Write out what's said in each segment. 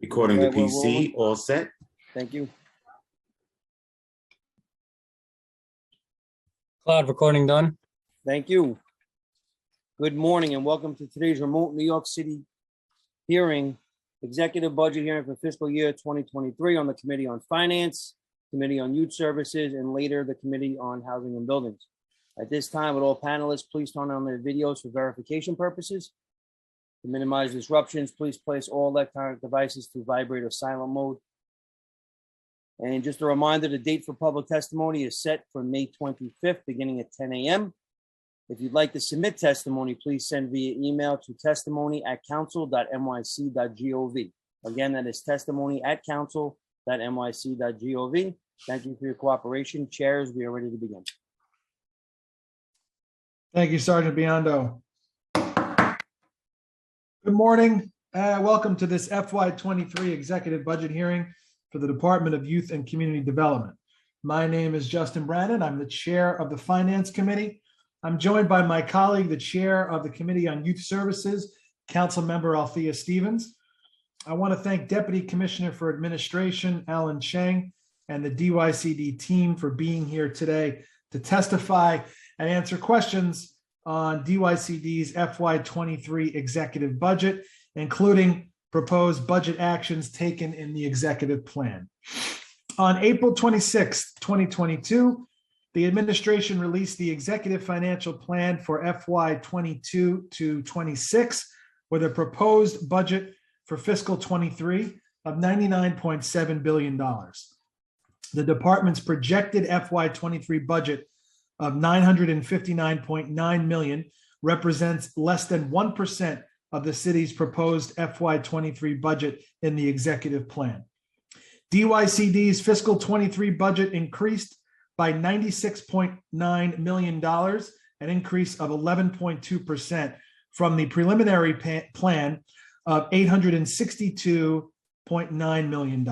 Recording the Okay, we're PC, rolling. all set. Thank you. Cloud recording done. Thank you. Good morning and welcome to today's remote New York City hearing, executive budget hearing for fiscal year 2023 on the Committee on Finance, Committee on Youth Services, and later the Committee on Housing and Buildings. At this time, would all panelists please turn on their videos for verification purposes? To minimize disruptions, please place all electronic devices to vibrate or silent mode. And just a reminder, the date for public testimony is set for May 25th, beginning at 10 a.m. If you'd like to submit testimony, please send via email to testimony@council.nyc.gov. Again, that is testimony@council.nyc.gov. Thank you for your cooperation. Chairs, we are ready to begin. Thank you, Sergeant Biondo. Good morning. Welcome to this FY23 executive budget hearing for the Department of Youth and Community Development. My name is Justin Brannon. I'm the chair of the Finance Committee. I'm joined by my colleague, the chair of the Committee on Youth Services, Councilmember Althea Stevens. I want to thank Deputy Commissioner for Administration, Alan Cheng, and the DYCD team for being here today to testify and answer questions on DYCD's FY23 executive budget, including proposed budget actions taken in the executive plan. On April 26, 2022, the administration released the executive financial plan for FY22 to 26 with a proposed budget for fiscal 23 of $99.7 billion. The department's projected FY23 budget of $959.9 million represents less than 1% of the city's proposed FY23 budget in the executive plan. DYCD's fiscal 23 budget increased by $96.9 million, an increase of 11.2% from the preliminary plan of $862.9 million.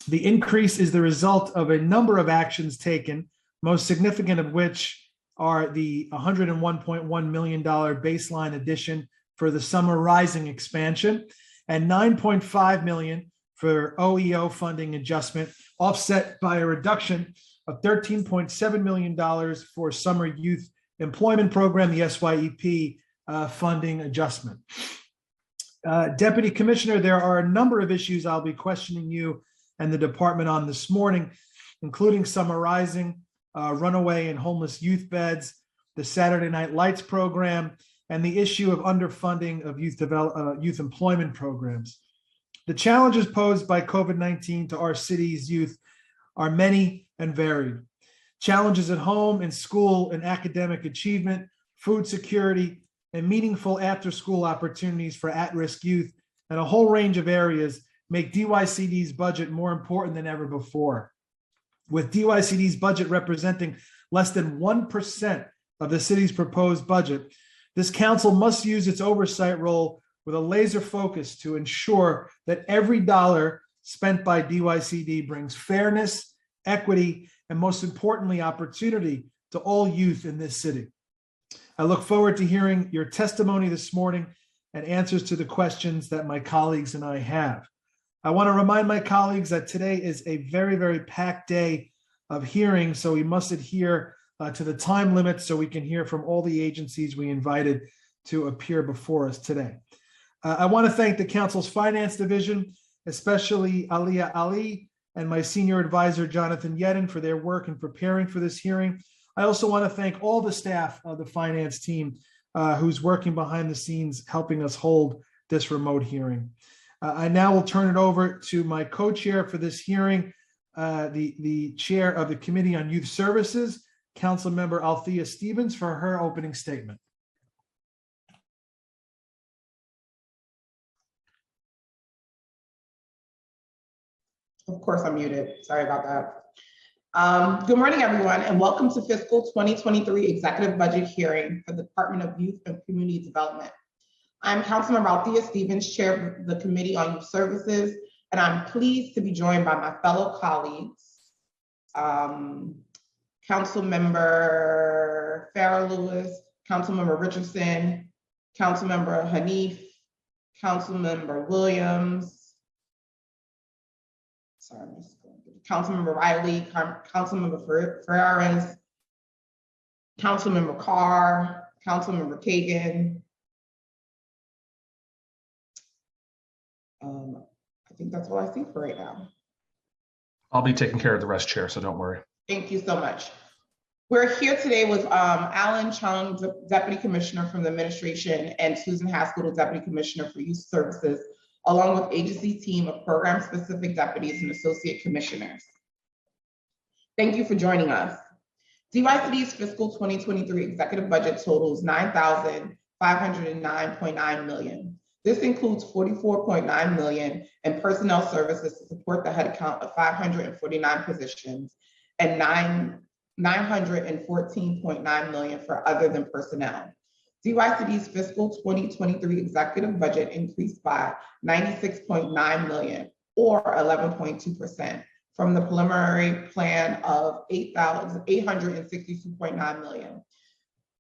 The increase is the result of a number of actions taken, most significant of which are the $101.1 million baseline addition for the Summer Rising expansion and $9.5 million for OEO funding adjustment, offset by a reduction of $13.7 million for Summer Youth Employment Program, the SYEP funding adjustment. Deputy Commissioner, there are a number of issues I'll be questioning you and the department on this morning, including Summer Rising, runaway and homeless youth beds, the Saturday Night Lights program, and the issue of underfunding of youth employment programs. The challenges posed by COVID-19 to our city's youth are many and varied. Challenges at home, in school, and academic achievement, food security, and meaningful after-school opportunities for at-risk youth, and a whole range of areas make DYCD's budget more important than ever before. With DYCD's budget representing less than 1% of the city's proposed budget, this council must use its oversight role with a laser focus to ensure that every dollar spent by DYCD brings fairness, equity, and most importantly, opportunity to all youth in this city. I look forward to hearing your testimony this morning and answers to the questions that my colleagues and I have. I want to remind my colleagues that today is a very, very packed day of hearings, so we must adhere to the time limit so we can hear from all the agencies we invited to appear before us today. I want to thank the Council's Finance Division, especially Aliyah Ali and my senior advisor, Jonathan Yedin, for their work in preparing for this hearing. I also want to thank all the staff of the finance team who's working behind the scenes, helping us hold this remote hearing. I now will turn it over to my co-chair for this hearing, the chair of the Committee on Youth Services, Councilmember Althea Stevens, for her opening statement. Of course, I'm muted. Sorry about that. Good morning, everyone, and welcome to fiscal 2023 executive budget hearing for the Department of Youth and Community Development. I'm Councilmember Althea Stevens, chair of the Committee on Youth Services, and I'm pleased to be joined by my fellow colleagues, Councilmember Farrah Lewis, Councilmember Richardson, Councilmember Hanif, Councilmember Williams, sorry, I'm just going through. Councilmember Riley, Councilmember Ferraris, Councilmember Carr, Councilmember Kagan. I think that's all I see for right now. I'll be taking care of the rest, Chair, so don't worry. Thank you so much. We're here today with Alan Chung, Deputy Commissioner from the Administration, and Susan Haskell, Deputy Commissioner for Youth Services, along with agency team of program-specific deputies and associate commissioners. Thank you for joining us. DYCD's fiscal 2023 executive budget totals $9,509.9 million. This includes $44.9 million in personnel services to support the headcount of 549 positions and $914.9 million for other than personnel. DYCD's fiscal 2023 executive budget increased by $96.9 million or 11.2% from the preliminary plan of $862.9 million.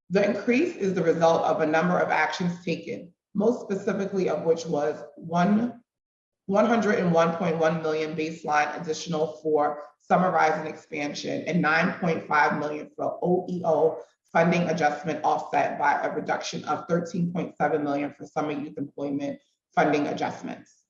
The increase is the result of a number of actions taken, most specifically of which was $101.1 million baseline additional for summer rise and expansion and $9.5 million for OEO funding adjustment, offset by a reduction of $13.7 million for summer youth employment funding adjustments.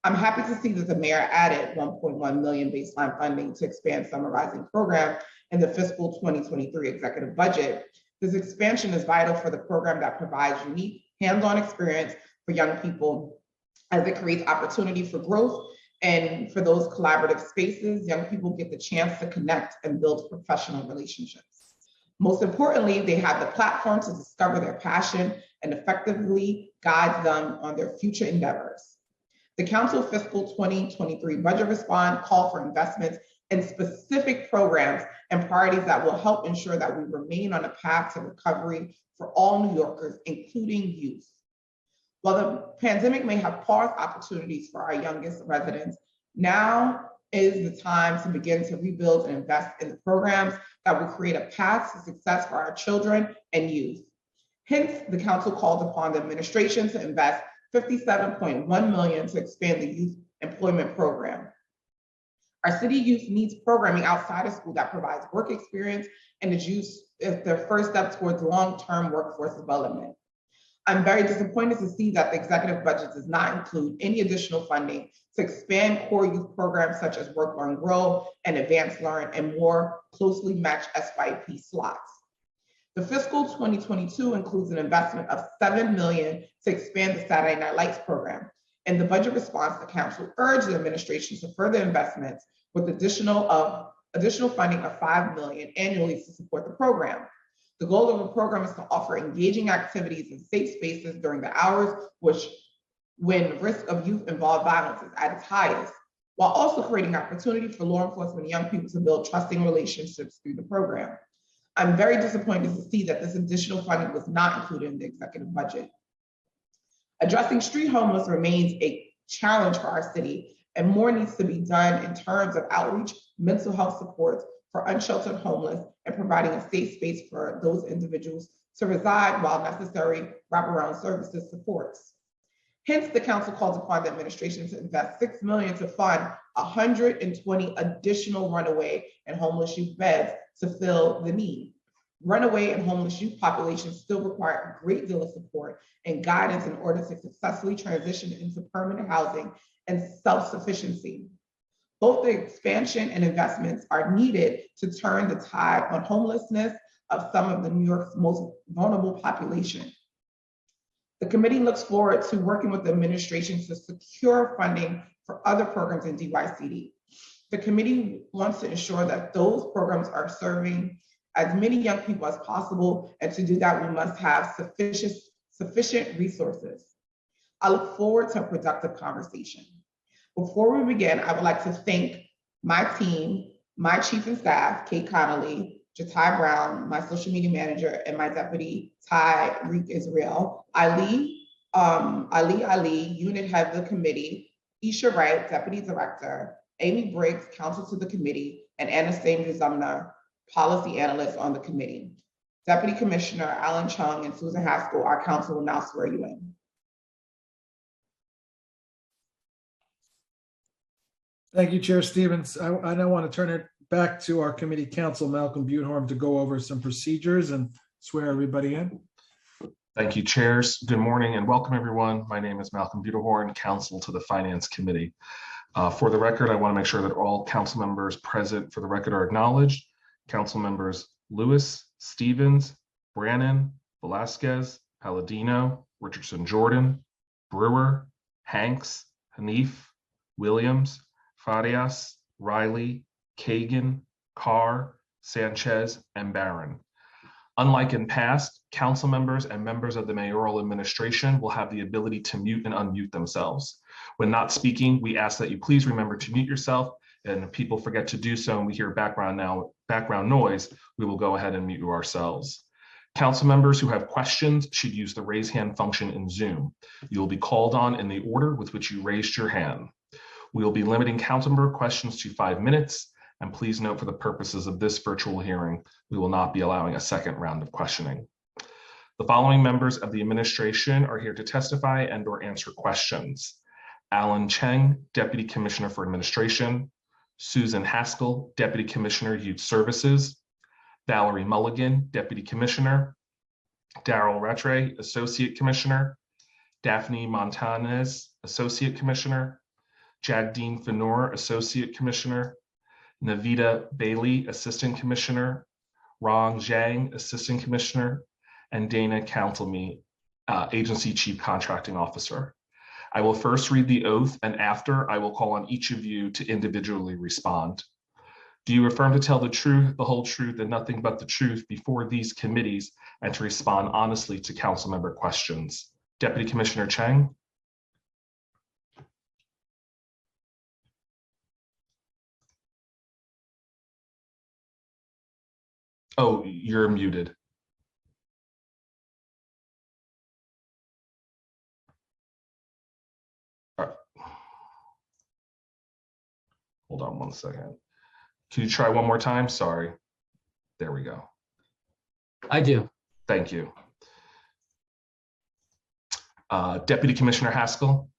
I'm happy to see that the mayor added $1.1 million baseline funding to expand summer rising program in the fiscal 2023 executive budget. This expansion is vital for the program that provides unique hands-on experience for young people as it creates opportunity for growth. And for those collaborative spaces, young people get the chance to connect and build professional relationships. Most importantly, they have the platform to discover their passion and effectively guide them on their future endeavors. The Council Fiscal 2023 Budget Response called for investments in specific programs and priorities that will help ensure that we remain on a path to recovery for all New Yorkers, including youth. While the pandemic may have paused opportunities for our youngest residents, now is the time to begin to rebuild and invest in the programs that will create a path to success for our children and youth. Hence, the council called upon the administration to invest $57.1 million to expand the youth employment program. Our city youth needs programming outside of school that provides work experience and is used as their first step towards long-term workforce development. I'm very disappointed to see that the executive budget does not include any additional funding to expand core youth programs such as Work, Learn, Grow, and Advanced Learn, and more closely match SYP slots. The fiscal 2022 includes an investment of $7 million to expand the Saturday Night Lights program. In the budget response, the council urged the administration to further investments with additional funding of $5 million annually to support the program. The goal of the program is to offer engaging activities in safe spaces during the hours when risk of youth-involved violence is at its highest, while also creating opportunity for law enforcement and young people to build trusting relationships through the program. I'm very disappointed to see that this additional funding was not included in the executive budget. Addressing street homeless remains a challenge for our city, and more needs to be done in terms of outreach, mental health supports for unsheltered homeless, and providing a safe space for those individuals to reside while necessary wraparound services supports. Hence, the council calls upon the administration to invest $6 million to fund 120 additional runaway and homeless youth beds to fill the need. Runaway and homeless youth populations still require a great deal of support and guidance in order to successfully transition into permanent housing and self-sufficiency. Both the expansion and investments are needed to turn the tide on homelessness of some of the New York's most vulnerable population. The committee looks forward to working with the administration to secure funding for other programs in DYCD. The committee wants to ensure that those programs are serving as many young people as possible, and to do that, we must have sufficient resources. I look forward to a productive conversation. Before we begin, I would like to thank my team, my chief of staff, Kate Connolly, Jatai Brown, my social media manager, and my deputy, Ty Reek Israel, Ali, unit head of the committee, Isha Wright, deputy director, Amy Briggs, counsel to the committee, and Anastasia Zumner, policy analyst on the committee. Deputy Commissioner Alan Chung and Susan Haskell, our counsel, will now swear you in. Thank you, Chair Stevens. I now want to turn it back to our committee counsel, Malcolm Butenholm, to go over some procedures and swear everybody in. Thank you, chairs. Good morning and welcome, everyone. My name is Malcolm Butenholm, counsel to the Finance Committee. For the record, I want to make sure that all council members present for the record are acknowledged. Council members Lewis, Stevens, Brannan, Velasquez, Palladino, Richardson Jordan, Brewer, Hanks, Hanif, Williams, Farias, Riley, Kagan, Carr, Sanchez, and Barron. Unlike in past, council members and members of the mayoral administration will have the ability to mute and unmute themselves. When not speaking, we ask that you please remember to mute yourself, and if people forget to do so and we hear background noise, we will go ahead and mute you ourselves. Council members who have questions should use the raise hand function in Zoom. You will be called on in the order with which you raised your hand. We will be limiting council member questions to 5 minutes, and please note for the purposes of this virtual hearing, we will not be allowing a second round of questioning. The following members of the administration are here to testify and/or answer questions: Alan Cheng, Deputy Commissioner for Administration; Susan Haskell, Deputy Commissioner, Youth Services; Valerie Mulligan, Deputy Commissioner; Daryl Rattray, Associate Commissioner; Daphne Montanez, Associate Commissioner; Jagdeen Fanor, Associate Commissioner; Navita Bailey, Assistant Commissioner; Rong Zhang, Assistant Commissioner; and Dana Countleme, Agency Chief Contracting Officer. I will first read the oath, and after I will call on each of you to individually respond. Do you affirm to tell the truth, the whole truth, and nothing but the truth before these committees, and to respond honestly to council member questions? Deputy Commissioner Cheng. Oh, you're muted. All right. Hold on one second. Can you try one more time? Sorry. There we go. I do. Thank you. Deputy Commissioner Haskell.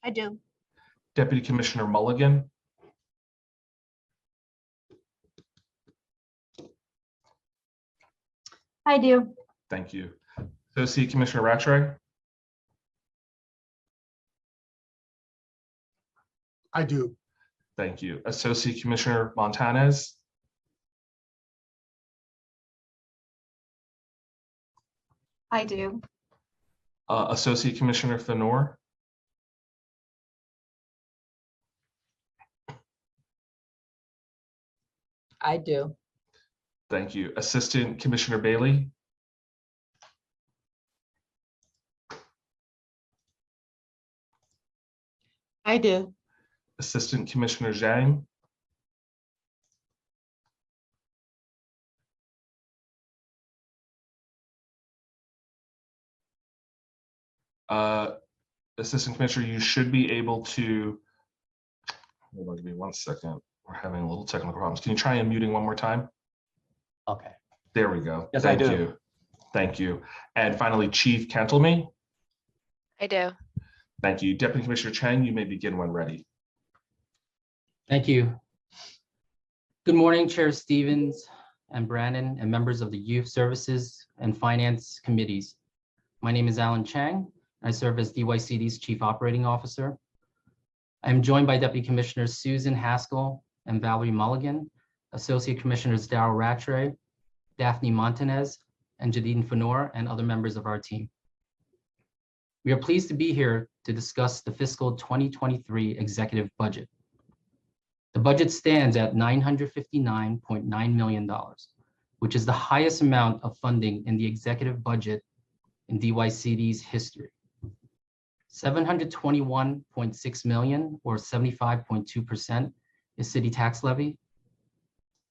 I do. Deputy Commissioner Mulligan. I do. Thank you. Associate Commissioner Rattray. I do. Thank you. Associate Commissioner Montanez. I do. Associate Commissioner Fanor. I do. Thank you. Assistant Commissioner Bailey. I do. Assistant Commissioner Zhang. Assistant Commissioner, you should be able to, hold on, give me 1 second. We're having a little technical problems. Can you try unmuting one more time? Okay. There we go. Yes, Thank I do. you. Thank you. And finally, Chief Countleme. I do. Thank you. Deputy Commissioner Cheng, you may begin when ready. Thank you. Good morning, Chair Stevens and Brannan and members of the Youth Services and Finance Committees. My name is Alan Chang. I serve as DYCD's Chief Operating Officer. I'm joined by Deputy Commissioners Susan Haskell and Valerie Mulligan, Associate Commissioners Daryl Rattray, Daphne Montanez, and Jadine Fanor, and other members of our team. We are pleased to be here to discuss the fiscal 2023 executive budget. The budget stands at $959.9 million, which is the highest amount of funding in the executive budget in DYCD's history. $721.6 million, or 75.2%, is city tax levy.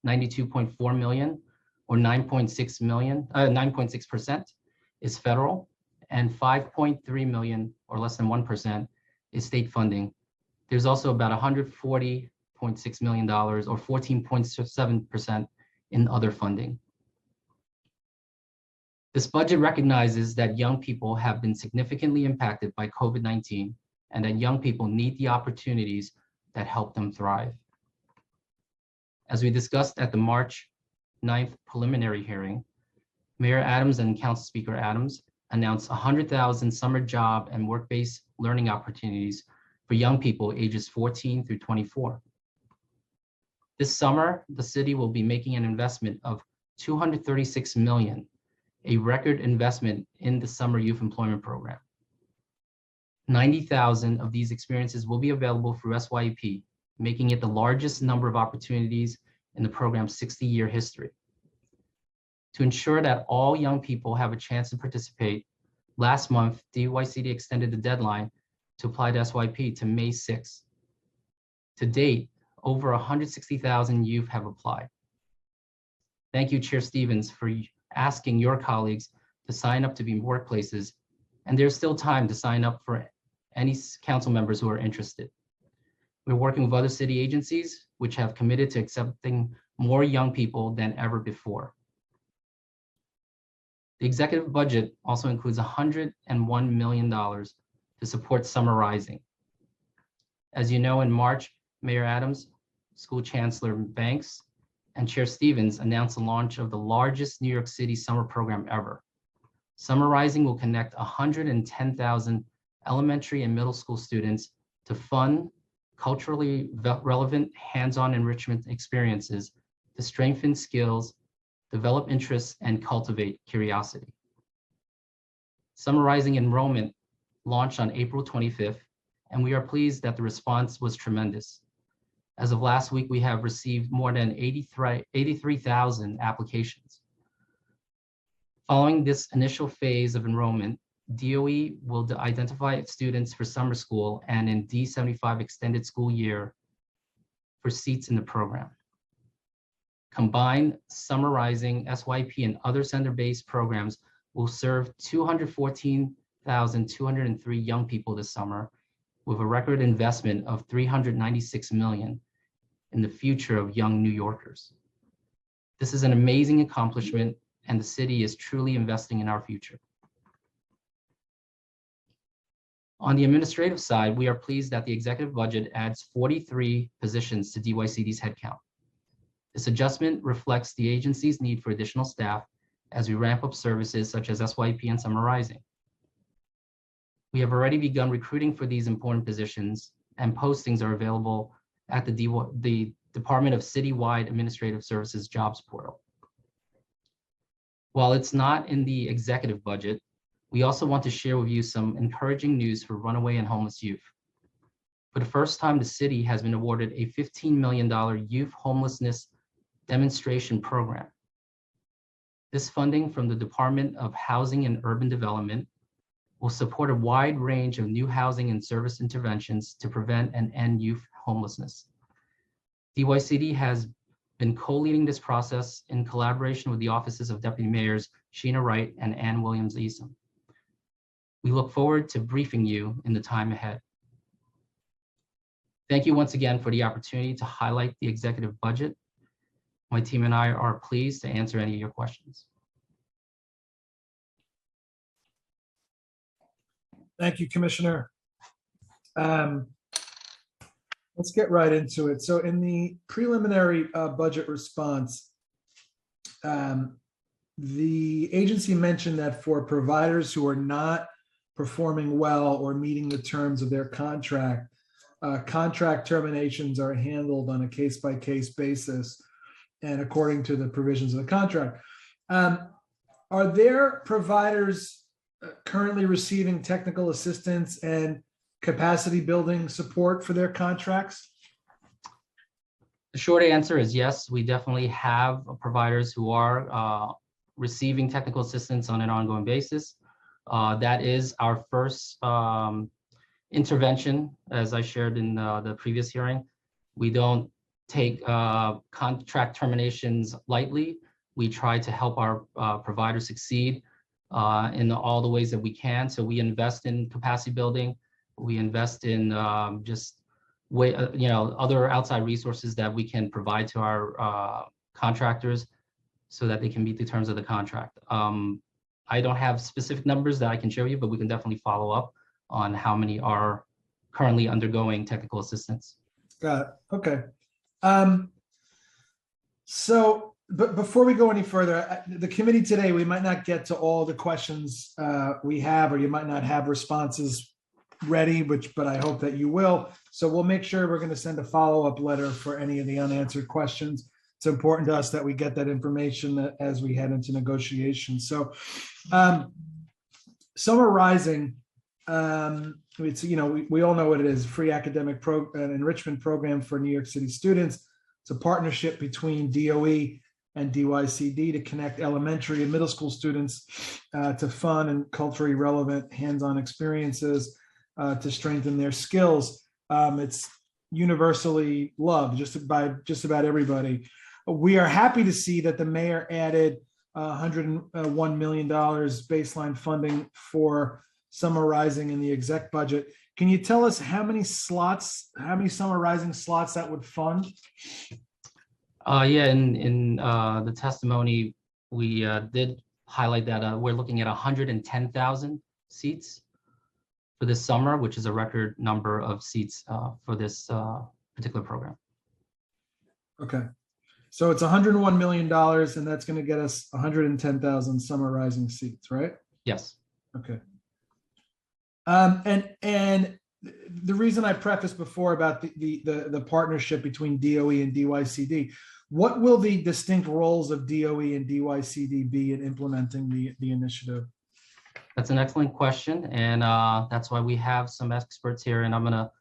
$92.4 million, or 9.6%, is federal, and $5.3 million, or less than 1%, is state funding. There's also about $140.6 million, or 14.7%, in other funding. This budget recognizes that young people have been significantly impacted by COVID-19 and that young people need the opportunities that help them thrive. As we discussed at the March 9th preliminary hearing, Mayor Adams and Council Speaker Adams announced 100,000 summer job and work-based learning opportunities for young people ages 14 through 24. This summer, the city will be making an investment of $236 million, a record investment in the Summer Youth Employment Program. 90,000 of these experiences will be available through SYEP, making it the largest number of opportunities in the program's 60-year history. To ensure that all young people have a chance to participate, last month, DYCD extended the deadline to apply to SYEP to May 6th. To date, over 160,000 youth have applied. Thank you, Chair Stevens, for asking your colleagues to sign up to be in workplaces, and there's still time to sign up for any council members who are interested. We're working with other city agencies which have committed to accepting more young people than ever before. The executive budget also includes $101 million to support Summer Rising. As you know, in March, Mayor Adams, School Chancellor Banks, and Chair Stevens announced the launch of the largest New York City summer program ever. Summer Rising will connect 110,000 elementary and middle school students to fun, culturally relevant, hands-on enrichment experiences to strengthen skills, develop interests, and cultivate curiosity. Summer Rising enrollment launched on April 25th, and we are pleased that the response was tremendous. As of last week, we have received more than 83,000 applications. Following this initial phase of enrollment, DOE will identify students for summer school and in D75 extended school year for seats in the program. Combined, Summer Rising, SYP, and other center-based programs will serve 214,203 young people this summer, with a record investment of $396 million in the future of young New Yorkers. This is an amazing accomplishment, and the city is truly investing in our future. On the administrative side, we are pleased that the executive budget adds 43 positions to DYCD's headcount. This adjustment reflects the agency's need for additional staff as we ramp up services such as SYP and Summer Rising. We have already begun recruiting for these important positions, and postings are available at the Department of Citywide Administrative Services jobs portal. While it's not in the executive budget, we also want to share with you some encouraging news for runaway and homeless youth. For the first time, the city has been awarded a $15 million youth homelessness demonstration program. This funding from the Department of Housing and Urban Development will support a wide range of new housing and service interventions to prevent and end youth homelessness. DYCD has been co-leading this process in collaboration with the offices of Deputy Mayors Sheena Wright and Ann Williams-Eason. We look forward to briefing you in the time ahead. Thank you once again for the opportunity to highlight the executive budget. My team and I are pleased to answer any of your questions. Thank you, Commissioner. Let's get right into it. So in the preliminary budget response, the agency mentioned that for providers who are not performing well or meeting the terms of their contract, contract terminations are handled on a case-by-case basis and according to the provisions of the contract. Are there providers currently receiving technical assistance and capacity building support for their contracts? The short answer is yes, we definitely have providers who are receiving technical assistance on an ongoing basis. That is our first intervention, as I shared in the previous hearing. We don't take contract terminations lightly. We try to help our providers succeed in all the ways that we can. So we invest in capacity building. We invest in other outside resources that we can provide to our contractors so that they can meet the terms of the contract. I don't have specific numbers that I can show you, but we can definitely follow up on how many are currently undergoing technical assistance. Got it. Okay. But before we go any further, the committee today, we might not get to all the questions we have, or you might not have responses ready, but I hope that you will. So we'll make sure we're going to send a follow-up letter for any of the unanswered questions. It's important to us that we get that information as we head into negotiations. So summarizing, it's, we all know what it is: free academic enrichment program for New York City students. It's a partnership between DOE and DYCD to connect elementary and middle school students to fun and culturally relevant hands-on experiences to strengthen their skills. It's universally loved by just about everybody. We are happy to see that the mayor added $101 million baseline funding for summer rising in the exec budget. Can you tell us how many summer rising slots that would fund? Yeah, in the testimony, we did highlight that we're looking at 110,000 seats for this summer, which is a record number of seats for this particular program. Okay, so it's $101 million, and that's going to get us 110,000 summer rising seats, right? Yes. Okay. And the reason I prefaced before about the partnership between DOE and DYCD, what will the distinct roles of DOE and DYCD be in implementing the initiative? That's an excellent question, and that's why we have some experts here, and I'm going to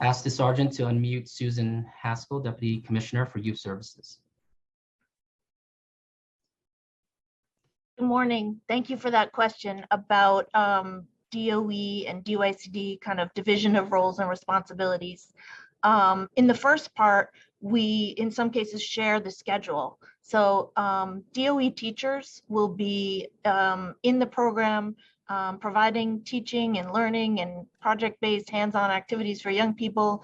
ask the Sergeant to unmute Susan Haskell, Deputy Commissioner for Youth Services. Good morning. Thank you for that question about DOE and DYCD kind of division of roles and responsibilities. In the first part, we in some cases share the schedule. So DOE teachers will be in the program providing teaching and learning and project-based hands-on activities for young people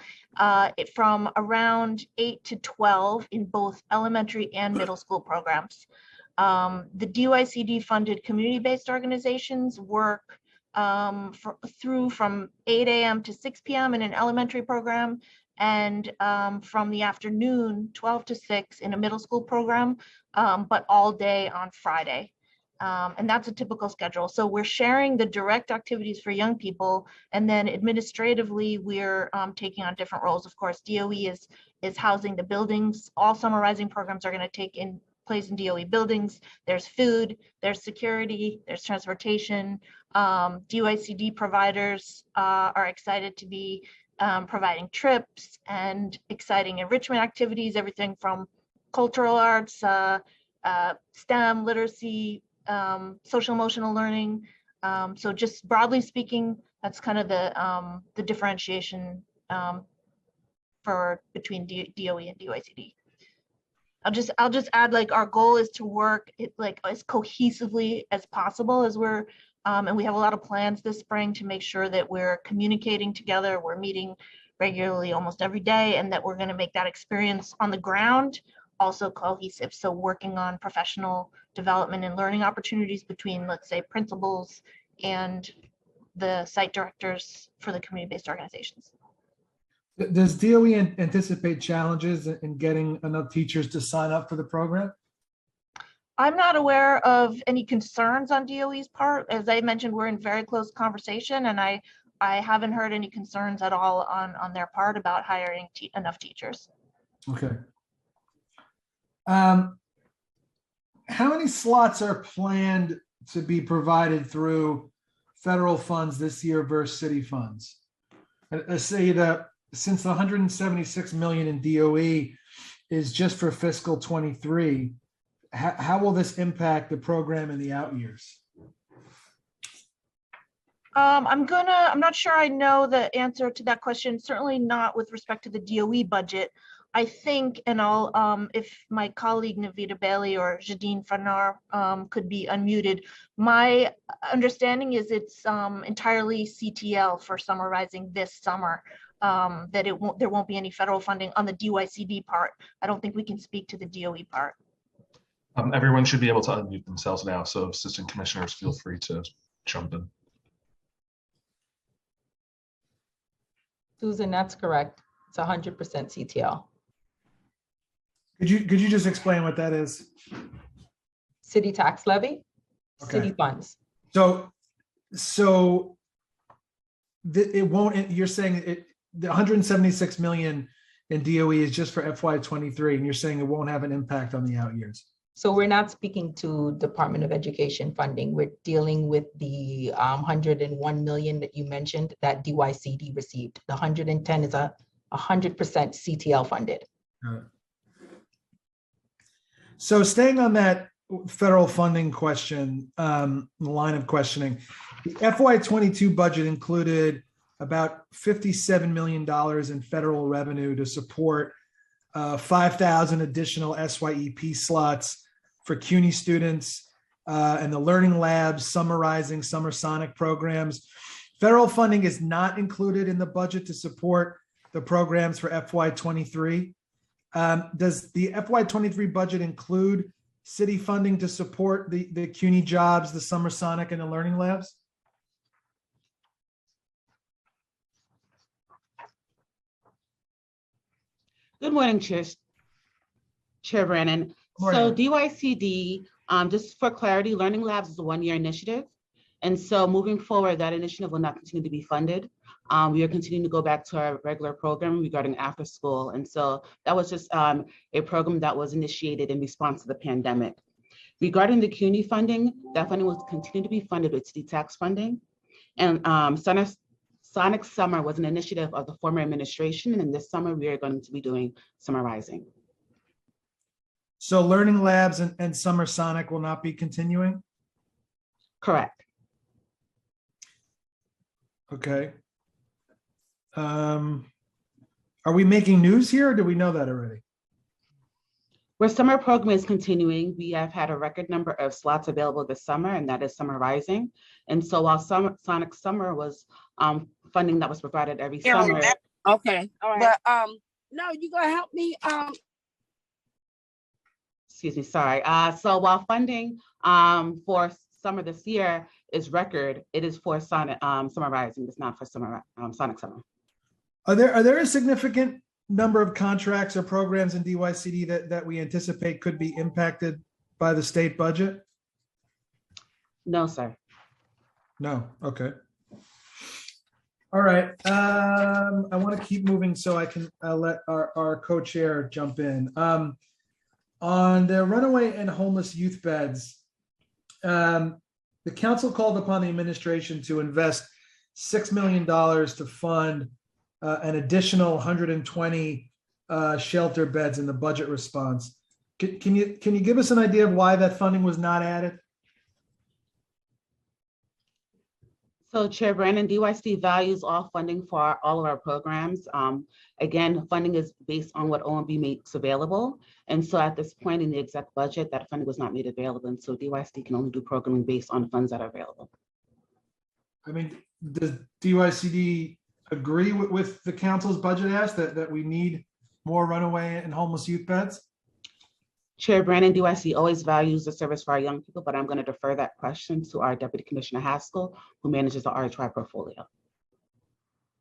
from around 8 to 12 in both elementary and middle school programs. The DYCD funded community-based organizations work through from 8 a.m. to 6 p.m. in an elementary program, and from the afternoon 12 to 6 in a middle school program, but all day on Friday. And that's a typical schedule. So we're sharing the direct activities for young people, and then administratively we're taking on different roles. Of course, DOE is housing the buildings. All summer rising programs are going to take in place in DOE buildings. There's food, there's security, there's transportation. DYCD providers are excited to be providing trips and exciting enrichment activities, everything from cultural arts, STEM, literacy, social emotional learning. So just broadly speaking, that's kind of the differentiation between DOE and DYCD. I'll just add, like, our goal is to work like as cohesively as possible as we're and we have a lot of plans this spring to make sure that we're communicating together, we're meeting regularly almost every day, and that we're going to make that experience on the ground also cohesive. So working on professional development and learning opportunities between, let's say, principals and the site directors for the community-based organizations. Does DOE anticipate challenges in getting enough teachers to sign up for the program? I'm not aware of any concerns on DOE's part. As I mentioned, we're in very close conversation, and I haven't heard any concerns at all on their part about hiring enough teachers. Okay. How many slots are planned to be provided through federal funds this year versus city funds? I say that since the 176 million in DOE is just for fiscal 23, how will this impact the program in the out years? I'm not sure I know the answer to that question. Certainly not with respect to the DOE budget. I think, and I'll, if my colleague Navita Bailey or Jadine Fanar could be unmuted, my understanding is it's entirely CTL for summer rising this summer. That there won't be any federal funding on the DYCD part. I don't think we can speak to the DOE part. Everyone should be able to unmute themselves now, so assistant commissioners, feel free to jump in. Susan, that's correct. It's 100% CTL. Could you just explain what that is? City tax levy, city Okay. funds. So it won't, you're saying the 176 million in DOE is just for FY23, and you're saying it won't have an impact on the out years. So we're not speaking to Department of Education funding. We're dealing with the 101 million that you mentioned that DYCD received. The 110 is a 100% CTL funded. So staying on that federal funding question, line of questioning, the FY22 budget included about $57 million in federal revenue to support 5,000 additional SYEP slots for CUNY students and the Learning Labs, Summarizing, Summer Sonic programs. Federal funding is not included in the budget to support the programs for FY23. Does the FY23 budget include city funding to support the CUNY jobs, the Summer Sonic, and the Learning Labs? Good morning, Chair Brannon. So DYCD, just for clarity, Learning Labs is a one-year initiative. And so moving forward, that initiative will not continue to be funded. We are continuing to go back to our regular program regarding after school. And so that was just a program that was initiated in response to the pandemic. Regarding the CUNY funding, that funding will continue to be funded with city tax funding. And Sonic Summer was an initiative of the former administration, and this summer we are going to be doing Summarizing. So Learning Labs and Summer Sonic will not be continuing? Correct. Okay. Are we making news here, or do we know that already? Where summer program is continuing, we have had a record number of slots available this summer, and that is Summarizing. And so while Sonic Summer was funding that was provided every summer. Okay, all right. But no, you gonna help me? Excuse me, sorry. So while funding for summer this year is record, it is for Summarizing. It's not for Sonic Summer. Are there a significant number of contracts or programs in DYCD that we anticipate could be impacted by the state budget? No, sir. No. Okay. All right. I want to keep moving so I can let our co-chair jump in. On the runaway and homeless youth beds, the council called upon the administration to invest $6 million to fund an additional 120 shelter beds in the budget response. Can you give us an idea of why that funding was not added? So Chair Brandon, DYC values all funding for all of our programs. Again, funding is based on what OMB makes available. And so at this point in the exec budget, that funding was not made available. And so DYC can only do programming based on funds that are available. I mean, does DYCD agree with the council's budget ask that we need more runaway and homeless youth beds? Chair Brandon, DYC always values the service for our young people, but I'm going to defer that question to our Deputy Commissioner Haskell, who manages the RHY portfolio.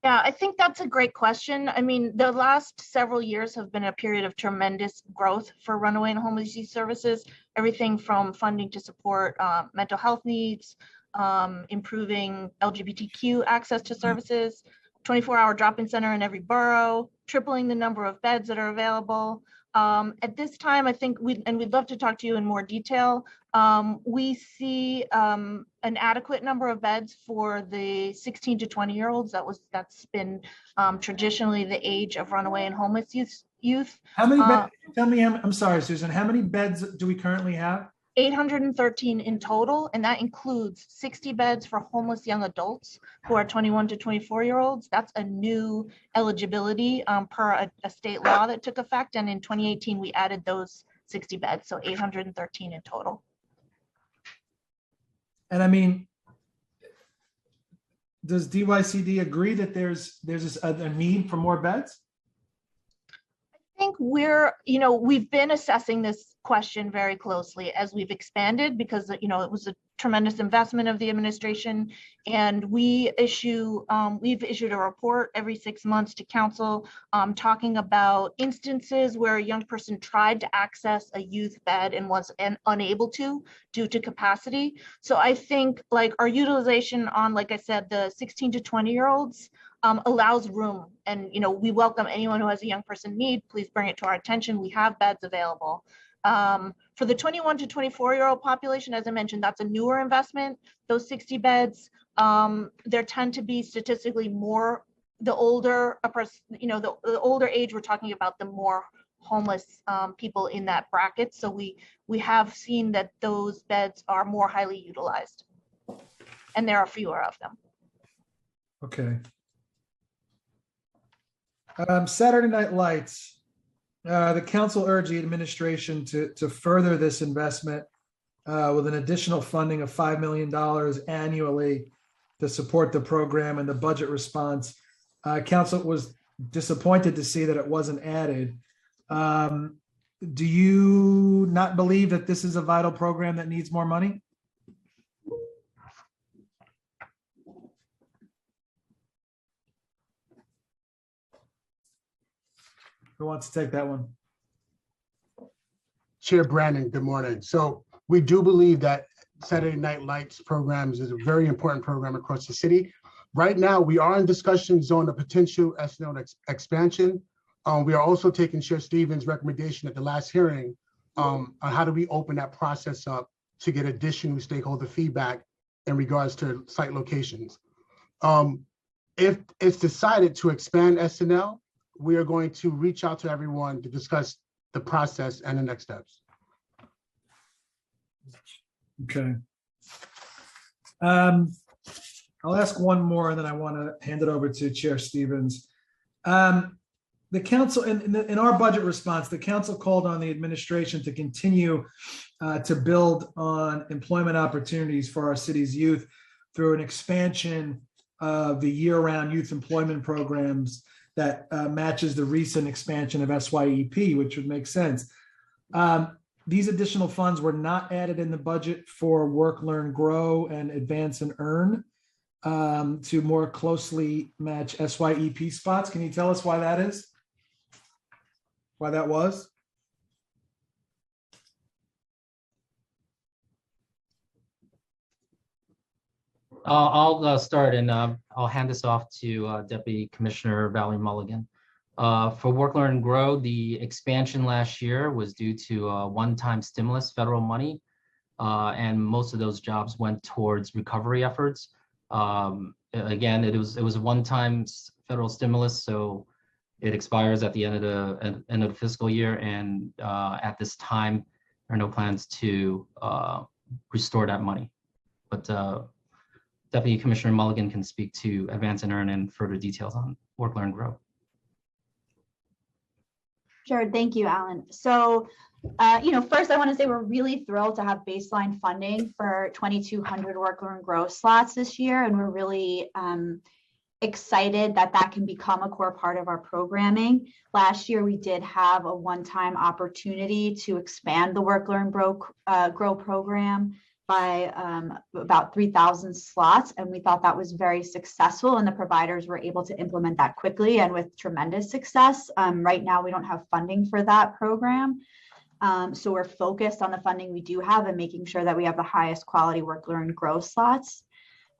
Yeah, I think that's a great question. I mean, the last several years have been a period of tremendous growth for runaway and homeless youth services, everything from funding to support mental health needs, improving LGBTQ access to services, 24-hour drop-in center in every borough, tripling the number of beds that are available. At this time, I think we'd love to talk to you in more detail. We see an adequate number of beds for the 16 to 20-year-olds. That's been traditionally the age of runaway and homeless youth. How many beds? Tell me, I'm sorry, Susan. How many beds do we currently have? 813 in total, and that includes 60 beds for homeless young adults who are 21 to 24-year-olds. That's a new eligibility per a state law that took effect, and in 2018 we added those 60 beds, so 813 in total. And I mean, does DYCD agree that there's a need for more beds? I think we've been assessing this question very closely as we've expanded, because it was a tremendous investment of the administration. And we've issued a report every 6 months to council talking about instances where a young person tried to access a youth bed and was unable to due to capacity. So I think like our utilization on, like I said, the 16 to 20-year-olds allows room. And, you know, we welcome anyone who has a young person need, please bring it to our attention. We have beds available. For the 21 to 24-year-old population, as I mentioned, that's a newer investment. Those 60 beds, there tend to be statistically more, the older a person, you know, the older age, we're talking about the more homeless people in that bracket. So we have seen that those beds are more highly utilized, and there are fewer of them. Okay. Saturday Night Lights. The council urged the administration to further this investment with an additional funding of $5 million annually to support the program and the budget response. Council was disappointed to see that it wasn't added. Do you not believe that this is a vital program that needs more money? Who wants to take that one? Chair Brandon, good morning. So we do believe that Saturday Night Lights programs is a very important program across the city. Right now, we are in discussions on the potential SNL expansion. We are also taking Chair Stevens' recommendation at the last hearing on how do we open that process up to get additional stakeholder feedback in regards to site locations. If it's decided to expand SNL, we are going to reach out to everyone to discuss the process and the next steps. Okay. I'll ask one more, and then I want to hand it over to Chair Stevens. The council, in our budget response, the council called on the administration to continue to build on employment opportunities for our city's youth through an expansion of the year-round youth employment programs that matches the recent expansion of SYEP, which would make sense. These additional funds were not added in the budget for Work, Learn, Grow, and Advance and Earn to more closely match SYEP spots. Can you tell us why that is? Why that was? I'll start, and I'll hand this off to Deputy Commissioner Valerie Mulligan. For Work, Learn, Grow, the expansion last year was due to one-time stimulus federal money, and most of those jobs went towards recovery efforts. Again, it was a one-time federal stimulus, so it expires at the end of the fiscal year, and at this time, there are no plans to restore that money. But Deputy Commissioner Mulligan can speak to Advance and Earn and further details on Work, Learn, Grow. Sure, thank you, Alan. So, first I want to say we're really thrilled to have baseline funding for 2,200 Work, Learn, Grow slots this year, and we're really excited that that can become a core part of our programming. Last year, we did have a one-time opportunity to expand the Work, Learn, Grow program by about 3,000 slots, and we thought that was very successful, and the providers were able to implement that quickly and with tremendous success. Right now, we don't have funding for that program, so we're focused on the funding we do have and making sure that we have the highest quality Work, Learn, Grow slots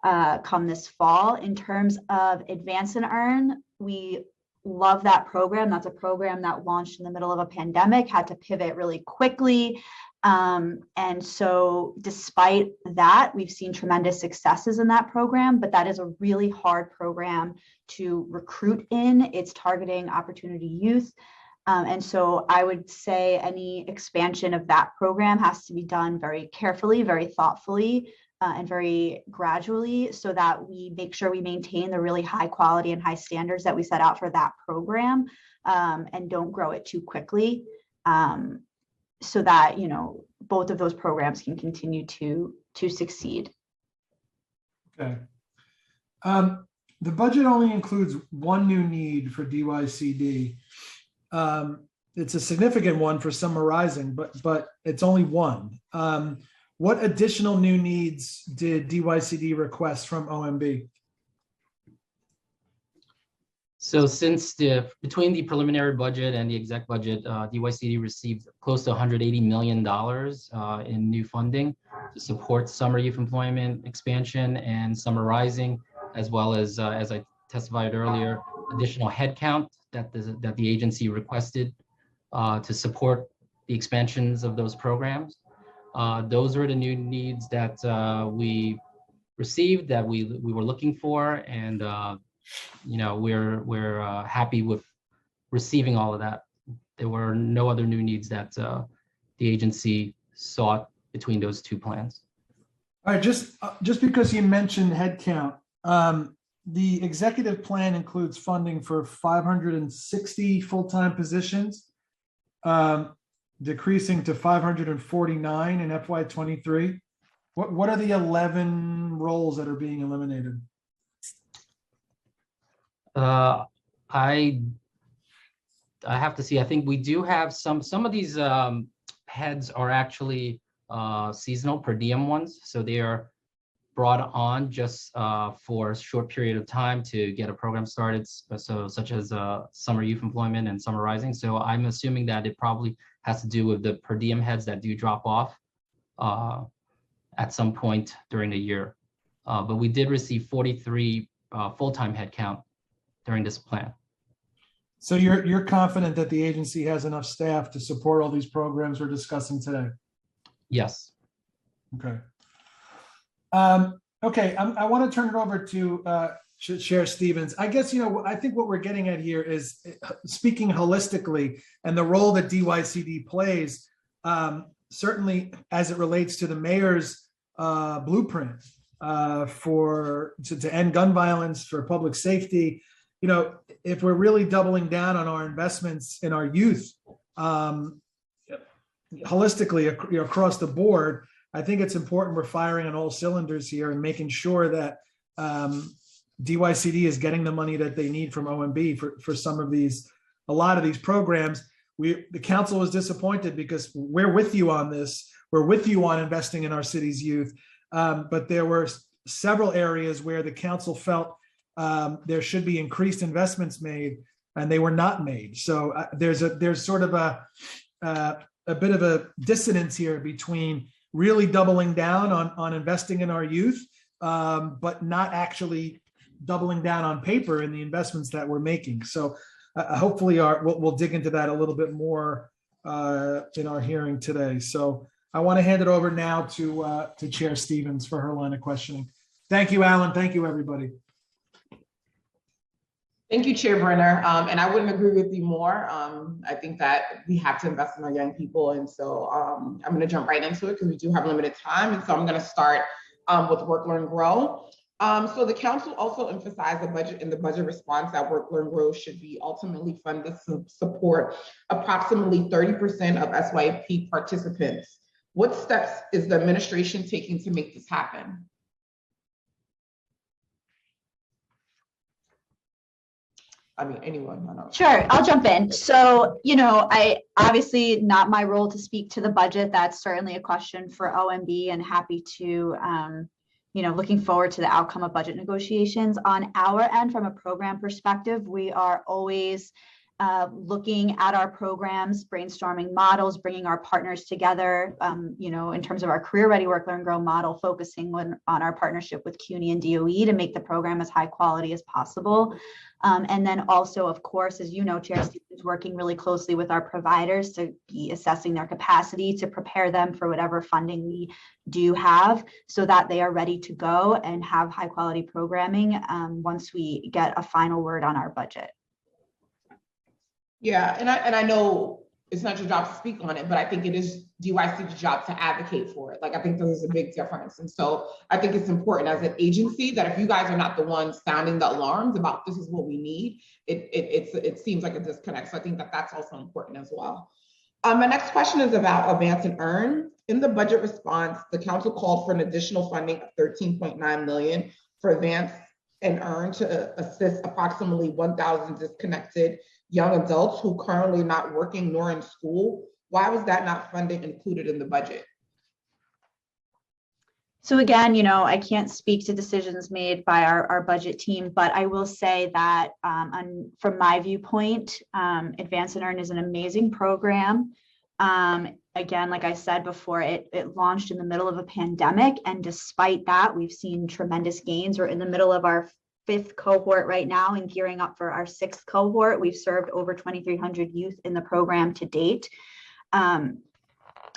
come this fall. In terms of Advance and Earn, we love that program. That's a program that launched in the middle of a pandemic, had to pivot really quickly. And so despite that, we've seen tremendous successes in that program, but that is a really hard program to recruit in. It's targeting opportunity youth. And so I would say any expansion of that program has to be done very carefully, very thoughtfully, and very gradually, so that we make sure we maintain the really high quality and high standards that we set out for that program, and don't grow it too quickly. So that, both of those programs can continue to succeed. Okay. The budget only includes one new need for DYCD. It's a significant one for Summer Rising, but it's only one. What additional new needs did DYCD request from OMB? So since between the preliminary budget and the exec budget, DYCD received close to $180 million in new funding to support summer youth employment expansion and summer rising, as well as I testified earlier, additional headcount that the agency requested to support the expansions of those programs. Those are the new needs that we received, that we were looking for, and we're happy with receiving all of that. There were no other new needs that the agency sought between those two plans. All right, just because you mentioned headcount, the executive plan includes funding for 560 full-time positions, decreasing to 549 in FY23. What are the 11 roles that are being eliminated? I have to see. I think we do have some of these heads are actually seasonal per diem ones, so they are brought on just for a short period of time to get a program started, so such as summer youth employment and summer rising. So I'm assuming that it probably has to do with the per diem heads that do drop off at some point during the year. But we did receive 43 full-time headcount during this plan. So you're confident that the agency has enough staff to support all these programs we're discussing today? Yes. Okay. Okay, I want to turn it over to Chair Stevens. I guess, I think what we're getting at here is speaking holistically and the role that DYCD plays, certainly as it relates to the mayor's blueprint to end gun violence, for public safety. If we're really doubling down on our investments in our youth, holistically across the board, I think it's important we're firing on all cylinders here and making sure that DYCD is getting the money that they need from OMB for a lot of these programs. The council was disappointed because we're with you on this. We're with you on investing in our city's youth. But there were several areas where the council felt there should be increased investments made, and they were not made. So there's sort of a bit of a dissonance here between really doubling down on investing in our youth, but not actually doubling down on paper in the investments that we're making. So hopefully we'll dig into that a little bit more in our hearing today. So I want to hand it over now to Chair Stevens for her line of questioning. Thank you, Alan. Thank you, everybody. Thank you, Chair Brenner. And I wouldn't agree with you more. I think that we have to invest in our young people. And so I'm going to jump right into it because we do have limited time. And so I'm going to start with Work, Learn, Grow. So the council also emphasized the budget response that Work, Learn, Grow should be ultimately funded to support approximately 30% of SYP participants. What steps is the administration taking to make this happen? I mean, anyone. I don't know. Sure, I'll jump in. So, I obviously not my role to speak to the budget. That's certainly a question for OMB, and happy to, looking forward to the outcome of budget negotiations. On our end, from a program perspective, we are always looking at our programs, brainstorming models, bringing our partners together, in terms of our career ready Work, Learn, Grow model, focusing on our partnership with CUNY and DOE to make the program as high quality as possible. And then also, of course, as you know, Chair Stevens, working really closely with our providers to be assessing their capacity to prepare them for whatever funding we do have so that they are ready to go and have high quality programming once we get a final word on our budget. Yeah, and I know it's not your job to speak on it, but I think it is DYC's job to advocate for it. Like, I think there's a big difference. And so I think it's important as an agency that if you guys are not the ones sounding the alarms about this is what we need, it seems like a disconnect. So I think that that's also important as well. My next question is about Advance and Earn. In the budget response, the council called for an additional funding of $13.9 million for Advance and Earn to assist approximately 1,000 disconnected young adults who currently not working nor in school. Why was that not funding included in the budget? So again, I can't speak to decisions made by our budget team, but I will say that from my viewpoint, Advance and Earn is an amazing program. Again, like I said before, it launched in the middle of a pandemic, and despite that, we've seen tremendous gains. We're in the middle of our 5th cohort right now and gearing up for our 6th cohort. We've served over 2,300 youth in the program to date.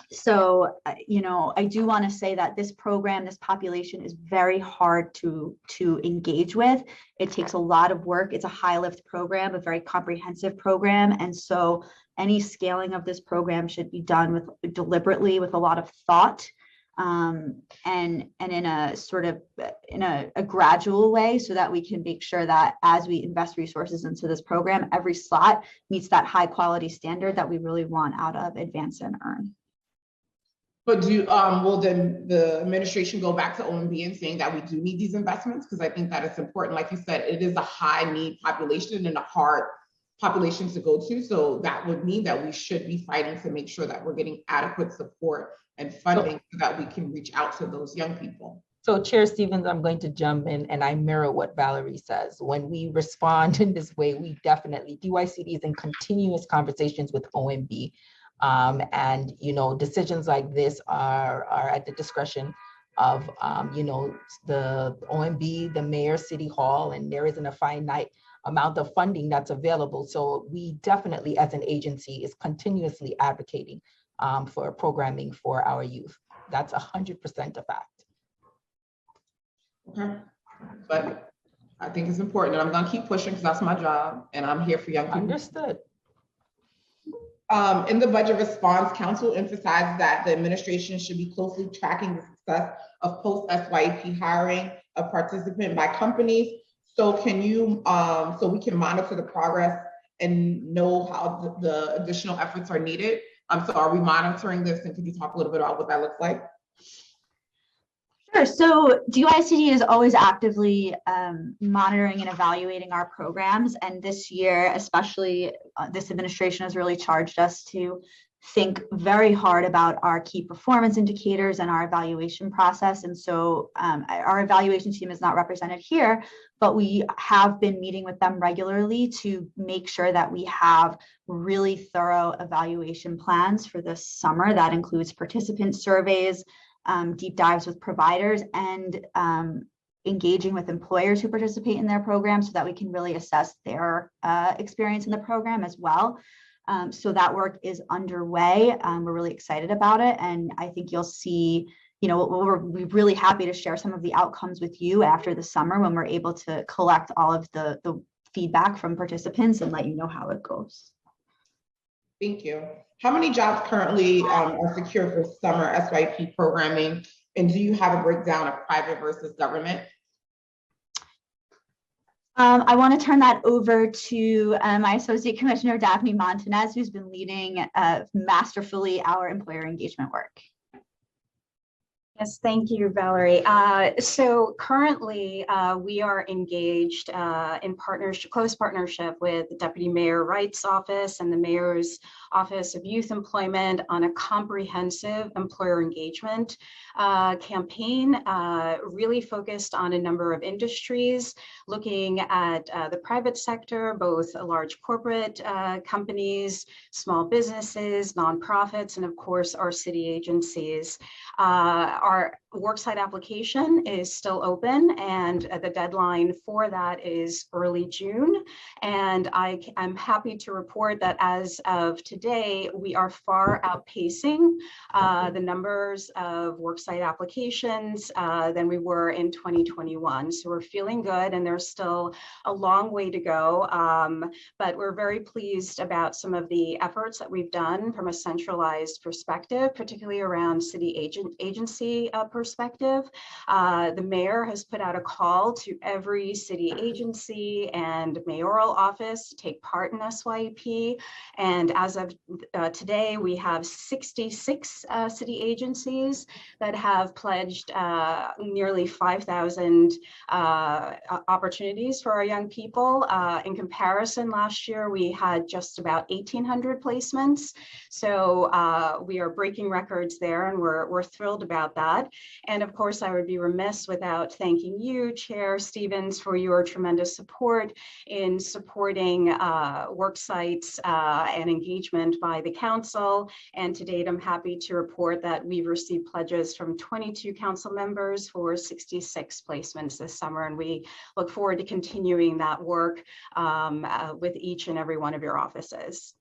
So, I do want to say that this program, this population is very hard to engage with. It takes a lot of work. It's a high lift program, a very comprehensive program. And so any scaling of this program should be done deliberately with a lot of thought, and in a sort of a gradual way, so that we can make sure that as we invest resources into this program, every slot meets that high quality standard that we really want out of Advance and Earn. But will then the administration go back to OMB and saying that we do need these investments? Because I think that it's important. Like you said, it is a high need population and a hard population to go to. So that would mean that we should be fighting to make sure that we're getting adequate support and funding so that we can reach out to those young people. So Chair Stevens, I'm going to jump in and I mirror what Valerie says. When we respond in this way, we definitely, DYCD is in continuous conversations with OMB. And decisions like this are at the discretion of the OMB, the mayor, City Hall, and there isn't a finite amount of funding that's available. So we definitely, as an agency, is continuously advocating for programming for our youth. That's 100% a fact. Okay, but I think it's important, and I'm going to keep pushing because that's my job, and I'm here for young people. Understood. In the budget response, council emphasized that the administration should be closely tracking the success of post-SYEP hiring of participant by companies. So can you, so we can monitor the progress and know how the additional efforts are needed? So are we monitoring this, and can you talk a little bit about what that looks like? Sure. So DYCD is always actively monitoring and evaluating our programs. And this year, especially, this administration has really charged us to think very hard about our key performance indicators and our evaluation process. And so our evaluation team is not represented here, but we have been meeting with them regularly to make sure that we have really thorough evaluation plans for this summer. That includes participant surveys, deep dives with providers, and engaging with employers who participate in their program so that we can really assess their experience in the program as well. So that work is underway. We're really excited about it. And I think you'll see, we're really happy to share some of the outcomes with you after the summer when we're able to collect all of the feedback from participants and let you know how it goes. Thank you. How many jobs currently are secure for summer SYP programming? And do you have a breakdown of private versus government? I want to turn that over to my Associate Commissioner, Daphne Montanez, who's been leading masterfully our employer engagement work. Yes, thank you, Valerie. So currently, we are engaged in close partnership with the Deputy Mayor Wright's office and the Mayor's Office of Youth Employment on a comprehensive employer engagement campaign, really focused on a number of industries, looking at the private sector, both large corporate companies, small businesses, nonprofits, and of course, our city agencies. Our worksite application is still open, and the deadline for that is early June. And I'm happy to report that as of today, we are far outpacing the numbers of worksite applications than we were in 2021. So we're feeling good, and there's still a long way to go. But we're very pleased about some of the efforts that we've done from a centralized perspective, particularly around city agency perspective. The mayor has put out a call to every city agency and mayoral office to take part in SYEP. And as of today, we have 66 city agencies that have pledged nearly 5,000 opportunities for our young people. In comparison, last year, we had just about 1,800 placements. So we are breaking records there, and we're thrilled about that. And of course, I would be remiss without thanking you, Chair Stevens, for your tremendous support in supporting work sites and engagement by the council. And to date, I'm happy to report that we've received pledges from 22 council members for 66 placements this summer. And we look forward to continuing that work with each and every one of your offices.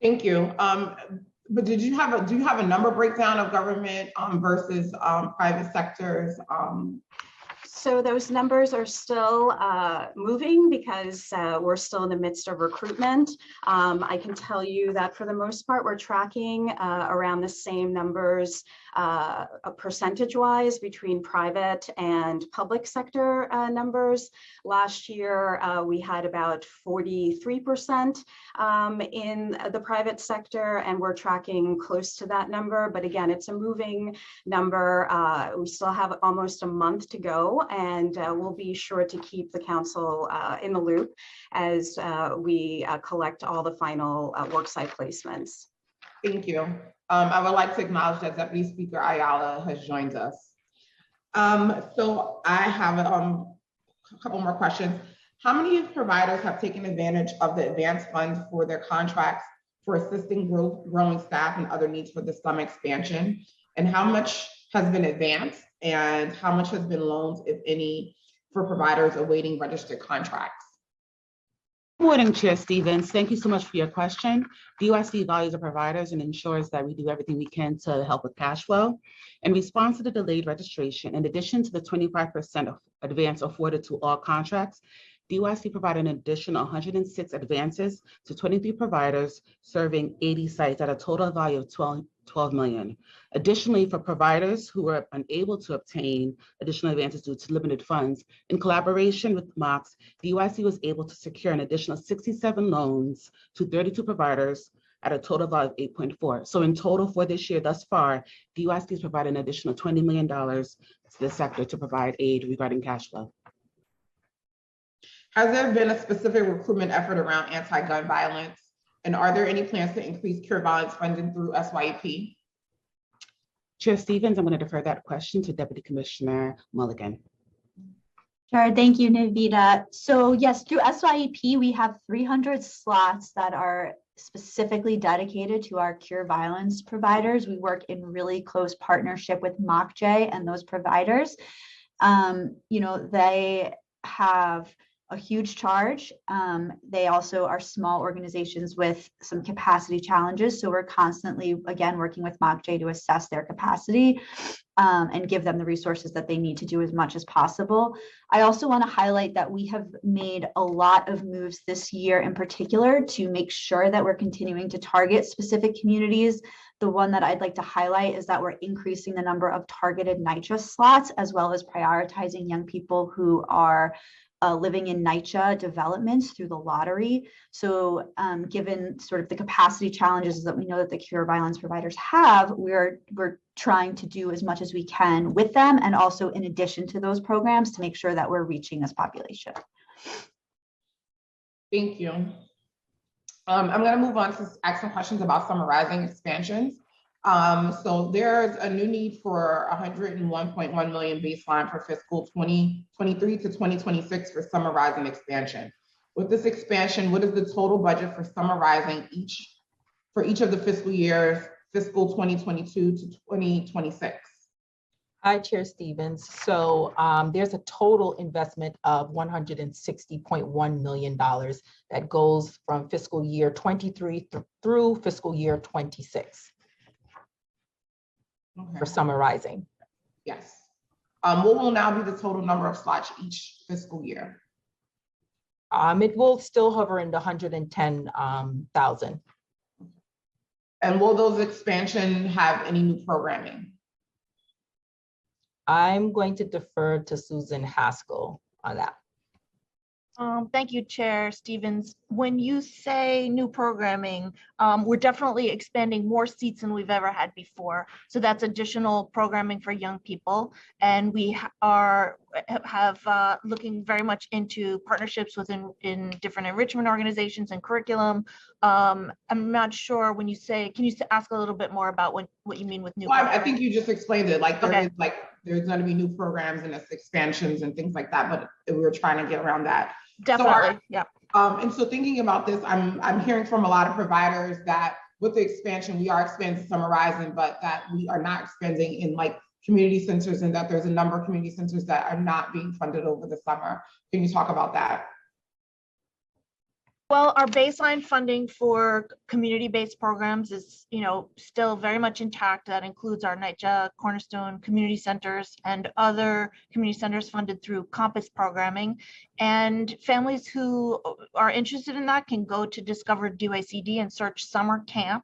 Thank you. But do you have a number breakdown of government versus private sectors? So those numbers are still moving because we're still in the midst of recruitment. I can tell you that for the most part, we're tracking around the same numbers percentage-wise between private and public sector numbers. Last year, we had about 43% in the private sector, and we're tracking close to that number. But again, it's a moving number. We still have almost a month to go, and we'll be sure to keep the council in the loop as we collect all the final worksite placements. Thank you. I would like to acknowledge that Deputy Speaker Ayala has joined us. So I have a couple more questions. How many providers have taken advantage of the advanced funds for their contracts for assisting growing staff and other needs for the summer expansion? And how much has been advanced and how much has been loans, if any, for providers awaiting registered contracts? Good morning, Chair Stevens. Thank you so much for your question. DYC values our providers and ensures that we do everything we can to help with cash flow. In response to the delayed registration, in addition to the 25% of advance afforded to all contracts, DYC provided an additional 106 advances to 23 providers serving 80 sites at a total value of $12 million. Additionally, for providers who were unable to obtain additional advances due to limited funds, in collaboration with MOX, DYC was able to secure an additional 67 loans to 32 providers at a total value of 8.4. So in total for this year thus far, DYC has provided an additional $20 million to the sector to provide aid regarding cash flow. Has there been a specific recruitment effort around anti-gun violence? And are there any plans to increase cure violence funding through SYEP? Chair Stevens, I'm going to defer that question to Deputy Commissioner Mulligan. Sure, thank you, Navita. So yes, through SYEP, we have 300 slots that are specifically dedicated to our cure violence providers. We work in really close partnership with MOCJ and those providers. They have a huge charge. They also are small organizations with some capacity challenges. So we're constantly, again, working with MOCJ to assess their capacity and give them the resources that they need to do as much as possible. I also want to highlight that we have made a lot of moves this year in particular to make sure that we're continuing to target specific communities. The one that I'd like to highlight is that we're increasing the number of targeted NYCHA slots, as well as prioritizing young people who are living in NYCHA developments through the lottery. So given sort of the capacity challenges that we know that the cure violence providers have, we're trying to do as much as we can with them, and also in addition to those programs to make sure that we're reaching this population. Thank you. I'm going to move on to ask some questions about summarizing expansions. So there's a new need for 101.1 million baseline for fiscal 2023 to 2026 for summarizing expansion. With this expansion, what is the total budget for summarizing for each of the fiscal years, fiscal 2022 to 2026? Hi, Chair Stevens. So there's a total investment of $160.1 million that goes from fiscal year 23 through fiscal year 26. Okay. For summarizing. Yes. What will now be the total number of slots each fiscal year? It will still hover in the 110,000. And will those expansion have any new programming? I'm going to defer to Susan Haskell on that. Thank you, Chair Stevens. when you say new programming, we're definitely expanding more seats than we've ever had before. So that's additional programming for young people. And we are looking very much into partnerships in different enrichment organizations and curriculum. I'm not sure when you say, can you ask a little bit more about what you mean with new? Well, I think you just explained it. Like there's going to be new programs and expansions and things like that, but we were trying to get around that. Definitely, yeah. And so thinking about this, I'm hearing from a lot of providers that with the expansion, we are expanding Summer Rising, but that we are not expanding in like community centers, and that there's a number of community centers that are not being funded over the summer. Can you talk about that? Well, our baseline funding for community-based programs is, still very much intact. That includes our NYCHA, Cornerstone community centers, and other community centers funded through Compass programming. And families who are interested in that can go to Discover DYCD and search summer camp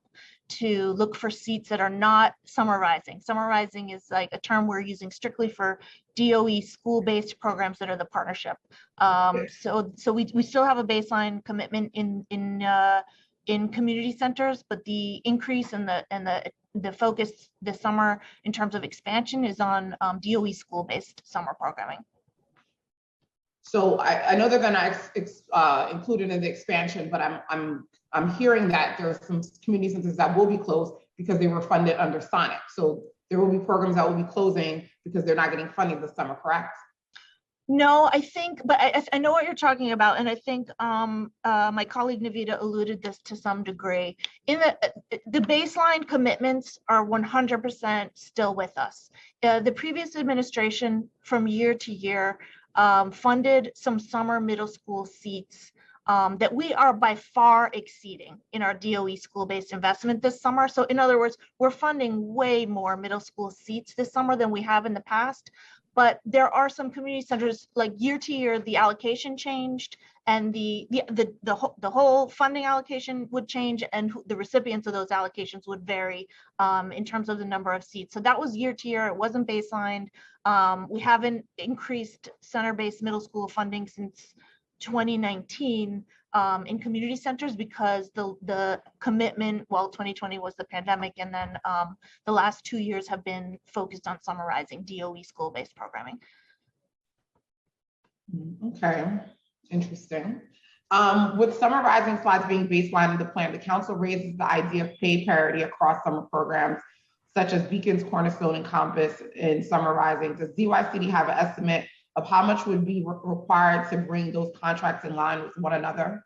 to look for seats that are not Summer Rising. Summer Rising is like a term we're using strictly for DOE school-based programs that are the partnership. So we still have a baseline commitment in community centers, but the increase and the focus this summer in terms of expansion is on DOE school-based summer programming. So I know they're going to include it in the expansion, but I'm hearing that there are some community centers that will be closed because they were funded under Sonic. So there will be programs that will be closing because they're not getting funding this summer, correct? No, I think, but I know what you're talking about, and I think my colleague Navita alluded this to some degree. In the baseline commitments are 100% still with us. The previous administration, from year to year, funded some summer middle school seats that we are by far exceeding in our DOE school-based investment this summer. So in other words, we're funding way more middle school seats this summer than we have in the past. But there are some community centers, like year to year, the allocation changed, and the whole funding allocation would change, and the recipients of those allocations would vary in terms of the number of seats. So that was year to year. It wasn't baselined. We haven't increased center-based middle school funding since 2019 in community centers because the commitment, well, 2020 was the pandemic, and then the last 2 years have been focused on Summer Rising DOE school-based programming. Okay, interesting. With Summer Rising slides being baseline in the plan, the council raises the idea of pay parity across summer programs such as Beacons, Cornerstone, and Compass in Summer Rising. Does DYCD have an estimate of how much would be required to bring those contracts in line with one another?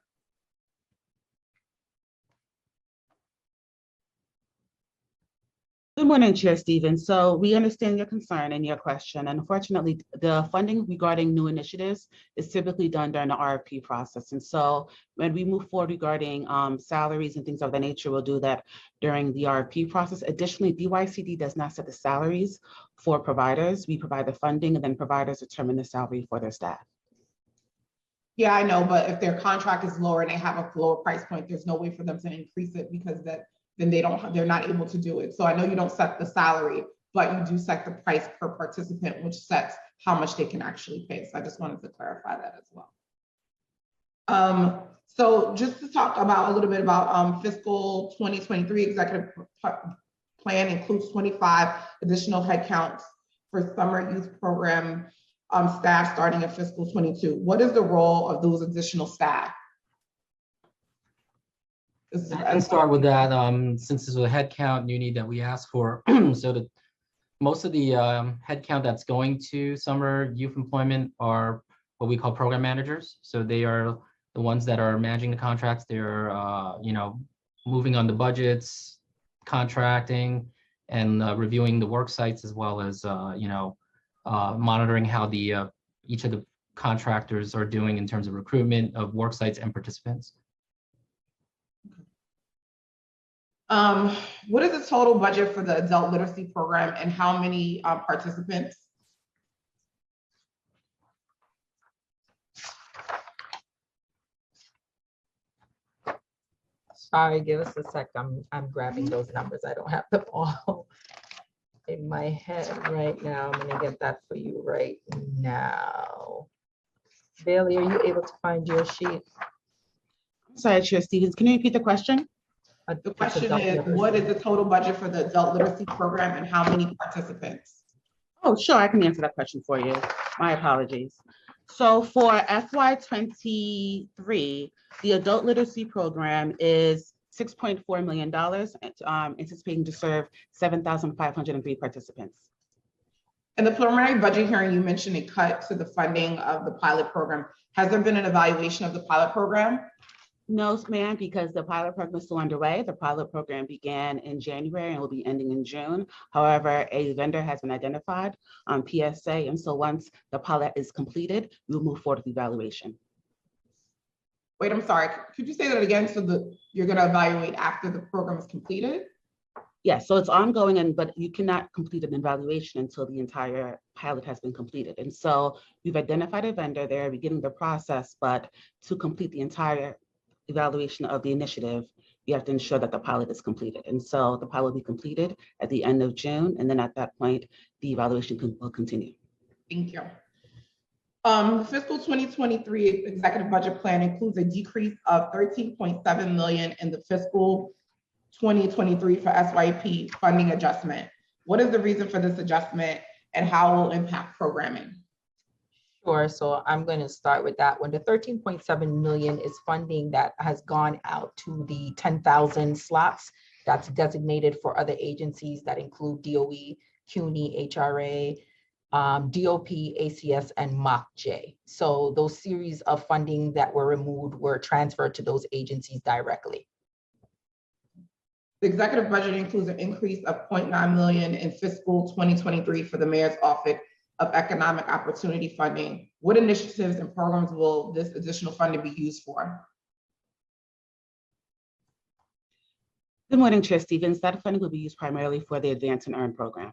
Good morning, Chair Stevens. So we understand your concern and your question. And unfortunately, the funding regarding new initiatives is typically done during the RFP process. And so when we move forward regarding salaries and things of that nature, we'll do that during the RFP process. Additionally, DYCD does not set the salaries for providers. We provide the funding, and then providers determine the salary for their staff. Yeah, I know, but if their contract is lower and they have a lower price point, there's no way for them to increase it because then they're not able to do it. So I know you don't set the salary, but you do set the price per participant, which sets how much they can actually pay. So I just wanted to clarify that as well. So just to talk about a little bit about fiscal 2023 executive plan includes 25 additional headcounts for summer youth program staff starting in fiscal 22. What is the role of those additional staff? I can start with that. Since this was a headcount unit that we asked for, so most of the headcount that's going to summer youth employment are what we call program managers. So they are the ones that are managing the contracts. They're moving on the budgets, contracting, and reviewing the work sites, as well as monitoring how each of the contractors are doing in terms of recruitment of work sites and participants. What is the total budget for the adult literacy program and how many participants? Sorry, give us a sec. I'm grabbing those numbers. I don't have them all in my head right now. I'm gonna get that for you right now. Bailey, are you able to find your sheet? Sorry, Chair Stevens, can you repeat the question? The question is, what is the total budget for the adult literacy program and how many participants? Oh, sure, I can answer that question for you. My apologies. So for FY23, the adult literacy program is $6.4 million, anticipating to serve 7,503 participants. In the preliminary budget hearing, you mentioned a cut to the funding of the pilot program. Has there been an evaluation of the pilot program? No, ma'am, because the pilot program is still underway. The pilot program began in January and will be ending in June. However, a vendor has been identified on PSA, and so once the pilot is completed, we'll move forward with evaluation. Wait, I'm sorry. Could you say that again? So you're going to evaluate after the program is completed? Yes, so it's ongoing, but you cannot complete an evaluation until the entire pilot has been completed. And so we've identified a vendor there, beginning the process, but to complete the entire evaluation of the initiative, you have to ensure that the pilot is completed. And so the pilot will be completed at the end of June. And then at that point, the evaluation will continue. Thank you. Fiscal 2023 executive budget plan includes a decrease of $13.7 million in the fiscal 2023 for SYP funding adjustment. What is the reason for this adjustment and how it will impact programming? Sure, so I'm going to start with that one. The 13.7 million is funding that has gone out to the 10,000 slots that's designated for other agencies that include DOE, CUNY, HRA, DOP, ACS, and MOCJ. So those series of funding that were removed were transferred to those agencies directly. The executive budget includes an increase of $0.9 million in fiscal 2023 for the Mayor's Office of Economic Opportunity Funding. What initiatives and programs will this additional funding be used for? Good morning, Chair Stevens. That funding will be used primarily for the Advance and Earn program.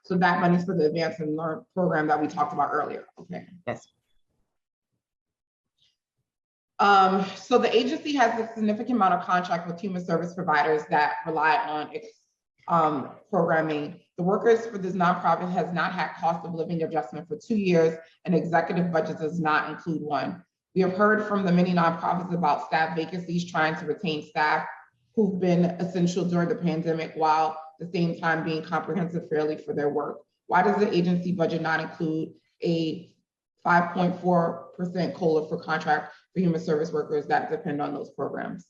So that money is for the Advance and Learn program that we talked about earlier. Okay. Yes. So the agency has a significant amount of contract with human service providers that rely on programming. The workers for this nonprofit has not had cost of living adjustment for 2 years, and executive budget does not include one. We have heard from the many nonprofits about staff vacancies trying to retain staff who've been essential during the pandemic while at the same time being comprehensive fairly for their work. Why does the agency budget not include a 5.4% COLA for contract for human service workers that depend on those programs?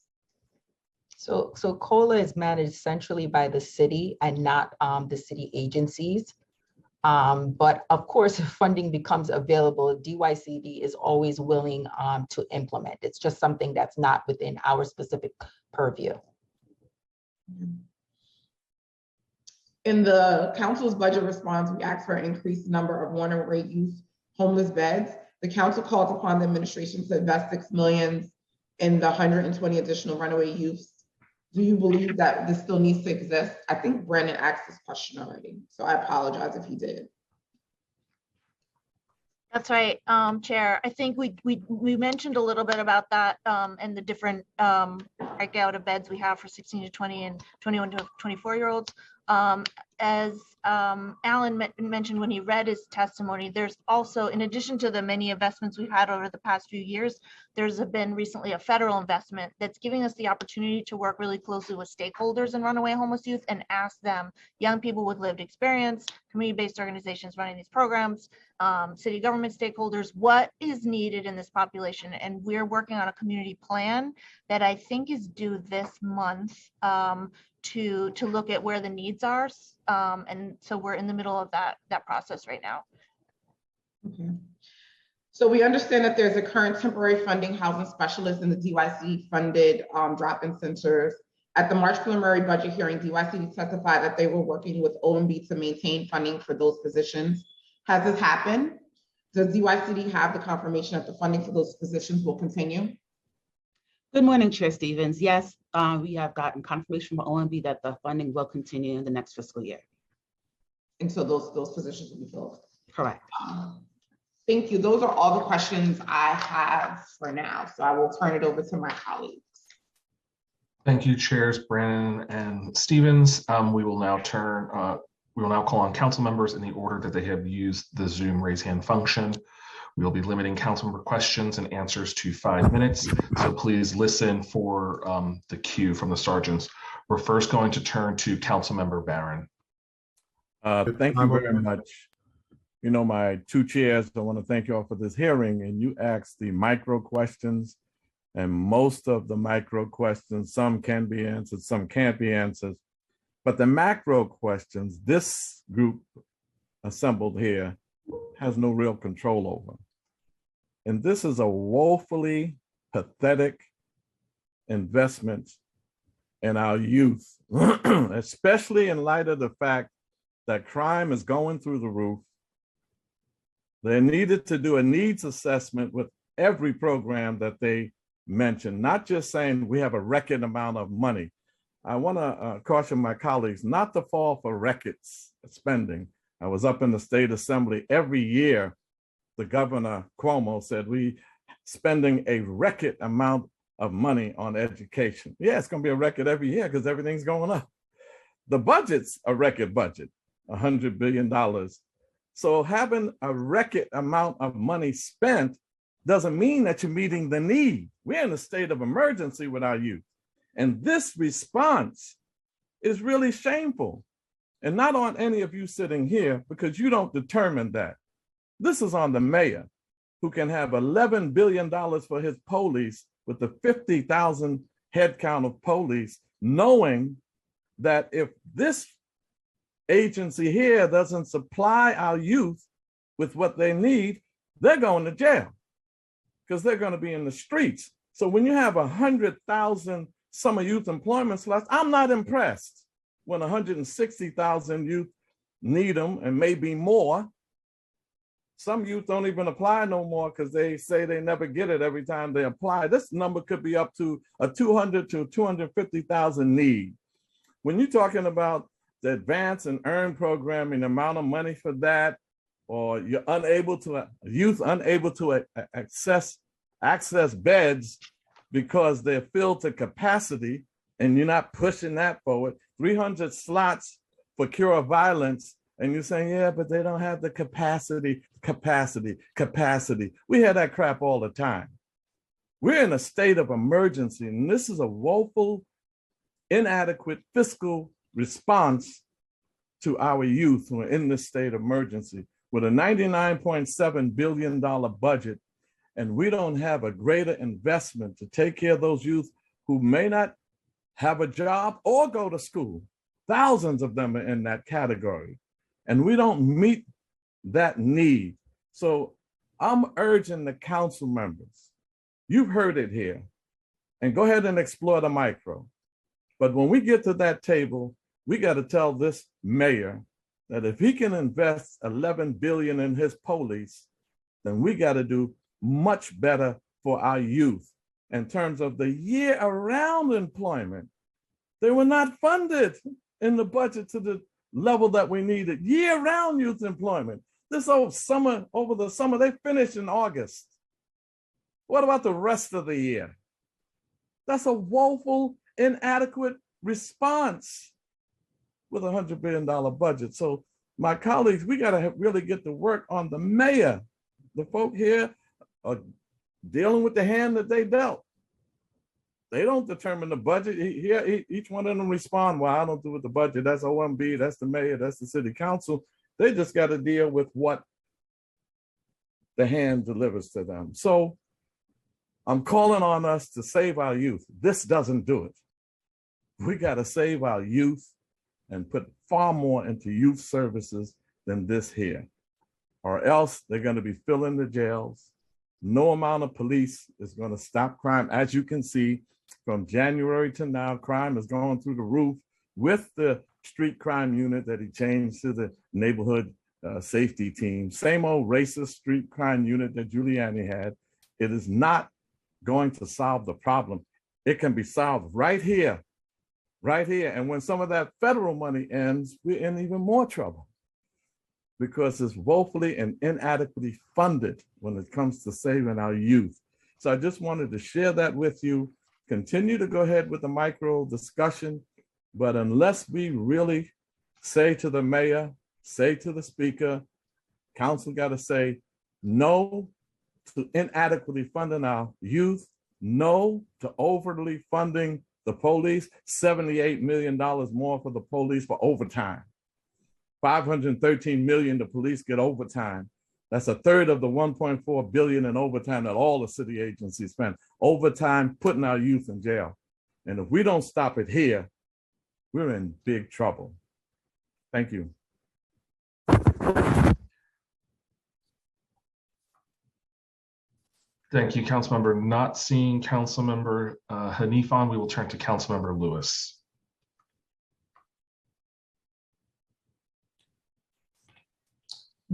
So COLA is managed centrally by the city and not the city agencies. But of course, if funding becomes available, DYCD is always willing to implement. It's just something that's not within our specific purview. In the council's budget response, we asked for an increased number of runaway youth homeless beds. The council calls upon the administration to invest $6 million in the 120 additional runaway youths. Do you believe that this still needs to exist? I think Brandon asked this question already, so I apologize if he did. That's right, Chair. I think we mentioned a little bit about that and the different breakout of beds we have for 16 to 20 and 21 to 24-year-olds. As Alan mentioned when he read his testimony, there's also, in addition to the many investments we've had over the past few years, there's been recently a federal investment that's giving us the opportunity to work really closely with stakeholders in runaway homeless youth and ask them, young people with lived experience, community-based organizations running these programs, city government stakeholders, what is needed in this population? And we're working on a community plan that I think is due this month to look at where the needs are. And so we're in the middle of that process right now. Okay. So we understand that there's a current temporary funding housing specialist in the DYC funded drop-in centers. At the March preliminary budget hearing, DYC testified that they were working with OMB to maintain funding for those positions. Has this happened? Does DYCD have the confirmation that the funding for those positions will continue? Good morning, Chair Stevens. Yes, we have gotten confirmation from OMB that the funding will continue in the next fiscal year. And so those positions will be filled? Correct. Thank you. Those are all the questions I have for now. So I will turn it over to my colleagues. Thank you, Chairs Brannon and Stevens. We will now call on council members in the order that they have used the Zoom raise hand function. We'll be limiting councilmember questions and answers to 5 minutes. So please listen for the cue from the sergeants. We're first going to turn to Councilmember Barron. Thank you very much. You know, my two chairs, I want to thank you all for this hearing, and you asked the micro questions, and most of the micro questions, some can be answered, some can't be answered. But the macro questions, this group assembled here has no real control over. And this is a woefully pathetic investment in our youth, especially in light of the fact that crime is going through the roof. They needed to do a needs assessment with every program that they mentioned, not just saying we have a record amount of money. I want to caution my colleagues not to fall for records spending. I was up in the state assembly every year. The governor Cuomo said we spending a record amount of money on education. Yeah, it's going to be a record every year because everything's going up. The budget's a record budget, $100 billion. So having a record amount of money spent doesn't mean that you're meeting the need. We're in a state of emergency with our youth. And this response is really shameful. And not on any of you sitting here, because you don't determine that. This is on the mayor, who can have $11 billion for his police with the 50,000 head count of police, knowing that if this agency here doesn't supply our youth with what they need, they're going to jail because they're going to be in the streets. So when you have 100,000 summer youth employment slots, I'm not impressed when 160,000 youth need them and maybe more. Some youth don't even apply no more because they say they never get it every time they apply. This number could be up to a 200 to 250,000 need. When you're talking about the advance and earn programming, the amount of money for that, or you're youth unable to access beds because they're filled to capacity and you're not pushing that forward, 300 slots for cure of violence, and you're saying, yeah, but they don't have the capacity. We hear that crap all the time. We're in a state of emergency, and this is a woeful, inadequate fiscal response to our youth who are in this state of emergency with a $99.7 billion budget, and we don't have a greater investment to take care of those youth who may not have a job or go to school. Thousands of them are in that category, and we don't meet that need. So I'm urging the council members, you've heard it here, and go ahead and explore the micro. But when we get to that table, we got to tell this mayor that if he can invest $11 billion in his police, then we got to do much better for our youth in terms of the year-round employment. They were not funded in the budget to the level that we needed. Year-round youth employment. This over the summer, they finished in August. What about the rest of the year? That's a woeful, inadequate response with a $100 billion budget. So my colleagues, we got to really get to work on the mayor. The folk here are dealing with the hand that they dealt. They don't determine the budget. Each one of them respond, well, I don't do with the budget. That's OMB, that's the mayor, that's the city council. They just got to deal with what the hand delivers to them. So I'm calling on us to save our youth. This doesn't do it. We got to save our youth and put far more into youth services than this here, or else they're going to be filling the jails. No amount of police is going to stop crime. As you can see, from January to now, crime is going through the roof with the street crime unit that he changed to the neighborhood safety team. Same old racist street crime unit that Giuliani had. It is not going to solve the problem. It can be solved right here. And when some of that federal money ends, we're in even more trouble because it's woefully and inadequately funded when it comes to saving our youth. So I just wanted to share that with you. Continue to go ahead with the micro discussion, but unless we really say to the mayor, say to the speaker, council got to say, no, to inadequately funding our youth. No to overly funding the police, $78 million more for the police for overtime. $513 million the police get overtime. That's a third of the $1.4 billion in overtime that all the city agencies spend. Overtime, putting our youth in jail. And if we don't stop it here, we're in big trouble. Thank you. Thank you, Councilmember. Not seeing Councilmember Hanifan, we will turn to Councilmember Lewis.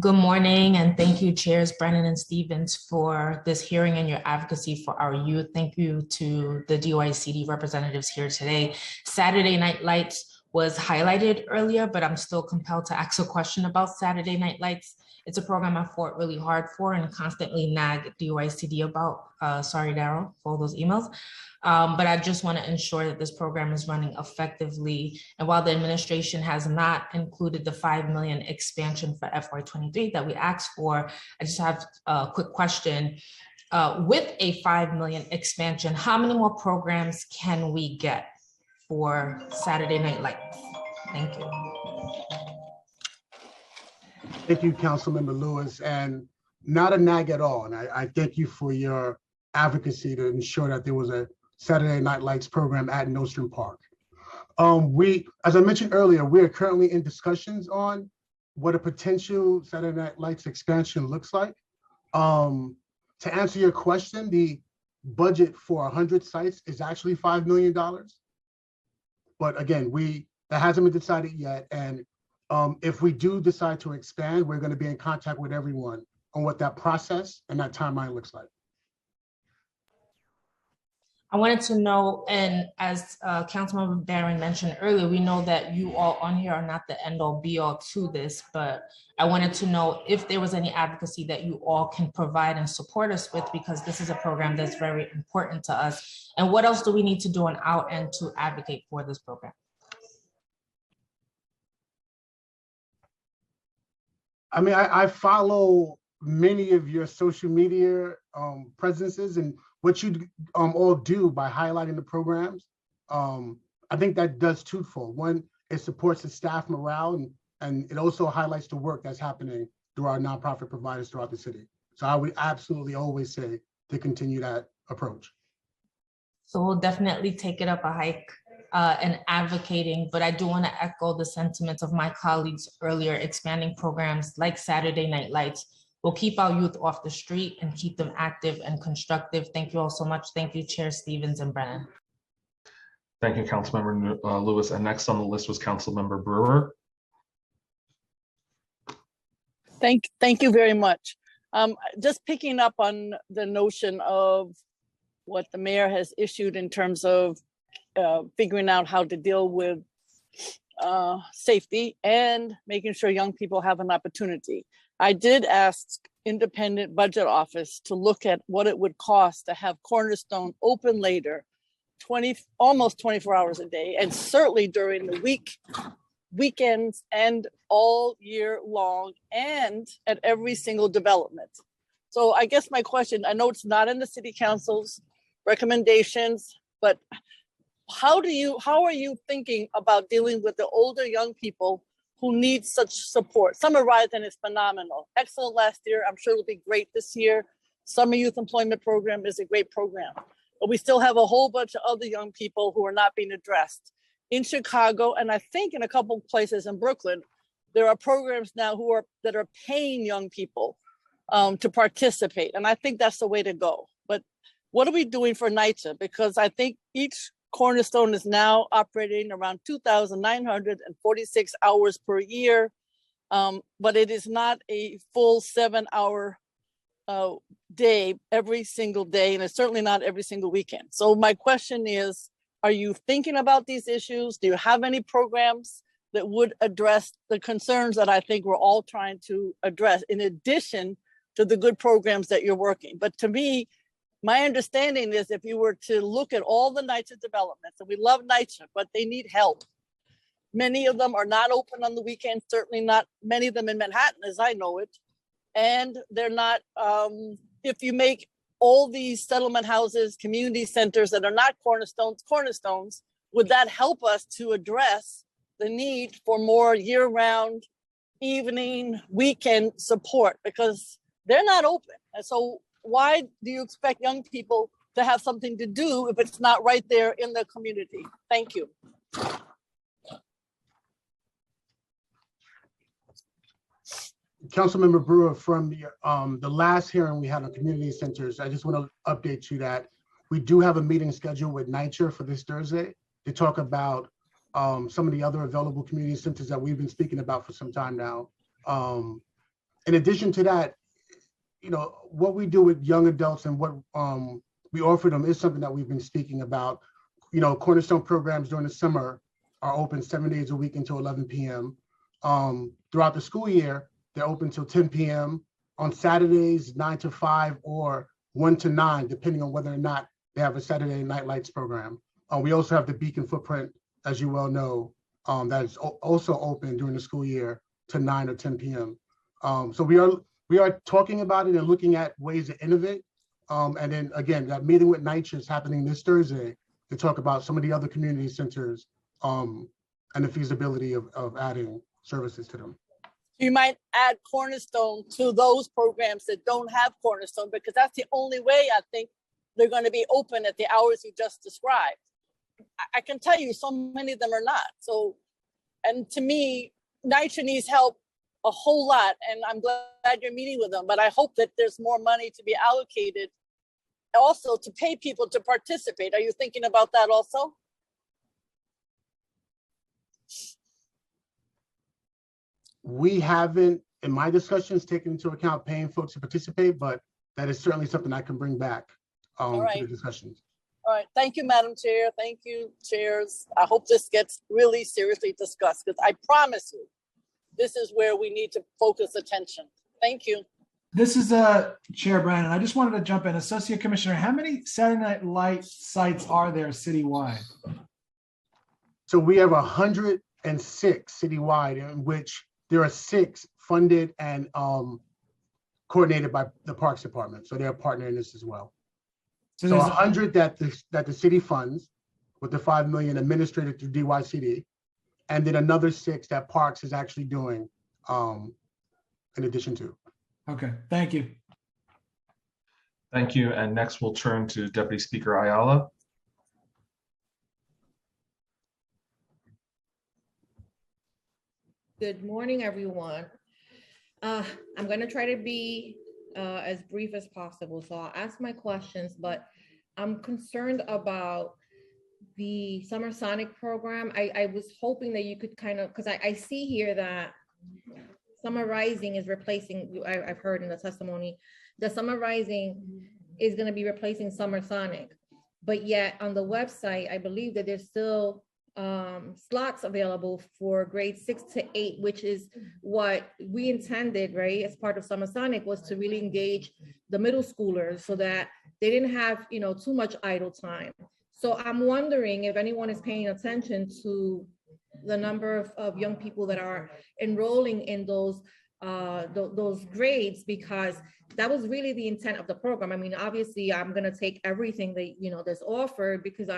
Good morning, and thank you, Chairs Brennan and Stevens, for this hearing and your advocacy for our youth. Thank you to the DYCD representatives here today. Saturday Night Lights was highlighted earlier, but I'm still compelled to ask a question about Saturday Night Lights. It's a program I fought really hard for and constantly nag DYCD about. Sorry, Daryl, for all those emails. But I just want to ensure that this program is running effectively. And while the administration has not included the $5 million expansion for FY23 that we asked for, I just have a quick question. With a $5 million expansion, how many more programs can we get for Saturday Night Lights? Thank you. Thank you, Councilmember Lewis, and not a nag at all. And I thank you for your advocacy to ensure that there was a Saturday Night Lights program at Nostrum Park. As I mentioned earlier, we are currently in discussions on what a potential Saturday Night Lights expansion looks like. To answer your question, the budget for 100 sites is actually $5 million. But again, that hasn't been decided yet. And if we do decide to expand, we're going to be in contact with everyone on what that process and that timeline looks like. I wanted to know, and as Councilmember Barron mentioned earlier, we know that you all on here are not the end all be all to this, but I wanted to know if there was any advocacy that you all can provide and support us with, because this is a program that's very important to us. And what else do we need to do on our end to advocate for this program? I mean, I follow many of your social media presences and what you all do by highlighting the programs. I think that does twofold. One, it supports the staff morale, and it also highlights the work that's happening through our nonprofit providers throughout the city. So I would absolutely always say to continue that approach. So we'll definitely take it up a hike and advocating, but I do want to echo the sentiments of my colleagues earlier. Expanding programs like Saturday Night Lights will keep our youth off the street and keep them active and constructive. Thank you all so much. Thank you, Chair Stevens and Brennan. Thank you, Councilmember Lewis. And next on the list was Councilmember Brewer. Thank you very much. Just picking up on the notion of what the mayor has issued in terms of figuring out how to deal with safety and making sure young people have an opportunity. I did ask Independent Budget Office to look at what it would cost to have Cornerstone open later, almost 24 hours a day, and certainly during the weekends and all year long, and at every single development. So I guess my question, I know it's not in the city council's recommendations, but how are you thinking about dealing with the older young people who need such support? Summer Rising is phenomenal. Excellent last year. I'm sure it'll be great this year. Summer Youth Employment Program is a great program. But we still have a whole bunch of other young people who are not being addressed. In Chicago, and I think in a couple of places in Brooklyn, there are programs now that are paying young people to participate. And I think that's the way to go. But what are we doing for NYCHA? Because I think each Cornerstone is now operating around 2,946 hours per year, but it is not a full 7-hour day every single day, and it's certainly not every single weekend. So my question is, are you thinking about these issues? Do you have any programs that would address the concerns that I think we're all trying to address, in addition to the good programs that you're working? But to me, my understanding is if you were to look at all the NYCHA developments, and we love NYCHA, but they need help. Many of them are not open on the weekends, certainly not many of them in Manhattan as I know it. And they're not if you make all these settlement houses, community centers that are not cornerstones, would that help us to address the need for more year-round, evening, weekend support? Because they're not open. And so why do you expect young people to have something to do if it's not right there in the community? Thank you. Councilmember Brewer, from the last hearing we had on community centers, I just want to update you that we do have a meeting scheduled with NYCHR for this Thursday to talk about some of the other available community centers that we've been speaking about for some time now. In addition to that, you know, what we do with young adults and what we offer them is something that we've been speaking about. You know, Cornerstone programs during the summer are open 7 days a week until 11 p.m. Throughout the school year, they're open till 10 p.m. On Saturdays, 9 to 5 or 1 to 9, depending on whether or not they have a Saturday Night Lights program. We also have the Beacon Footprint, as you well know, that is also open during the school year to 9 or 10 p.m. So we are talking about it and looking at ways to innovate. And then again, that meeting with NYCHR is happening this Thursday to talk about some of the other community centers and the feasibility of adding services to them. You might add Cornerstone to those programs that don't have Cornerstone, because that's the only way I think they're going to be open at the hours you just described. I can tell you so many of them are not. So, and to me, NYCHR needs help a whole lot, and I'm glad you're meeting with them, but I hope that there's more money to be allocated also to pay people to participate. Are you thinking about that also? We haven't, in my discussions, taken into account paying folks to participate, but that is certainly something I can bring back to the discussions. All right, thank you, Madam Chair. Thank you, chairs. I hope this gets really seriously discussed, because I promise you, this is where we need to focus attention. Thank you. This is Chair Brandon. I just wanted to jump in. Associate Commissioner, how many Saturday Night Light sites are there citywide? So we have 106 citywide, in which there are 6 funded and coordinated by the Parks Department. So they're a partner in this as well. So 100 that the city funds with the $5 million administrated through DYCD, and then another 6 that Parks is actually doing in addition to. Okay, thank you. Thank you. And next we'll turn to Deputy Speaker Ayala. Good morning, everyone. I'm going to try to be as brief as possible. So I'll ask my questions, but I'm concerned about the Summer Sonic program. I was hoping that you could kind of, because I see here that Summer Rising is replacing, I've heard in the testimony, the Summer Rising is going to be replacing Summer Sonic. But yet on the website, I believe that there's still slots available for grades 6 to 8, which is what we intended, right, as part of Summer Sonic, was to really engage the middle schoolers so that they didn't have, you know, too much idle time. So I'm wondering if anyone is paying attention to the number of young people that are enrolling in those grades, because that was really the intent of the program. I mean, obviously, I'm going to take everything that, you know, that's offered, because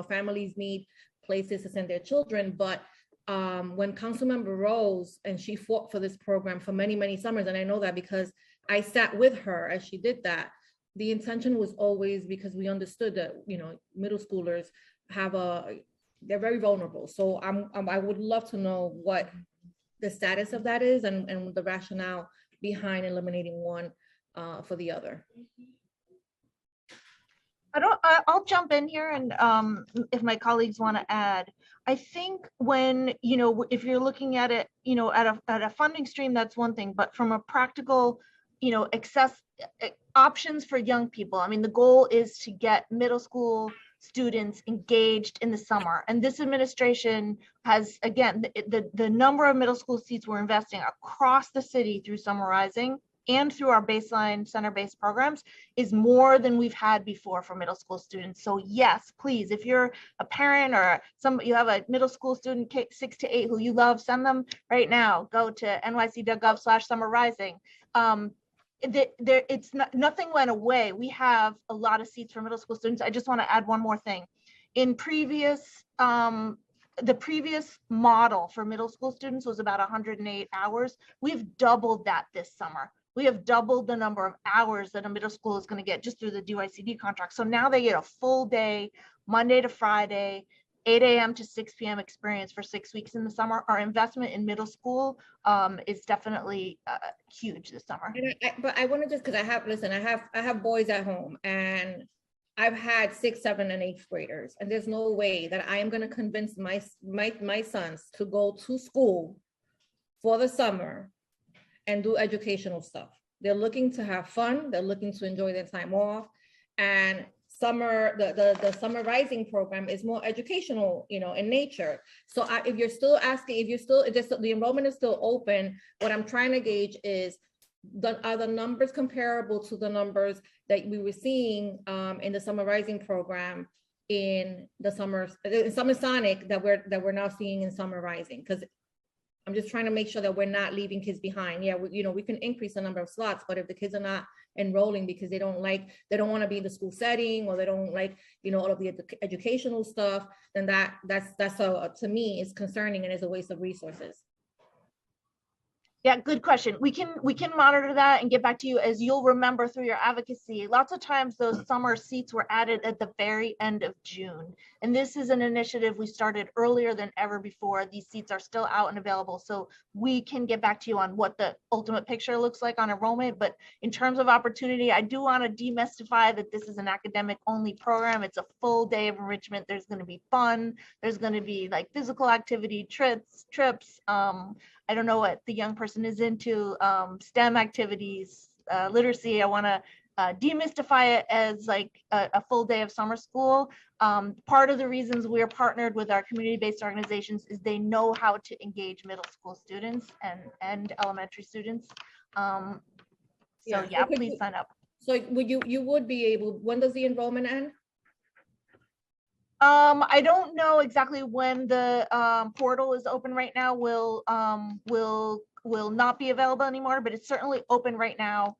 families need places to send their children. But when Councilmember Rose, and she fought for this program for many, many summers, and I know that because I sat with her as she did that, the intention was always, because we understood that, you know, middle schoolers they're very vulnerable. So I would love to know what the status of that is, and the rationale behind eliminating one for the other. I'll jump in here, and if my colleagues want to add, I think when, you know, if you're looking at it, you know, at a funding stream, that's one thing, but from a practical, you know, options for young people. I mean, the goal is to get middle school students engaged in the summer, and this administration has, again, the number of middle school seats we're investing across the city through Summer Rising and through our baseline center-based programs is more than we've had before for middle school students. So yes, please, if you're a parent or you have a middle school student 6 to 8 who you love, send them right now. Go to nyc.gov/summerrising. it's not, nothing went away. We have a lot of seats for middle school students. I just want to add one more thing. In previous, the previous model for middle school students was about 108 hours. We've doubled that this summer. We have doubled the number of hours that a middle school is going to get just through the DYCD contract. So now they get a full day, Monday to Friday, 8 a.m. to 6 p.m. experience for 6 weeks in the summer. Our investment in middle school is definitely huge this summer. But I want to just, because I have boys at home, and I've had 6th, 7th, and 8th graders, and there's no way that I am going to convince my sons to go to school for the summer and do educational stuff. They're looking to have fun. They're looking to enjoy their time off, and the Summer Rising program is more educational, in nature. So if you're still asking, the enrollment is still open, what I'm trying to gauge is, are the numbers comparable to the numbers that we were seeing in the Summer Rising program in Summer Sonic that we're now seeing in Summer Rising? Because I'm just trying to make sure that we're not leaving kids behind. Yeah, we can increase the number of slots, but if the kids are not enrolling because they don't want to be in the school setting, or they don't like, all of the educational stuff, then that's to me is concerning and is a waste of resources. Yeah, good question. We can monitor that and get back to you. As you'll remember through your advocacy, lots of times those summer seats were added at the very end of June. And this is an initiative we started earlier than ever before. These seats are still out and available. So we can get back to you on what the ultimate picture looks like on enrollment. But in terms of opportunity, I do want to demystify that this is an academic only program. It's a full day of enrichment. There's going to be fun. There's going to be like physical activity, trips. I don't know what the young person is into, STEM activities, literacy. I want to demystify it as like a full day of summer school. Part of the reasons we're partnered with our community-based organizations is they know how to engage middle school students and elementary students. Please sign up. So you would be able, when does the enrollment end? I don't know exactly when the portal is open right now. Will not be available anymore, but it's certainly open right now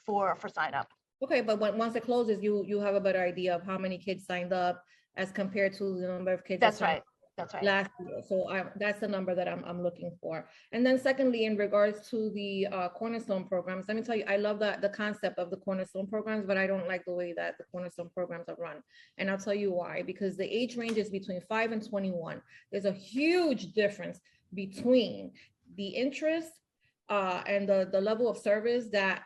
for sign up. Okay, but once it closes, you have a better idea of how many kids signed up as compared to the number of kids. That's right. That's right. Last year. So that's the number that I'm looking for. And then secondly, in regards to the Cornerstone programs, let me tell you, I love the concept of the Cornerstone programs, but I don't like the way that the Cornerstone programs are run. And I'll tell you why, because the age range is between 5 and 21. There's a huge difference between the interest and the level of service that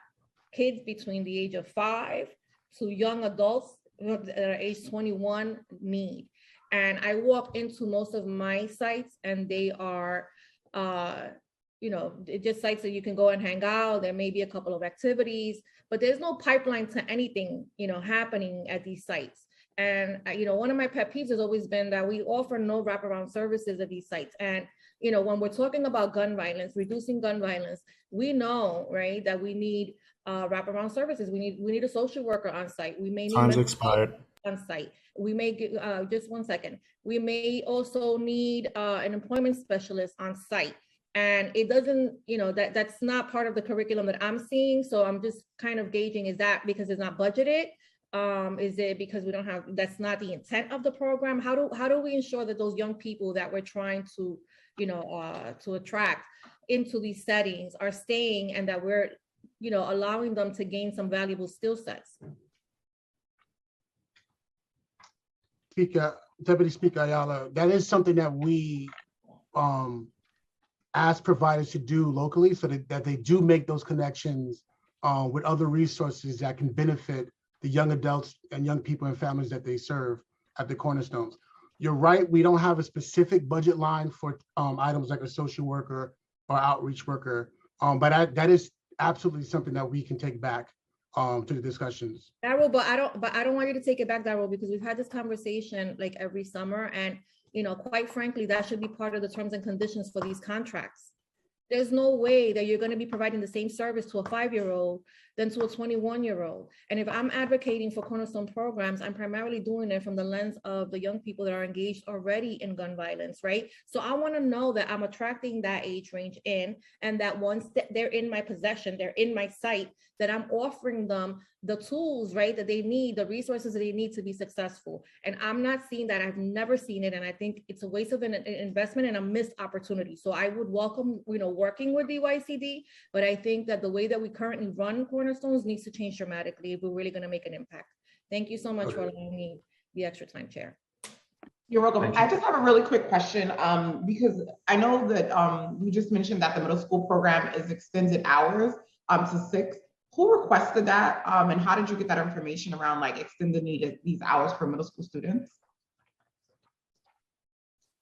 kids between the age of 5 to young adults that are age 21 need. And I walk into most of my sites and they are, just sites that you can go and hang out. There may be a couple of activities, but there's no pipeline to anything, happening at these sites. And, one of my pet peeves has always been that we offer no wraparound services at these sites. And, when we're talking about gun violence, reducing gun violence, we know, right, that we need wraparound services. We need a social worker on site. We may need time's expired on site. We may get, just 1 second. We may also need an employment specialist on site. And it doesn't, that's not part of the curriculum that I'm seeing. So I'm just kind of gauging, is that because it's not budgeted? Is it because we don't have, that's not the intent of the program? How do we ensure that those young people that we're trying to, to attract into these settings are staying, and that we're, allowing them to gain some valuable skill sets? Deputy Speaker Ayala, that is something that we ask providers to do locally, so that they do make those connections with other resources that can benefit the young adults and young people and families that they serve at the Cornerstones. You're right, we don't have a specific budget line for items like a social worker or outreach worker, but that is absolutely something that we can take back to the discussions. Darryl, but I don't want you to take it back, Darryl, because we've had this conversation like every summer, and quite frankly, that should be part of the terms and conditions for these contracts. There's no way that you're going to be providing the same service to a 5-year-old than to a 21-year-old. And if I'm advocating for Cornerstone programs, I'm primarily doing it from the lens of the young people that are engaged already in gun violence, right? So I want to know that I'm attracting that age range in, and that once they're in my possession, they're in my sight, that I'm offering them the tools, right, that they need, the resources that they need to be successful. And I'm not seeing that. I've never seen it. And I think it's a waste of an investment and a missed opportunity. So I would welcome, working with DYCD, but I think that the way that we currently run Cornerstones needs to change dramatically if we're really going to make an impact. Thank you so much for allowing me the extra time, Chair. You're welcome. I just have a really quick question because I know that you just mentioned that the middle school program is extended hours to 6. Who requested that and how did you get that information around like extending these hours for middle school students?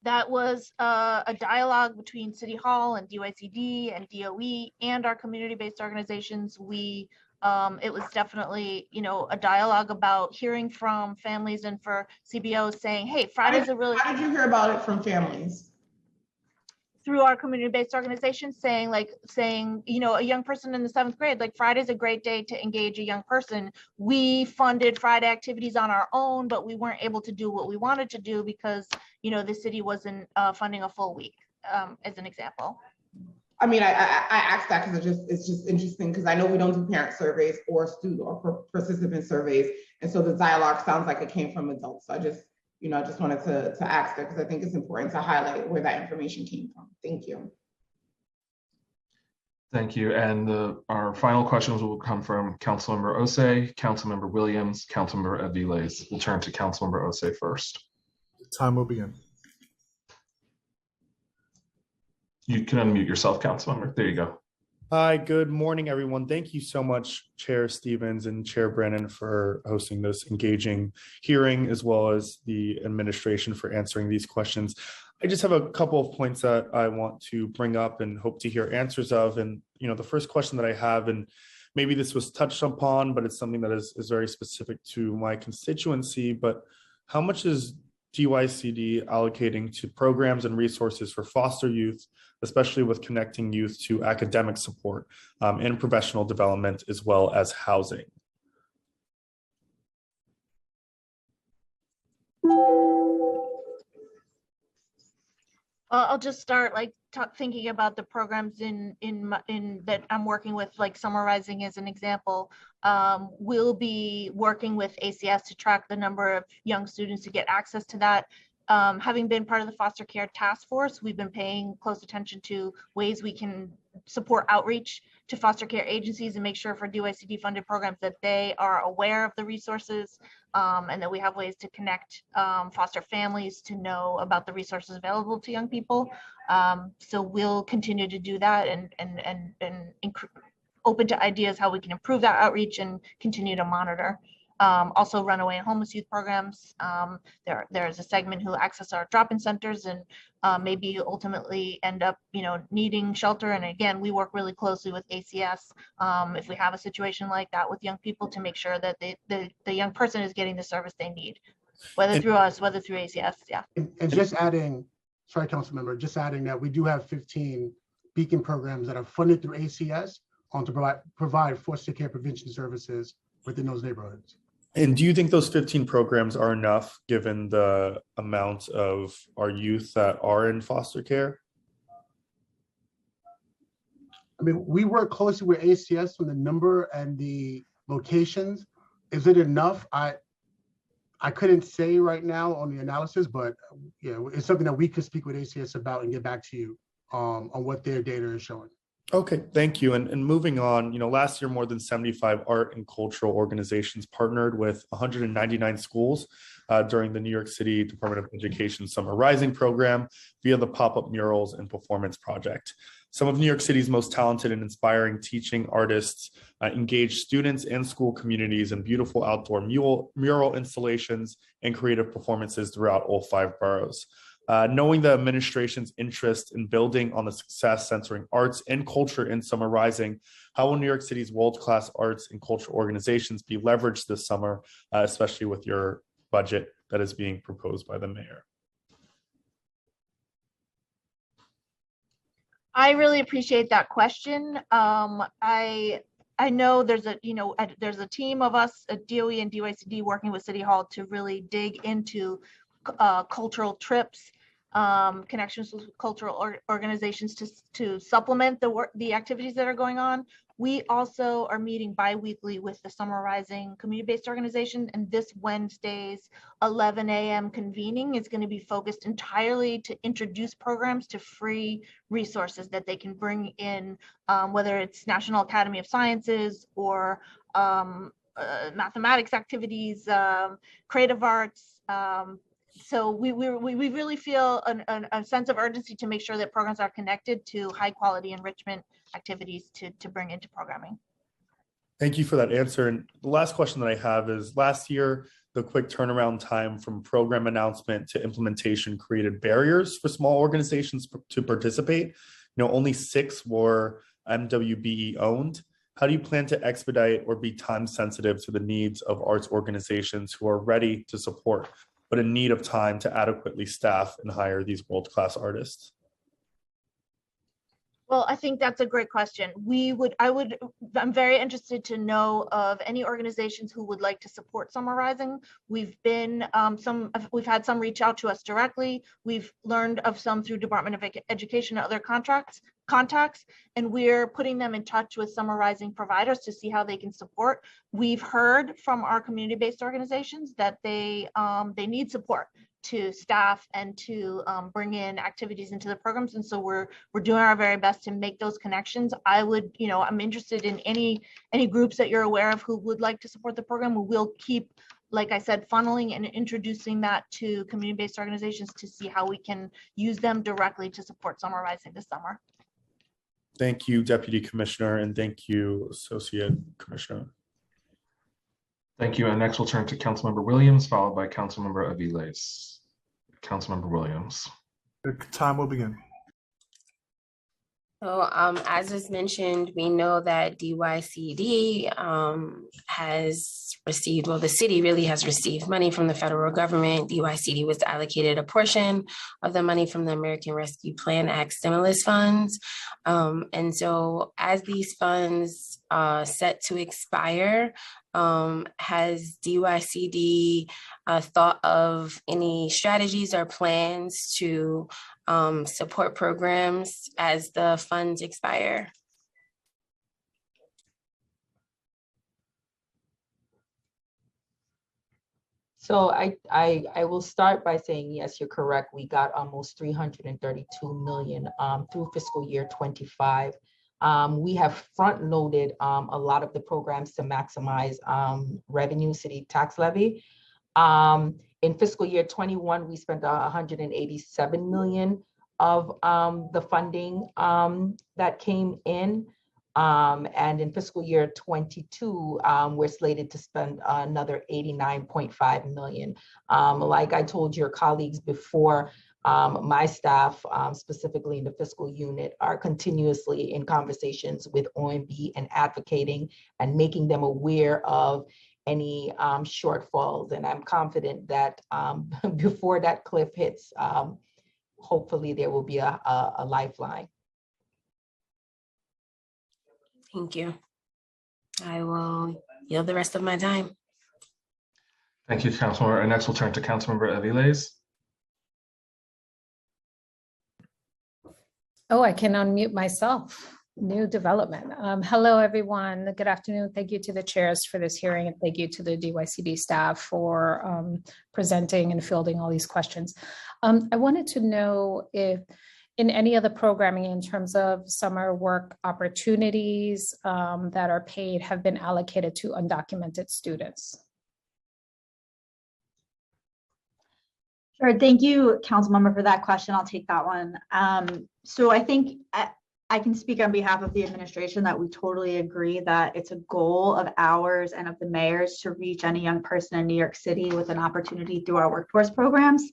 That was a dialogue between City Hall and DYCD and DOE and our community-based organizations. It was definitely, a dialogue about hearing from families and for CBOs saying, hey, Friday's a really— How did you hear about it from families? Through our community-based organization saying, a young person in the 7th grade, like Friday's a great day to engage a young person. We funded Friday activities on our own, but we weren't able to do what we wanted to do because, the city wasn't funding a full week, as an example. I mean, I asked that because it's just interesting because I know we don't do parent surveys or student or participant surveys. And so the dialogue sounds like it came from adults. So I just wanted to ask that because I think it's important to highlight where that information came from. Thank you. Thank you. And our final questions will come from Councilmember Osei, Councilmember Williams, Councilmember Aviles. We'll turn to Councilmember Osei first. Time will begin. You can unmute yourself, Councilmember. There you go. Hi, good morning, everyone. Thank you so much, Chair Stevens and Chair Brennan, for hosting this engaging hearing, as well as the administration for answering these questions. I just have a couple of points that I want to bring up and hope to hear answers of. And, the first question that I have, and maybe this was touched upon, but it's something that is very specific to my constituency, but how much is DYCD allocating to programs and resources for foster youth, especially with connecting youth to academic support and professional development, as well as housing? I'll just start thinking about the programs in that I'm working with, summarizing as an example. We'll be working with ACS to track the number of young students to get access to that. Having been part of the foster care task force, we've been paying close attention to ways we can support outreach to foster care agencies and make sure for DYCD funded programs that they are aware of the resources and that we have ways to connect foster families to know about the resources available to young people. So we'll continue to do that and open to ideas how we can improve that outreach and continue to monitor. Also runaway and homeless youth programs. There's a segment who access our drop-in centers and maybe ultimately end up, needing shelter. And again, we work really closely with ACS if we have a situation like that with young people to make sure that the young person is getting the service they need, whether through us, whether through ACS. Yeah. And just adding, sorry, Councilmember, just adding that we do have 15 beacon programs that are funded through ACS to provide foster care prevention services within those neighborhoods. And do you think those 15 programs are enough given the amount of our youth that are in foster care? I mean, we work closely with ACS on the number and the locations. Is it enough? I couldn't say right now on the analysis, but it's something that we could speak with ACS about and get back to you on what their data is showing. Okay, thank you. And moving on, last year, more than 75 art and cultural organizations partnered with 199 schools during the New York City Department of Education Summer Rising program via the pop-up murals and performance project. Some of New York City's most talented and inspiring teaching artists engaged students and school communities in beautiful outdoor mural installations and creative performances throughout all 5 boroughs. Knowing the administration's interest in building on the success centering arts and culture in Summer Rising, how will New York City's world-class arts and cultural organizations be leveraged this summer, especially with your budget that is being proposed by the mayor? I really appreciate that question. I know there's a team of us at DOE and DYCD working with City Hall to really dig into cultural trips, connections with cultural organizations to supplement the activities that are going on. We also are meeting bi-weekly with the Summer Rising community-based organization, and this Wednesday's 11 a.m. convening is going to be focused entirely to introduce programs to free resources that they can bring in, whether it's National Academy of Sciences or mathematics activities, creative arts. So we really feel a sense of urgency to make sure that programs are connected to high quality enrichment activities to bring into programming. Thank you for that answer. And the last question that I have is, last year, the quick turnaround time from program announcement to implementation created barriers for small organizations to participate. Only 6 were MWBE owned. How do you plan to expedite or be time sensitive to the needs of arts organizations who are ready to support, but in need of time to adequately staff and hire these world-class artists? Well, I think that's a great question. I'm very interested to know of any organizations who would like to support Summer Rising. We've had some reach out to us directly. We've learned of some through Department of Education and other contacts, and we're putting them in touch with Summer Rising providers to see how they can support. We've heard from our community-based organizations that they need support to staff and to bring in activities into the programs, and so we're doing our very best to make those connections. I'm interested in any groups that you're aware of who would like to support the program. We will keep, like I said, funneling and introducing that to community-based organizations to see how we can use them directly to support Summer Rising this summer. Thank you, Deputy Commissioner, and thank you, Associate Commissioner. Thank you. And next we'll turn to Councilmember Williams, followed by Councilmember Aviles. Councilmember Williams. The time will begin. So as was mentioned, we know that DYCD has received, well, the city really has received money from the federal government. DYCD was allocated a portion of the money from the American Rescue Plan Act stimulus funds. And so as these funds set to expire, has DYCD thought of any strategies or plans to support programs as the funds expire? So I will start by saying, yes, you're correct. We got almost 332 million through fiscal year 25. We have front loaded a lot of the programs to maximize revenue, city tax levy. In fiscal year 21, we spent 187 million of the funding that came in. And in fiscal year 22, we're slated to spend another 89.5 million. Like I told your colleagues before, my staff, specifically in the fiscal unit, are continuously in conversations with OMB and advocating and making them aware of any shortfalls. And I'm confident that before that cliff hits, hopefully there will be a lifeline. Thank you. I will yield the rest of my time. Thank you, Councilmember. And next we'll turn to Councilmember Aviles. Oh, I can unmute myself. New development. Hello, everyone. Good afternoon. Thank you to the chairs for this hearing, and thank you to the DYCD staff for presenting and fielding all these questions. I wanted to know if in any of the programming in terms of summer work opportunities that are paid have been allocated to undocumented students. Sure. Thank you, Councilmember, for that question. I'll take that one. So I think I can speak on behalf of the administration that we totally agree that it's a goal of ours and of the mayor's to reach any young person in New York City with an opportunity through our workforce programs.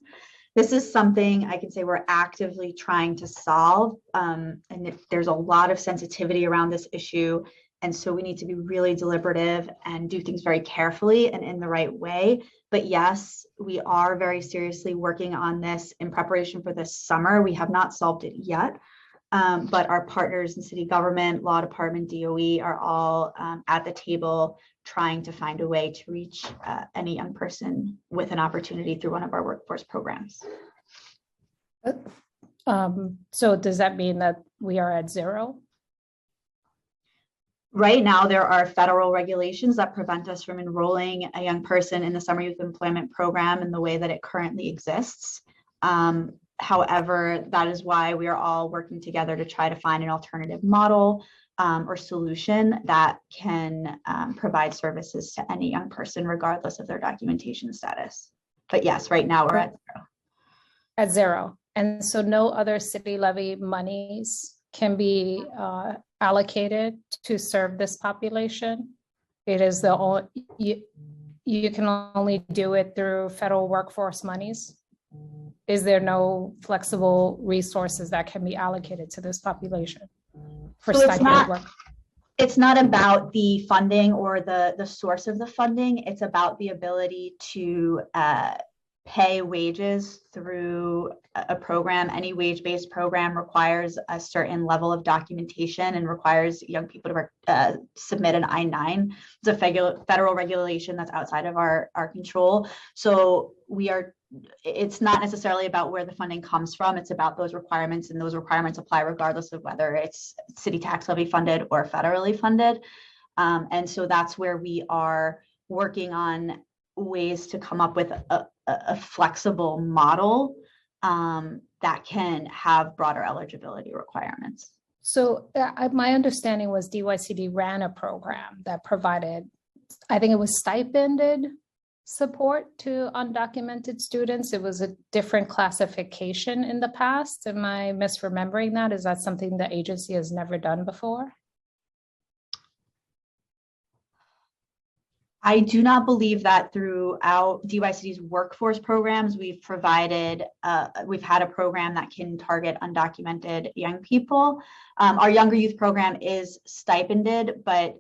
This is something I can say we're actively trying to solve. And there's a lot of sensitivity around this issue. And so we need to be really deliberative and do things very carefully and in the right way. But yes, we are very seriously working on this in preparation for this summer. We have not solved it yet. but our partners in city government, law department, DOE are all at the table trying to find a way to reach any young person with an opportunity through one of our workforce programs. So does that mean that we are at zero? Right now, there are federal regulations that prevent us from enrolling a young person in the Summer Youth Employment Program in the way that it currently exists. However, that is why we are all working together to try to find an alternative model or solution that can provide services to any young person, regardless of their documentation status. But yes, right now we're at zero. At zero. And so no other city levy monies can be allocated to serve this population. It is the only, you can only do it through federal workforce monies. Is there no flexible resources that can be allocated to this population for stipend work? It's not about the funding or the source of the funding. It's about the ability to pay wages through a program. Any wage-based program requires a certain level of documentation and requires young people to submit an I-9. It's a federal regulation that's outside of our control. So it's not necessarily about where the funding comes from. It's about those requirements, and those requirements apply regardless of whether it's city tax levy funded or federally funded. And so that's where we are working on ways to come up with a flexible model that can have broader eligibility requirements. So my understanding was DYCD ran a program that provided, I think it was stipended support to undocumented students. It was a different classification in the past. Am I misremembering that? Is that something the agency has never done before? I do not believe that throughout DYCD's workforce programs, we've had a program that can target undocumented young people. Our younger youth program is stipended, but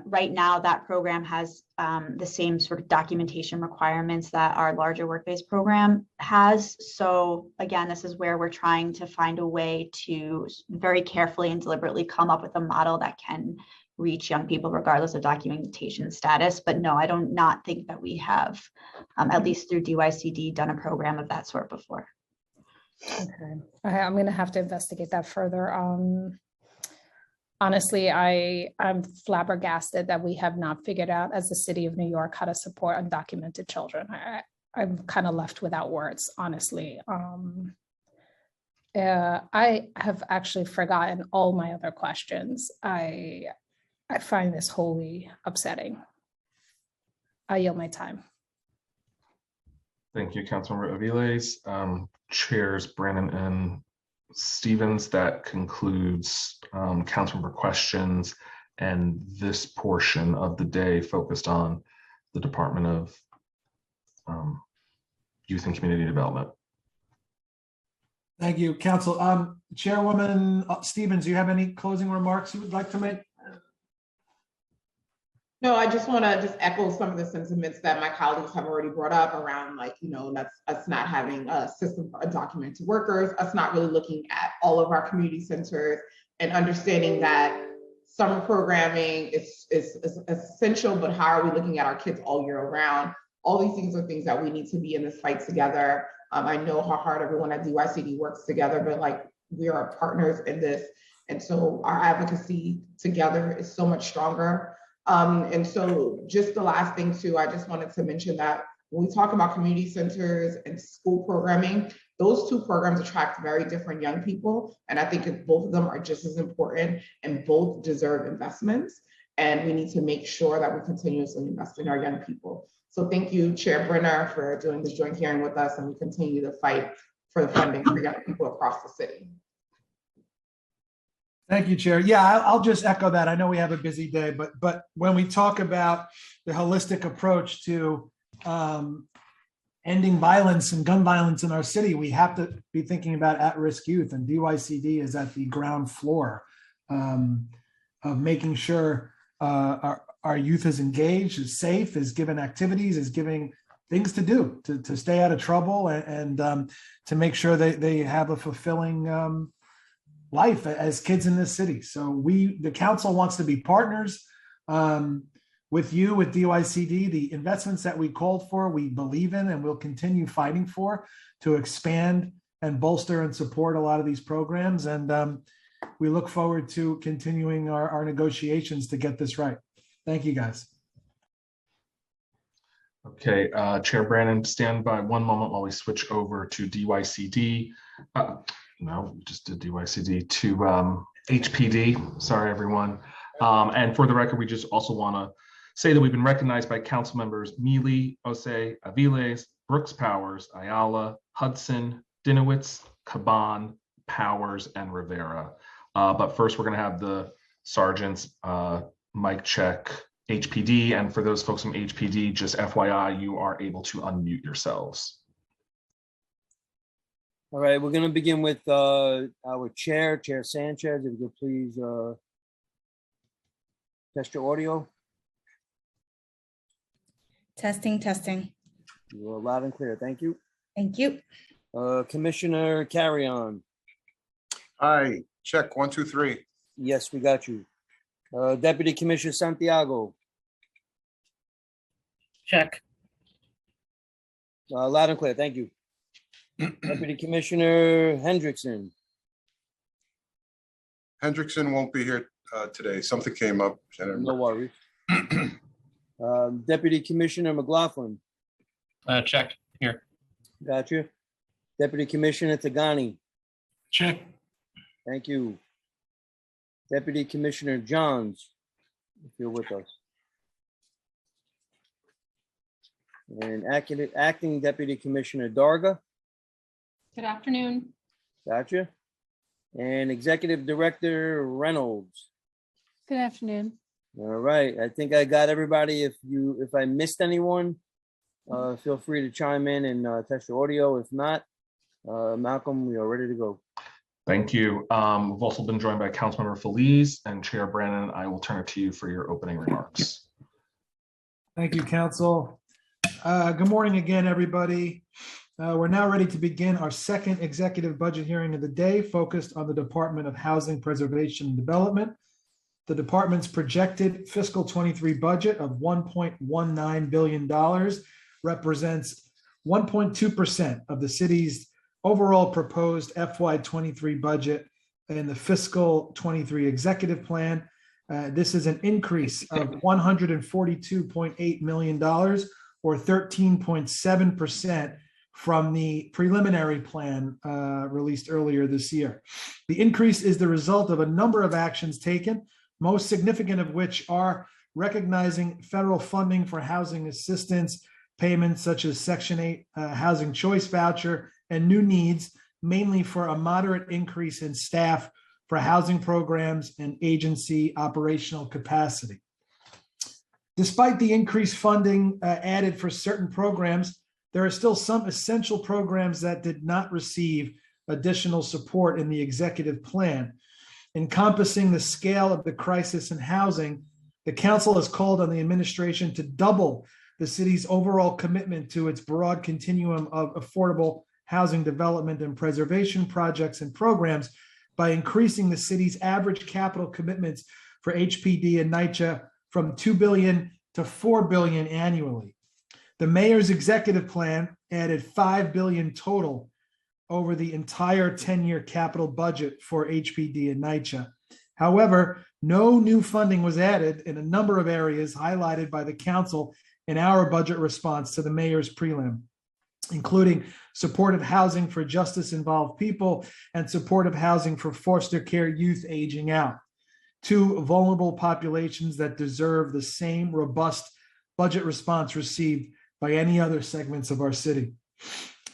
right now that program has the same sort of documentation requirements that our larger work-based program has. So again, this is where we're trying to find a way to very carefully and deliberately come up with a model that can reach young people regardless of documentation status. But no, I don't not think that we have, at least through DYCD, done a program of that sort before. Okay, I'm going to have to investigate that further. Honestly, I'm flabbergasted that we have not figured out as the city of New York how to support undocumented children. I'm kind of left without words, honestly. I have actually forgotten all my other questions. I find this wholly upsetting. I yield my time. Thank you, Councilmember Aviles. Chairs Brannon and Stevens, that concludes Councilmember questions and this portion of the day focused on the Department of Youth and Community Development. Thank you, Council. Chairwoman Stevens, do you have any closing remarks you would like to make? No, I just want to echo some of the sentiments that my colleagues have already brought up around, like, that's us not having a system for undocumented workers, us not really looking at all of our community centers and understanding that summer programming is essential, but how are we looking at our kids all year round? All these things are things that we need to be in this fight together. I know how hard everyone at DYCD works together, but like, we are partners in this. And so our advocacy together is so much stronger. And so just the last thing too, I just wanted to mention that when we talk about community centers and school programming, those two programs attract very different young people. And I think both of them are just as important and both deserve investments. And we need to make sure that we continuously invest in our young people. So thank you, Chair Brenner, for doing this joint hearing with us, and we continue to fight for the funding for young people across the city. Thank you, Chair. Yeah, I'll just echo that. I know we have a busy day, but when we talk about the holistic approach to ending violence and gun violence in our city, we have to be thinking about at-risk youth, and DYCD is at the ground floor of making sure our youth is engaged, is safe, is given activities, is giving things to do to stay out of trouble, and to make sure they have a fulfilling life as kids in this city. So the council wants to be partners with you, with DYCD. The investments that we called for, we believe in and will continue fighting for to expand and bolster and support a lot of these programs. And we look forward to continuing our negotiations to get this right. Thank you, guys. Okay, Chair Brannon, stand by one moment while we switch over to DYCD. No, we just did DYCD to HPD. Sorry, everyone. And for the record, we just also want to say that we've been recognized by council members Mealy, Osei, Aviles, Brooks Powers, Ayala, Hudson, Dinowitz, Caban, Powers, and Rivera. But first, we're going to have the sergeants mic check HPD. And for those folks from HPD, just FYI, you are able to unmute yourselves. All right, we're going to begin with our chair, Chair Sanchez. If you could please test your audio. Testing. You're loud and clear. Thank you. Thank you. Commissioner Carrion. Hi, check 1, 2, 3. Yes, we got you. Deputy Commissioner Santiago. Check. Loud and clear. Thank you. Deputy Commissioner Hendrickson. Hendrickson won't be here today. Something came up. No worries. Deputy Commissioner McLaughlin. Check. Here. Got you. Deputy Commissioner Tagani. Check. Thank you. Deputy Commissioner Johns, if you're with us. And acting Deputy Commissioner Darga. Good afternoon. Gotcha. And Executive Director Reynolds. Good afternoon. All right. I think I got everybody. If I missed anyone, feel free to chime in and test your audio. If not, Malcolm, we are ready to go. Thank you. We've also been joined by Councilmember Feliz and Chair Brannon. I will turn it to you for your opening remarks. Thank you, Council. Good morning again, everybody. We're now ready to begin our second executive budget hearing of the day, focused on the Department of Housing Preservation and Development. The department's projected fiscal 23 budget of $1.19 billion represents 1.2% of the city's overall proposed FY23 budget in the fiscal 23 executive plan. This is an increase of $142.8 million or 13.7% from the preliminary plan released earlier this year. The increase is the result of a number of actions taken, most significant of which are recognizing federal funding for housing assistance payments such as Section 8 Housing Choice Voucher and new needs, mainly for a moderate increase in staff for housing programs and agency operational capacity. Despite the increased funding added for certain programs, there are still some essential programs that did not receive additional support in the executive plan. Encompassing the scale of the crisis in housing, the council has called on the administration to double the city's overall commitment to its broad continuum of affordable housing development and preservation projects and programs by increasing the city's average capital commitments for HPD and NYCHA from $2 billion to $4 billion annually. The mayor's executive plan added $5 billion total over the entire 10-year capital budget for HPD and NYCHA. However, no new funding was added in a number of areas highlighted by the council in our budget response to the mayor's prelim, including supportive housing for justice-involved people and supportive housing for foster care youth aging out, two vulnerable populations that deserve the same robust budget response received by any other segments of our city.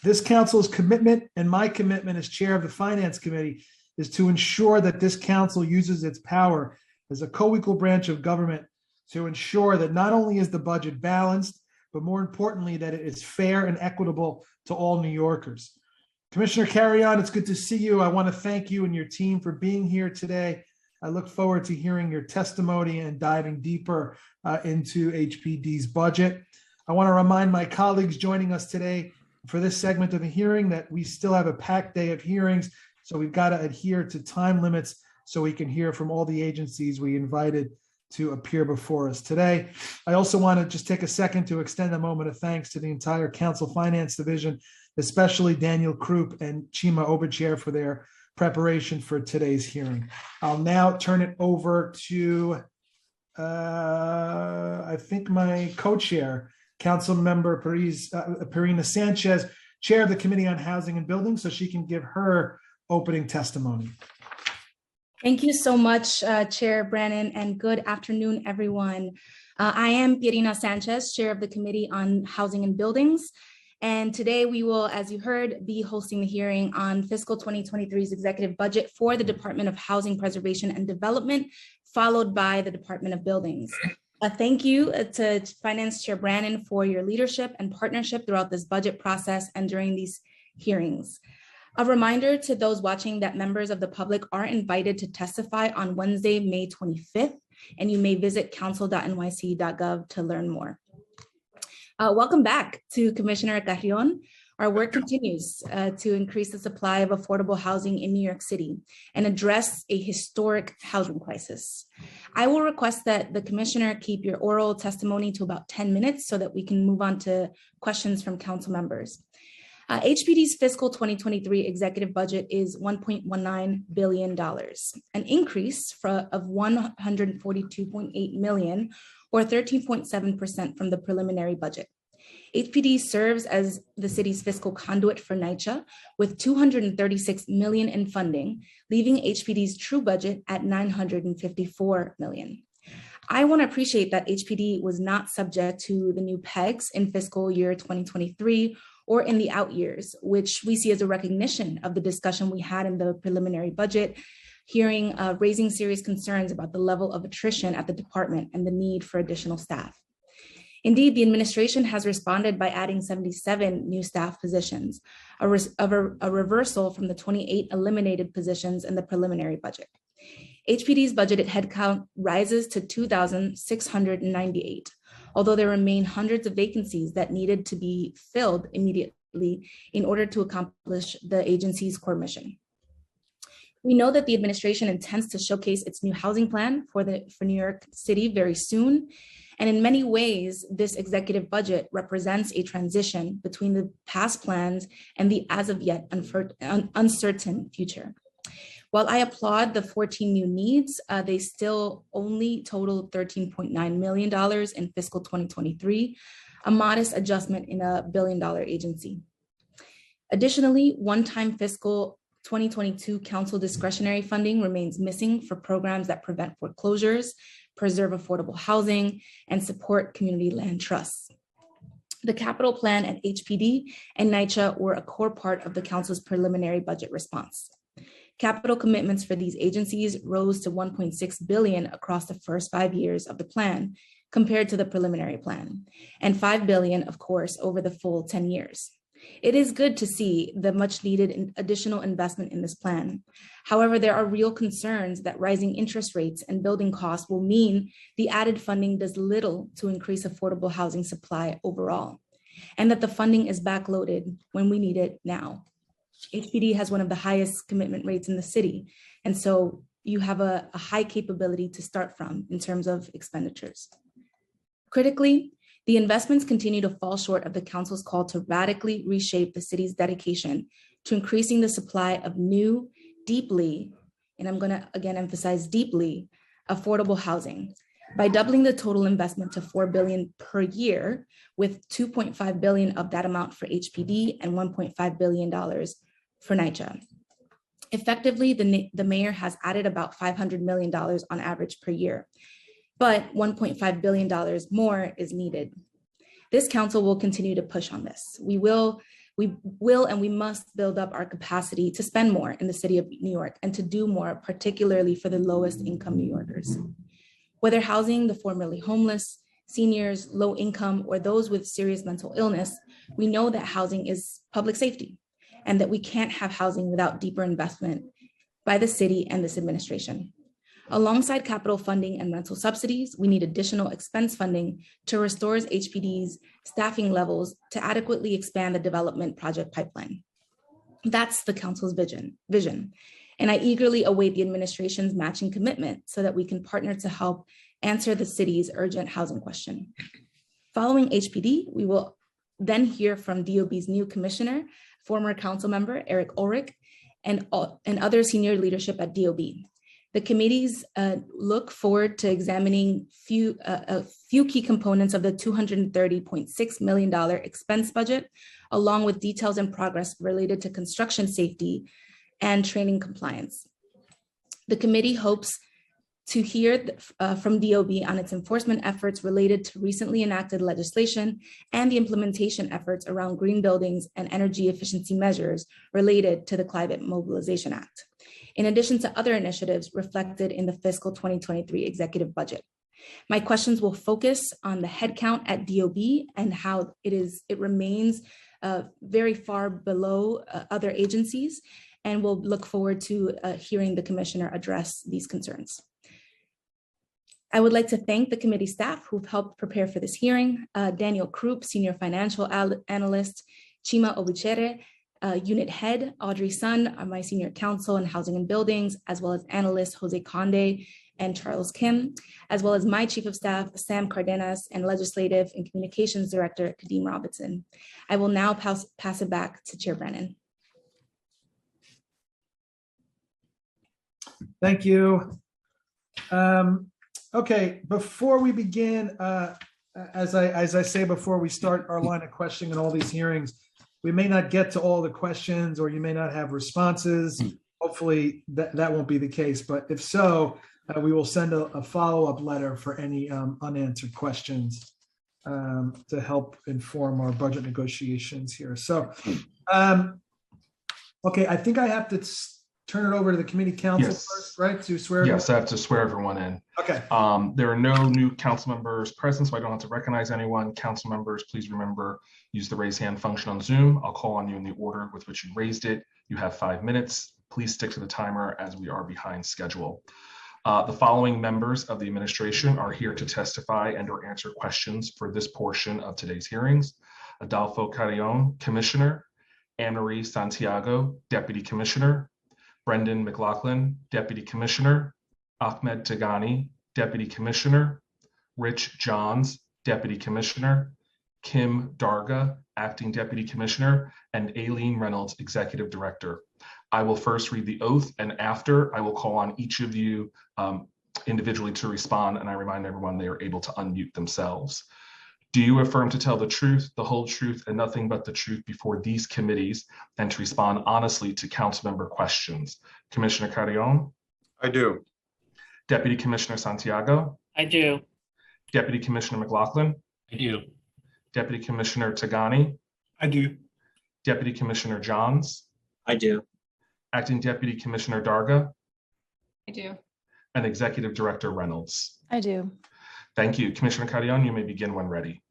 This council's commitment and my commitment as chair of the Finance Committee is to ensure that this council uses its power as a co-equal branch of government to ensure that not only is the budget balanced, but more importantly, that it is fair and equitable to all New Yorkers. Commissioner Carrion, it's good to see you. I want to thank you and your team for being here today. I look forward to hearing your testimony and diving deeper into HPD's budget. I want to remind my colleagues joining us today for this segment of the hearing that we still have a packed day of hearings, So we've got to adhere to time limits so we can hear from all the agencies we invited to appear before us today. I also want to just take a second to extend a moment of thanks to the entire Council Finance Division, especially Daniel Krupp and Chima Oberchair for their preparation for today's hearing. I'll now turn it over to, I think my co-chair, Council Member Perina Sanchez, Chair of the Committee on Housing and Buildings, so she can give her opening testimony. Thank you so much, Chair Brannon, and good afternoon, everyone. I am Perina Sanchez, Chair of the Committee on Housing and Buildings. And today we will, as you heard, be hosting the hearing on fiscal 2023's executive budget for the Department of Housing Preservation and Development, followed by the Department of Buildings. Thank you to Finance Chair Brannon for your leadership and partnership throughout this budget process and during these hearings. A reminder to those watching that members of the public are invited to testify on Wednesday, May 25th, and you may visit council.nyc.gov to learn more. Welcome back to Commissioner Carrion. Our work continues to increase the supply of affordable housing in New York City and address a historic housing crisis. I will request that the Commissioner keep your oral testimony to about 10 minutes so that we can move on to questions from council members. HPD's fiscal 2023 executive budget is $1.19 billion, an increase of $142.8 million or 13.7% from the preliminary budget. HPD serves as the city's fiscal conduit for NYCHA with $236 million in funding, leaving HPD's true budget at $954 million. I want to appreciate that HPD was not subject to the new pegs in fiscal year 2023 or in the out years, which we see as a recognition of the discussion we had in the preliminary budget hearing, raising serious concerns about the level of attrition at the department and the need for additional staff. Indeed, the administration has responded by adding 77 new staff positions, a reversal from the 28 eliminated positions in the preliminary budget. HPD's budgeted headcount rises to 2,698, although there remain hundreds of vacancies that needed to be filled immediately in order to accomplish the agency's core mission. We know that the administration intends to showcase its new housing plan for New York City very soon. And in many ways, this executive budget represents a transition between the past plans and the as of yet uncertain future. While I applaud the 14 new needs, they still only total $13.9 million in fiscal 2023, a modest adjustment in a billion-dollar agency. Additionally, one-time fiscal 2022 council discretionary funding remains missing for programs that prevent foreclosures, preserve affordable housing, and support community land trusts. The capital plan at HPD and NYCHA were a core part of the council's preliminary budget response. Capital commitments for these agencies rose to $1.6 billion across the first 5 years of the plan compared to the preliminary plan, and $5 billion, of course, over the full 10 years. It is good to see the much needed additional investment in this plan. However, there are real concerns that rising interest rates and building costs will mean the added funding does little to increase affordable housing supply overall, and that the funding is backloaded when we need it now. HPD has one of the highest commitment rates in the city, and so you have a high capability to start from in terms of expenditures. Critically, the investments continue to fall short of the council's call to radically reshape the city's dedication to increasing the supply of new, deeply, and I'm going to again emphasize deeply, affordable housing by doubling the total investment to $4 billion per year, with $2.5 billion of that amount for HPD and $1.5 billion for NYCHA. Effectively, the mayor has added about $500 million on average per year, but $1.5 billion more is needed. This council will continue to push on this. We will and we must build up our capacity to spend more in the city of New York and to do more, particularly for the lowest income New Yorkers. Whether housing the formerly homeless, seniors, low income, or those with serious mental illness, we know that housing is public safety and that we can't have housing without deeper investment by the city and this administration. Alongside capital funding and rental subsidies, we need additional expense funding to restore HPD's staffing levels to adequately expand the development project pipeline. That's the council's vision. And I eagerly await the administration's matching commitment so that we can partner to help answer the city's urgent housing question. Following HPD, we will then hear from DOB's new commissioner, former council member Eric Ulrich, and other senior leadership at DOB. The committees look forward to examining a few key components of the $230.6 million expense budget, along with details and progress related to construction safety and training compliance. The committee hopes to hear from DOB on its enforcement efforts related to recently enacted legislation and the implementation efforts around green buildings and energy efficiency measures related to the Climate Mobilization Act, in addition to other initiatives reflected in the fiscal 2023 executive budget. My questions will focus on the headcount at DOB and how it remains very far below other agencies, and we'll look forward to hearing the commissioner address these concerns. I would like to thank the committee staff who've helped prepare for this hearing, Daniel Krupp, Senior Financial Analyst, Chima Obuchere, Unit Head, Audrey Sun, my Senior Counsel in Housing and Buildings, as well as analysts Jose Conde and Charles Kim, as well as my Chief of Staff, Sam Cardenas, and Legislative and Communications Director, Kadeem Robinson. I will now pass it back to Chair Brennan. Thank you. Okay, before we begin, as I say before we start our line of questioning in all these hearings, we may not get to all the questions or you may not have responses. Hopefully that won't be the case, but if so, we will send a follow-up letter for any unanswered questions to help inform our budget negotiations here. So, okay, I think I have to turn it over to the committee counsel first, right? To swear. Yes, I have to swear everyone in. Okay. There are no new council members present, so I don't have to recognize anyone. Council members, please remember, use the raise hand function on Zoom. I'll call on you in the order with which you raised it. You have 5 minutes. Please stick to the timer as we are behind schedule. The following members of the administration are here to testify and or answer questions for this portion of today's hearings. Adolfo Carrion, Commissioner. Anne-Marie Santiago, Deputy Commissioner. Brendan McLaughlin, Deputy Commissioner. Ahmed Tagani, Deputy Commissioner. Rich Johns, Deputy Commissioner. Kim Darga, Acting Deputy Commissioner, and Aileen Reynolds, Executive Director. I will first read the oath, and after I will call on each of you individually to respond, and I remind everyone they are able to unmute themselves. Do you affirm to tell the truth, the whole truth, and nothing but the truth before these committees, and to respond honestly to council member questions? Commissioner Carrion? I do. Deputy Commissioner Santiago? I do. Deputy Commissioner McLaughlin? I do. Deputy Commissioner Tagani? I do. Deputy Commissioner Johns? I do. Acting Deputy Commissioner Darga? I do. And Executive Director Reynolds? I do. Thank you. Commissioner Carrion, you may begin when ready.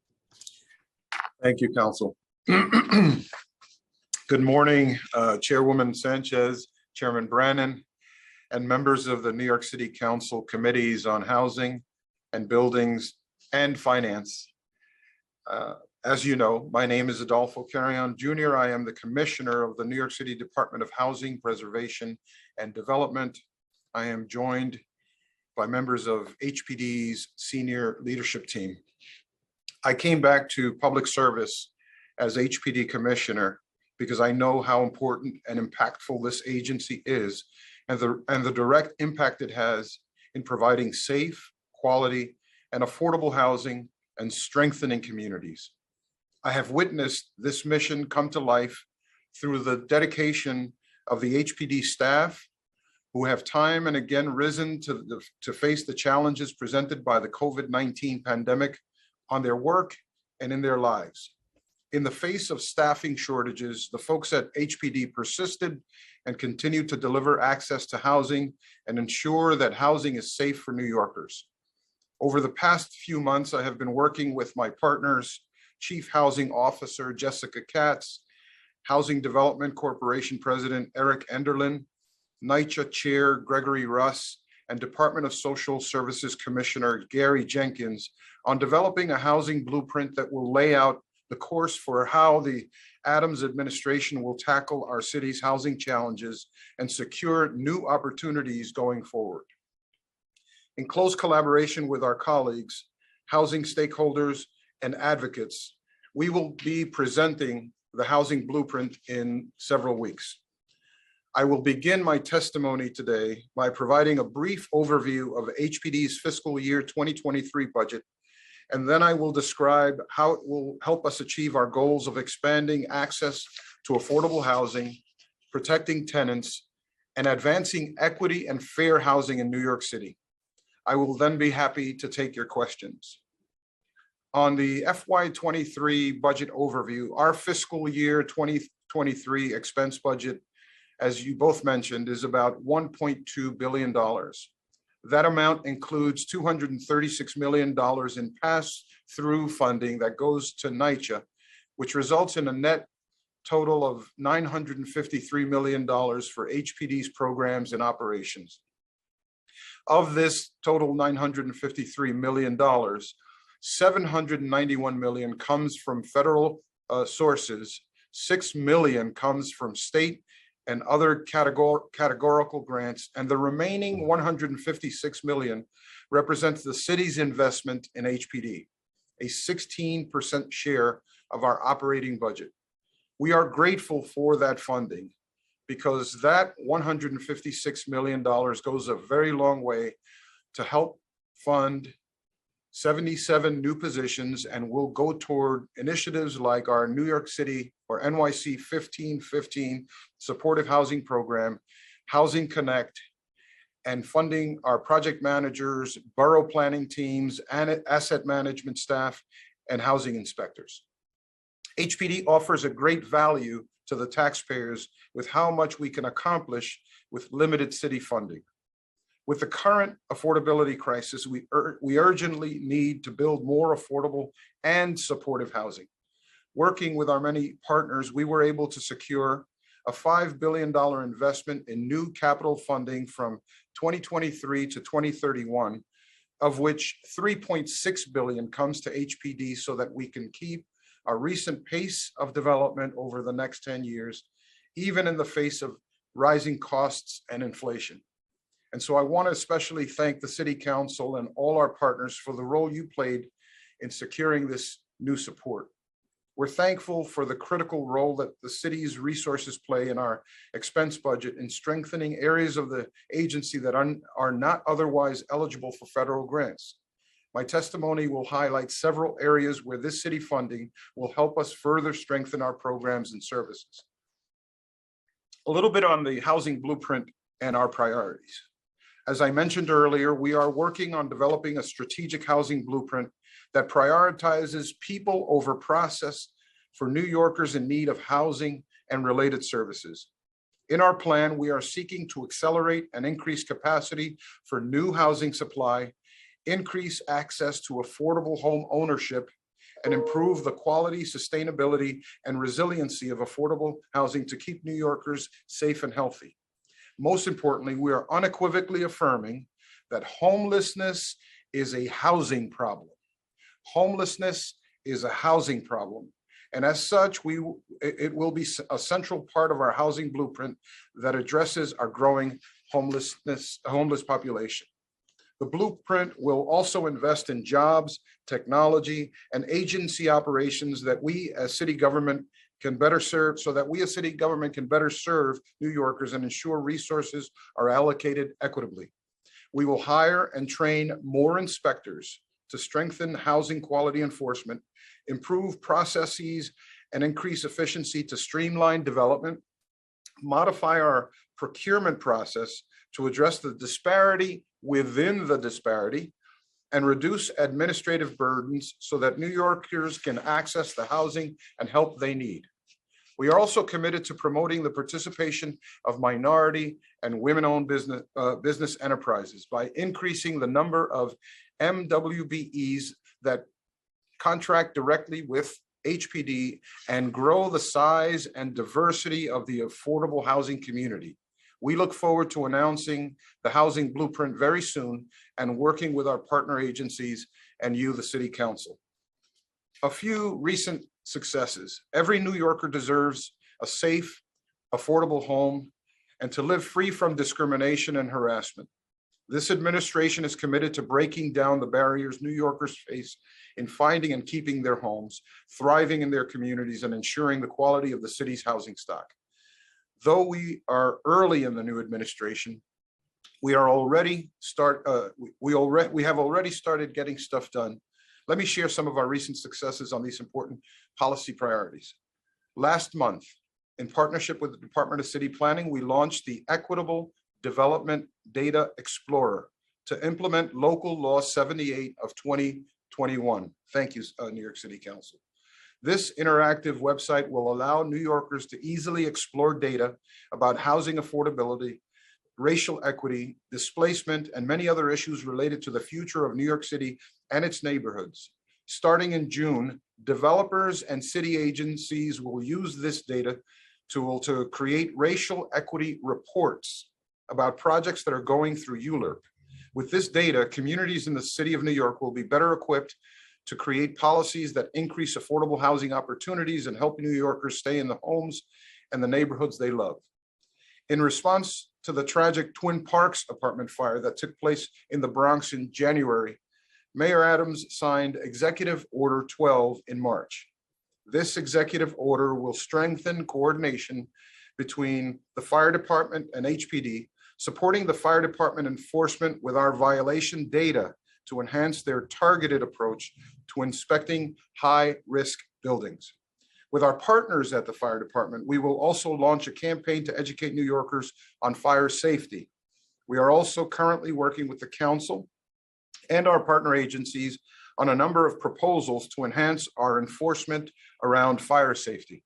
Thank you, Council. Good morning, Chairwoman Sanchez, Chairman Brannan, and members of the New York City Council Committees on Housing and Buildings and Finance. As you know, my name is Adolfo Carrion Jr. I am the Commissioner of the New York City Department of Housing, Preservation, and Development. I am joined by members of HPD's senior leadership team. I came back to public service as HPD Commissioner because I know how important and impactful this agency is and the direct impact it has in providing safe, quality, and affordable housing and strengthening communities. I have witnessed this mission come to life through the dedication of the HPD staff, who have time and again risen to face the challenges presented by the COVID-19 pandemic on their work and in their lives. In the face of staffing shortages, the folks at HPD persisted and continued to deliver access to housing and ensure that housing is safe for New Yorkers. Over the past few months, I have been working with my partners, Chief Housing Officer Jessica Katz, Housing Development Corporation President Eric Enderlin, NYCHA Chair Gregory Russ, and Department of Social Services Commissioner Gary Jenkins on developing a housing blueprint that will lay out the course for how the Adams administration will tackle our city's housing challenges and secure new opportunities going forward. In close collaboration with our colleagues, housing stakeholders, and advocates, we will be presenting the housing blueprint in several weeks. I will begin my testimony today by providing a brief overview of HPD's fiscal year 2023 budget, and then I will describe how it will help us achieve our goals of expanding access to affordable housing, protecting tenants, and advancing equity and fair housing in New York City. I will then be happy to take your questions. On the FY23 budget overview, our fiscal year 2023 expense budget, as you both mentioned, is about $1.2 billion. That amount includes $236 million in pass-through funding that goes to NYCHA, which results in a net total of $953 million for HPD's programs and operations. Of this total $953 million, $791 million comes from federal sources, $6 million comes from state and other categorical grants, and the remaining $156 million represents the city's investment in HPD, a 16% share of our operating budget. We are grateful for that funding because that $156 million goes a very long way to help fund 77 new positions and will go toward initiatives like our New York City or NYC 1515 supportive housing program, Housing Connect, and funding our project managers, borough planning teams, and asset management staff, and housing inspectors. HPD offers a great value to the taxpayers with how much we can accomplish with limited city funding. With the current affordability crisis, we urgently need to build more affordable and supportive housing. Working with our many partners, we were able to secure a $5 billion investment in new capital funding from 2023 to 2031, of which $3.6 billion comes to HPD so that we can keep our recent pace of development over the next 10 years, even in the face of rising costs and inflation. And so I want to especially thank the City Council and all our partners for the role you played in securing this new support. We're thankful for the critical role that the city's resources play in our expense budget in strengthening areas of the agency that are not otherwise eligible for federal grants. My testimony will highlight several areas where this city funding will help us further strengthen our programs and services. A little bit on the housing blueprint and our priorities. As I mentioned earlier, we are working on developing a strategic housing blueprint that prioritizes people over process for New Yorkers in need of housing and related services. In our plan, we are seeking to accelerate and increase capacity for new housing supply, increase access to affordable home ownership, and improve the quality, sustainability, and resiliency of affordable housing to keep New Yorkers safe and healthy. Most importantly, we are unequivocally affirming that homelessness is a housing problem. Homelessness is a housing problem. And as such, it will be a central part of our housing blueprint that addresses our growing homeless population. The blueprint will also invest in jobs, technology, and agency operations that we as city government can better serve, so that we as city government can better serve New Yorkers and ensure resources are allocated equitably. We will hire and train more inspectors to strengthen housing quality enforcement, improve processes, and increase efficiency to streamline development, modify our procurement process to address the disparity within the disparity, and reduce administrative burdens so that New Yorkers can access the housing and help they need. We are also committed to promoting the participation of minority and women-owned business enterprises by increasing the number of MWBEs that contract directly with HPD and grow the size and diversity of the affordable housing community. We look forward to announcing the housing blueprint very soon and working with our partner agencies and you, the City Council. A few recent successes. Every New Yorker deserves a safe, affordable home and to live free from discrimination and harassment. This administration is committed to breaking down the barriers New Yorkers face in finding and keeping their homes, thriving in their communities, and ensuring the quality of the city's housing stock. Though we are early in the new administration, we have already started getting stuff done. Let me share some of our recent successes on these important policy priorities. Last month, in partnership with the Department of City Planning, we launched the Equitable Development Data Explorer to implement Local Law 78 of 2021. Thank you, New York City Council. This interactive website will allow New Yorkers to easily explore data about housing affordability, racial equity, displacement, and many other issues related to the future of New York City and its neighborhoods. Starting in June, developers and city agencies will use this data tool to create racial equity reports about projects that are going through ULURP. With this data, communities in the city of New York will be better equipped to create policies that increase affordable housing opportunities and help New Yorkers stay in the homes and the neighborhoods they love. In response to the tragic Twin Parks apartment fire that took place in the Bronx in January, Mayor Adams signed Executive Order 12 in March. This executive order will strengthen coordination between the fire department and HPD, supporting the fire department enforcement with our violation data to enhance their targeted approach to inspecting high-risk buildings. With our partners at the fire department, we will also launch a campaign to educate New Yorkers on fire safety. We are also currently working with the council and our partner agencies on a number of proposals to enhance our enforcement around fire safety.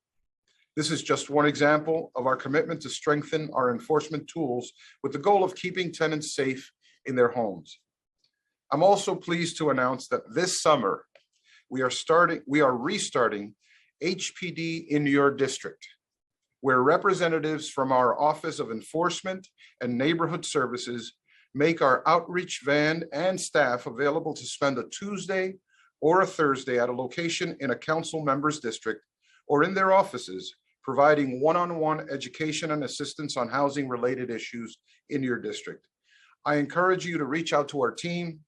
This is just one example of our commitment to strengthen our enforcement tools with the goal of keeping tenants safe in their homes. I'm also pleased to announce that this summer, we are restarting HPD in your district, where representatives from our Office of Enforcement and Neighborhood Services make our outreach van and staff available to spend a Tuesday or a Thursday at a location in a council member's district or in their offices, providing one-on-one education and assistance on housing-related issues in your district. I encourage you to reach out to our team,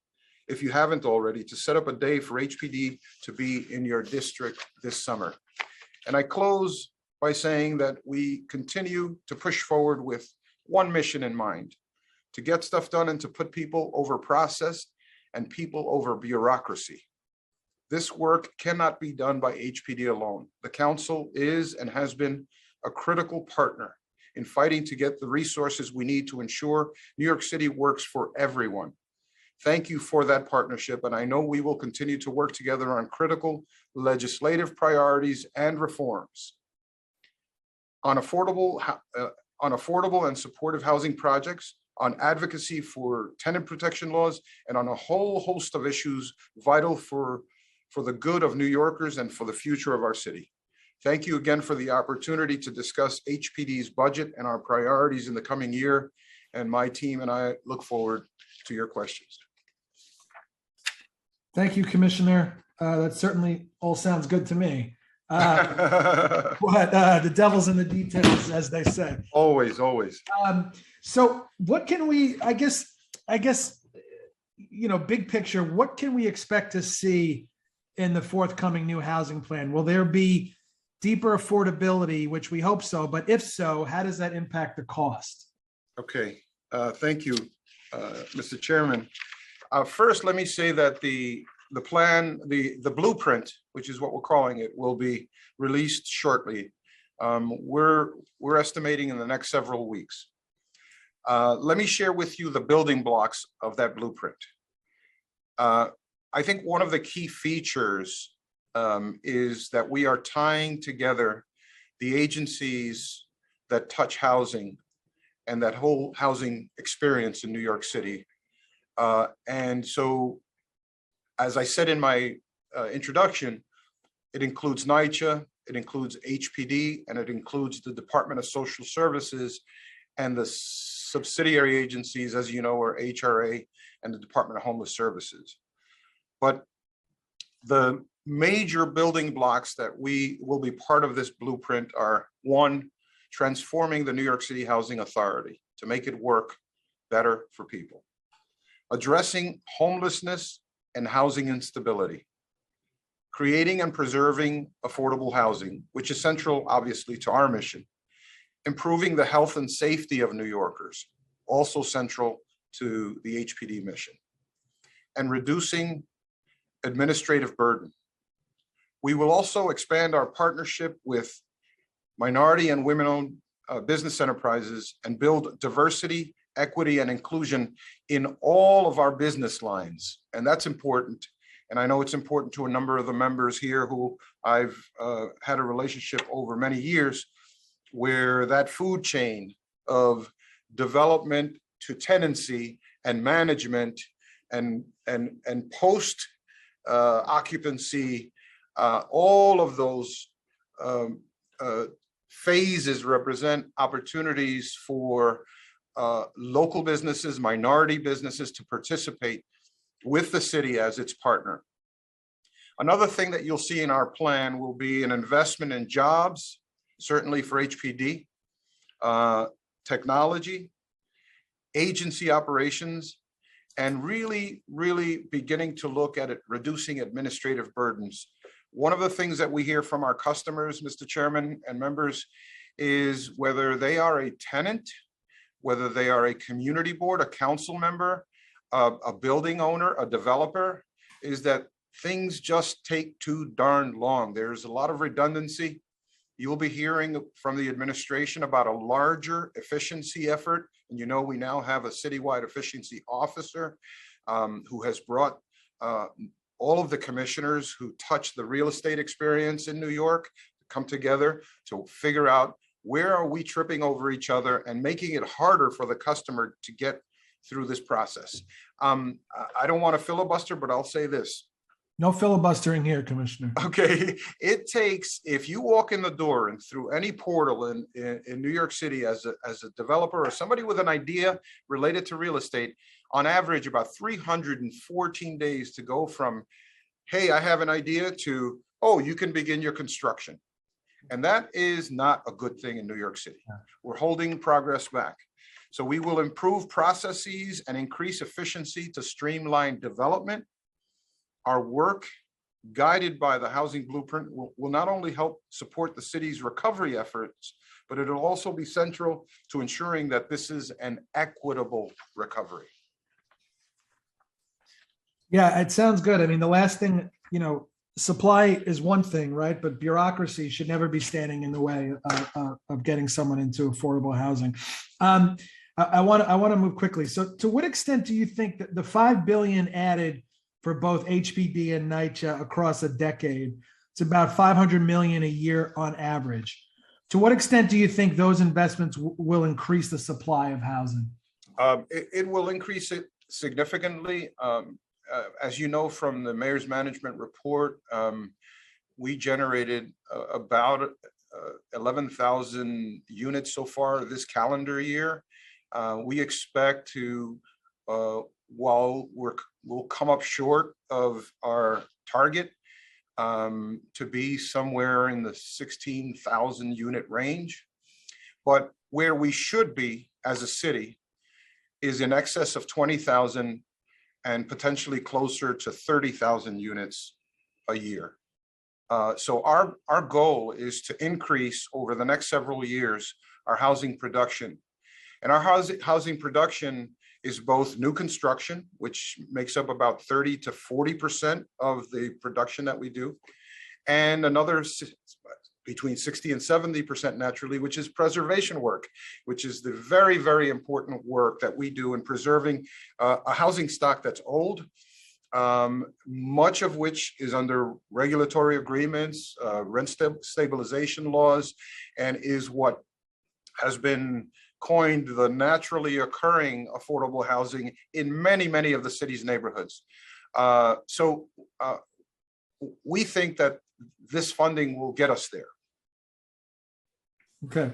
if you haven't already, to set up a day for HPD to be in your district this summer. And I close by saying that we continue to push forward with one mission in mind: to get stuff done and to put people over process and people over bureaucracy. This work cannot be done by HPD alone. The council is and has been a critical partner in fighting to get the resources we need to ensure New York City works for everyone. Thank you for that partnership, and I know we will continue to work together on critical legislative priorities and reforms. On affordable and supportive housing projects, on advocacy for tenant protection laws, and on a whole host of issues vital for the good of New Yorkers and for the future of our city. Thank you again for the opportunity to discuss HPD's budget and our priorities in the coming year. And my team and I look forward to your questions. Thank you, Commissioner. That certainly all sounds good to me. But the devil's in the details, as they say. Always, always. So what can we, I guess, big picture, what can we expect to see in the forthcoming new housing plan? Will there be deeper affordability, which we hope so, but if so, how does that impact the cost? Okay, thank you, Mr. Chairman. First, let me say that the plan, the blueprint, which is what we're calling it, will be released shortly. We're estimating in the next several weeks. Let me share with you the building blocks of that blueprint. I think one of the key features is that we are tying together the agencies that touch housing and that whole housing experience in New York City. And so, as I said in my introduction, it includes NYCHA, it includes HPD, and it includes the Department of Social Services and the subsidiary agencies, as you know, are HRA and the Department of Homeless Services. But the major building blocks that we will be part of this blueprint are: one, transforming the New York City Housing Authority to make it work better for people; addressing homelessness and housing instability; creating and preserving affordable housing, which is central, obviously, to our mission; improving the health and safety of New Yorkers, also central to the HPD mission; and reducing administrative burden. We will also expand our partnership with minority and women-owned business enterprises and build diversity, equity, and inclusion in all of our business lines. And that's important. And I know it's important to a number of the members here who I've had a relationship over many years, where that food chain of development to tenancy and management and post occupancy, all of those phases represent opportunities for local businesses, minority businesses to participate with the city as its partner. Another thing that you'll see in our plan will be an investment in jobs, certainly for HPD, technology, agency operations, and really beginning to look at it, reducing administrative burdens. One of the things that we hear from our customers, Mr. Chairman and members, is whether they are a tenant, whether they are a community board, a council member, a building owner, a developer, is that things just take too darn long. There's a lot of redundancy. You will be hearing from the administration about a larger efficiency effort. And you know, we now have a citywide efficiency officer who has brought all of the commissioners who touch the real estate experience in New York to come together to figure out where are we tripping over each other and making it harder for the customer to get through this process. I don't want to filibuster, but I'll say this. No filibustering here, Commissioner. Okay, it takes, if you walk in the door and through any portal in New York City as a developer or somebody with an idea related to real estate, on average about 314 days to go from, hey, I have an idea, to, oh, you can begin your construction. And that is not a good thing in New York City. We're holding progress back. So we will improve processes and increase efficiency to streamline development. Our work, guided by the housing blueprint, will not only help support the city's recovery efforts, but it'll also be central to ensuring that this is an equitable recovery. Yeah, it sounds good. I mean, the last thing, you know, supply is one thing, right? But bureaucracy should never be standing in the way of getting someone into affordable housing. I want to move quickly. So to what extent do you think that the $5 billion added for both HPD and NYCHA across a decade, it's about $500 million a year on average. To what extent do you think those investments will increase the supply of housing? It will increase it significantly. As you know from the Mayor's Management Report, we generated about 11,000 units so far this calendar year. We expect to, while we'll come up short of our target, to be somewhere in the 16,000 unit range. But where we should be as a city is in excess of 20,000 and potentially closer to 30,000 units a year. So our goal is to increase over the next several years our housing production. And our housing production is both new construction, which makes up about 30 to 40% of the production that we do, and another between 60 and 70% naturally, which is preservation work, which is the very, very important work that we do in preserving a housing stock that's old, much of which is under regulatory agreements, rent stabilization laws, and is what has been coined the naturally occurring affordable housing in many, many of the city's neighborhoods. So we think that this funding will get us there. Okay.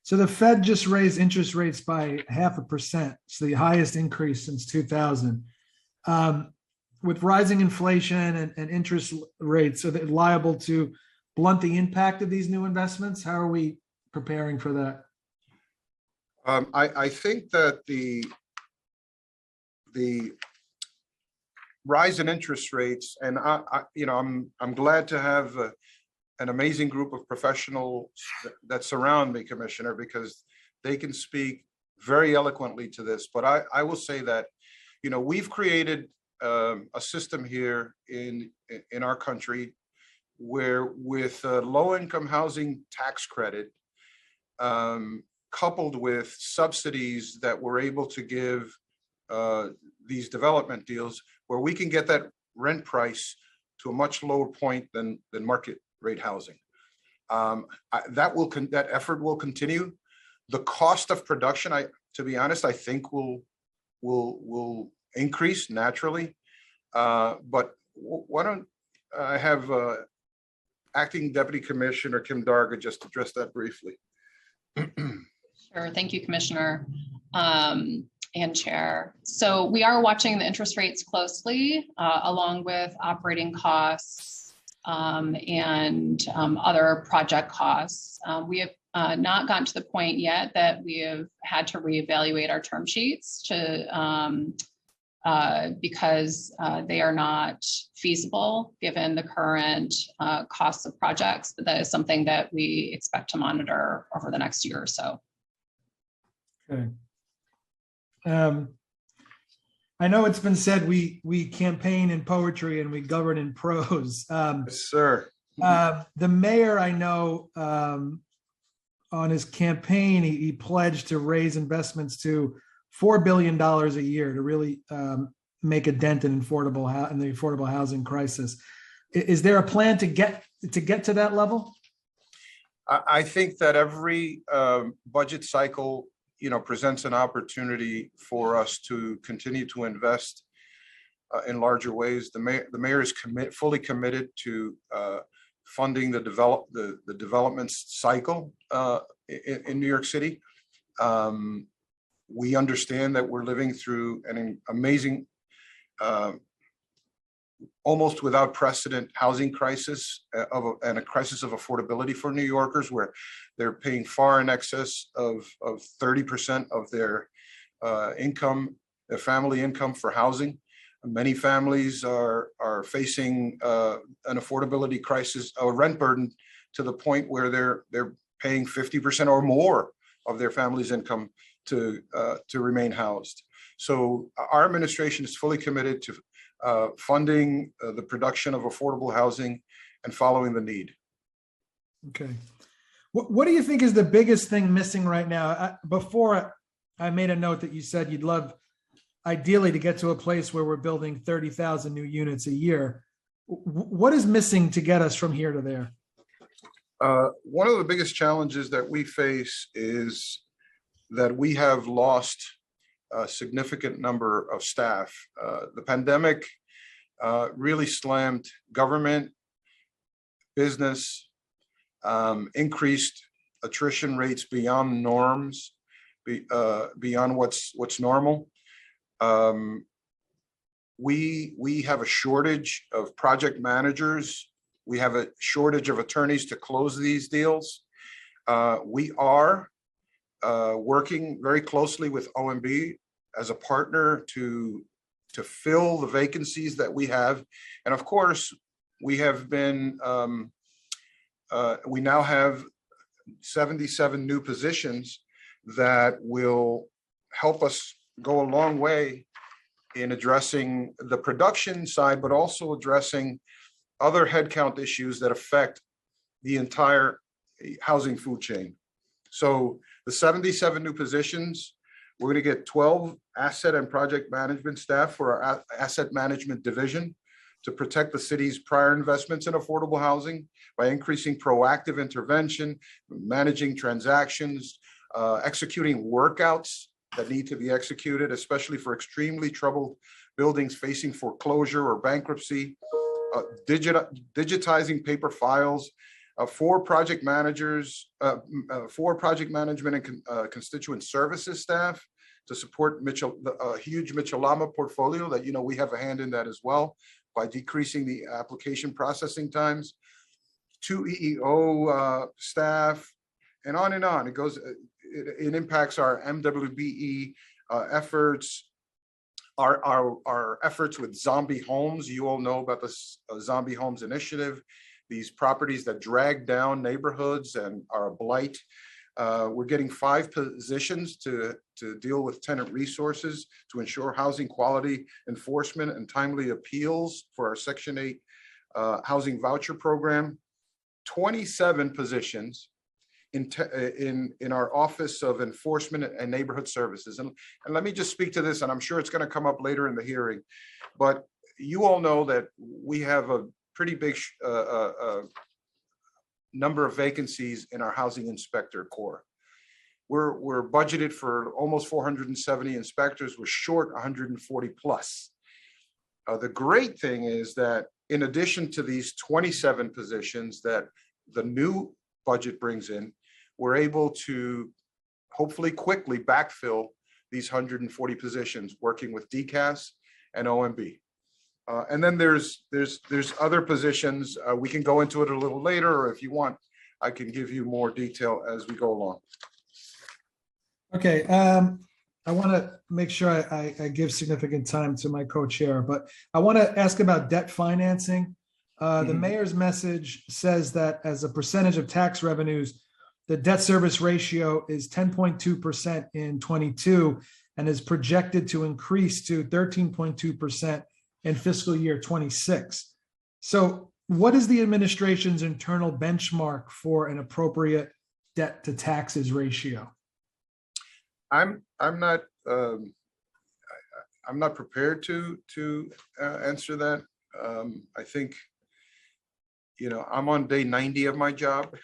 So the Fed just raised interest rates by 0.5%. It's the highest increase since 2000. with rising inflation and interest rates, are they liable to blunt the impact of these new investments? How are we preparing for that? I think that the rise in interest rates, and I'm glad to have an amazing group of professionals that surround me, Commissioner, because they can speak very eloquently to this. But I will say that, we've created a system here in our country where, with a low-income housing tax credit, coupled with subsidies that we're able to give these development deals, where we can get that rent price to a much lower point than market rate housing. That effort will continue. The cost of production, to be honest, I think will increase naturally. But why don't I have Acting Deputy Commissioner Kim Darga just address that briefly? Sure. Thank you, Commissioner and Chair. So we are watching the interest rates closely, along with operating costs and other project costs. We have not gotten to the point yet that we have had to reevaluate our term sheets because they are not feasible given the current costs of projects. But that is something that we expect to monitor over the next year or so. Okay. I know it's been said we campaign in poetry and we govern in prose. Yes, sir. The mayor, I know, on his campaign, he pledged to raise investments to $4 billion a year to really make a dent in the affordable housing crisis. Is there a plan to get to that level? I think that every budget cycle, presents an opportunity for us to continue to invest in larger ways. The mayor is fully committed to funding the development cycle in New York City. We understand that we're living through an amazing, almost without precedent housing crisis and a crisis of affordability for New Yorkers, where they're paying far in excess of 30% of their income, their family income, for housing. Many families are facing an affordability crisis, a rent burden, to the point where they're paying 50% or more of their family's income to remain housed. So our administration is fully committed to funding the production of affordable housing and following the need. Okay. What do you think is the biggest thing missing right now? Before I made a note that you said you'd love ideally to get to a place where we're building 30,000 new units a year. What is missing to get us from here to there? One of the biggest challenges that we face is that we have lost a significant number of staff. The pandemic really slammed government, business, increased attrition rates beyond norms, beyond what's normal. We have a shortage of project managers. We have a shortage of attorneys to close these deals. We are working very closely with OMB as a partner to fill the vacancies that we have. And of course, we have been, we now have 77 new positions that will help us go a long way in addressing the production side, but also addressing other headcount issues that affect the entire housing food chain. So the 77 new positions, we're going to get 12 asset and project management staff for our asset management division to protect the city's prior investments in affordable housing by increasing proactive intervention, managing transactions, executing workouts that need to be executed, especially for extremely troubled buildings facing foreclosure or bankruptcy, digitizing paper files, for project managers, for project management and constituent services staff to support Mitchell, the huge Mitchell-Lama portfolio that, you know, we have a hand in that as well by decreasing the application processing times. 2 EEO staff, and on and on. It goes, it impacts our MWBE efforts, our efforts with zombie homes. You all know about this zombie homes initiative, these properties that drag down neighborhoods and are a blight. We're getting 5 positions to deal with tenant resources to ensure housing quality enforcement and timely appeals for our Section 8 housing voucher program. 27 positions in our Office of Enforcement and Neighborhood Services. And let me just speak to this, and I'm sure it's going to come up later in the hearing, but you all know that we have a pretty big number of vacancies in our housing inspector corps. We're budgeted for almost 470 inspectors. We're short 140 plus. The great thing is that in addition to these 27 positions that the new budget brings in, we're able to hopefully quickly backfill these 140 positions working with DCAS and OMB. And then there's other positions. We can go into it a little later, or if you want, I can give you more detail as we go along. Okay, I want to make sure I give significant time to my co-chair, but I want to ask about debt financing. The mayor's message says that as a percentage of tax revenues, the debt service ratio is 10.2% in 22 and is projected to increase to 13.2% in fiscal year 26. So what is the administration's internal benchmark for an appropriate debt to taxes ratio? I'm not prepared to answer that. I think, you know, I'm on day 90 of my job.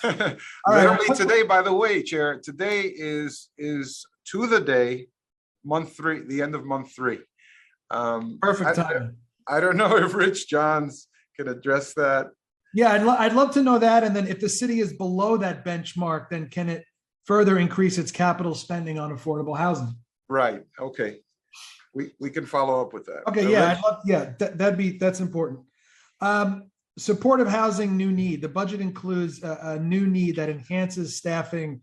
Literally today, by the way, Chair, today is to the day, month 3, the end of month 3. Perfect time. I don't know if Rich Johns can address that. Yeah, I'd love to know that. And then if the city is below that benchmark, then can it further increase its capital spending on affordable housing? Right. Okay. We can follow up with that. Okay. Yeah. That's important. Supportive housing new need. The budget includes a new need that enhances staffing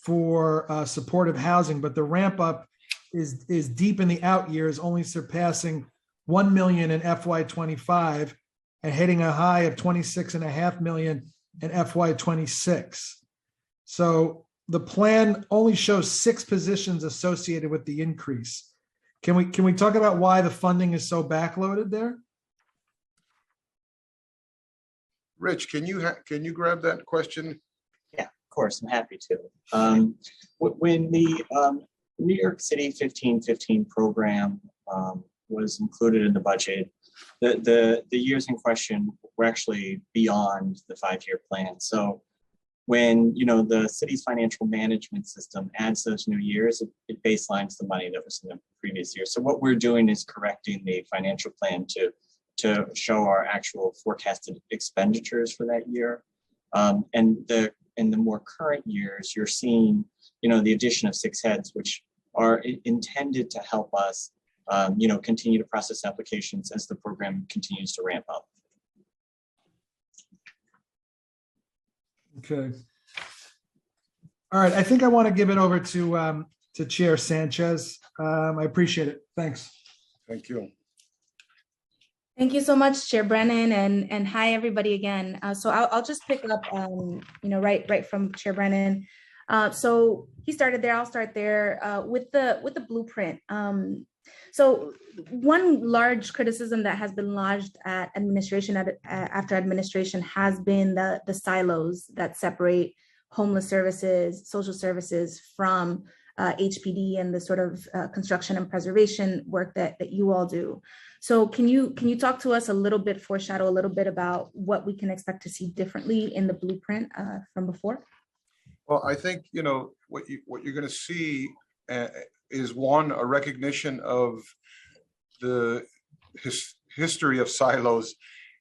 for supportive housing, but the ramp up is deep in the out years, only surpassing 1 million in FY25 and hitting a high of 26.5 million in FY26. So the plan only shows 6 positions associated with the increase. Can we talk about why the funding is so backloaded there? Rich, can you grab that question? Yeah, of course, I'm happy to. When the New York City 1515 program was included in the budget, the years in question were actually beyond the 5-year plan. So when the city's financial management system adds those new years, it baselines the money that was in the previous year. So what we're doing is correcting the financial plan to show our actual forecasted expenditures for that year. And in the more current years, you're seeing, the addition of 6 heads, which are intended to help us, continue to process applications as the program continues to ramp up. Okay. All right. I think I want to give it over to Chair Sanchez. I appreciate it. Thanks. Thank you. Thank you so much, Chair Brennan, and hi everybody again. So I'll just pick up, right from Chair Brennan. So he started there. I'll start there with the blueprint. So one large criticism that has been lodged at administration after administration has been the silos that separate homeless services, social services from HPD and the sort of construction and preservation work that you all do. So can you talk to us a little bit, foreshadow a little bit about what we can expect to see differently in the blueprint from before? Well, I think, what you're going to see is a recognition of the history of silos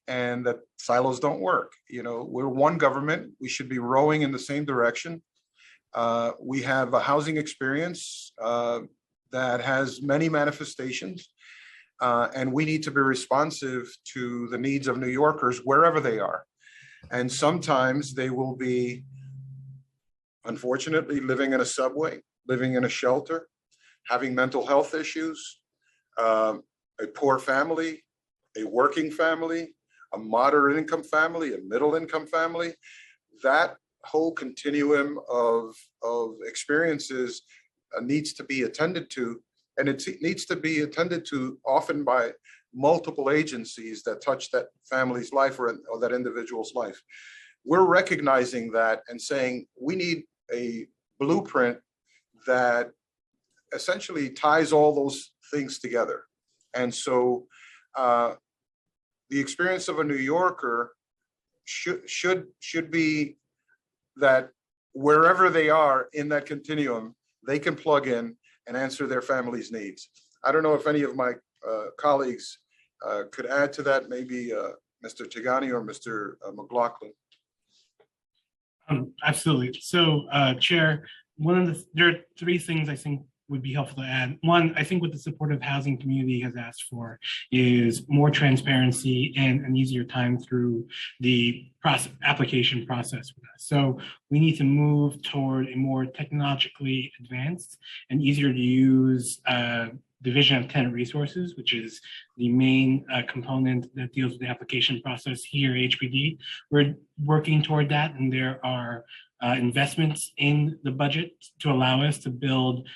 and that silos don't work. We're one government. We should be rowing in the same direction. We have a housing experience that has many manifestations, and we need to be responsive to the needs of New Yorkers wherever they are. And sometimes they will be, unfortunately, living in a subway, living in a shelter, having mental health issues, a poor family, a working family, a moderate income family, a middle income family. That whole continuum of experiences needs to be attended to, and it needs to be attended to often by multiple agencies that touch that family's life or that individual's life. We're recognizing that and saying we need a blueprint that essentially ties all those things together. And so the experience of a New Yorker should be that wherever they are in that continuum, they can plug in and answer their family's needs. I don't know if any of my colleagues could add to that, maybe Mr. Tigani or Mr. McLaughlin. Absolutely. So, Chair, there are three things I think would be helpful to add. One, I think what the supportive housing community has asked for is more transparency and an easier time through the application process with us. So we need to move toward a more technologically advanced and easier to use Division of Tenant Resources, which is the main component that deals with the application process here at HPD. We're working toward that, and there are investments in the budget to allow us to build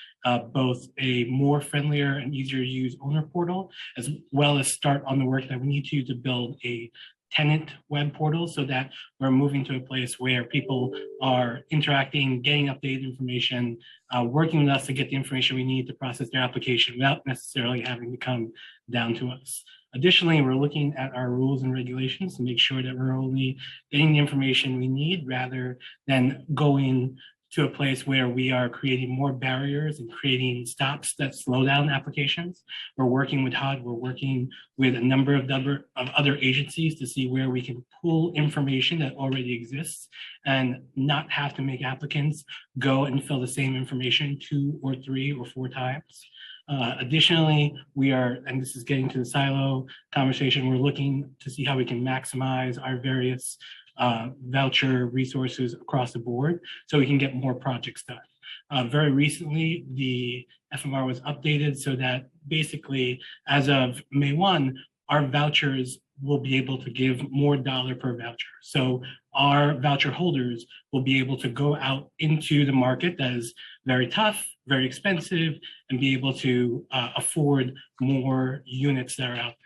both a more friendlier and easier to use owner portal, as well as start on the work that we need to build a tenant web portal so that we're moving to a place where people are interacting, getting updated information, working with us to get the information we need to process their application without necessarily having to come down to us. Additionally, we're looking at our rules and regulations to make sure that we're only getting the information we need rather than going to a place where we are creating more barriers and creating stops that slow down applications. We're working with HUD, we're working with a number of other agencies to see where we can pull information that already exists and not have to make applicants go and fill the same information 2 or 3 or 4 times. Additionally, we are, and this is getting to the silo conversation, we're looking to see how we can maximize our various voucher resources across the board so we can get more projects done. Very recently, the FMR was updated so that basically as of May 1, our vouchers will be able to give more dollar per voucher. So our voucher holders will be able to go out into the market that is very tough, very expensive, and be able to afford more units that are out there.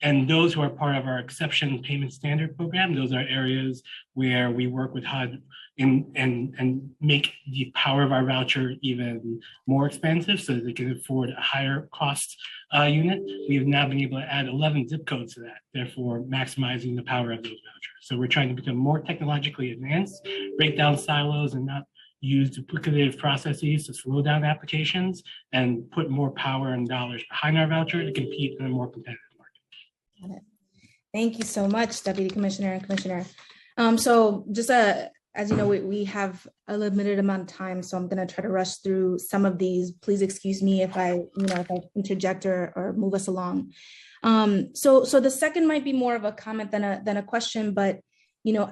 And those who are part of our exception payment standard program, those are areas where we work with HUD and make the power of our voucher even more expensive so that they can afford a higher cost unit. We have now been able to add 11 zip codes to that, therefore maximizing the power of those vouchers. So we're trying to become more technologically advanced, break down silos and not use duplicative processes to slow down applications and put more power and dollars behind our voucher to compete in a more competitive market. Got it. Thank you so much, Deputy Commissioner and Commissioner. So just as you know, we have a limited amount of time, so I'm going to try to rush through some of these. Please excuse me if I interject or move us along. So the second might be more of a comment than a question, but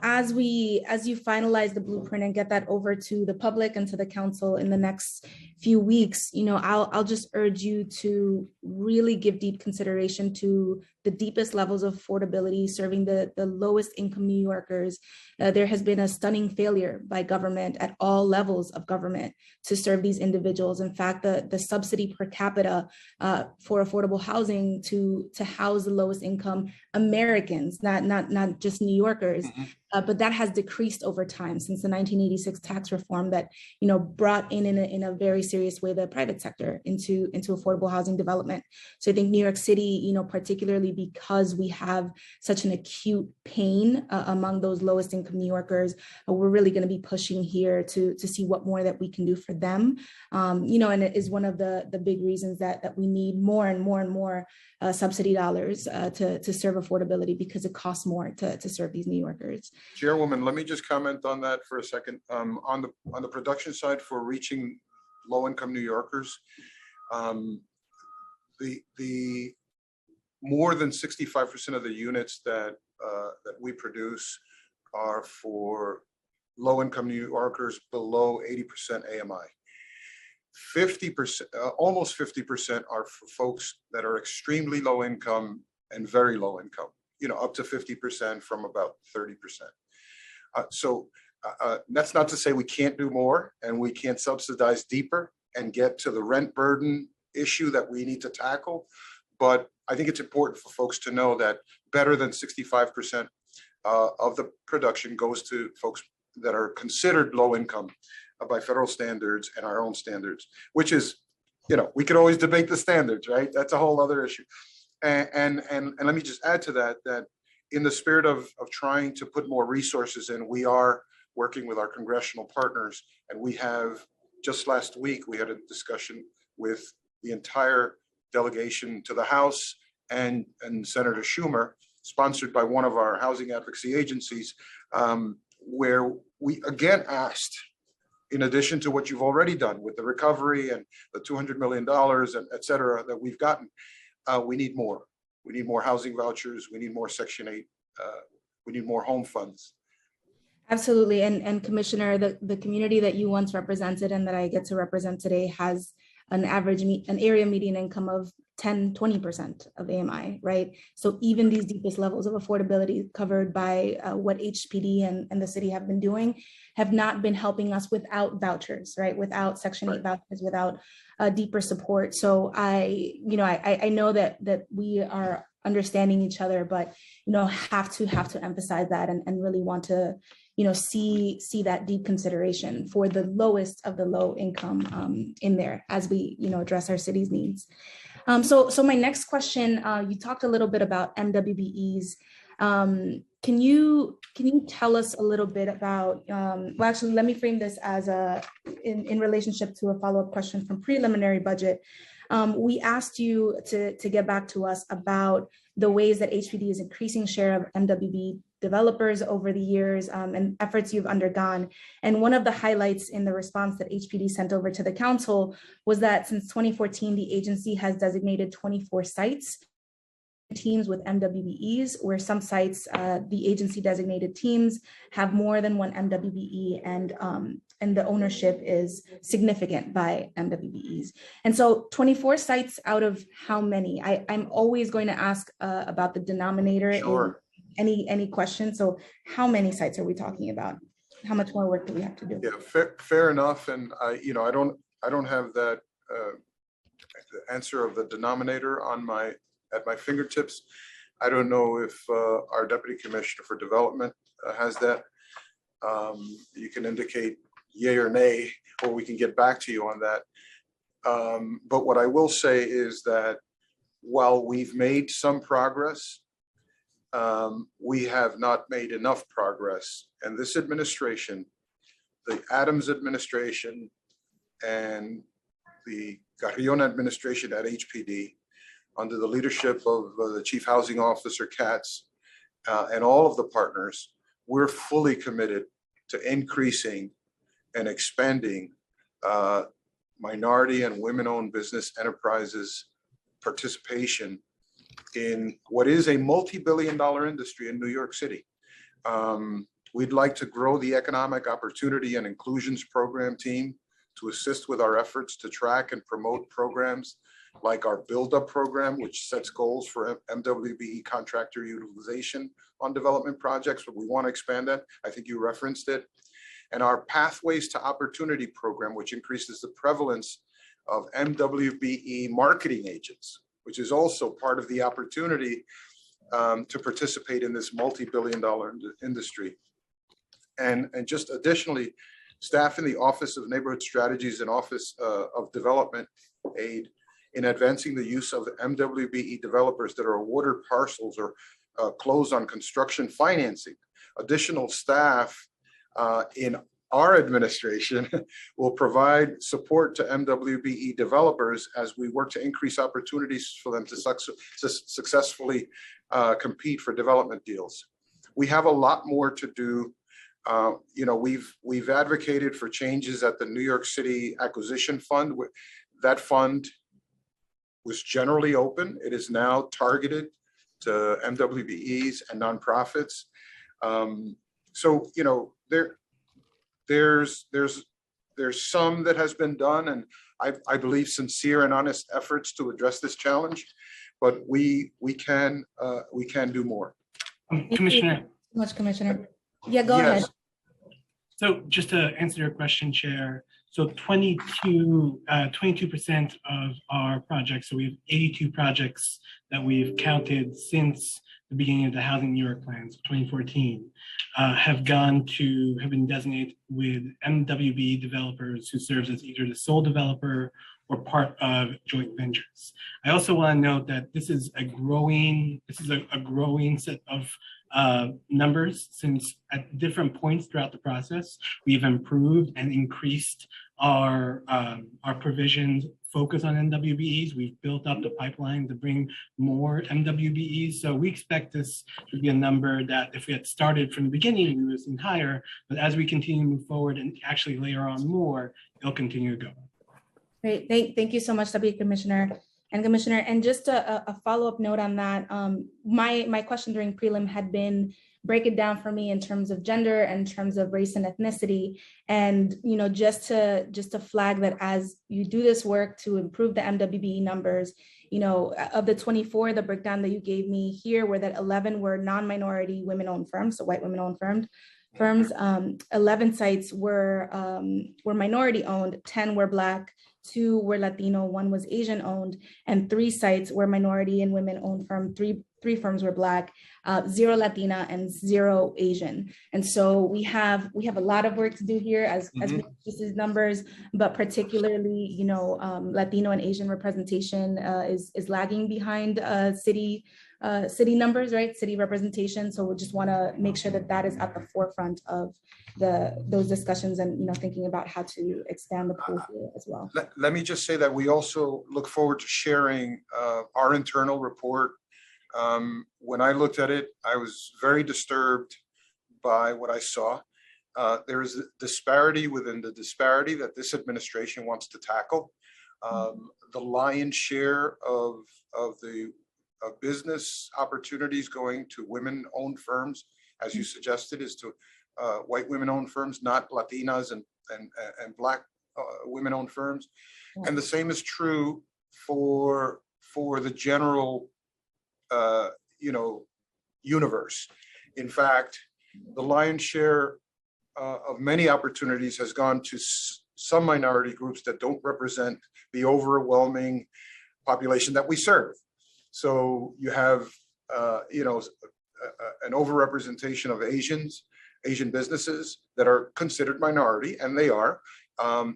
as you finalize the blueprint and get that over to the public and to the council in the next few weeks, I'll just urge you to really give deep consideration to the deepest levels of affordability, serving the lowest income New Yorkers. There has been a stunning failure by government at all levels of government to serve these individuals. In fact, the subsidy per capita for affordable housing to house the lowest income Americans, not just New Yorkers, but that has decreased over time since the 1986 tax reform that brought in a very serious way the private sector into affordable housing development. So I think New York City, particularly because we have such an acute pain among those lowest income New Yorkers, we're really going to be pushing here to see what more that we can do for them. And it is one of the big reasons that we need more and more subsidy dollars to serve affordability, because it costs more to serve these New Yorkers. Chairwoman, let me just comment on that for a second. On the production side for reaching low-income New Yorkers, the more than 65% of the units that we produce are for low-income New Yorkers below 80% AMI. 50%, almost 50% are for folks that are extremely low income and very low income, you know, up to 50% from about 30%. So that's not to say we can't do more and we can't subsidize deeper and get to the rent burden issue that we need to tackle. But I think it's important for folks to know that better than 65% of the production goes to folks that are considered low income by federal standards and our own standards, which is, you know, we could always debate the standards, right? That's a whole other issue. And let me just add to that, that in the spirit of trying to put more resources in, we are working with our congressional partners. And we have, just last week, we had a discussion with the entire delegation to the House and Senator Schumer, sponsored by one of our housing advocacy agencies, where we again asked, in addition to what you've already done with the recovery and the $200 million and et cetera that we've gotten, we need more. We need more housing vouchers. We need more Section 8. We need more home funds. Absolutely. And Commissioner, the community that you once represented and that I get to represent today has an area median income of 10-20% of AMI, right? So even these deepest levels of affordability covered by what HPD and the city have been doing have not been helping us without vouchers, right? Without Section 8 vouchers, without deeper support. So I know that we are understanding each other, but have to emphasize that and really want to see that deep consideration for the lowest of the low income in there as we address our city's needs. So my next question, you talked a little bit about MWBEs. Can you tell us a little bit about, well, actually, let me frame this as in relationship to a follow-up question from preliminary budget. We asked you to get back to us about the ways that HPD is increasing share of MWB developers over the years and efforts you've undergone. And one of the highlights in the response that HPD sent over to the council was that since 2014, the agency has designated 24 sites, teams with MWBEs, where some sites, the agency designated teams have more than one MWBE and the ownership is significant by MWBEs. And so 24 sites out of how many? I'm always going to ask about the denominator. Sure. Any questions? So how many sites are we talking about? How much more work do we have to do? Yeah, fair enough. And I don't have that the answer of the denominator at my fingertips. I don't know if our Deputy Commissioner for Development has that. You can indicate yay or nay, or we can get back to you on that. But what I will say is that while we've made some progress, we have not made enough progress. And this administration, the Adams administration and the Carrion administration at HPD, under the leadership of the Chief Housing Officer Katz and all of the partners, we're fully committed to increasing and expanding minority and women-owned business enterprises participation in what is a multi-billion-dollar industry in New York City. We'd like to grow the Economic Opportunity and Inclusions Program team to assist with our efforts to track and promote programs like our Build Up program, which sets goals for MWBE contractor utilization on development projects, but we want to expand that. I think you referenced it. And our Pathways to Opportunity program, which increases the prevalence of MWBE marketing agents, which is also part of the opportunity to participate in this multi-billion-dollar industry. And just additionally, staff in the Office of Neighborhood Strategies and Office of Development Aid in advancing the use of MWBE developers that are awarded parcels or close on construction financing. Additional staff in our administration will provide support to MWBE developers as we work to increase opportunities for them to successfully compete for development deals. we have a lot more to do. We've advocated for changes at the New York City Acquisition Fund. That fund was generally open. It is now targeted to MWBEs and nonprofits. So there's some that has been done, and I believe sincere and honest efforts to address this challenge, but we can do more. Commissioner. Thank you so much, Commissioner. Yeah, go ahead. So just to answer your question, Chair, so 22% of our projects, so we have 82 projects that we've counted since the beginning of the Housing New York plans, 2014, have been designated with MWB developers who serves as either the sole developer or part of joint ventures. I also want to note that this is a growing set of numbers, since at different points throughout the process, we've improved and increased our provisions focus on MWBEs. We've built up the pipeline to bring more MWBEs. So we expect this to be a number that if we had started from the beginning, we would have seen higher, but as we continue to move forward and actually layer on more, it'll continue to go. Great, thank you so much, Deputy Commissioner. And just a follow-up note on that, my question during prelim had been, break it down for me in terms of gender and in terms of race and ethnicity. And just to flag that as you do this work to improve the MWBE numbers, of the 24, the breakdown that you gave me here were that 11 were non-minority women-owned firms, so white women-owned firms. 11 sites were minority-owned, 10 were Black, 2 were Latino, 1 was Asian owned, and 3 sites were minority and women owned firm. Three firms were Black, 0 Latina, and 0 Asian. And so we have a lot of work to do here as we increase these numbers, but particularly, Latino and Asian representation is lagging behind city numbers, right? City representation. So we just want to make sure that that is at the forefront of those discussions and thinking about how to expand the pool here as well. Let me just say that we also look forward to sharing our internal report. When I looked at it, I was very disturbed by what I saw. There is a disparity within the disparity that this administration wants to tackle. The lion's share of the business opportunities going to women-owned firms, as you suggested, is to white women-owned firms, not Latinas and Black women-owned firms. And the same is true for the general universe. In fact, the lion's share of many opportunities has gone to some minority groups that don't represent the overwhelming population that we serve. So you have, an overrepresentation of Asian businesses that are considered minority, and they are.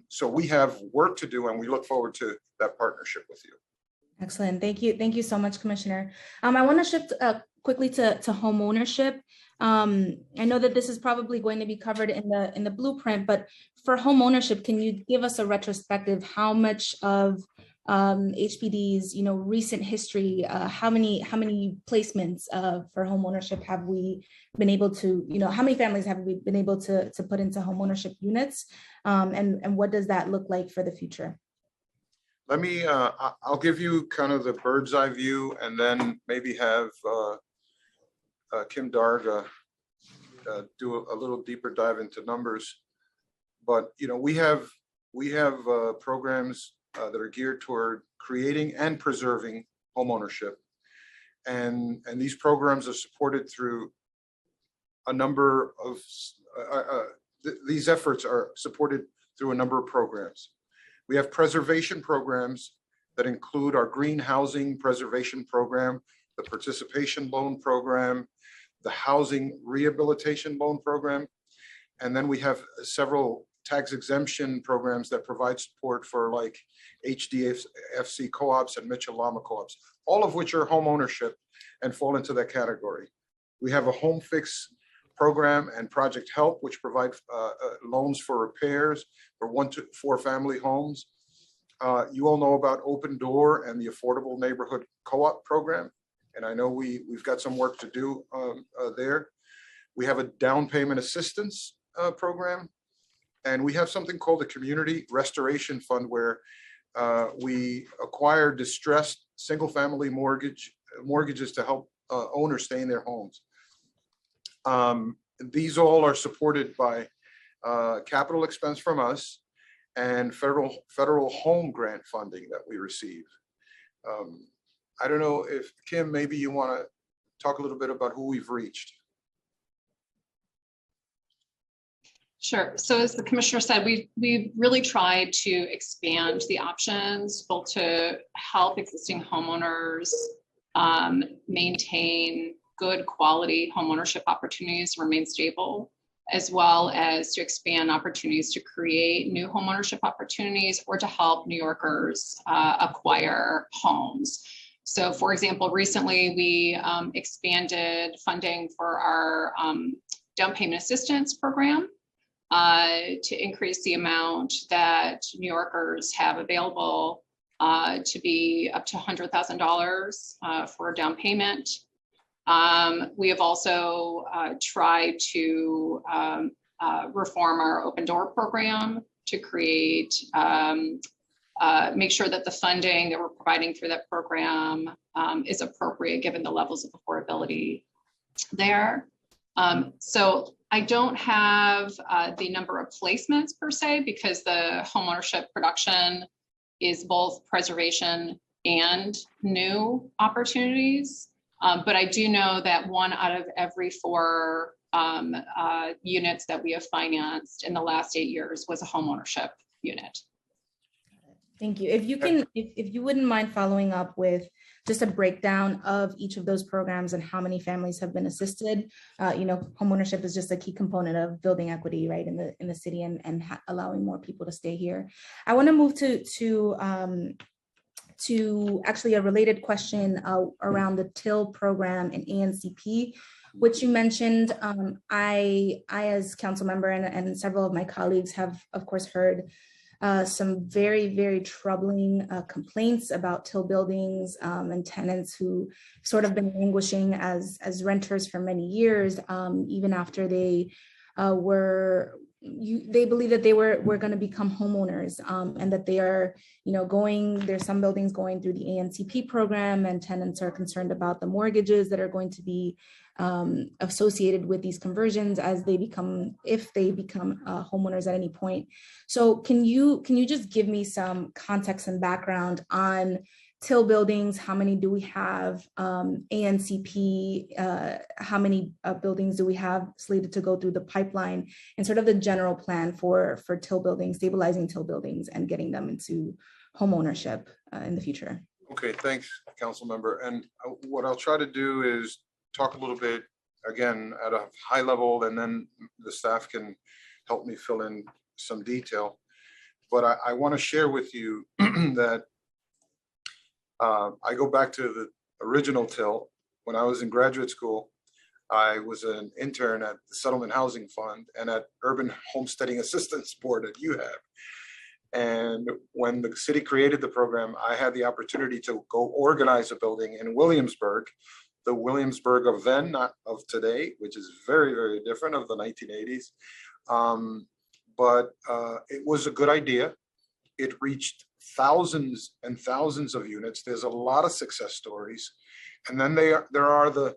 So we have work to do, and we look forward to that partnership with you. Excellent. Thank you so much, Commissioner. I want to shift quickly to home ownership. I know that this is probably going to be covered in the blueprint, but for home ownership, can you give us a retrospective? How much of HPD's recent history, how many placements for home ownership have we been able to, how many families have we been able to put into home ownership units, and what does that look like for the future? Let me, I'll give you kind of the bird's eye view, and then maybe have Kim Darga do a little deeper dive into numbers. But we have programs that are geared toward creating and preserving homeownership, and these programs are supported through a number of these efforts are supported through a number of programs. We have preservation programs that include our green housing preservation program, the participation loan program, the housing rehabilitation loan program, and then we have several tax exemption programs that provide support for like HDFC co-ops and Mitchell-Lama co-ops, all of which are home ownership and fall into that category. We have a home fix program and Project Help, which provide loans for repairs for 1 to 4 family homes. You all know about Open Door and the Affordable Neighborhood Co-op program, and I know we've got some work to do there. We have a down payment assistance program, and we have something called the Community Restoration Fund, where we acquire distressed single-family mortgages to help owners stay in their homes. These all are supported by capital expense from us and federal home grant funding that we receive. I don't know if Kim, maybe you want to talk a little bit about who we've reached. Sure. So as the commissioner said, we really tried to expand the options, both to help existing homeowners maintain good quality homeownership opportunities, remain stable, as well as to expand opportunities to create new homeownership opportunities or to help New Yorkers acquire homes. So for example, recently we expanded funding for our down payment assistance program to increase the amount that New Yorkers have available to be up to $100,000 for a down payment. We have also tried to reform our open door program to create, make sure that the funding that we're providing through that program is appropriate given the levels of affordability there. So I don't have the number of placements per se, because the homeownership production is both preservation and new opportunities. But I do know that 1 out of every 4 units that we have financed in the last 8 years was a homeownership unit. Thank you. If you can, if you wouldn't mind following up with just a breakdown of each of those programs and how many families have been assisted. You know, homeownership is just a key component of building equity, right, in the city and allowing more people to stay here. I want to move to actually a related question around the TIL program and ANCP, which you mentioned. I as council member and several of my colleagues have, of course, heard some very, very troubling complaints about TIL buildings and tenants who sort of been languishing as renters for many years, even after they they believe that they were going to become homeowners, and that they are, you know, there's some buildings going through the ANCP program, and tenants are concerned about the mortgages that are going to be associated with these conversions as they become, if they become homeowners at any point. So can you just give me some context and background on TIL buildings? How many do we have? ANCP, how many buildings do we have slated to go through the pipeline, and sort of the general plan for TIL buildings, stabilizing TIL buildings and getting them into home ownership in the future? Okay, thanks, council member. And what I'll try to do is talk a little bit, again, at a high level, and then the staff can help me fill in some detail. But I want to share with you that I go back to the original TIL. When I was in graduate school, I was an intern at the Settlement Housing Fund and at Urban Homesteading Assistance Board at UHAB. And when the city created the program, I had the opportunity to go organize a building in Williamsburg, the Williamsburg of then, not of today, which is very, very different, of the 1980s. But it was a good idea. It reached thousands and thousands of units. There's a lot of success stories. And then there are the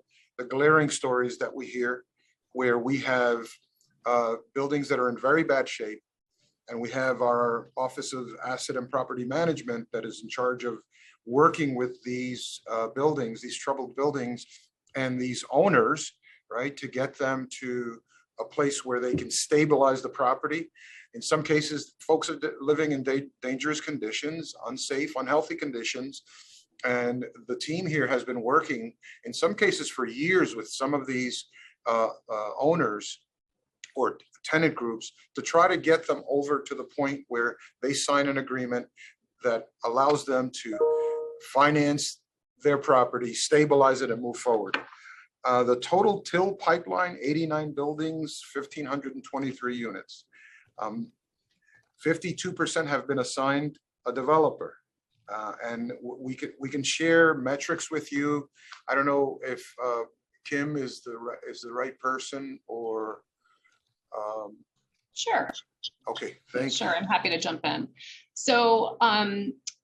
glaring stories that we hear, where we have buildings that are in very bad shape. And we have our Office of Asset and Property Management that is in charge of working with these buildings, these troubled buildings, and these owners, right, to get them to a place where they can stabilize the property. In some cases, folks are living in dangerous conditions, unsafe, unhealthy conditions. And the team here has been working, in some cases for years, with some of these owners or tenant groups to try to get them over to the point where they sign an agreement that allows them to finance their property, stabilize it, and move forward. The total TIL pipeline, 89 buildings, 1,523 units. 52% have been assigned a developer. And we can share metrics with you. I don't know if Kim is the right person, or? Sure. Okay, thank you. Sure, I'm happy to jump in. So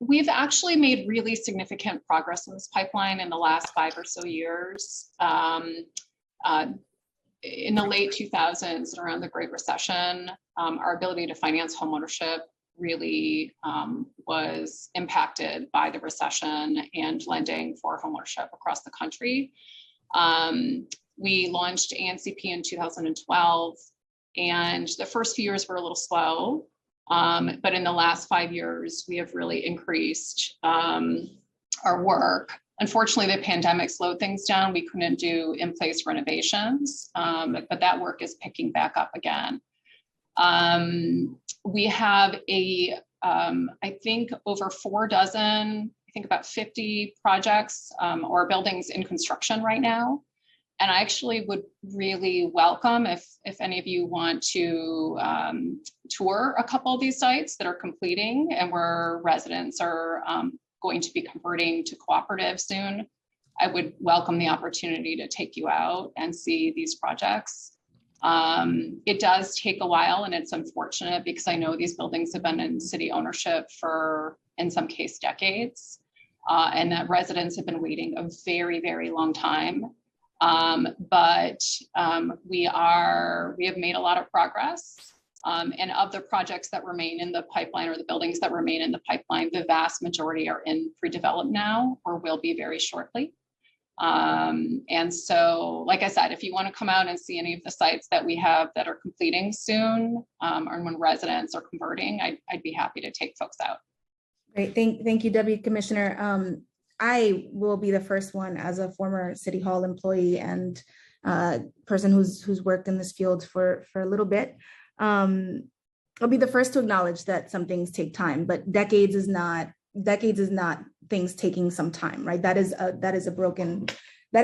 we've actually made really significant progress in this pipeline in the last 5 or so years. In the late 2000s, around the Great Recession, our ability to finance homeownership really was impacted by the recession and lending for homeownership across the country. We launched ANCP in 2012, and the first few years were a little slow, but in the last 5 years, we have really increased our work. Unfortunately, the pandemic slowed things down. We couldn't do in-place renovations, but that work is picking back up again. We have I think over 4 dozen, I think about 50 projects or buildings in construction right now. And I actually would really welcome if any of you want to tour a couple of these sites that are completing and where residents are going to be converting to cooperative soon. I would welcome the opportunity to take you out and see these projects. It does take a while, and it's unfortunate because I know these buildings have been in city ownership for, in some case, decades, and that residents have been waiting a very, very long time. But we have made a lot of progress. And of the projects that remain in the pipeline, or the buildings that remain in the pipeline, the vast majority are in pre-development now, or will be very shortly. And so, like I said, if you want to come out and see any of the sites that we have that are completing soon, or when residents are converting, I'd be happy to take folks out. Great, thank you, Deputy Commissioner. I will be the first one, as a former City Hall employee and person who's worked in this field for a little bit. I'll be the first to acknowledge that some things take time, but decades is not things taking some time, right? That is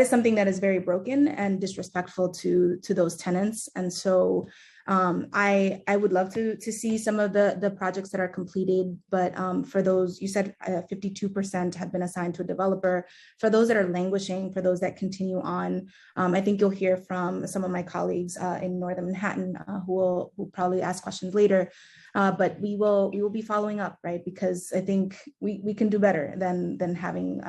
something that is very broken and disrespectful to those tenants. And so I would love to see some of the projects that are completed, but for those, you said 52% have been assigned to a developer. For those that are languishing, for those that continue on, I think you'll hear from some of my colleagues in Northern Manhattan who will probably ask questions later. But we will be following up, right? Because I think we can do better than having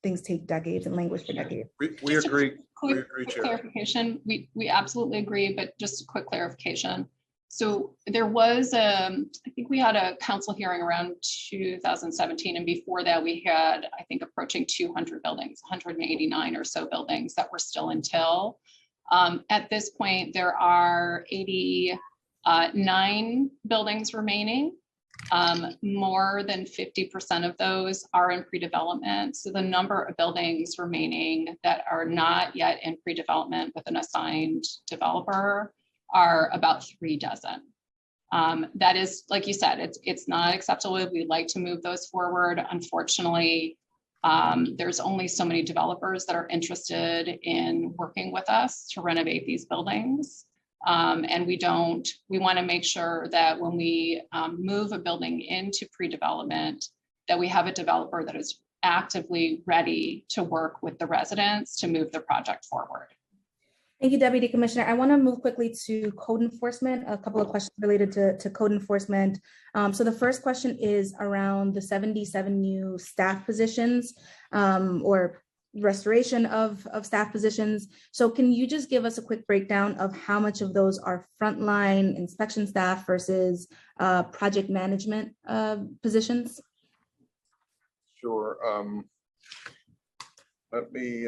things take decades and languish for decades. We agree. Quick clarification. We absolutely agree, but just a quick clarification. So there was, I think we had a council hearing around 2017, and before that we had, I think, approaching 200 buildings, 189 or so buildings that were still in TIL. At this point, there are 89 buildings remaining. More than 50% of those are in pre-development. So the number of buildings remaining that are not yet in pre-development with an assigned developer are about 3 dozen. That is, like you said, it's not acceptable. We'd like to move those forward. Unfortunately, there's only so many developers that are interested in working with us to renovate these buildings. And we want to make sure that when we move a building into pre-development, that we have a developer that is actively ready to work with the residents to move the project forward. Thank you, Deputy Commissioner. I want to move quickly to code enforcement, a couple of questions related to code enforcement. So the first question is around the 77 new staff positions, or restoration of staff positions. So can you just give us a quick breakdown of how much of those are frontline inspection staff versus project management positions? Sure. Let me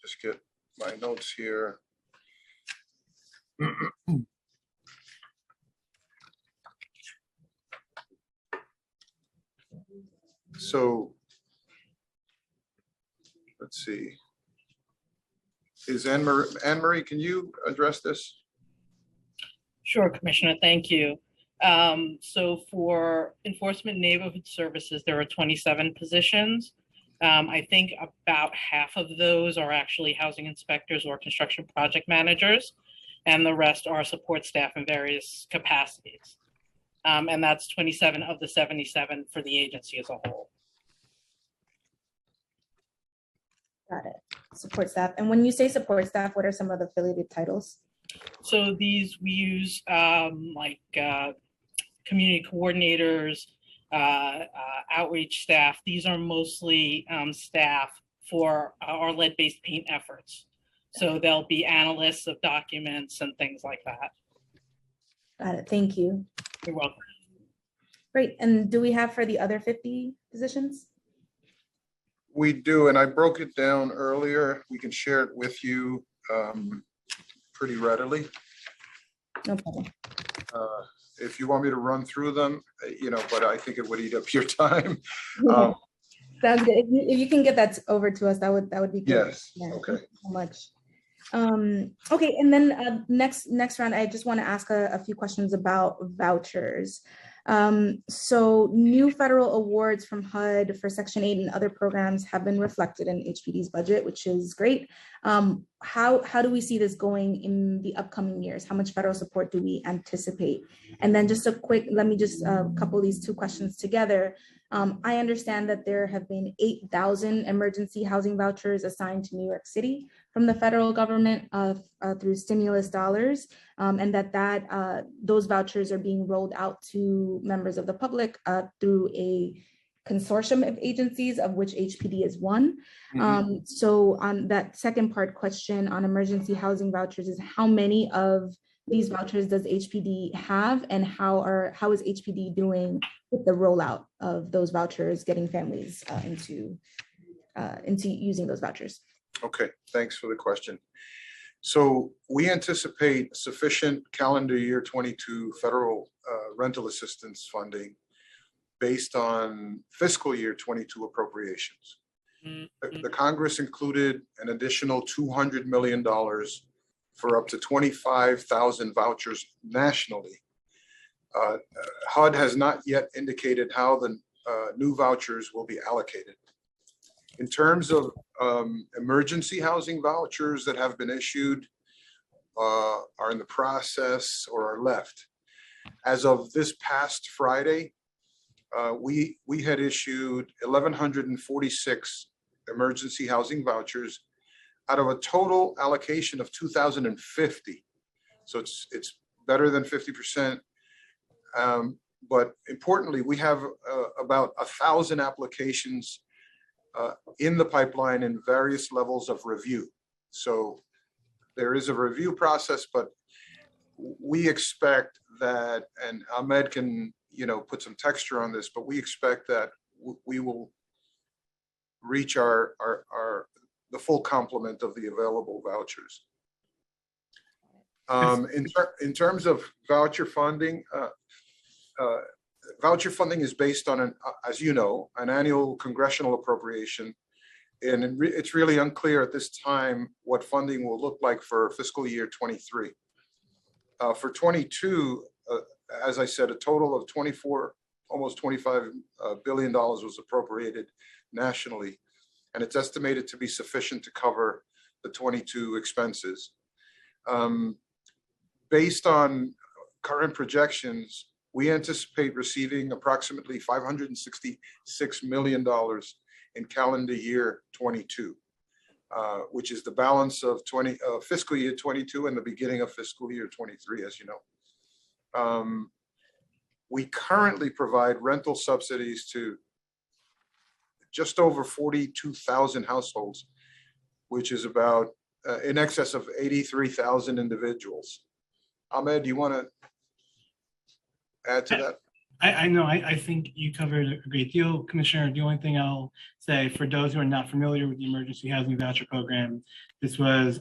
just get my notes here. So let's see. Is Anne-Marie, can you address this? Sure, Commissioner, thank you. So for enforcement neighborhood services, there are 27 positions. I think about half of those are actually housing inspectors or construction project managers, and the rest are support staff in various capacities. And that's 27 of the 77 for the agency as a whole. Got it. support staff. And when you say support staff, what are some of the affiliated titles? So these we use community coordinators, outreach staff. These are mostly staff for our lead-based paint efforts. So they'll be analysts of documents and things like that. Got it. Thank you. You're welcome. Great. And do we have for the other 50 positions? We do, and I broke it down earlier. We can share it with you pretty readily. No problem. If you want me to run through them, but I think it would eat up your time. Sounds good. If you can get that over to us, that would be good. Yes. Yeah, okay. thank you so much. Okay, and then next round, I just want to ask a few questions about vouchers. So new federal awards from HUD for Section 8 and other programs have been reflected in HPD's budget, which is great. How do we see this going in the upcoming years? How much federal support do we anticipate? And then just a quick, let me just couple these two questions together. I understand that there have been 8,000 emergency housing vouchers assigned to New York City from the federal government through stimulus dollars, and that those vouchers are being rolled out to members of the public through a consortium of agencies, of which HPD is one. So on that second part question on emergency housing vouchers is how many of these vouchers does HPD have, and how is HPD doing with the rollout of those vouchers, getting families into using those vouchers? Okay, thanks for the question. So we anticipate sufficient calendar year 22 federal rental assistance funding based on fiscal year 22 appropriations. The Congress included an additional $200 million for up to 25,000 vouchers nationally. HUD has not yet indicated how the new vouchers will be allocated. In terms of emergency housing vouchers that have been issued, are in the process or are left. As of this past Friday, we had issued 1,146 emergency housing vouchers out of a total allocation of 2,050. So it's better than 50%. But importantly, we have about 1,000 applications in the pipeline in various levels of review. So there is a review process, but we expect that, and Ahmed can put some texture on this, but we expect that we will reach the full complement of the available vouchers. In terms of voucher funding, voucher funding is based on as you know, an annual congressional appropriation, and it's really unclear at this time what funding will look like for fiscal year 23. For 22, as I said, a total of almost $25 billion was appropriated nationally, and it's estimated to be sufficient to cover the 22 expenses. Based on current projections, we anticipate receiving approximately $566 million in calendar year 22, which is the balance of fiscal year 22 and the beginning of fiscal year 23, as you know. We currently provide rental subsidies to just over 42,000 households, which is about in excess of 83,000 individuals. Ahmed, do you want to add to that? I know, I think you covered a great deal, Commissioner. The only thing I'll say for those who are not familiar with the Emergency Housing Voucher Program, this was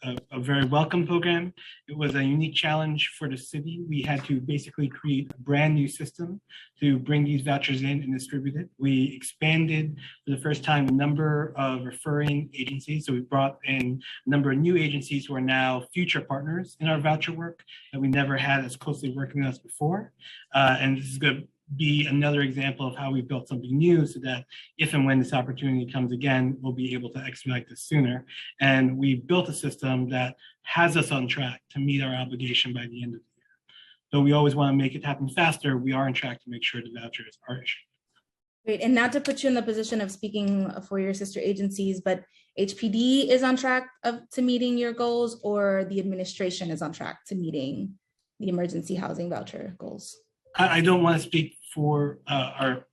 a very welcome program. It was a unique challenge for the city. We had to basically create a brand new system to bring these vouchers in and distribute it. We expanded for the first time the number of referring agencies. So we brought in a number of new agencies who are now future partners in our voucher work that we never had as closely working with us before. And this is going to be another example of how we built something new so that if and when this opportunity comes again, we'll be able to expedite this sooner. And we built a system that has us on track to meet our obligation by the end of the year. Though we always want to make it happen faster, we are on track to make sure the vouchers are issued. Great, and not to put you in the position of speaking for your sister agencies, but HPD is on track to meeting your goals, or the administration is on track to meeting the emergency housing voucher goals? I don't want to speak for there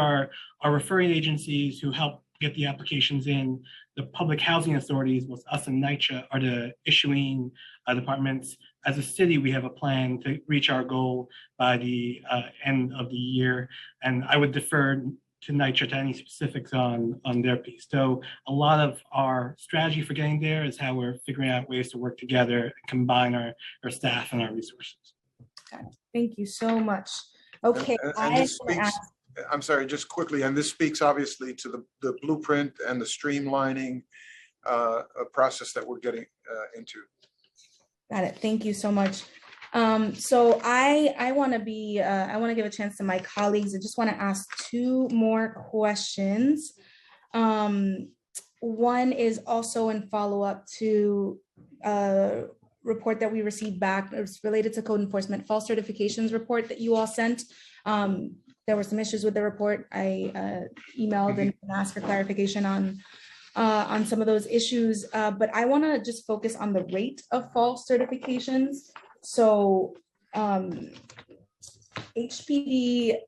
are our referring agencies who help get the applications in. The public housing authorities, with us and NYCHA, are the issuing departments. As a city, we have a plan to reach our goal by the end of the year, and I would defer to NYCHA to any specifics on their piece. So a lot of our strategy for getting there is how we're figuring out ways to work together and combine our staff and our resources. Thank you so much. Okay, And this speaks, I'm sorry, just quickly, and this speaks obviously to the blueprint and the streamlining process that we're getting into. Got it. Thank you so much. So I want to give a chance to my colleagues. I just want to ask two more questions. One is also in follow-up to a report that we received back. It was related to code enforcement false certifications report that you all sent. There were some issues with the report. I emailed and asked for clarification on some of those issues, but I want to just focus on the rate of false certifications. So HPD,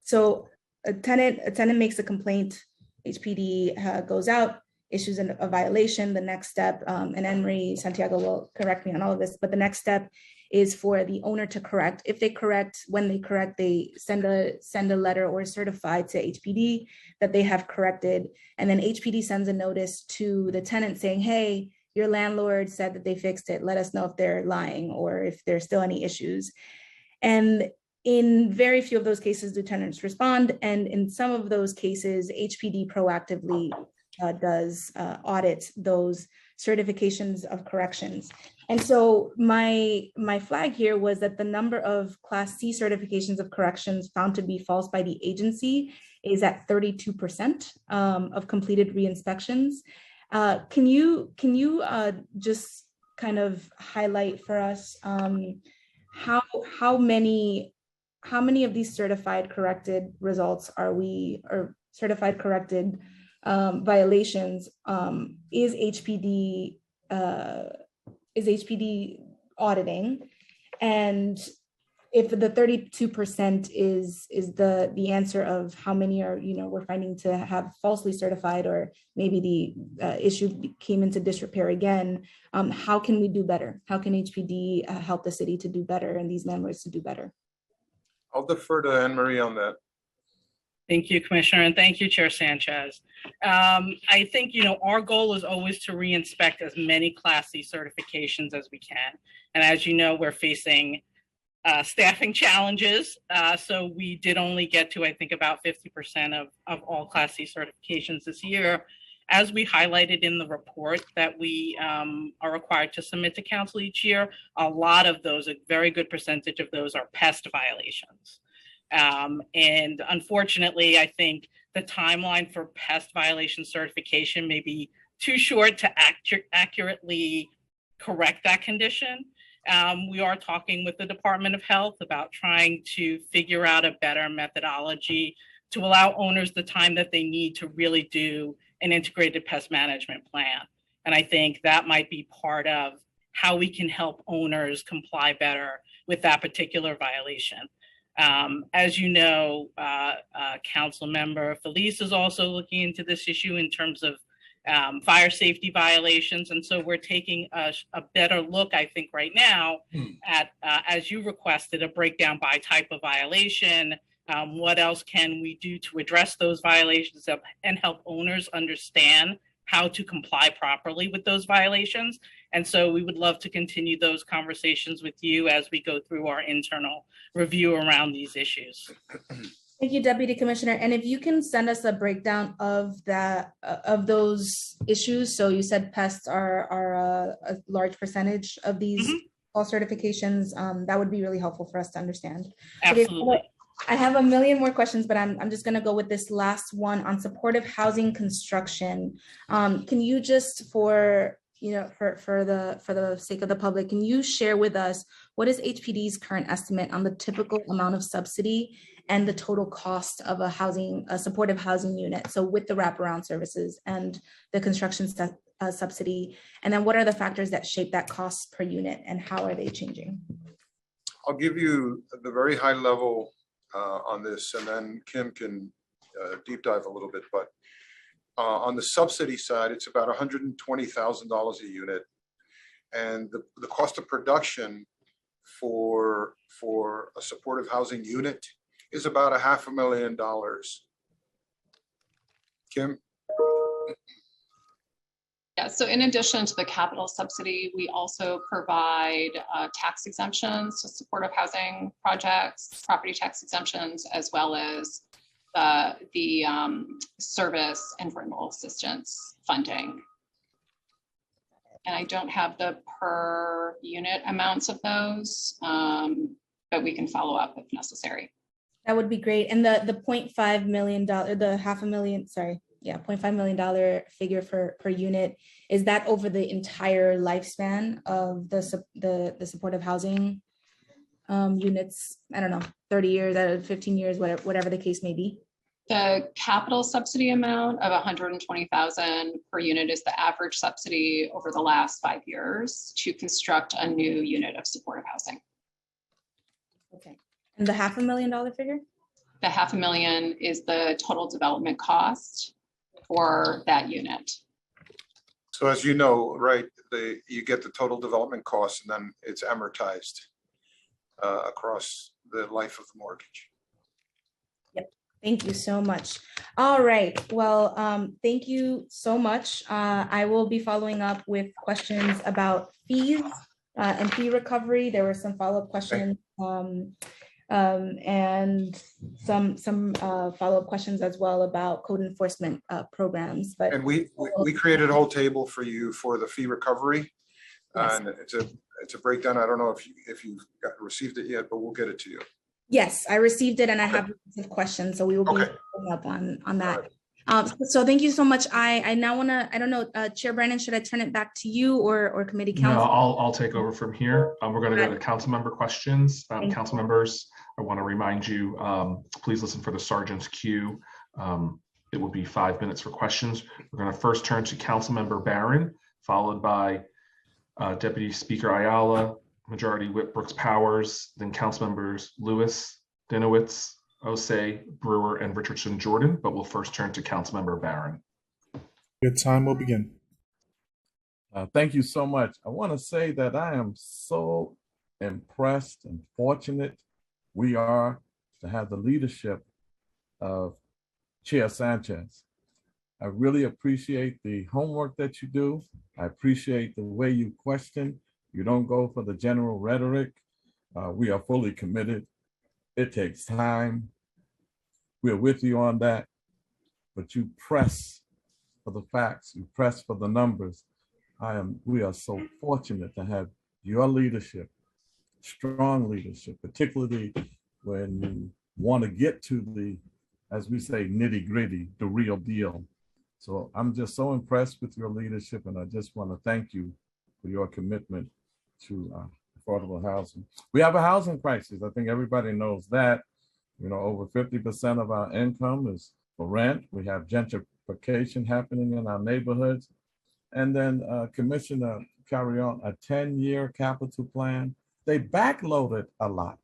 so a tenant makes a complaint, HPD goes out, issues a violation. The next step, and Emery Santiago will correct me on all of this, but the next step is for the owner to correct. If they correct, when they correct, they send a letter or certify to HPD that they have corrected. And then HPD sends a notice to the tenant saying, hey, your landlord said that they fixed it. Let us know if they're lying or if there's still any issues. And in very few of those cases, do tenants respond. And in some of those cases, HPD proactively does audit those certifications of corrections. And so my flag here was that the number of Class C certifications of corrections found to be false by the agency is at 32% of completed re-inspections. Can you just kind of highlight for us how many of these certified corrected results or certified corrected violations is HPD auditing? And if the 32% is the answer of how many are, we're finding to have falsely certified, or maybe the issue came into disrepair again, how can we do better? How can HPD help the city to do better and these landlords to do better? I'll defer to Anne-Marie on that. Thank you, Commissioner, and thank you, Chair Sanchez. I think, our goal is always to re-inspect as many Class C certifications as we can. And as you know, we're facing staffing challenges. So we did only get to, I think, about 50% of all Class C certifications this year. As we highlighted in the report that we are required to submit to council each year, a lot of those, a very good percentage of those are pest violations. And unfortunately, I think the timeline for pest violation certification may be too short to accurately correct that condition. We are talking with the Department of Health about trying to figure out a better methodology to allow owners the time that they need to really do an integrated pest management plan. And I think that might be part of how we can help owners comply better with that particular violation. As you know, Council Member Felice is also looking into this issue in terms of fire safety violations. And so we're taking a better look, I think, right now at, as you requested, a breakdown by type of violation. What else can we do to address those violations and help owners understand how to comply properly with those violations? And so we would love to continue those conversations with you as we go through our internal review around these issues. Thank you, Deputy Commissioner. And if you can send us a breakdown of that, of those issues. So you said pests are a large percentage of these false certifications. That would be really helpful for us to understand. Absolutely. Okay, I have a million more questions, but I'm just going to go with this last one on supportive housing construction. Can you just, for for the sake of the public, can you share with us what is HPD's current estimate on the typical amount of subsidy and the total cost of a supportive housing unit? So with the wraparound services and the construction subsidy, and then what are the factors that shape that cost per unit and how are they changing? I'll give you the very high level on this, and then Kim can deep dive a little bit. But on the subsidy side, it's about $120,000 a unit, and the cost of production for a supportive housing unit is about $500,000. Kim? Yeah, so in addition to the capital subsidy, we also provide tax exemptions to supportive housing projects, property tax exemptions, as well as the service and rental assistance funding. And I don't have the per unit amounts of those, but we can follow up if necessary. That would be great. And the $0.5 million, the $0.5 million figure per unit, is that over the entire lifespan of the supportive housing units? I don't know, 30 years, 15 years, whatever the case may be. The capital subsidy amount of $120,000 per unit is the average subsidy over the last 5 years to construct a new unit of supportive housing. Okay. And the $500,000 figure? The $500,000 is the total development cost for that unit. So as you know, right, you get the total development cost and then it's amortized across the life of the mortgage. Yep. Thank you so much. All right. Well, thank you so much. I will be following up with questions about fees and fee recovery. There were some follow-up questions and some follow-up questions as well about code enforcement programs. But and we created a whole table for you for the fee recovery, yes. And it's a breakdown. I don't know if you received it yet, but we'll get it to you. Yes, I received it, and I have some questions, so we will be following up on that. So thank you so much. I now want to, I don't know, Chair Brandon, should I turn it back to you or committee counsel? No, I'll take over from here. We're going to go to council member questions. Council members, I want to remind you, please listen for the sergeant's cue. It will be 5 minutes for questions. We're going to first turn to Council Member Barron, followed by Deputy Speaker Ayala, Majority Whip Brooks Powers, then Council Members Lewis, Dinowitz, Osei, Brewer, and Richardson Jordan, but we'll first turn to Councilmember Barron. Your time will begin. Thank you so much. I want to say that I am so impressed and fortunate we are to have the leadership of Chair Sanchez. I really appreciate the homework that you do. I appreciate the way you question. You don't go for the general rhetoric. We are fully committed. It takes time. We're with you on that, but you press for the facts, you press for the numbers. We are so fortunate to have your leadership, strong leadership, particularly when you want to get to the, as we say, nitty gritty, the real deal. So I'm just so impressed with your leadership, and I just want to thank you for your commitment to affordable housing. We have a housing crisis. I think everybody knows that. You know, over 50% of our income is for rent. We have gentrification happening in our neighborhoods. And then Commissioner Carrion, a 10-year capital plan. They backloaded a lot.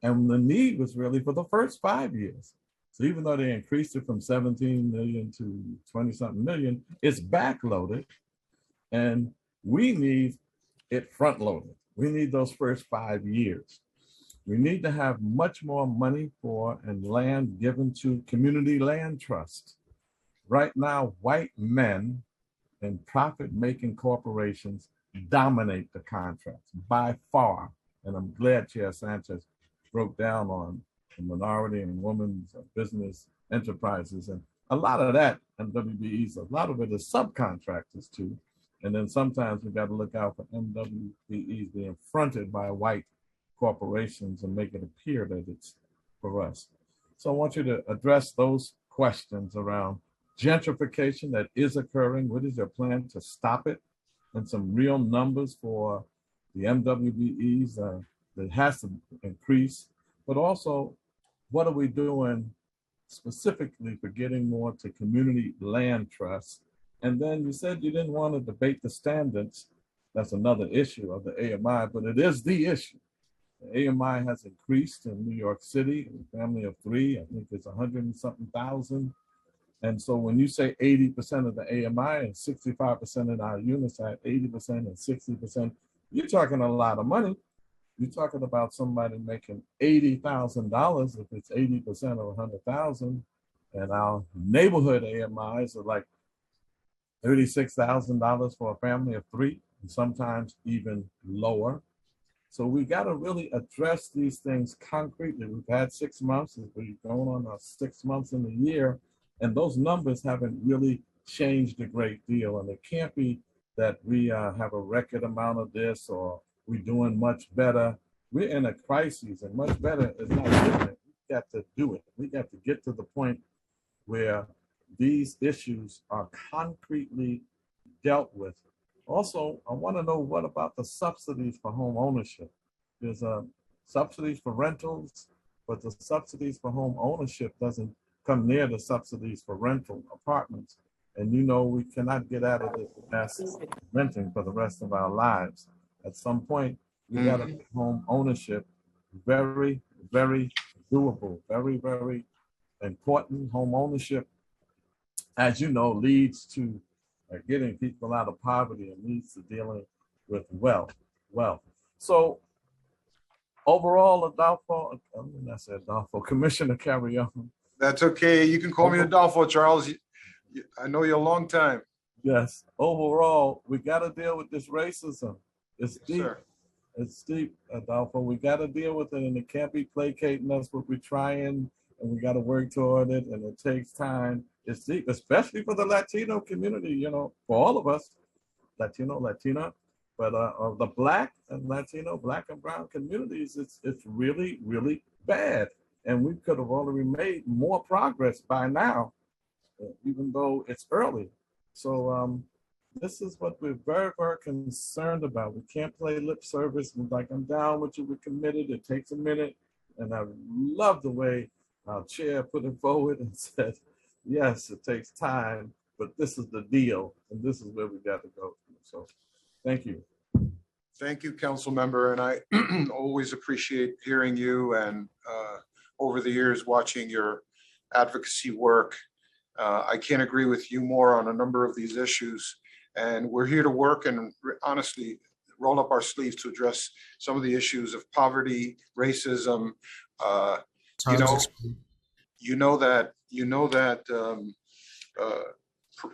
And the need was really for the first 5 years. So even though they increased it from 17 million to 20-something million, it's backloaded. And we need it front-loaded. We need those first 5 years. We need to have much more money for and land given to community land trusts. Right now, white men and profit-making corporations dominate the contracts by far. And I'm glad Chair Sanchez broke down on the minority and women's business enterprises. And a lot of that, MWBEs, a lot of it is subcontractors too. And then sometimes we got to look out for MWBEs being fronted by white corporations and make it appear that it's for us. So I want you to address those questions around gentrification that is occurring. What is your plan to stop it? And some real numbers for the MWBEs that has to increase, but also what are we doing specifically for getting more to community land trusts? And then you said you didn't want to debate the standards. That's another issue of the AMI, but it is the issue. The AMI has increased in New York City, a family of 3, I think it's 100 and something thousand. And so when you say 80% of the AMI and 65% of our units at 80% and 60%, you're talking a lot of money. You're talking about somebody making $80,000 if it's 80% of 100,000, and our neighborhood AMIs are like $36,000 for a family of 3, and sometimes even lower. So we got to really address these things concretely. We've had 6 months, we're going on our 6 months in the year, and those numbers haven't really changed a great deal. And it can't be that we have a record amount of this or we're doing much better. We're in a crisis, and much better is not doing it. We got to do it. We got to get to the point where these issues are concretely dealt with. Also, I want to know, what about the subsidies for home ownership? There's subsidies for rentals, but the subsidies for home ownership doesn't come near the subsidies for rental apartments. And you know, we cannot get out of this mess renting for the rest of our lives. At some point, we got to make home ownership very, very doable, very, very important. Home ownership, as you know, leads to getting people out of poverty and leads to dealing with wealth. So overall, Adolfo, I said Adolfo, Commissioner Carrion. That's okay. You can call me Adolfo, Charles. I know you a long time. Yes. Overall, we got to deal with this racism. It's deep. Sir. It's deep, Adolfo. We got to deal with it, and it can't be placating us, but we're trying, and we got to work toward it, and it takes time. It's deep, especially for the Latino community, you know, for all of us, Latino, Latina, but of the Black and Latino, Black and brown communities, it's really, really bad. And we could have already made more progress by now, even though it's early. So this is what we're very, very concerned about. We can't play lip service. We're like, I'm down with you, we're committed. It takes a minute. And I love the way our chair put it forward and said, yes, it takes time, but this is the deal. And this is where we got to go. So thank you. Thank you, Council Member. And I always appreciate hearing you, and over the years watching your advocacy work. I can't agree with you more on a number of these issues. And we're here to work and honestly roll up our sleeves to address some of the issues of poverty, racism. You know that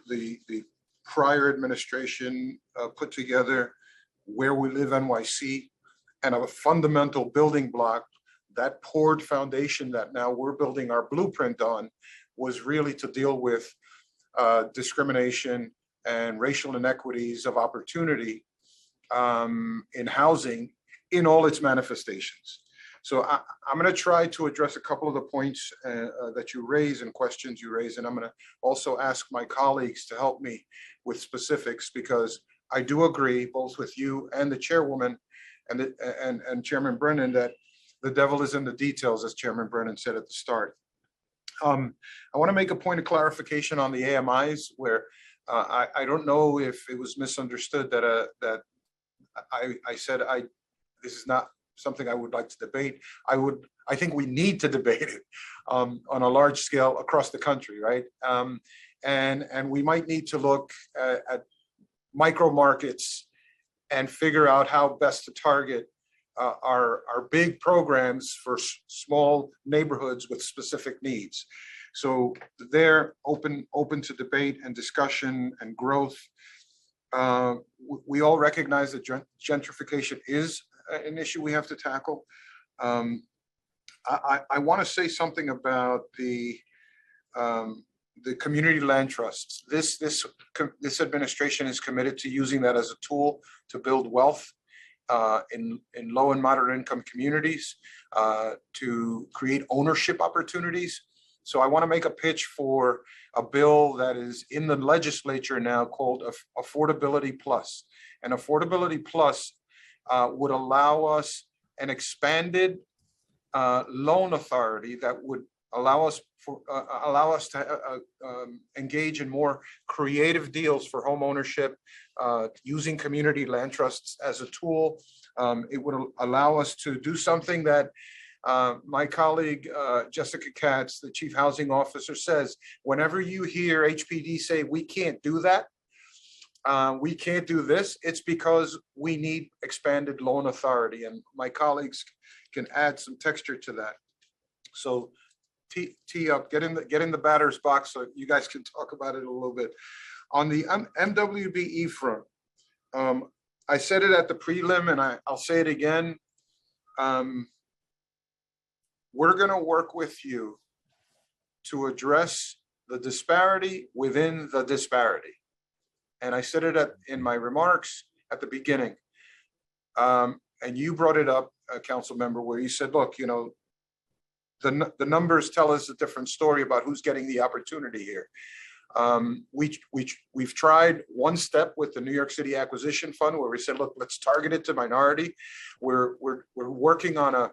the prior administration put together Where We Live NYC, and a fundamental building block, that poured foundation that now we're building our blueprint on, was really to deal with discrimination and racial inequities of opportunity in housing in all its manifestations. So I'm going to try to address a couple of the points that you raise and questions you raise, and I'm going to also ask my colleagues to help me with specifics, because I do agree both with you and the chairwoman and Chairman Brennan that the devil is in the details, as Chairman Brennan said at the start. I want to make a point of clarification on the AMIs, where I don't know if it was misunderstood that I said this is not something I would like to debate. I think we need to debate it on a large scale across the country, right? And we might need to look at micro markets and figure out how best to target our big programs for small neighborhoods with specific needs. So they're open to debate and discussion and growth. We all recognize that gentrification is an issue we have to tackle. I want to say something about the community land trusts. This administration is committed to using that as a tool to build wealth in low and moderate income communities, to create ownership opportunities So I want to make a pitch for a bill that is in the legislature now called Affordability Plus. And Affordability Plus would allow us an expanded loan authority that would allow us to engage in more creative deals for home ownership, using community land trusts as a tool. It would allow us to do something that my colleague Jessica Katz, the Chief Housing Officer, says, whenever you hear HPD say we can't do that, we can't do this, it's because we need expanded loan authority, and my colleagues can add some texture to that. So tee up, get in the batter's box so you guys can talk about it a little bit. On the MWBE front, I said it at the prelim and I'll say it again. We're going to work with you to address the disparity within the disparity. And I said it in my remarks at the beginning. And you brought it up, council member, where you said, look, you know, the numbers tell us a different story about who's getting the opportunity here. We've tried one step with the New York City Acquisition Fund where we said, look, let's target it to minority. We're working on a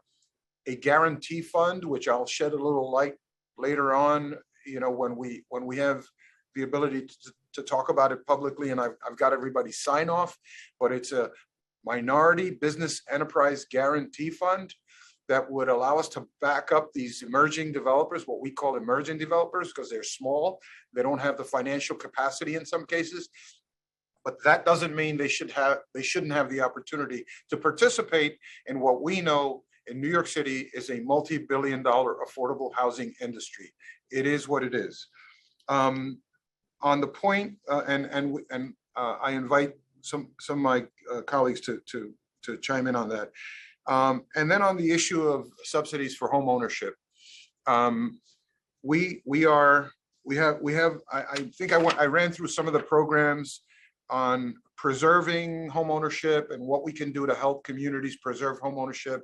guarantee fund, which I'll shed a little light later on, you know, when we have the ability to talk about it publicly, and I've got everybody sign off, but it's a minority business enterprise guarantee fund that would allow us to back up these emerging developers, what we call emerging developers, because they're small. They don't have the financial capacity in some cases, but that doesn't mean they shouldn't have the opportunity to participate in what we know in New York City is a multi-billion-dollar affordable housing industry. It is what it is. On the point, I invite some of my colleagues to chime in on that. And then on the issue of subsidies for home ownership, I think I ran through some of the programs on preserving home ownership and what we can do to help communities preserve home ownership,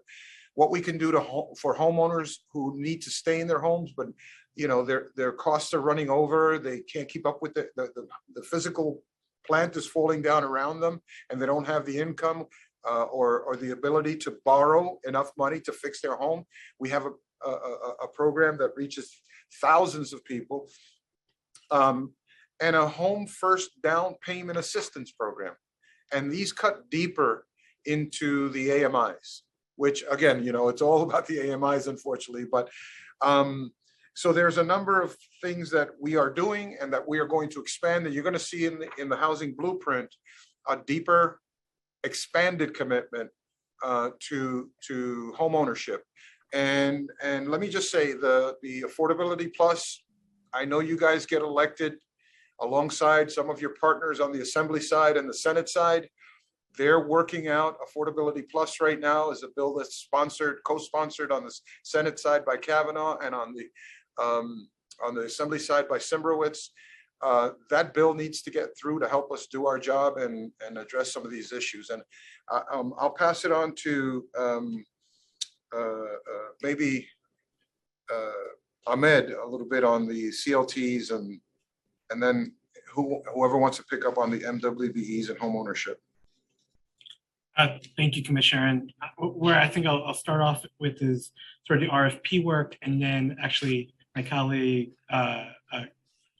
what we can do for homeowners who need to stay in their homes, but you know their costs are running over, they can't keep up with the physical plant is falling down around them, and they don't have the income or the ability to borrow enough money to fix their home. We have a program that reaches thousands of people, and a home first down payment assistance program. And these cut deeper into the AMIs, which again, you know, it's all about the AMIs, unfortunately. But so there's a number of things that we are doing and that we are going to expand, and you're going to see in the housing blueprint a deeper, expanded commitment to home ownership. And let me just say the Affordability Plus, I know you guys get elected alongside some of your partners on the Assembly side and the Senate side. They're working out Affordability Plus right now as a bill that's co-sponsored on the Senate side by Kavanaugh and on the Assembly side by Simbrowitz. That bill needs to get through to help us do our job and address some of these issues. And I'll pass it on to maybe Ahmed a little bit on the CLTs and then whoever wants to pick up on the MWBEs and home ownership. Thank you, Commissioner. And where I think I'll start off with is sort of the RFP work, and then actually my colleague,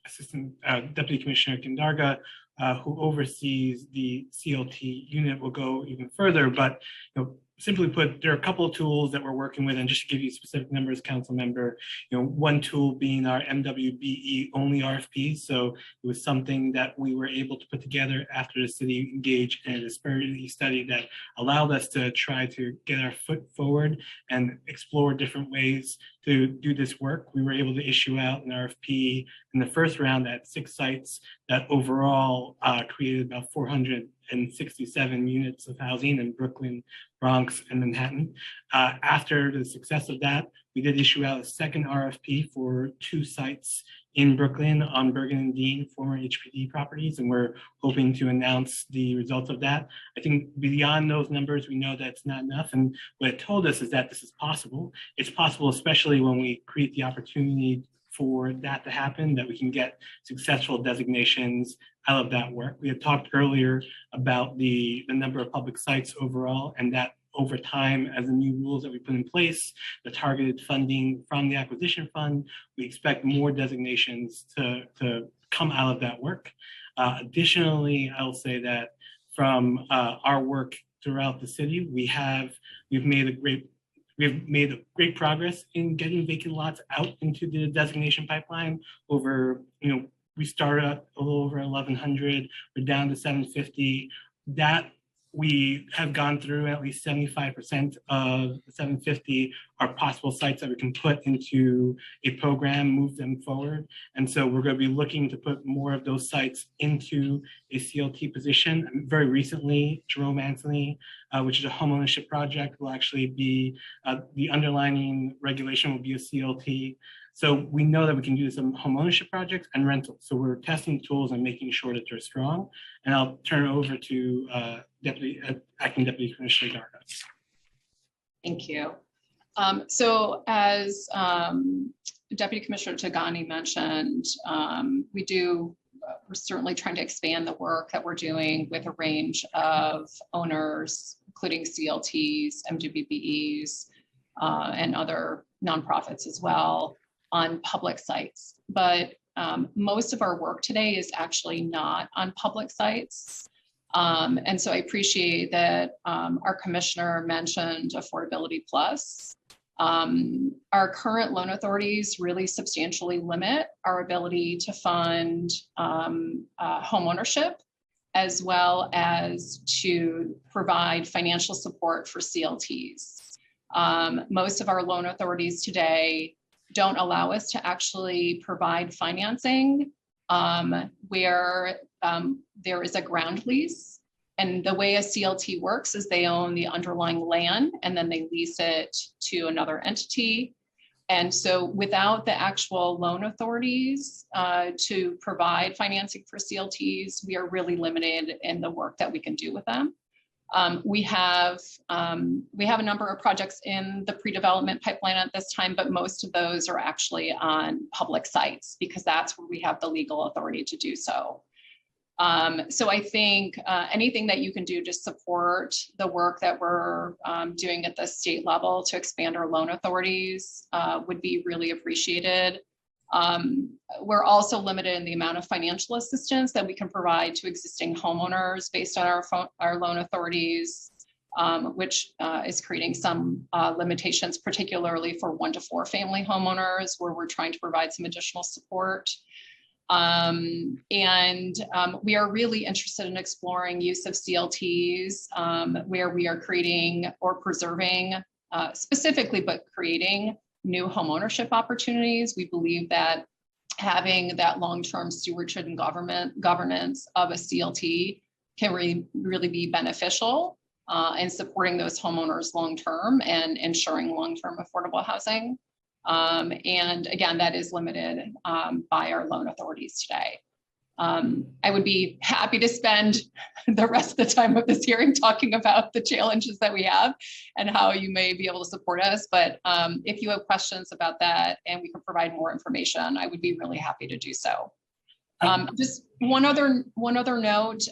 Assistant Deputy Commissioner Kindarga, who oversees the CLT unit, will go even further. But you know, simply put, there are a couple of tools that we're working with, and just to give you specific numbers, Council Member, you know, one tool being our MWBE only RFP. So it was something that we were able to put together after the city engaged in a disparity study that allowed us to try to get our foot forward and explore different ways to do this work. We were able to issue out an RFP in the first round at 6 sites that overall created about 467 units of housing in Brooklyn, Bronx, and Manhattan. After the success of that, we did issue out a second RFP for 2 sites in Brooklyn on Bergen and Dean, former HPD properties, and we're hoping to announce the results of that. I think beyond those numbers, we know that's not enough, and what it told us is that this is possible. It's possible, especially when we create the opportunity for that to happen, that we can get successful designations out of that work. We had talked earlier about the number of public sites overall, and that over time, as the new rules that we put in place, the targeted funding from the acquisition fund, we expect more designations to come out of that work. Additionally, I'll say that from our work throughout the city, we've made great progress in getting vacant lots out into the designation pipeline. We started at a little over 1,100, we're down to 750. That we have gone through at least 75% of the 750 are possible sites that we can put into a program, move them forward. And so we're going to be looking to put more of those sites into a CLT position. Very recently, Jerome Anthony, which is a homeownership project, will actually be, the underlying regulation will be a CLT. So we know that we can do some homeownership projects and rentals. So we're testing tools and making sure that they're strong. And I'll turn it over to Acting Deputy Commissioner Darga. Thank you. So as Deputy Commissioner Tagani mentioned, we're certainly trying to expand the work that we're doing with a range of owners, including CLTs, MWBEs, and other nonprofits as well, on public sites. But most of our work today is actually not on public sites. And so I appreciate that our commissioner mentioned Affordability Plus. Our current loan authorities really substantially limit our ability to fund home ownership, as well as to provide financial support for CLTs. Most of our loan authorities today don't allow us to actually provide financing where there is a ground lease. And the way a CLT works is they own the underlying land and then they lease it to another entity. And so without the actual loan authorities to provide financing for CLTs, we are really limited in the work that we can do with them. We have a number of projects in the pre-development pipeline at this time, but most of those are actually on public sites because that's where we have the legal authority to do so. So I think anything that you can do to support the work that we're doing at the state level to expand our loan authorities would be really appreciated. We're also limited in the amount of financial assistance that we can provide to existing homeowners based on our loan authorities, which is creating some limitations, particularly for 1 to 4 family homeowners, where we're trying to provide some additional support. We are really interested in exploring use of CLTs where we are creating or preserving specifically, but creating new homeownership opportunities. We believe that having that long-term stewardship and governance of a CLT can really be beneficial in supporting those homeowners long-term and ensuring long-term affordable housing. And again, that is limited by our loan authorities today. I would be happy to spend the rest of the time of this hearing talking about the challenges that we have and how you may be able to support us. But if you have questions about that and we can provide more information, I would be really happy to do so. Just one other note.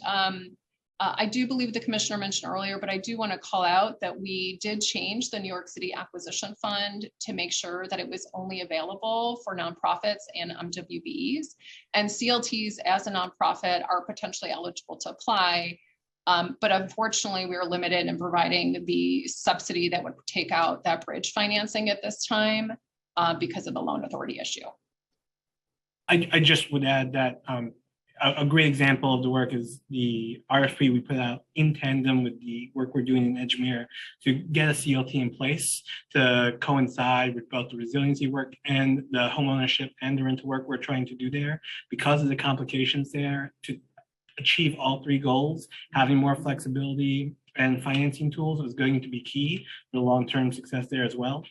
I do believe the commissioner mentioned earlier, but I do want to call out that we did change the New York City Acquisition Fund to make sure that it was only available for nonprofits and MWBEs. And CLTs as a nonprofit are potentially eligible to apply, but unfortunately we are limited in providing the subsidy that would take out that bridge financing at this time because of the loan authority issue. I just would add that a great example of the work is the RFP we put out in tandem with the work we're doing in Edgemere to get a CLT in place to coincide with both the resiliency work and the homeownership and the rental work we're trying to do there. Because of the complications there, to achieve all 3 goals, having more flexibility and financing tools is going to be key for the long-term success there as well.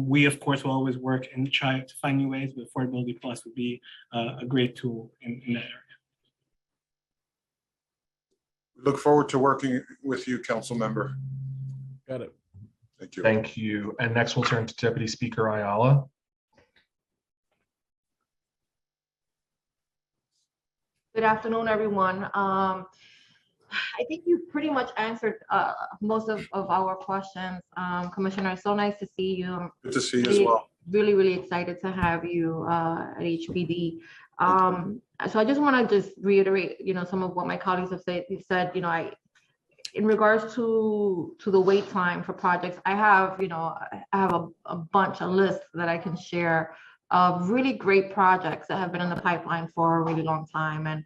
We, of course, will always work and try to find new ways, but Affordability Plus would be a great tool in that area. Look forward to working with you, council member. Got it. Thank you. Thank you. And next we'll turn to Deputy Speaker Ayala. Good afternoon, everyone. I think you pretty much answered most of our questions. Commissioner, it's so nice to see you. Good to see you as well. Really, really excited to have you at HPD. So I just want to just reiterate, some of what my colleagues have said. In regards to the wait time for projects, I have a bunch of lists that I can share of really great projects that have been in the pipeline for a really long time. And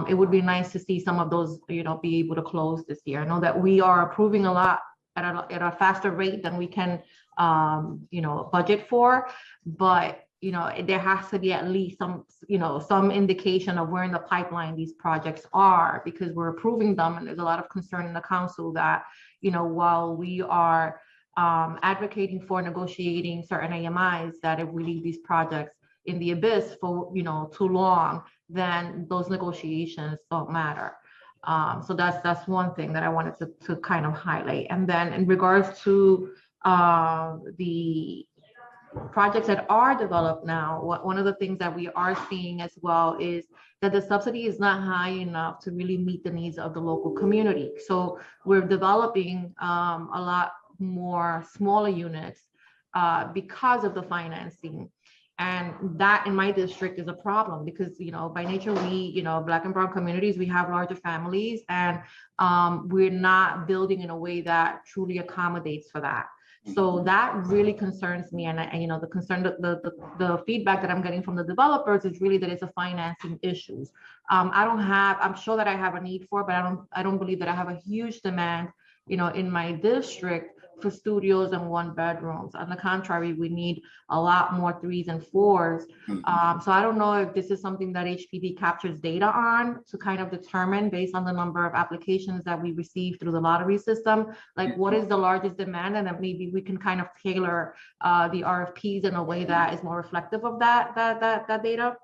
it would be nice to see some of those, be able to close this year. I know that we are approving a lot at a faster rate than we can, budget for, but there has to be at least some indication of where in the pipeline these projects are, because we're approving them, and there's a lot of concern in the council that, while we are advocating for negotiating certain AMIs, that if we leave these projects in the abyss for too long, then those negotiations don't matter. So that's one thing that I wanted to kind of highlight. And then in regards to the projects that are developed now, one of the things that we are seeing as well is that the subsidy is not high enough to really meet the needs of the local community. So we're developing a lot more smaller units because of the financing. And that in my district is a problem because, by nature, we, Black and Brown communities, we have larger families, and we're not building in a way that truly accommodates for that. So that really concerns me. And the concern, the feedback that I'm getting from the developers is really that it's a financing issues. I'm sure that I have a need for, but I don't believe that I have a huge demand, in my district for studios and 1-bedrooms. On the contrary, we need a lot more 3s and 4s. So I don't know if this is something that HPD captures data on to kind of determine, based on the number of applications that we receive through the lottery system, like what is the largest demand, and then maybe we can kind of tailor the RFPs in a way that is more reflective of that data.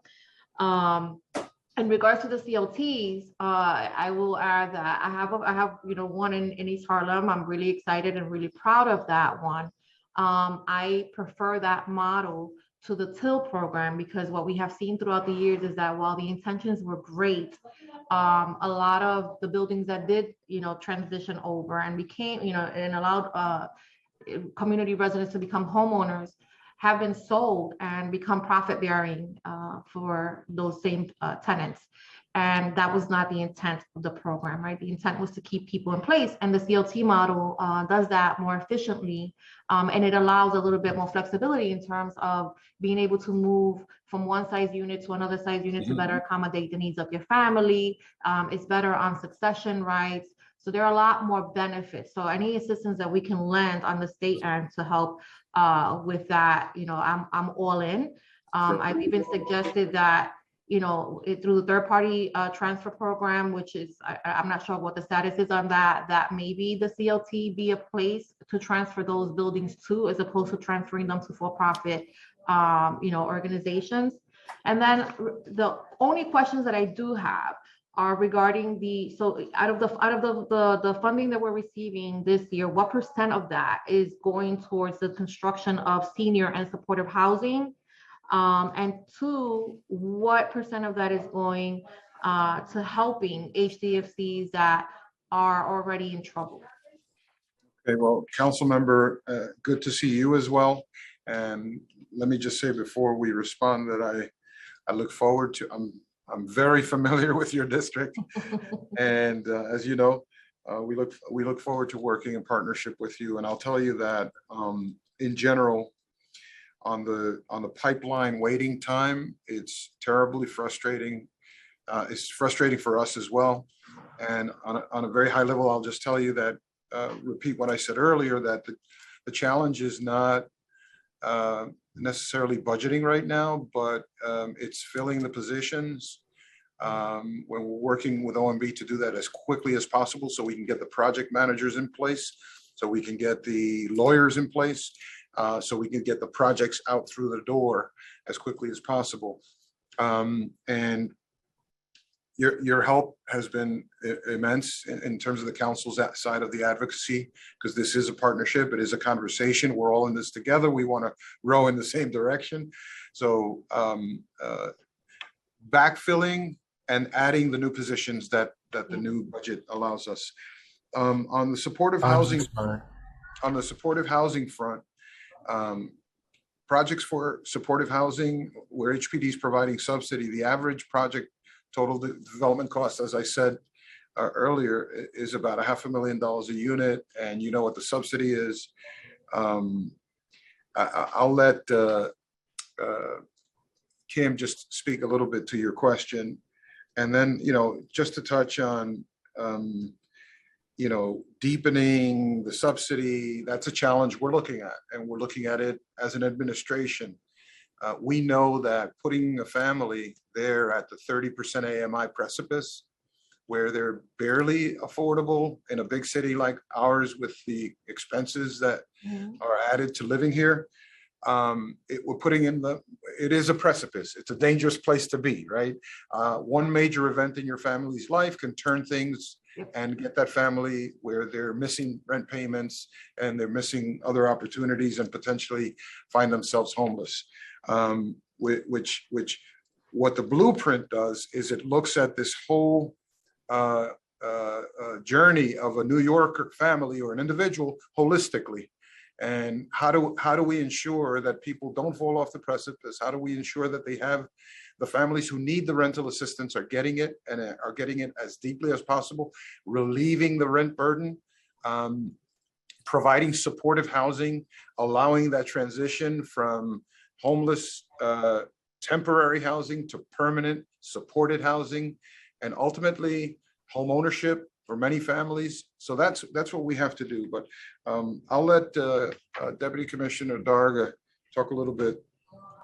In regards to the CLTs, I will add that I have one in East Harlem. I'm really excited and really proud of that one. I prefer that model to the TIL program, because what we have seen throughout the years is that while the intentions were great, a lot of the buildings that did transition over and became and allowed community residents to become homeowners have been sold and become profit bearing for those same tenants. And that was not the intent of the program, right? The intent was to keep people in place, and the CLT model does that more efficiently, and it allows a little bit more flexibility in terms of being able to move from one size unit to another size unit to better accommodate the needs of your family. It's better on succession rights. So there are a lot more benefits. So any assistance that we can lend on the state end to help with that, I'm all in. I've even suggested that, through the third-party transfer program, which is, I'm not sure what the status is on that maybe the CLT be a place to transfer those buildings to, as opposed to transferring them to for-profit, organizations. And then the only questions that I do have are regarding out of the funding that we're receiving this year, what % of that is going towards the construction of senior and supportive housing? And 2, what % of that is going to helping HDFCs that are already in trouble? Okay, well, council member, good to see you as well. And let me just say before we respond that I look forward to, I'm very familiar with your district, and as you know, we look forward to working in partnership with you. And I'll tell you that in general, on the pipeline waiting time, it's terribly frustrating. It's frustrating for us as well. And on a very high level, I'll just tell you that repeat what I said earlier, that the challenge is not necessarily budgeting right now, but it's filling the positions. When we're working with OMB to do that as quickly as possible, so we can get the project managers in place, so we can get the lawyers in place, so we can get the projects out through the door as quickly as possible. And your help has been immense in terms of the council's side of the advocacy, because this is a partnership, it is a conversation. We're all in this together. We want to row in the same direction. So backfilling and adding the new positions that the new budget allows us. On the supportive housing, front, projects for supportive housing where HPD is providing subsidy, the average project total development cost, as I said earlier, is about $500,000 a unit, and you know what the subsidy is. I'll let Kim just speak a little bit to your question, and then just to touch on deepening the subsidy. That's a challenge we're looking at, and we're looking at it as an administration. We know that putting a family there at the 30% AMI precipice, where they're barely affordable in a big city like ours with the expenses that are added to living here, it is a precipice. It's a dangerous place to be, right? One major event in your family's life can turn things and get that family where they're missing rent payments and they're missing other opportunities and potentially find themselves homeless. Which what the blueprint does is it looks at this whole journey of a New Yorker family or an individual holistically. And how do we ensure that people don't fall off the precipice? How do we ensure that they have the families who need the rental assistance are getting it and are getting it as deeply as possible, relieving the rent burden, providing supportive housing, allowing that transition from homeless temporary housing to permanent supported housing, and ultimately home ownership for many families. So that's what we have to do. But I'll let Deputy Commissioner Darga talk a little bit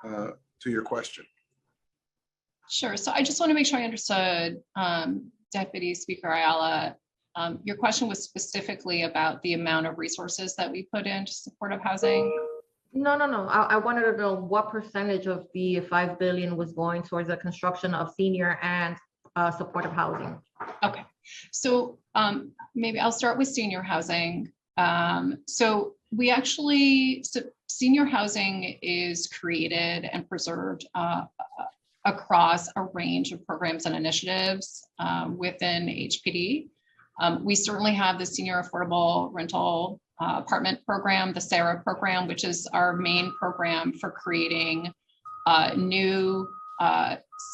to your question. Sure. So I just want to make sure I understood, Deputy Speaker Ayala. Your question was specifically about the amount of resources that we put into supportive housing. No. I wanted to know what percentage of the $5 billion was going towards the construction of senior and supportive housing. Okay, so maybe I'll start with senior housing. So senior housing is created and preserved across a range of programs and initiatives within HPD. We certainly have the Senior Affordable Rental Apartment Program, the SARA program, which is our main program for creating new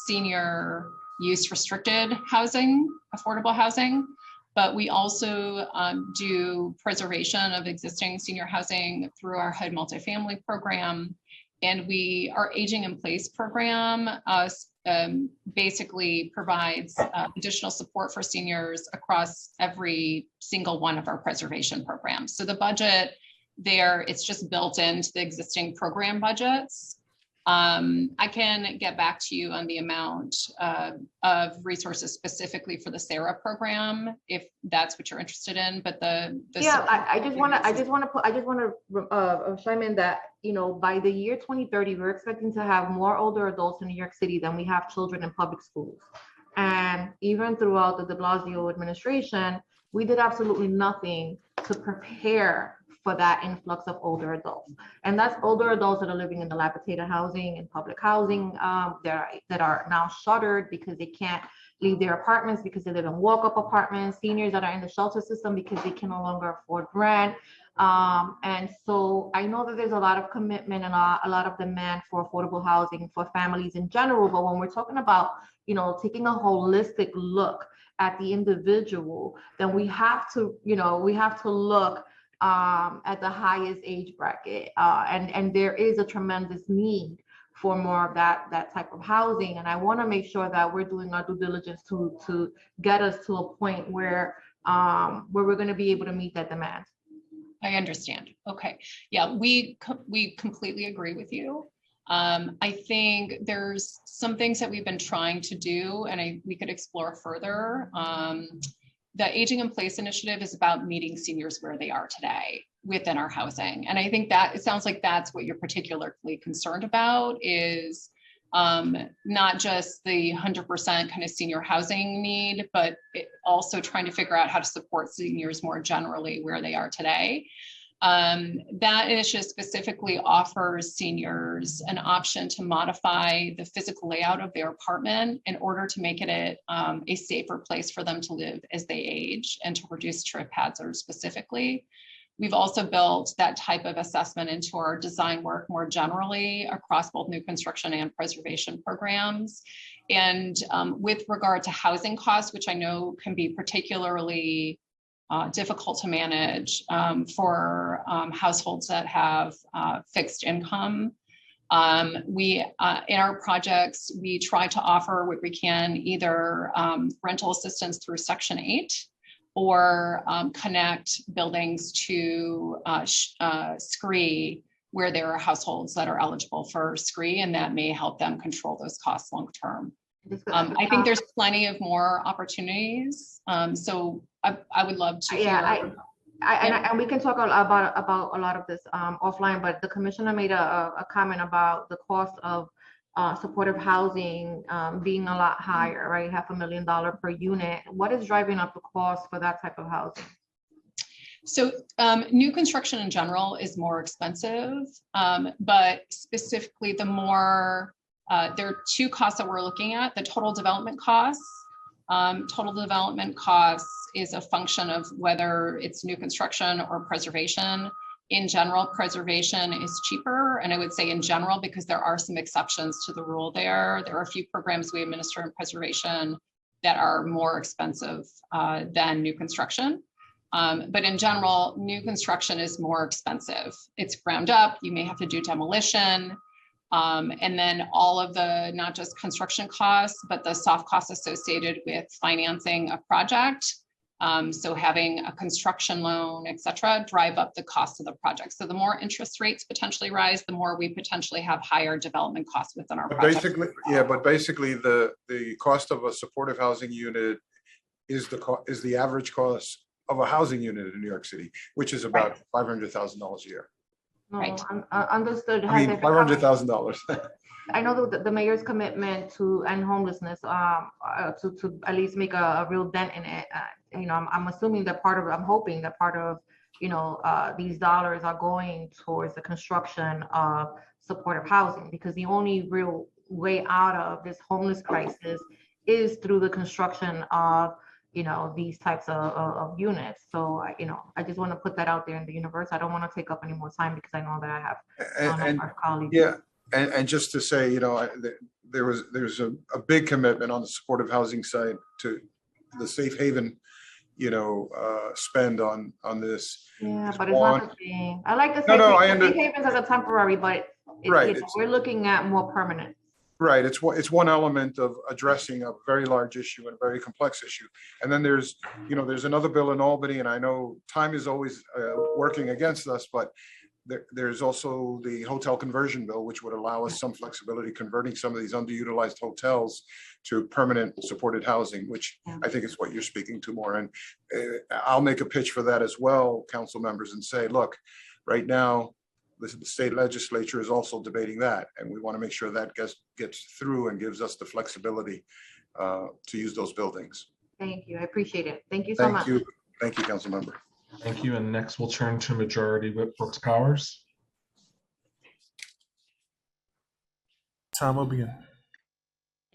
senior use restricted housing, affordable housing. But we also do preservation of existing senior housing through our HUD multifamily program. And our aging in place program basically provides additional support for seniors across every single one of our preservation programs. So the budget there, it's just built into the existing program budgets. I can get back to you on the amount of resources specifically for the SARA program, if that's what you're interested in. But I just want to chime in that, by the year 2030, we're expecting to have more older adults in New York City than we have children in public schools. And even throughout the de Blasio administration, we did absolutely nothing to prepare for that influx of older adults. And that's older adults that are living in dilapidated housing and public housing that are now shuttered because they can't leave their apartments because they live in walk-up apartments, seniors that are in the shelter system because they can no longer afford rent. And so I know that there's a lot of commitment and a lot of demand for affordable housing for families in general, but when we're talking about, taking a holistic look at the individual, then we have to look at the highest age bracket, and there is a tremendous need for more of that type of housing. And I want to make sure that we're doing our due diligence to get us to a point where we're going to be able to meet that demand. I understand. Okay. Yeah, we completely agree with you. I think there's some things that we've been trying to do, and we could explore further. The Aging in Place initiative is about meeting seniors where they are today within our housing. And I think that it sounds like that's what you're particularly concerned about, is not just the 100% kind of senior housing need, but also trying to figure out how to support seniors more generally where they are today. That initiative specifically offers seniors an option to modify the physical layout of their apartment in order to make it a safer place for them to live as they age and to reduce trip hazards specifically. We've also built that type of assessment into our design work more generally across both new construction and preservation programs. And with regard to housing costs, which I know can be particularly difficult to manage for households that have fixed income. In our projects, we try to offer what we can, either rental assistance through Section 8 or connect buildings to SCREE where there are households that are eligible for SCREE, and that may help them control those costs long term. I think there's plenty of more opportunities. So I would love to hear. And we can talk about a lot of this offline, but the commissioner made a comment about the cost of supportive housing being a lot higher, right? $500,000 per unit. What is driving up the cost for that type of housing? So new construction in general is more expensive, but specifically there are two costs that we're looking at: the total development costs. Total development costs is a function of whether it's new construction or preservation. In general, preservation is cheaper, and I would say in general, because there are some exceptions to the rule there. There are a few programs we administer in preservation that are more expensive than new construction. But in general, new construction is more expensive. It's ground up, you may have to do demolition, and then all of the, not just construction costs, but the soft costs associated with financing a project. So having a construction loan, et cetera, drive up the cost of the project. So the more interest rates potentially rise, the more we potentially have higher development costs within our project. Basically, the cost of a supportive housing unit is the average cost of a housing unit in New York City, which is about $500,000 a year. Right. Understood. I mean, $500,000. I know the mayor's commitment to end homelessness, to at least make a real dent in it. I'm assuming that I'm hoping that part of, these dollars are going towards the construction of supportive housing, because the only real way out of this homeless crisis is through the construction of, these types of units. So, I just want to put that out there in the universe. I don't want to take up any more time because I know that I have our colleagues. Yeah. And just to say, there's a big commitment on the supportive housing side to the safe haven, spend on this. Yeah, but it's not the same. I like the safe havens as a temporary, but we're looking at more permanent. Right. It's one element of addressing a very large issue and a very complex issue. And then there's another bill in Albany, and I know time is always working against us, but there's also the hotel conversion bill, which would allow us some flexibility converting some of these underutilized hotels to permanent supported housing, which I think is what you're speaking to more. And I'll make a pitch for that as well, council members, and say, look, right now, the state legislature is also debating that, and we want to make sure that gets through and gives us the flexibility to use those buildings. Thank you. I appreciate it. Thank you so much. Thank you, council member. Thank you. And next we'll turn to Majority Whip Brooks Powers. Time will begin.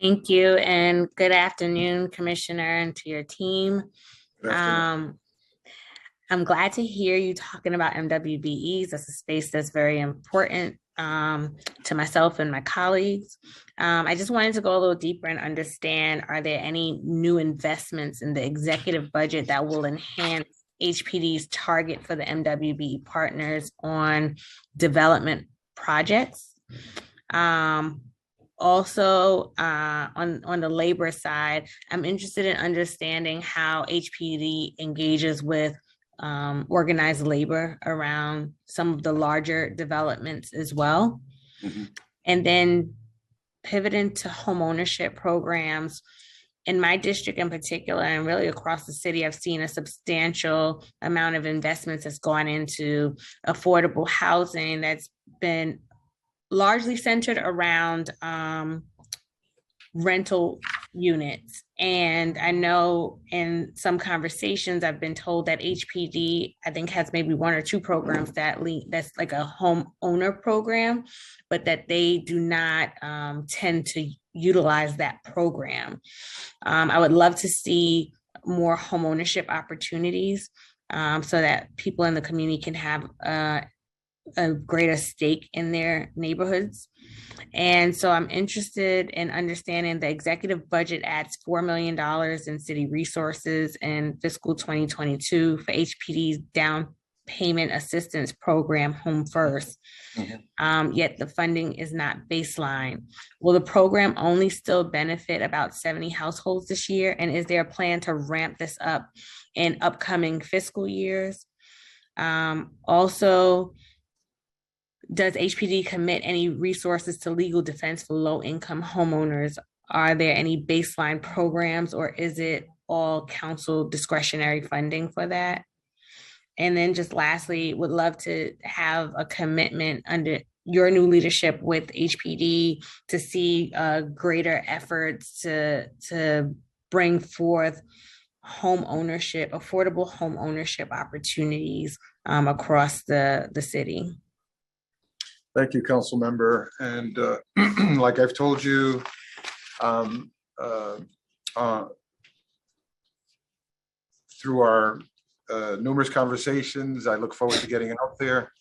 Thank you, and good afternoon, Commissioner, and to your team. I'm glad to hear you talking about MWBEs. That's a space that's very important to myself and my colleagues. I just wanted to go a little deeper and understand, are there any new investments in the executive budget that will enhance HPD's target for the MWBE partners on development projects? Also, on the labor side, I'm interested in understanding how HPD engages with organized labor around some of the larger developments as well. Mm-hmm. And then pivoting to home ownership programs. In my district in particular, and really across the city, I've seen a substantial amount of investments that's gone into affordable housing that's been largely centered around rental units. And I know in some conversations, I've been told that HPD, I think, has maybe one or two programs that's like a homeowner program, but that they do not tend to utilize that program. I would love to see more homeownership opportunities so that people in the community can have a greater stake in their neighborhoods. And so I'm interested in understanding the executive budget adds $4 million in city resources in fiscal 2022 for HPD's down payment assistance program, Home First. Yet the funding is not baseline. Will the program only still benefit about 70 households this year? And is there a plan to ramp this up in upcoming fiscal years? Also, does HPD commit any resources to legal defense for low-income homeowners? Are there any baseline programs, or is it all council discretionary funding for that? And then just lastly, would love to have a commitment under your new leadership with HPD to see greater efforts to bring forth home ownership, affordable home ownership opportunities across the city. Thank you, Council Member. And like I've told you, through our numerous conversations, I look forward to getting out there.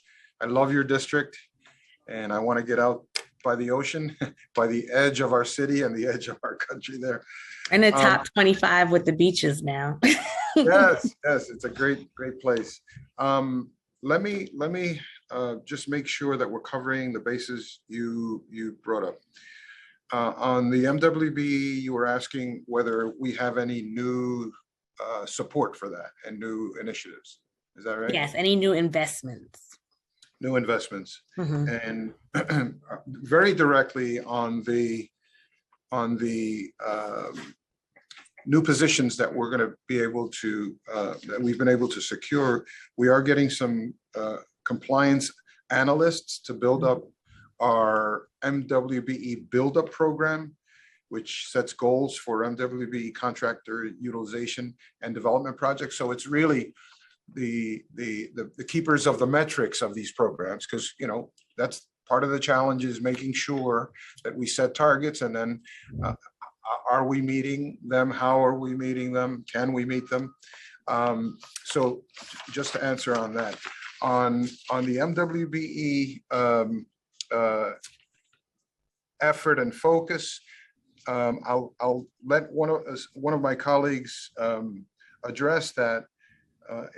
I love your district, and I want to get out by the ocean, by the edge of our city and the edge of our country there. And the top 25 with the beaches now. Yes, it's a great place. Let me just make sure that we're covering the bases you brought up. On the MWB, you were asking whether we have any new support for that and new initiatives. Is that right? Yes, any new investments. New investments. And very directly on the new positions that we're going to be able to, that we've been able to secure. We are getting some compliance analysts to build up our MWBE build-up program, which sets goals for MWBE contractor utilization and development projects. So it's really the keepers of the metrics of these programs, because that's part of the challenge, is making sure that we set targets, and then are we meeting them? How are we meeting them? Can we meet them? So just to answer on that, on the MWBE effort and focus, I'll let one of my colleagues address that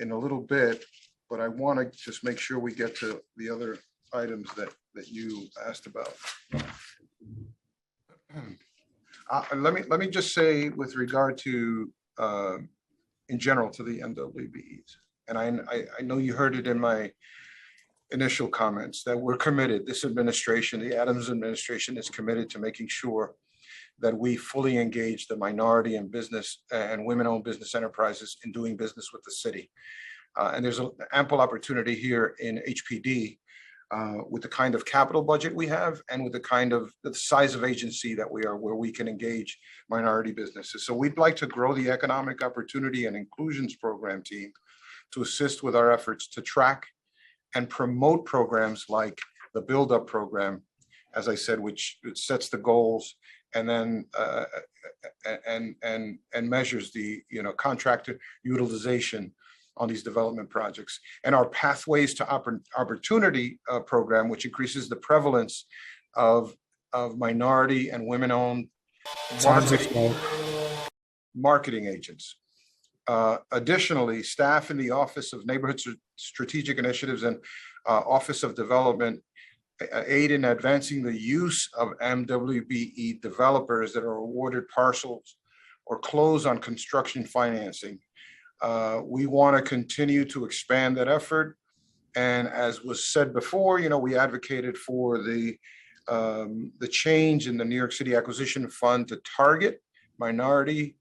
in a little bit, but I want to just make sure we get to the other items that you asked about. Let me just say, with regard to in general to the MWBEs, and I know you heard it in my initial comments, that we're committed. This administration, the Adams administration, is committed to making sure that we fully engage the minority and business and women-owned business enterprises in doing business with the city. And there's an ample opportunity here in HPD with the kind of capital budget we have, and with the size of agency that we are, where we can engage minority businesses. So we'd like to grow the Economic Opportunity and Inclusions Program team to assist with our efforts to track and promote programs like the Build Up program, as I said, which sets the goals and then and measures the contractor utilization on these development projects, and our Pathways to Opportunity program, which increases the prevalence of minority and women-owned marketing agents. Additionally, staff in the Office of Neighborhood Strategic Initiatives and Office of Development aid in advancing the use of MWBE developers that are awarded parcels or close on construction financing. We want to continue to expand that effort. And as was said before, we advocated for the change in the New York City Acquisition Fund to target minority,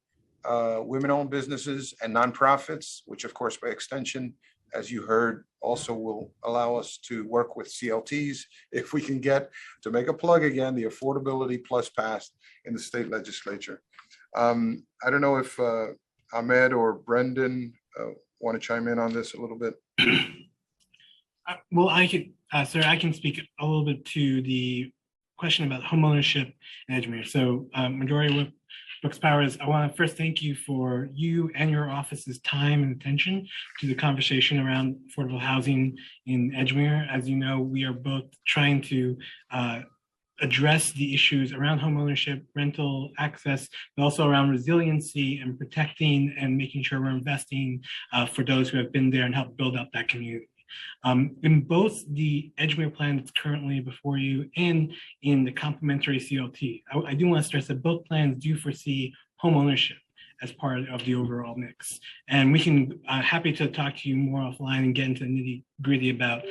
women-owned businesses and nonprofits, which of course by extension as you heard, also will allow us to work with CLTs if we can get to make a plug again, the Affordability Plus passed in the state legislature. I don't know if Ahmed or Brendan want to chime in on this a little bit. Well, I could, sir, I can speak a little bit to the question about homeownership in Edgemere. So Majority Whip Brooks Powers, I want to first thank you for you and your office's time and attention to the conversation around affordable housing in Edgemere. As you know, we are both trying to address the issues around homeownership, rental access, but also around resiliency and protecting and making sure we're investing for those who have been there and help build up that community. In both the Edgemere plan that's currently before you and in the complementary CLT, I do want to stress that both plans do foresee home ownership as part of the overall mix. And we can, happy to talk to you more offline and get into the nitty gritty about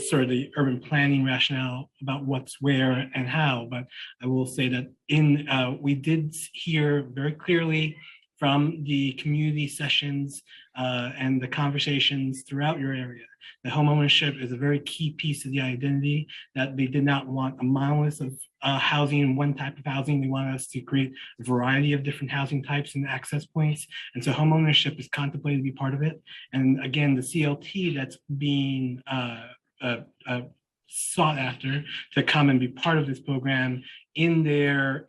sort of the urban planning rationale about what's where and how. But I will say that we did hear very clearly from the community sessions and the conversations throughout your area that homeownership is a very key piece of the identity, that they did not want a monolith of housing, one type of housing. They wanted us to create a variety of different housing types and access points. And so homeownership is contemplated to be part of it. And again, the CLT that's being sought after to come and be part of this program in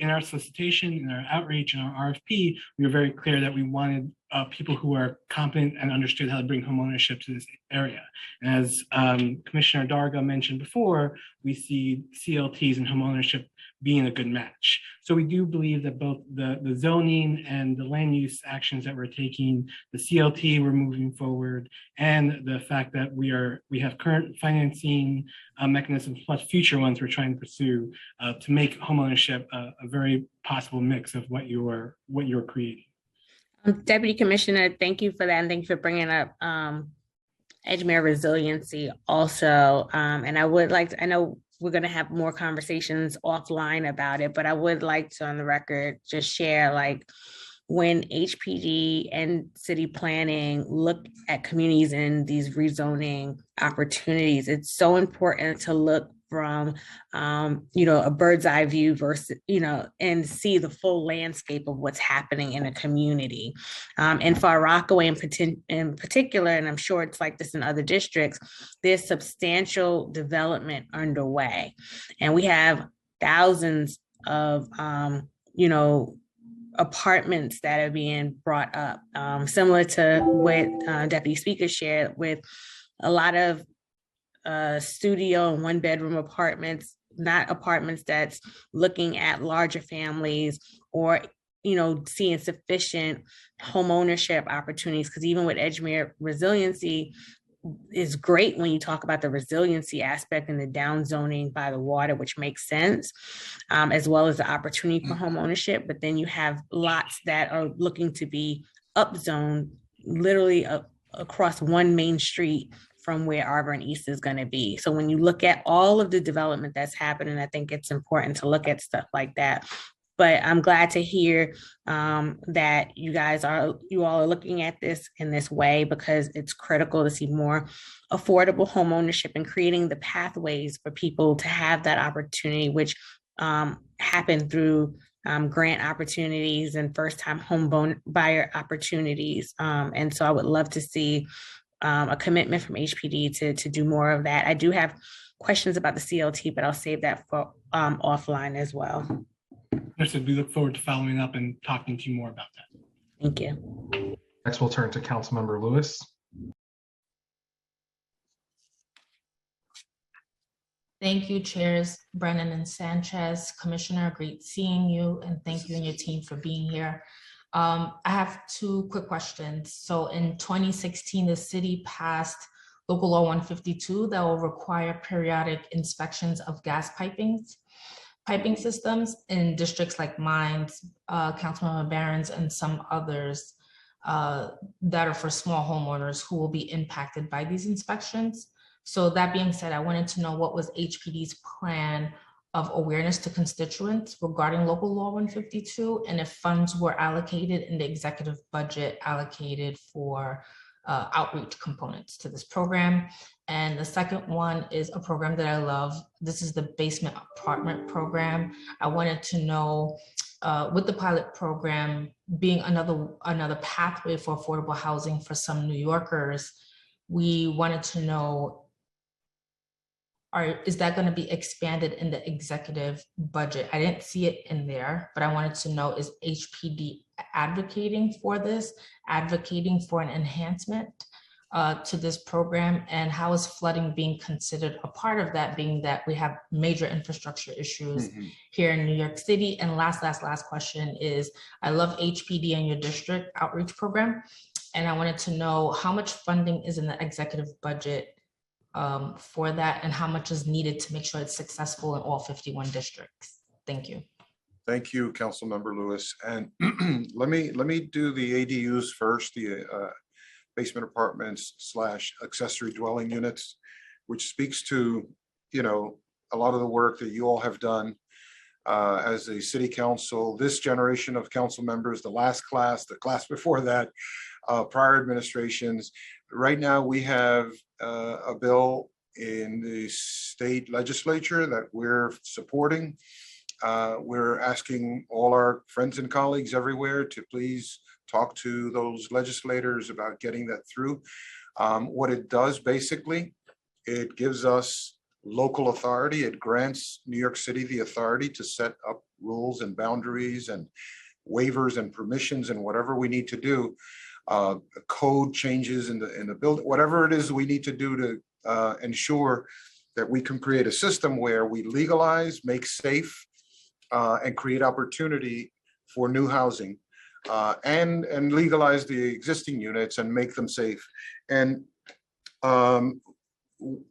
our solicitation, in our outreach, and our RFP, we were very clear that we wanted people who are competent and understood how to bring homeownership to this area. And as Commissioner Darga mentioned before, we see CLTs and homeownership being a good match. So we do believe that both the zoning and the land use actions that we're taking, the CLT we're moving forward, and the fact that we have current financing mechanisms plus future ones we're trying to pursue to make homeownership a very possible mix of what you're creating. Deputy Commissioner, thank you for that, and thank you for bringing up Edgemere resiliency also. And I would like to, I know we're going to have more conversations offline about it, but I would like to, on the record, just share, like, when HPD and city planning look at communities and these rezoning opportunities, it's so important to look from, a bird's eye view versus, and see the full landscape of what's happening in a community. And Far Rockaway in particular, and I'm sure it's like this in other districts, there's substantial development underway. And we have thousands of, apartments that are being brought up, similar to what Deputy Speaker shared, with a lot of studio and one-bedroom apartments, not apartments that's looking at larger families or seeing sufficient home ownership opportunities. Because even with Edgemere resiliency, is great when you talk about the resiliency aspect and the down zoning by the water, which makes sense, as well as the opportunity for home ownership. But then you have lots that are looking to be upzoned, literally across one main street from where Auburn East is going to be. So when you look at all of the development that's happening, I think it's important to look at stuff like that. But I'm glad to hear that you all are looking at this in this way, because it's critical to see more affordable home ownership and creating the pathways for people to have that opportunity, which happen through grant opportunities and first-time home buyer opportunities. And so I would love to see a commitment from HPD to do more of that. I do have questions about the CLT, but I'll save that for offline as well. We look forward to following up and talking to you more about that. Thank you. Next, we'll turn to Councilmember Lewis. Thank you, Chairs Brennan and Sanchez. Commissioner, great seeing you, and thank you and your team for being here. I have two quick questions. So in 2016, the city passed Local Law 152 that will require periodic inspections of gas piping systems in districts like mine, Councilmember Barron's, and some others that are for small homeowners who will be impacted by these inspections. So that being said, I wanted to know what was HPD's plan of awareness to constituents regarding Local Law 152, and if funds were allocated in the executive budget allocated for outreach components to this program. And the second one is a program that I love. This is the basement apartment program. I wanted to know, with the pilot program being another pathway for affordable housing for some New Yorkers, we wanted to know, is that going to be expanded in the executive budget? I didn't see it in there, but I wanted to know, is HPD advocating for this, advocating for an enhancement to this program? And how is flooding being considered a part of that, being that we have major infrastructure issues here in New York City? And last question is, I love HPD and your district outreach program. And I wanted to know how much funding is in the executive budget for that, and how much is needed to make sure it's successful in all 51 districts. Thank you. Thank you, Councilmember Lewis. And let me do the ADUs first, the basement apartments / accessory dwelling units, which speaks to, you know, a lot of the work that you all have done as a city council, this generation of council members, the last class, the class before that, prior administrations. Right now, we have a bill in the state legislature that we're supporting. We're asking all our friends and colleagues everywhere to please talk to those legislators about getting that through. What it does, basically, it gives us local authority. It grants New York City the authority to set up rules and boundaries and waivers and permissions and whatever we need to do. Code changes in the building, whatever it is we need to do to ensure that we can create a system where we legalize, make safe, and create opportunity for new housing, and legalize the existing units and make them safe. And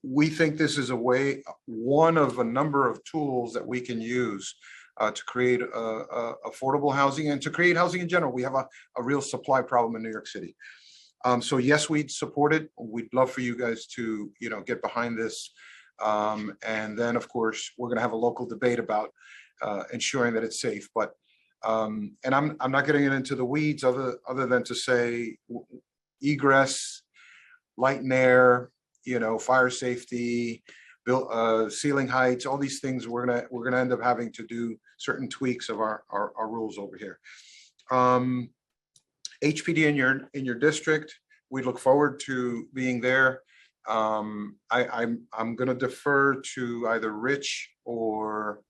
we think this is one of a number of tools that we can use to create affordable housing and to create housing in general. We have a real supply problem in New York City. So yes, we'd support it. We'd love for you guys to, you know, get behind this. And then, of course, we're going to have a local debate about ensuring that it's safe. But and I'm not getting into the weeds other than to say egress, light and air, you know, fire safety, ceiling heights, all these things. We're gonna end up having to do certain tweaks of our rules over here. HPD in your district, we look forward to being there. I'm gonna defer to either Rich or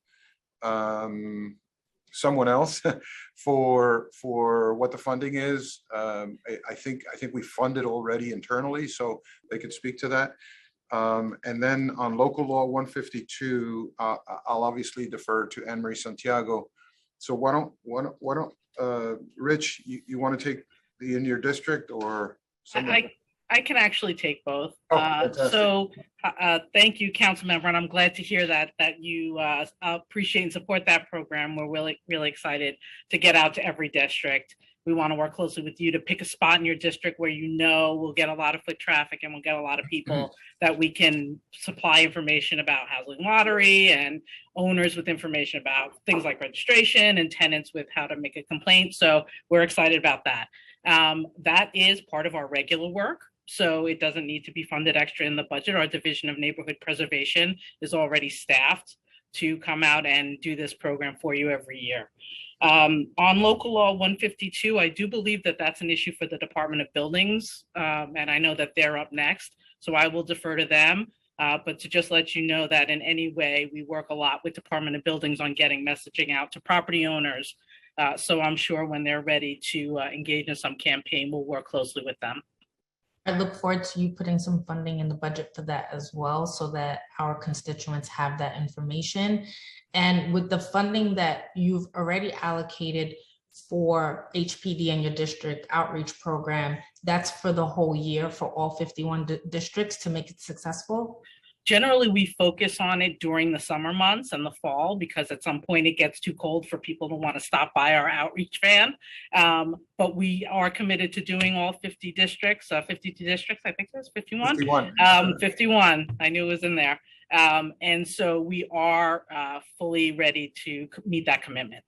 someone else for what the funding is. I think we funded already internally, so they could speak to that. And then on local law 152, I'll obviously defer to Anne Marie Santiago. So why don't Rich, you want to take the in your district, or someone? I can actually take both. Oh, thank you, council member, and I'm glad to hear that you appreciate and support that program. We're really excited to get out to every district. We want to work closely with you to pick a spot in your district where you know we'll get a lot of foot traffic and we'll get a lot of people that we can supply information about housing lottery and owners with information about things like registration and tenants with how to make a complaint. So we're excited about that. That is part of our regular work. So it doesn't need to be funded extra in the budget. Our Division of Neighborhood Preservation is already staffed to come out and do this program for you every year. On local law 152, I do believe that that's an issue for the Department of Buildings, and I know that they're up next, so I will defer to them. But to just let you know that in any way, we work a lot with Department of Buildings on getting messaging out to property owners. So I'm sure when they're ready to engage in some campaign, we'll work closely with them. I look forward to you putting some funding in the budget for that as well, so that our constituents have that information. And with the funding that you've already allocated for HPD and your district outreach program, that's for the whole year for all 51 districts to make it successful? Generally, we focus on it during the summer months and the fall, because at some point it gets too cold for people to want to stop by our outreach van. But we are committed to doing all 50 districts, 52 districts, I think there's 51. 51, I knew it was in there. And so we are fully ready to meet that commitment.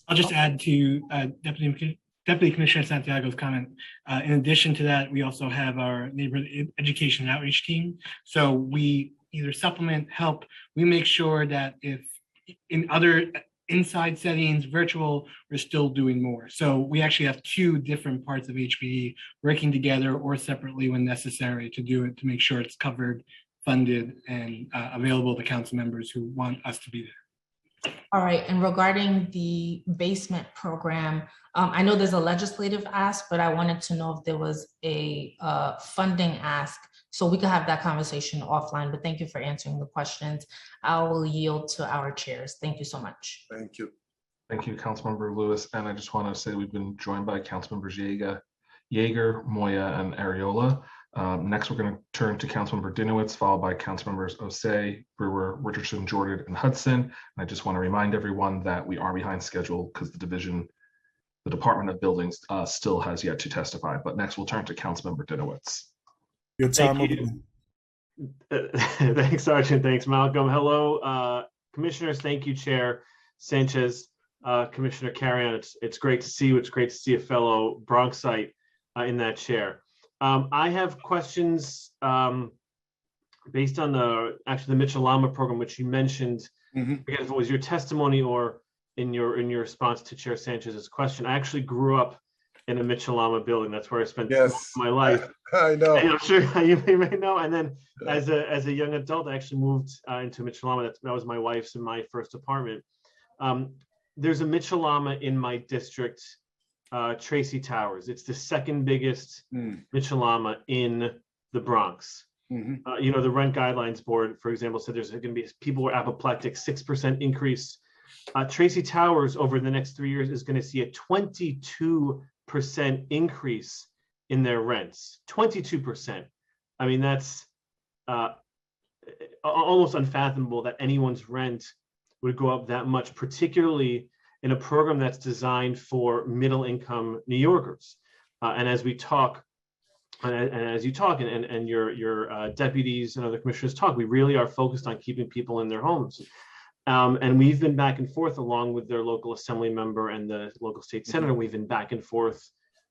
I'll just add to Deputy Deputy Commissioner Santiago's comment. In addition to that, we also have our neighborhood education and outreach team. So we either supplement, help. We make sure that if in other inside settings, virtual, we're still doing more. So we actually have two different parts of HPD working together or separately when necessary to do it, to make sure it's covered, funded, and available to council members who want us to be there. All right, and regarding the basement program, I know there's a legislative ask, but I wanted to know if there was a funding ask, so we could have that conversation offline, but thank you for answering the questions. I will yield to our chairs. Thank you so much. Thank you. Thank you, Councilmember Lewis. And I just want to say we've been joined by Councilmembers Yeager, Moya, and Ariola. Next, we're going to turn to Councilmember Dinowitz, followed by Councilmembers Osei, Brewer, Richardson, Jordan, and Hudson. And I just want to remind everyone that we are behind schedule because the Department of Buildings still has yet to testify. But next, we'll turn to Councilmember Dinowitz. Your time will begin. Thanks, Sergeant. Thanks, Malcolm. Hello, commissioners. Thank you, Chair Sanchez, Commissioner Carrion. It's great to see you. It's great to see a fellow Bronxite in that chair. I have questions based on the Mitchell-Lama program, which you mentioned. Again, if it was your testimony or in your response to Chair Sanchez's question. I actually grew up in a Mitchell-Lama building. That's where I spent most of my life. I know. And I'm sure you may know. And then as a young adult, I actually moved into Mitchell-Lama. That was my wife's and my first apartment. There's a Mitchell-Lama in my district, Tracy Towers. It's the second biggest Mitchell-Lama in the Bronx. You know, the Rent Guidelines Board, for example, said there's going to be people who are apoplectic, 6% increase. Tracy Towers over the next 3 years is going to see a 22% increase in their rents. 22%. I mean, that's almost unfathomable that anyone's rent would go up that much, particularly in a program that's designed for middle-income New Yorkers. And as we talk, and as you talk, and your deputies and other commissioners talk, we really are focused on keeping people in their homes. And we've been back and forth along with their local assembly member and the local state senator. We've been back and forth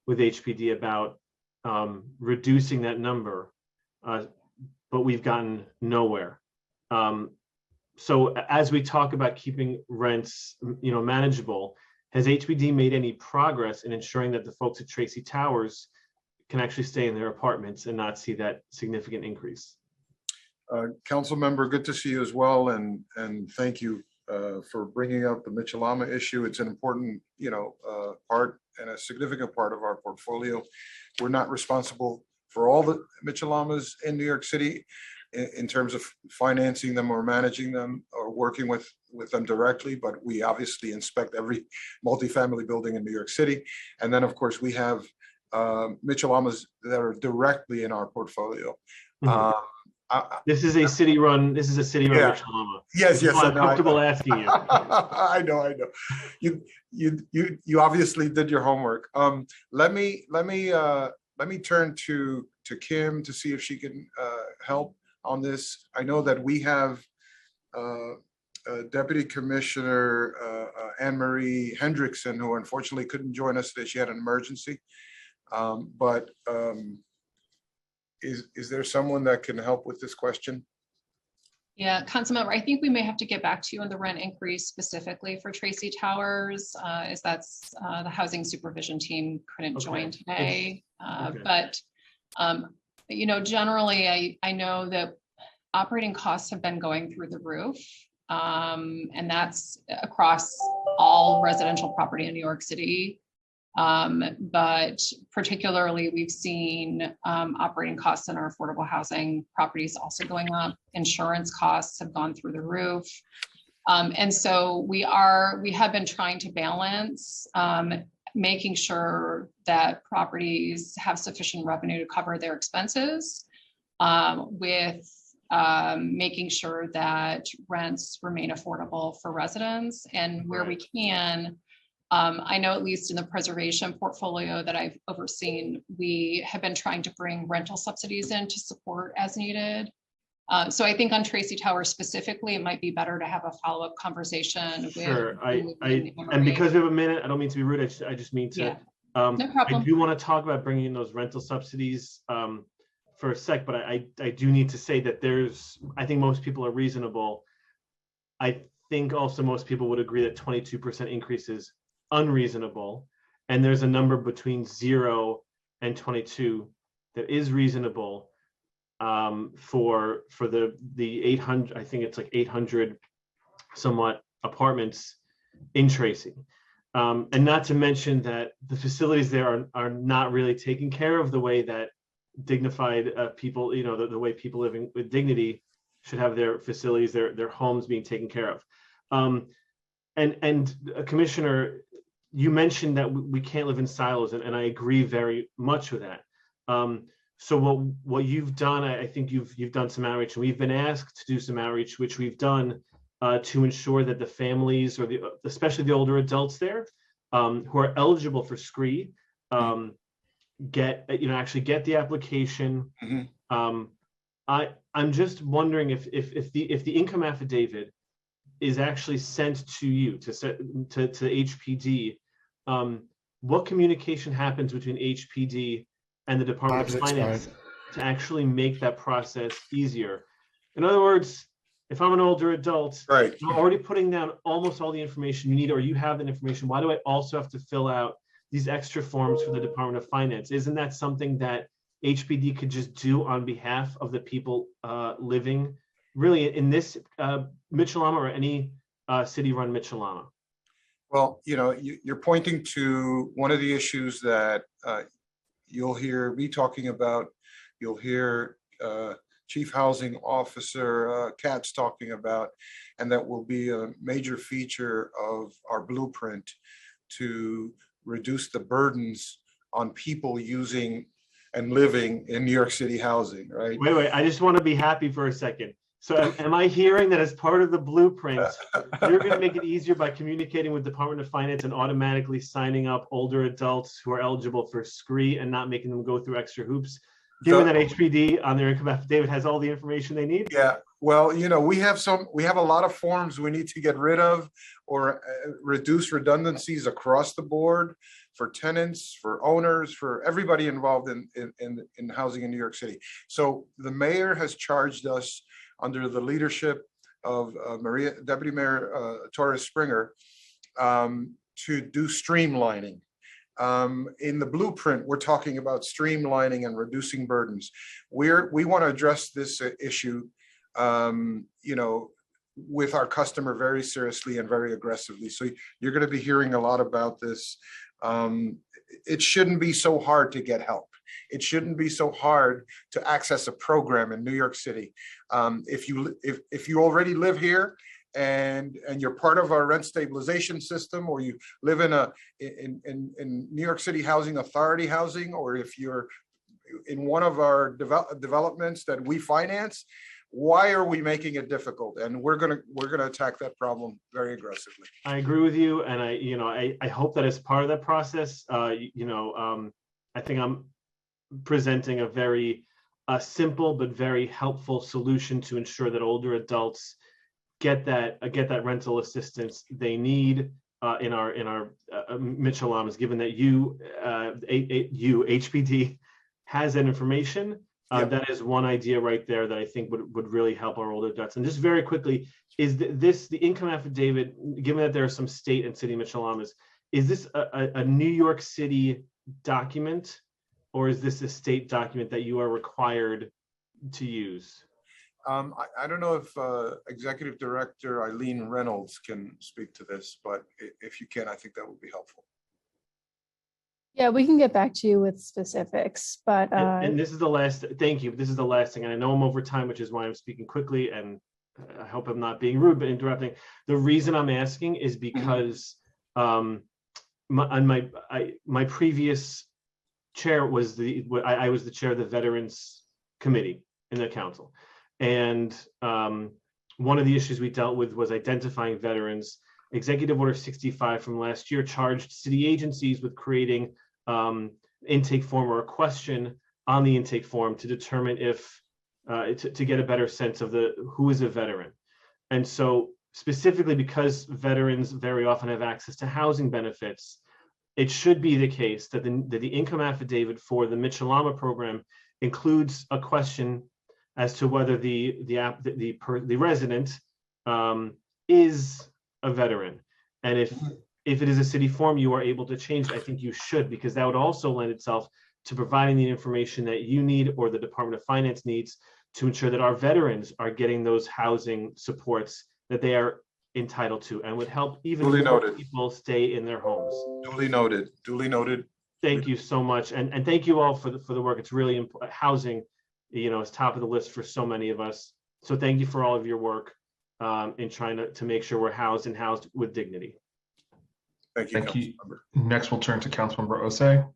with HPD about reducing that number, but we've gotten nowhere. So as we talk about keeping rents, manageable, has HPD made any progress in ensuring that the folks at Tracy Towers can actually stay in their apartments and not see that significant increase? Council member, good to see you as well, and thank you for bringing up the Mitchell-Lama issue. It's an important, part and a significant part of our portfolio. We're not responsible for all the Mitchell-Lamas in New York City in terms of financing them or managing them or working with them directly, but we obviously inspect every multifamily building in New York City. And then, of course, we have Mitchell-Lamas that are directly in our portfolio. This is a city-run Mitchell-Lama. Yes. I'm comfortable asking you. I know. You obviously did your homework. Let me turn to Kim to see if she can help on this. I know that we have Deputy Commissioner Anne Marie Hendrickson, who unfortunately couldn't join us today. She had an emergency. Is there someone that can help with this question? Yeah, Councilmember, I think we may have to get back to you on the rent increase specifically for Tracy Towers, as that's the housing supervision team couldn't join today. But generally, I know that operating costs have been going through the roof, and that's across all residential property in New York City. But particularly we've seen operating costs in our affordable housing properties also going up. Insurance costs have gone through the roof. And so we have been trying to balance making sure that properties have sufficient revenue to cover their expenses with making sure that rents remain affordable for residents, and where we can. I know at least in the preservation portfolio that I've overseen, we have been trying to bring rental subsidies in to support as needed. So I think on Tracy Towers specifically, it might be better to have a follow-up conversation with. Sure, and because we have a minute, I don't mean to be rude. I just mean to No problem. I do want to talk about bringing in those rental subsidies for a sec, but I do need to say that I think most people are reasonable. I think also most people would agree that 22% increase is unreasonable. And there's a number between 0 and 22 that is reasonable for the 800, I think it's like 800 somewhat apartments in Tracy. And not to mention that the facilities there are not really taken care of the way that dignified people, the way people living with dignity should have their facilities, their homes being taken care of. And Commissioner, you mentioned that we can't live in silos, and I agree very much with that. So what you've done, I think you've done some outreach, and we've been asked to do some outreach, which we've done to ensure that the families, or especially the older adults there, who are eligible for SCREE, actually get the application. I'm just wondering if the income affidavit is actually sent to you to HPD. What communication happens between HPD and the Department of Finance to actually make that process easier? In other words, if I'm an older adult, right, I'm already putting down almost all the information you need, or you have that information. Why do I also have to fill out these extra forms for the Department of Finance? Isn't that something that HPD could just do on behalf of the people living really in this Mitchell-Lama or any city-run Mitchell-Lama? Well, you're pointing to one of the issues that you'll hear me talking about. You'll hear Chief Housing Officer Katz talking about, and that will be a major feature of our blueprint to reduce the burdens on people using and living in New York City housing, right? Wait, I just want to be happy for a second. So am I hearing that as part of the blueprint, you're going to make it easier by communicating with Department of Finance and automatically signing up older adults who are eligible for SCREE and not making them go through extra hoops, given that HPD on their income affidavit has all the information they need? Yeah, well, we have a lot of forms we need to get rid of or reduce redundancies across the board for tenants, for owners, for everybody involved in housing in New York City. So the mayor has charged us, under the leadership of Deputy Mayor Torres Springer, to do streamlining. In the blueprint, we're talking about streamlining and reducing burdens. We want to address this issue, with our customer very seriously and very aggressively. So you're going to be hearing a lot about this. It shouldn't be so hard to get help. It shouldn't be so hard to access a program in New York City. If you already live here and you're part of our rent stabilization system, or you live in New York City Housing Authority housing, or if you're in one of our developments that we finance, why are we making it difficult? And we're gonna attack that problem very aggressively. I agree with you, and I hope that as part of that process, I think I'm presenting a very simple but very helpful solution to ensure that older adults get that rental assistance they need in our Mitchell-Lamas, given that you HPD has that information. Yep. That is one idea right there that I think would really help our older adults. And just very quickly, is the income affidavit, given that there are some state and city Mitchell-Lamas, is this a New York City document, or is this a state document that you are required to use? I don't know if Executive Director Eileen Reynolds can speak to this, but if you can, I think that would be helpful. Yeah, we can get back to you with specifics, but and this is the last. Thank you. This is the last thing, and I know I'm over time, which is why I'm speaking quickly. And I hope I'm not being rude, but interrupting. The reason I'm asking is because my previous chair was I was the chair of the Veterans Committee in the council, and one of the issues we dealt with was identifying veterans. Executive Order 65 from last year charged city agencies with creating intake form or a question on the intake form to determine if to get a better sense of who is a veteran. And so specifically because veterans very often have access to housing benefits, it should be the case that the income affidavit for the Mitchell-Lama program includes a question as to whether the resident is a veteran. And if it is a city form, you are able to change it. I think you should, because that would also lend itself to providing the information that you need or the Department of Finance needs to ensure that our veterans are getting those housing supports that they are entitled to, and would help even more people stay in their homes. Duly noted. Duly noted. Thank you so much, and thank you all for the work. It's really important. Housing, is top of the list for so many of us. So thank you for all of your work in trying to make sure we're housed with dignity. Thank you. Thank you. Next, we'll turn to Councilmember Osei.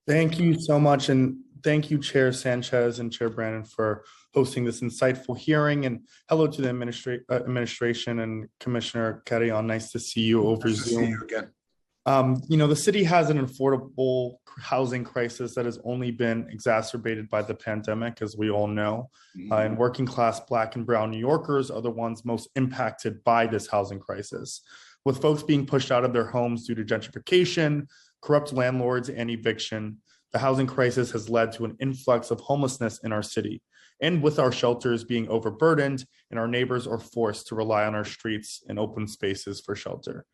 Thank you so much, and thank you, Chair Sanchez and Chair Brannon, for hosting this insightful hearing. And hello to the administration and Commissioner Carrion. Nice to see you over Nice Zoom. to see you again. The city has an affordable housing crisis that has only been exacerbated by the pandemic, as we all know. And working class Black and Brown New Yorkers are the ones most impacted by this housing crisis. With folks being pushed out of their homes due to gentrification, corrupt landlords, and eviction, the housing crisis has led to an influx of homelessness in our city. And with our shelters being overburdened, and our neighbors are forced to rely on our streets and open spaces for shelter.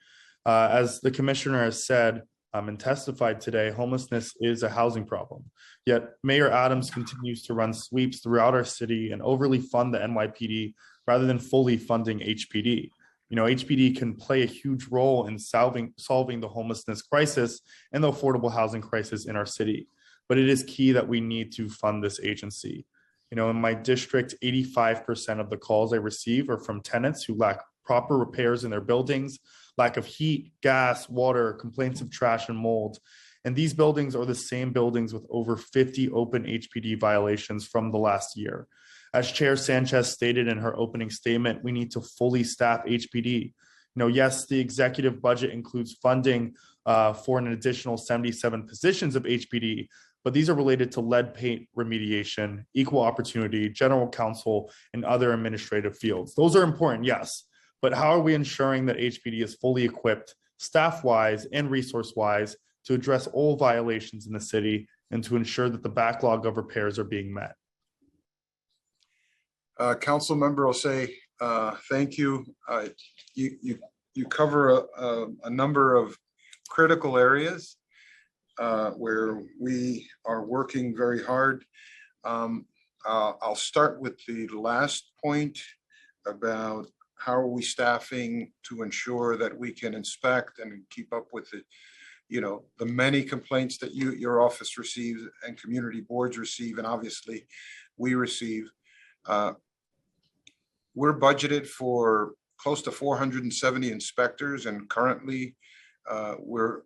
As the commissioner has said and testified today, homelessness is a housing problem. Yet Mayor Adams continues to run sweeps throughout our city and overly fund the NYPD rather than fully funding HPD. HPD can play a huge role in solving the homelessness crisis and the affordable housing crisis in our city. But it is key that we need to fund this agency. In my district, 85% of the calls I receive are from tenants who lack proper repairs in their buildings, lack of heat, gas, water, complaints of trash and mold. And these buildings are the same buildings with over 50 open HPD violations from the last year. As Chair Sanchez stated in her opening statement, we need to fully staff HPD. Yes, the executive budget includes funding for an additional 77 positions of HPD, but these are related to lead paint remediation, equal opportunity, general counsel, and other administrative fields. Those are important, yes, but how are we ensuring that HPD is fully equipped, staff-wise and resource-wise, to address all violations in the city and to ensure that the backlog of repairs are being met? Council member Osei, thank you. You cover a number of critical areas where we are working very hard. I'll start with the last point about how are we staffing to ensure that we can inspect and keep up with the many complaints that your office receives and community boards receive, and obviously we receive. We're budgeted for close to 470 inspectors, and currently we're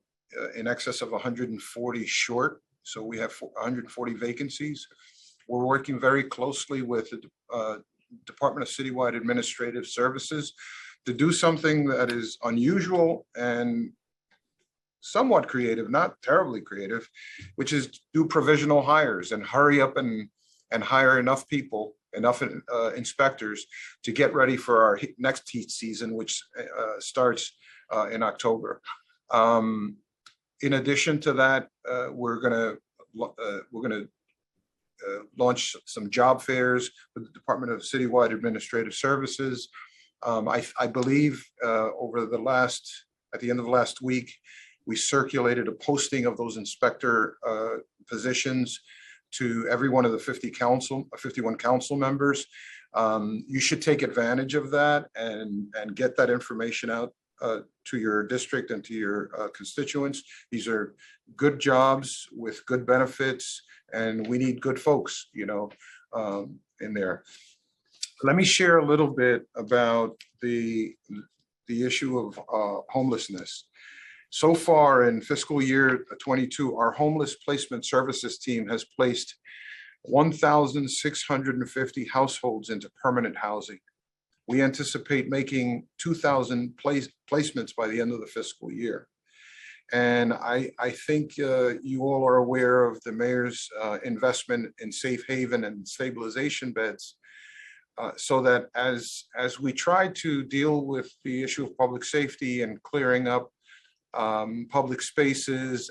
in excess of 140 short. So we have 140 vacancies. We're working very closely with the Department of Citywide Administrative Services to do something that is unusual and somewhat creative, not terribly creative, which is do provisional hires and hurry up and hire enough people, enough inspectors to get ready for our next heat season, which starts in October. In addition to that, we're gonna launch some job fairs with the Department of Citywide Administrative Services. I believe at the end of last week, we circulated a posting of those inspector positions to every one of the 51 council members. You should take advantage of that and get that information out to your district and to your constituents. These are good jobs with good benefits, and we need good folks, in there. Let me share a little bit about the issue of homelessness. So far in fiscal year 22, our homeless placement services team has placed 1,650 households into permanent housing. We anticipate making 2,000 placements by the end of the fiscal year. And I think you all are aware of the mayor's investment in safe haven and stabilization beds, so that as we try to deal with the issue of public safety and clearing up public spaces,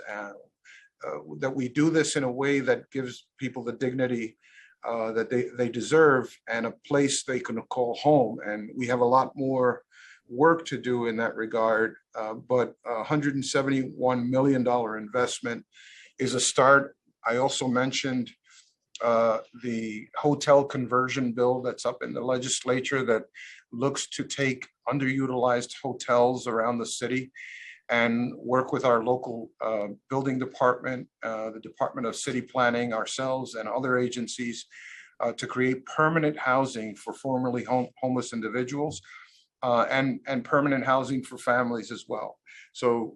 that we do this in a way that gives people the dignity that they deserve and a place they can call home. And we have a lot more work to do in that regard, but $171 million investment is a start. I also mentioned the hotel conversion bill that's up in the legislature that looks to take underutilized hotels around the city and work with our local building department, the Department of City Planning, ourselves, and other agencies to create permanent housing for formerly homeless individuals and permanent housing for families as well. So,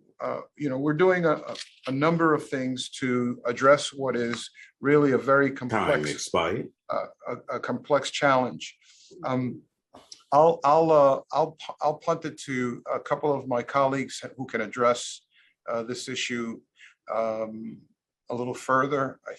we're doing a number of things to address what is really a very complex, a complex challenge. I'll punt it to a couple of my colleagues who can address this issue a little further. I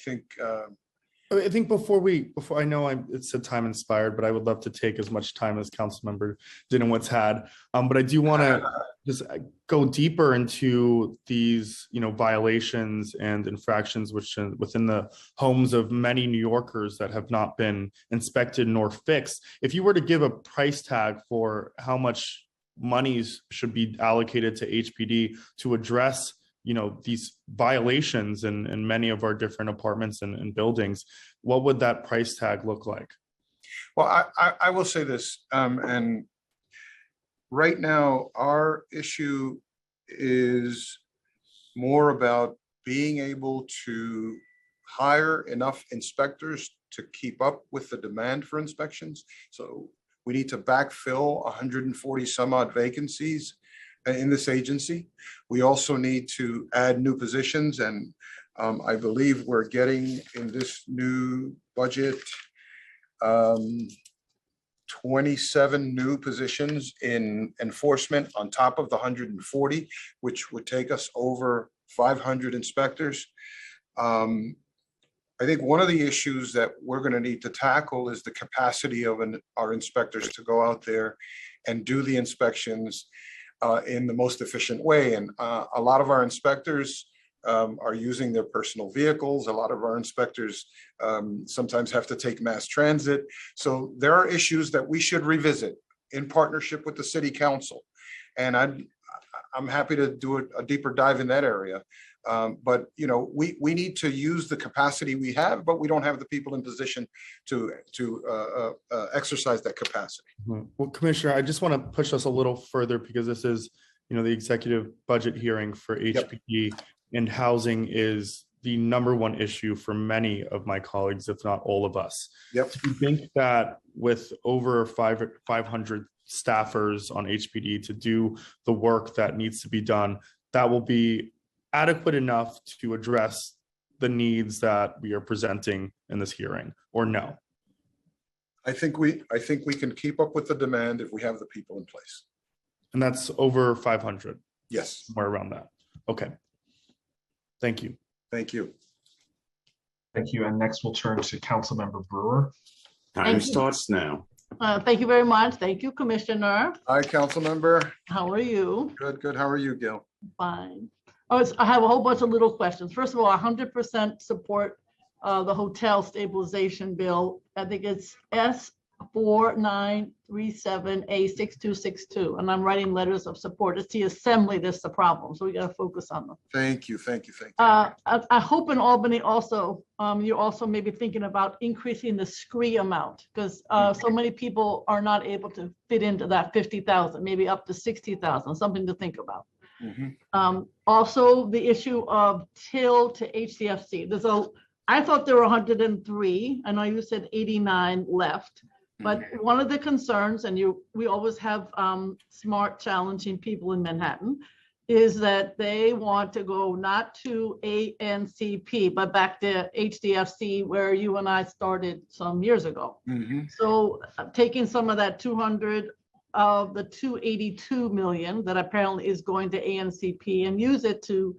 think before I know it's a time inspired, but I would love to take as much time as Councilmember Dinowitz had. But I do want to just go deeper into these, violations and infractions within the homes of many New Yorkers that have not been inspected nor fixed. If you were to give a price tag for how much monies should be allocated to HPD to address these violations in many of our different apartments and buildings, what would that price tag look like? Well, I will say this, and right now our issue is more about being able to hire enough inspectors to keep up with the demand for inspections. So we need to backfill 140 some odd vacancies in this agency. We also need to add new positions, and I believe we're getting in this new budget 27 new positions in enforcement on top of the 140, which would take us over 500 inspectors. I think one of the issues that we're going to need to tackle is the capacity of our inspectors to go out there and do the inspections in the most efficient way. And a lot of our inspectors are using their personal vehicles. A lot of our inspectors sometimes have to take mass transit. So there are issues that we should revisit in partnership with the city council. And I'm happy to do a deeper dive in that area. But we need to use the capacity we have, but we don't have the people in position to exercise that capacity. Well, Commissioner, I just want to push us a little further because this is, the executive budget hearing for HPD, and housing is the #1 issue for many of my colleagues, if not all of us. Yep. Do you think that with over 500 staffers on HPD to do the work that needs to be done, that will be adequate enough to address the needs that we are presenting in this hearing, or no? I think we can keep up with the demand if we have the people in place. And that's over 500? Yes. Somewhere around that. Okay. Thank you. Thank you. Thank you. And next we'll turn to Councilmember Brewer. Time starts now. Thank you very much. Thank you, Commissioner. Hi, Councilmember. How are you? Good. How are you, Gil? Fine. I have a whole bunch of little questions. First of all, 100% support the hotel stabilization bill. I think it's S4937A6262, and I'm writing letters of support. It's the assembly that's the problem, so we got to focus on them. Thank you. I hope in Albany also, you're also maybe thinking about increasing the SCREE amount, because so many people are not able to fit into that 50,000, maybe up to 60,000, something to think about. Also, the issue of TIL to HCFC. I thought there were 103. I know you said 89 left, but one of the concerns, and we always have smart, challenging people in Manhattan, is that they want to go not to ANCP, but back to HDFC, where you and I started some years ago. So taking some of that 200 of the 282 million that apparently is going to ANCP and use it to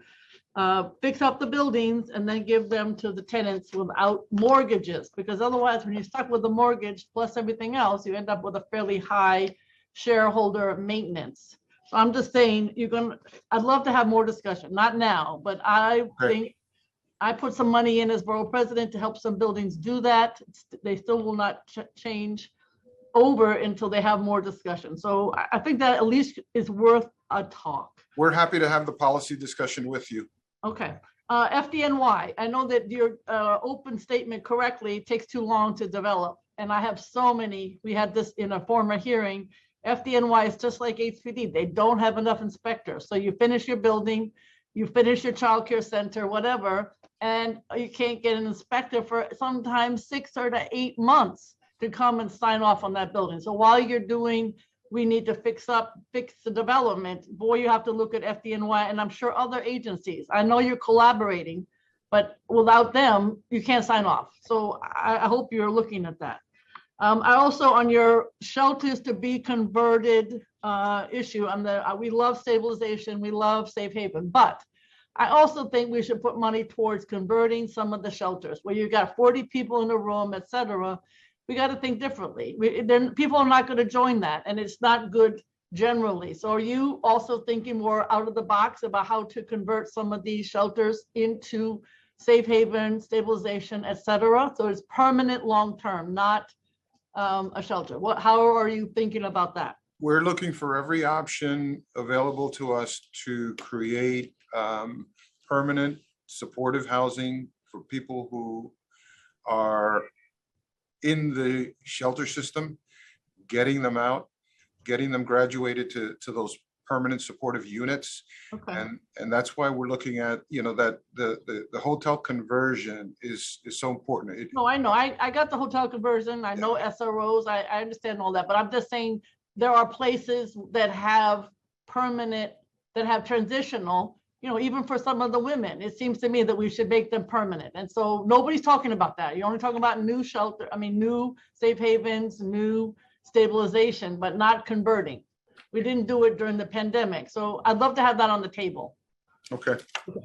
fix up the buildings and then give them to the tenants without mortgages, because otherwise when you're stuck with the mortgage plus everything else, you end up with a fairly high shareholder maintenance. So I'm just saying, I'd love to have more discussion, not now, but I think I put some money in as borough president to help some buildings do that. They still will not change over until they have more discussion. So I think that at least is worth a talk. We're happy to have the policy discussion with you. Okay. FDNY, I know that your open statement correctly takes too long to develop. And I have so many, we had this in a former hearing. FDNY is just like HPD. They don't have enough inspectors. So you finish your building, you finish your childcare center, whatever, and you can't get an inspector for sometimes 6 to 8 months to come and sign off on that building. So while you're doing, we need to fix the development, boy, you have to look at FDNY and I'm sure other agencies. I know you're collaborating, but without them, you can't sign off. So I hope you're looking at that. I also, on your shelters to be converted issue, we love stabilization, we love safe haven, but I also think we should put money towards converting some of the shelters where you got 40 people in a room, et cetera. We got to think differently. Then people are not going to join that, and it's not good generally. So are you also thinking more out of the box about how to convert some of these shelters into safe haven, stabilization, et cetera? So it's permanent long-term, not a shelter. How are you thinking about that? We're looking for every option available to us to create permanent supportive housing for people who are in the shelter system, getting them out, getting them graduated to those permanent supportive units. Okay. And that's why we're looking at, that the hotel conversion is so important. No, I know. I got the hotel conversion. I know SROs. I understand all that, but I'm just saying there are places that have permanent, that have transitional, even for some of the women, it seems to me that we should make them permanent. And so nobody's talking about that. You're only talking about new shelter, new safe havens, new stabilization, but not converting. We didn't do it during the pandemic. So I'd love to have that on the table. Okay.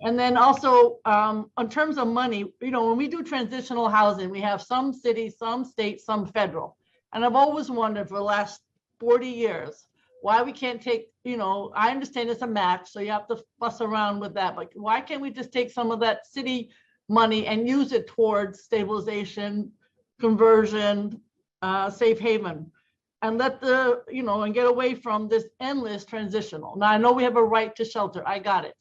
And then also, in terms of money, when we do transitional housing, we have some cities, some states, some federal. And I've always wondered for the last 40 years, why we can't take, I understand it's a match, so you have to fuss around with that, but why can't we just take some of that city money and use it towards stabilization, conversion, safe haven, and let and get away from this endless transitional. Now, I know we have a right to shelter, I got it.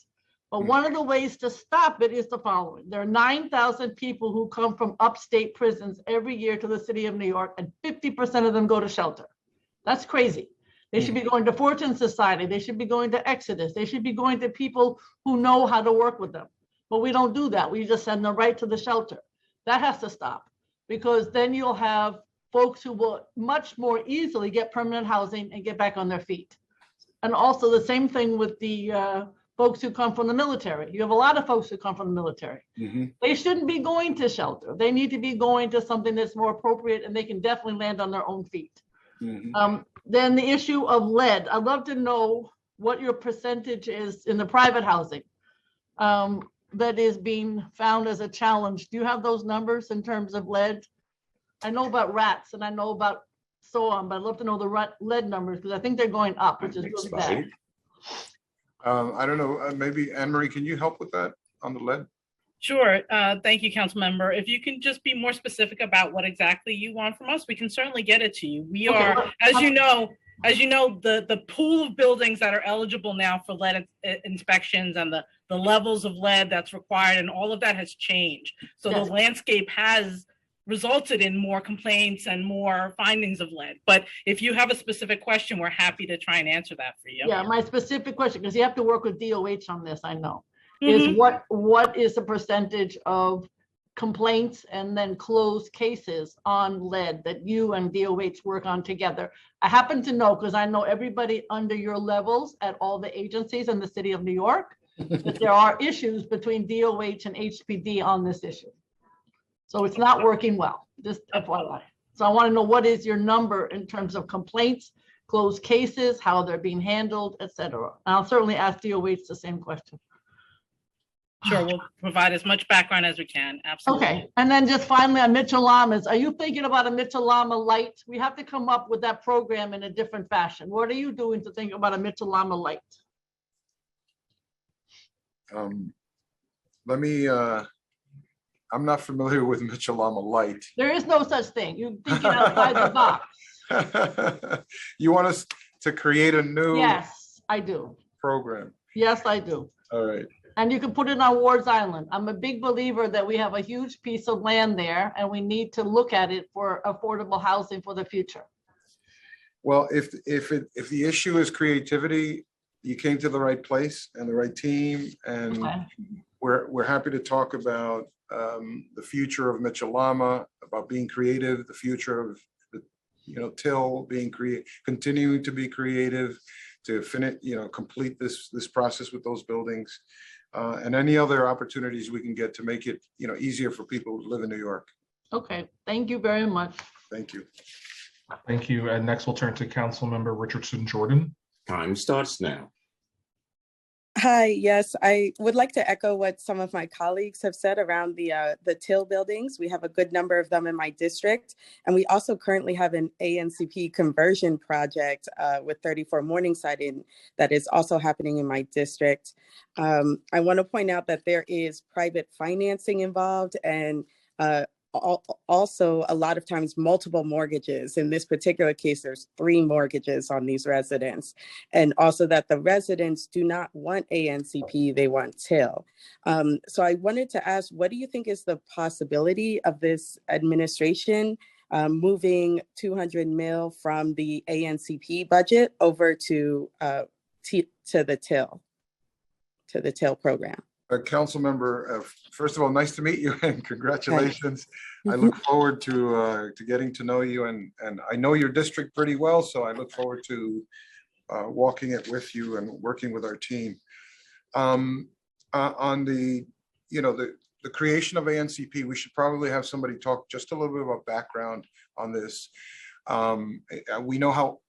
But one of the ways to stop it is the following. There are 9,000 people who come from upstate prisons every year to the city of New York, and 50% of them go to shelter. That's crazy. They should be going to Fortune Society. They should be going to Exodus. They should be going to people who know how to work with them. But we don't do that. We just send them right to the shelter. That has to stop, because then you'll have folks who will much more easily get permanent housing and get back on their feet. And also the same thing with the folks who come from the military. You have a lot of folks who come from the military. They shouldn't be going to shelter. They need to be going to something that's more appropriate, and they can definitely land on their own feet. Then the issue of lead. I'd love to know what your percentage is in the private housing that is being found as a challenge. Do you have those numbers in terms of lead? I know about rats and I know about so on, but I'd love to know the lead numbers, because I think they're going up, which is really bad. I don't know, maybe Anne-Marie, can you help with that on the lead? Sure. Thank you, Council Member. If you can just be more specific about what exactly you want from us, we can certainly get it to you. We are, as you know, the pool of buildings that are eligible now for lead inspections and the levels of lead that's required, and all of that has changed. So the landscape has resulted in more complaints and more findings of lead. But if you have a specific question, we're happy to try and answer that for you. Yeah, my specific question, because you have to work with DOH on this, I know. Is what is the percentage of complaints and then closed cases on lead that you and DOH work on together? I happen to know, because I know everybody under your levels at all the agencies in the city of New York, that there are issues between DOH and HPD on this issue. So it's not working well, just FYI. So I want to know, what is your number in terms of complaints, closed cases, how they're being handled, et cetera. And I'll certainly ask DOH the same question. Sure, we'll provide as much background as we can. Absolutely. Okay, and then just finally on Mitchell Lamas, are you thinking about a Mitchell Lama Light? We have to come up with that program in a different fashion. What are you doing to think about a Mitchell Lama Light? Let me, I'm not familiar with Mitchell Lama Light. There is no such thing. You're thinking outside the box. You want us to create a new Yes, I do. program? Yes, I do. All right. And you can put it on Ward's Island. I'm a big believer that we have a huge piece of land there and we need to look at it for affordable housing for the future. Well, if the issue is creativity, you came to the right place and the right team, and Okay. we're happy to talk about the future of Mitchell Lama, about being creative, the future of the, Till being continuing to be creative, to finish, complete this process with those buildings, and any other opportunities we can get to make it, easier for people who live in New York. Okay, thank you very much. Thank you. Thank you. And next we'll turn to Councilmember Richardson Jordan. Time starts now. Hi, yes, I would like to echo what some of my colleagues have said around the Till buildings. We have a good number of them in my district, and we also currently have an ANCP conversion project with 34 Morningside that is also happening in my district. I want to point out that there is private financing involved, and also a lot of times multiple mortgages. In this particular case, there's 3 mortgages on these residents, and also that the residents do not want ANCP, they want Till. So I wanted to ask, what do you think is the possibility of this administration moving 200 mil from the ANCP budget over to the Till program? Council member, first of all, nice to meet you and congratulations. I look forward to getting to know you, and I know your district pretty well, so I look forward to walking it with you and working with our team. On the creation of ANCP, we should probably have somebody talk just a little bit about background on this. We know how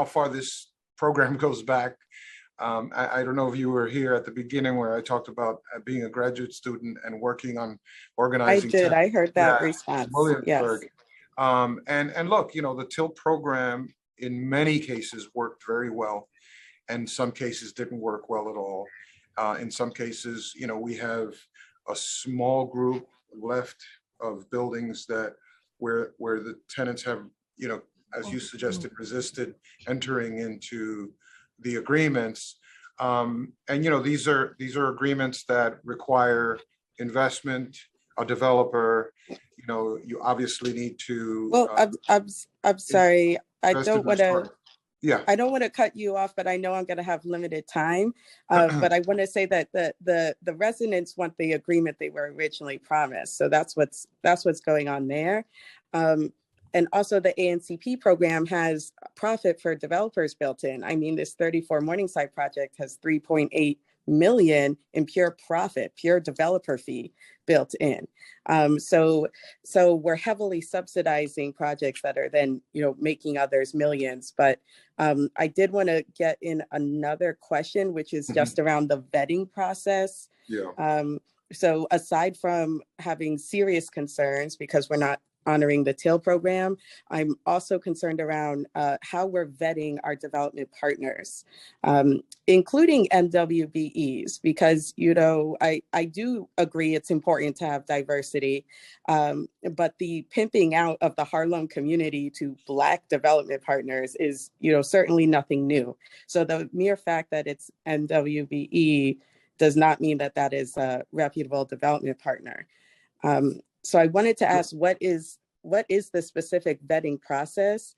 far this program goes back. I don't know if you were here at the beginning where I talked about being a graduate student and working on organizing. I did. I heard that response. Yes. And look, the Till program in many cases worked very well, and some cases didn't work well at all. In some cases, we have a small group left of buildings where the tenants have, as you suggested, resisted entering into the agreements, and these are agreements that require investment. A developer, you obviously need to. Well, I'm sorry. I don't want to. Yeah. I don't want to cut you off, but I know I'm going to have limited time. But I want to say that the residents want the agreement they were originally promised. So that's what's going on there. And also the ANCP program has profit for developers built in. I mean, this 34 Morningside project has 3.8 million in pure profit, pure developer fee built in. So we're heavily subsidizing projects that are then, making others millions. But I did want to get in another question, which is just around the vetting process. Yeah. So aside from having serious concerns because we're not honoring the Till program, I'm also concerned around how we're vetting our development partners, including MWBEs, because, I do agree it's important to have diversity, but the pimping out of the Harlem community to Black development partners is, certainly nothing new. So the mere fact that it's MWBE does not mean that that is a reputable development partner. So I wanted to ask, what is the specific vetting process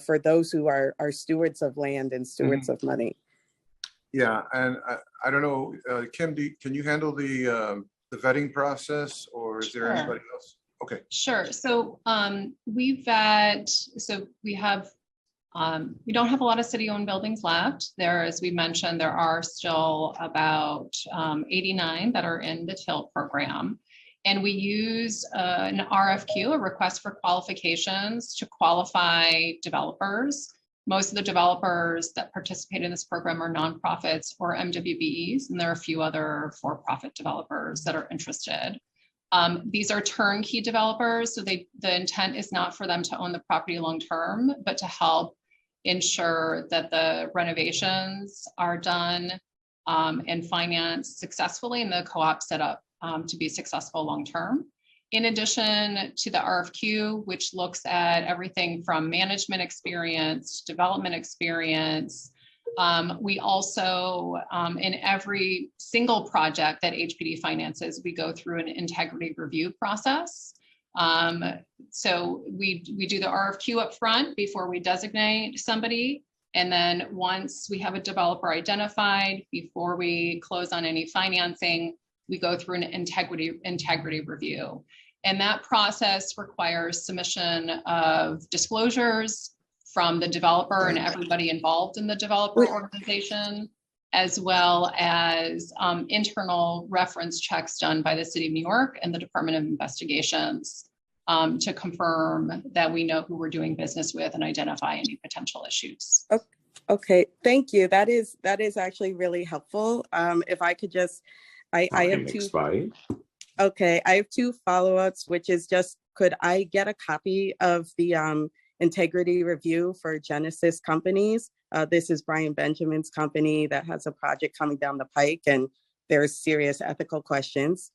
for those who are stewards of land and stewards of money? Yeah, and I don't know, Kim, can you handle the vetting process, or is there anybody else? Okay. Sure. So we don't have a lot of city-owned buildings left. As we mentioned, there are still about 89 that are in the Till program. And we use an RFQ, a request for qualifications, to qualify developers Most of the developers that participate in this program are nonprofits or MWBEs, and there are a few other for-profit developers that are interested. These are turnkey developers, so the intent is not for them to own the property long-term, but to help ensure that the renovations are done and financed successfully and the co-op set up to be successful long-term. In addition to the RFQ, which looks at everything from management experience, development experience, we also, in every single project that HPD finances, we go through an integrity review process. So we do the RFQ up front before we designate somebody. And then once we have a developer identified, before we close on any financing, we go through an integrity review. And that process requires submission of disclosures from the developer and everybody involved in the developer organization, as well as internal reference checks done by the City of New York and the Department of Investigations to confirm that we know who we're doing business with and identify any potential issues. Okay, thank you. That is actually really helpful. If I could just, I have two. Expired. Okay, I have two follow-ups, which is just, could I get a copy of the integrity review for Genesis Companies? This is Brian Benjamin's company that has a project coming down the pike, and there's serious ethical questions.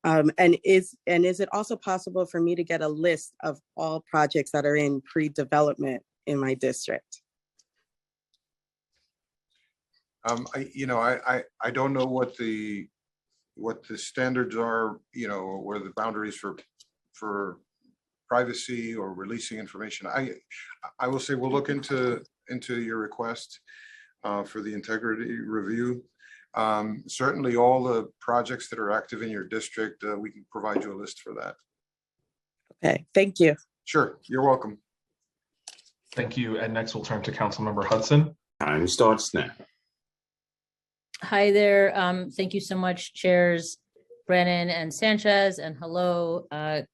And is it also possible for me to get a list of all projects that are in pre-development in my district? I don't know what the standards are, where the boundaries for privacy or releasing information. I will say we'll look into your request for the integrity review. Certainly all the projects that are active in your district, we can provide you a list for that. Okay, thank you. Sure, you're welcome. Thank you. And next we'll turn to Councilmember Hudson. Time starts now. Hi there. Thank you so much, Chairs Brennan and Sanchez, and hello,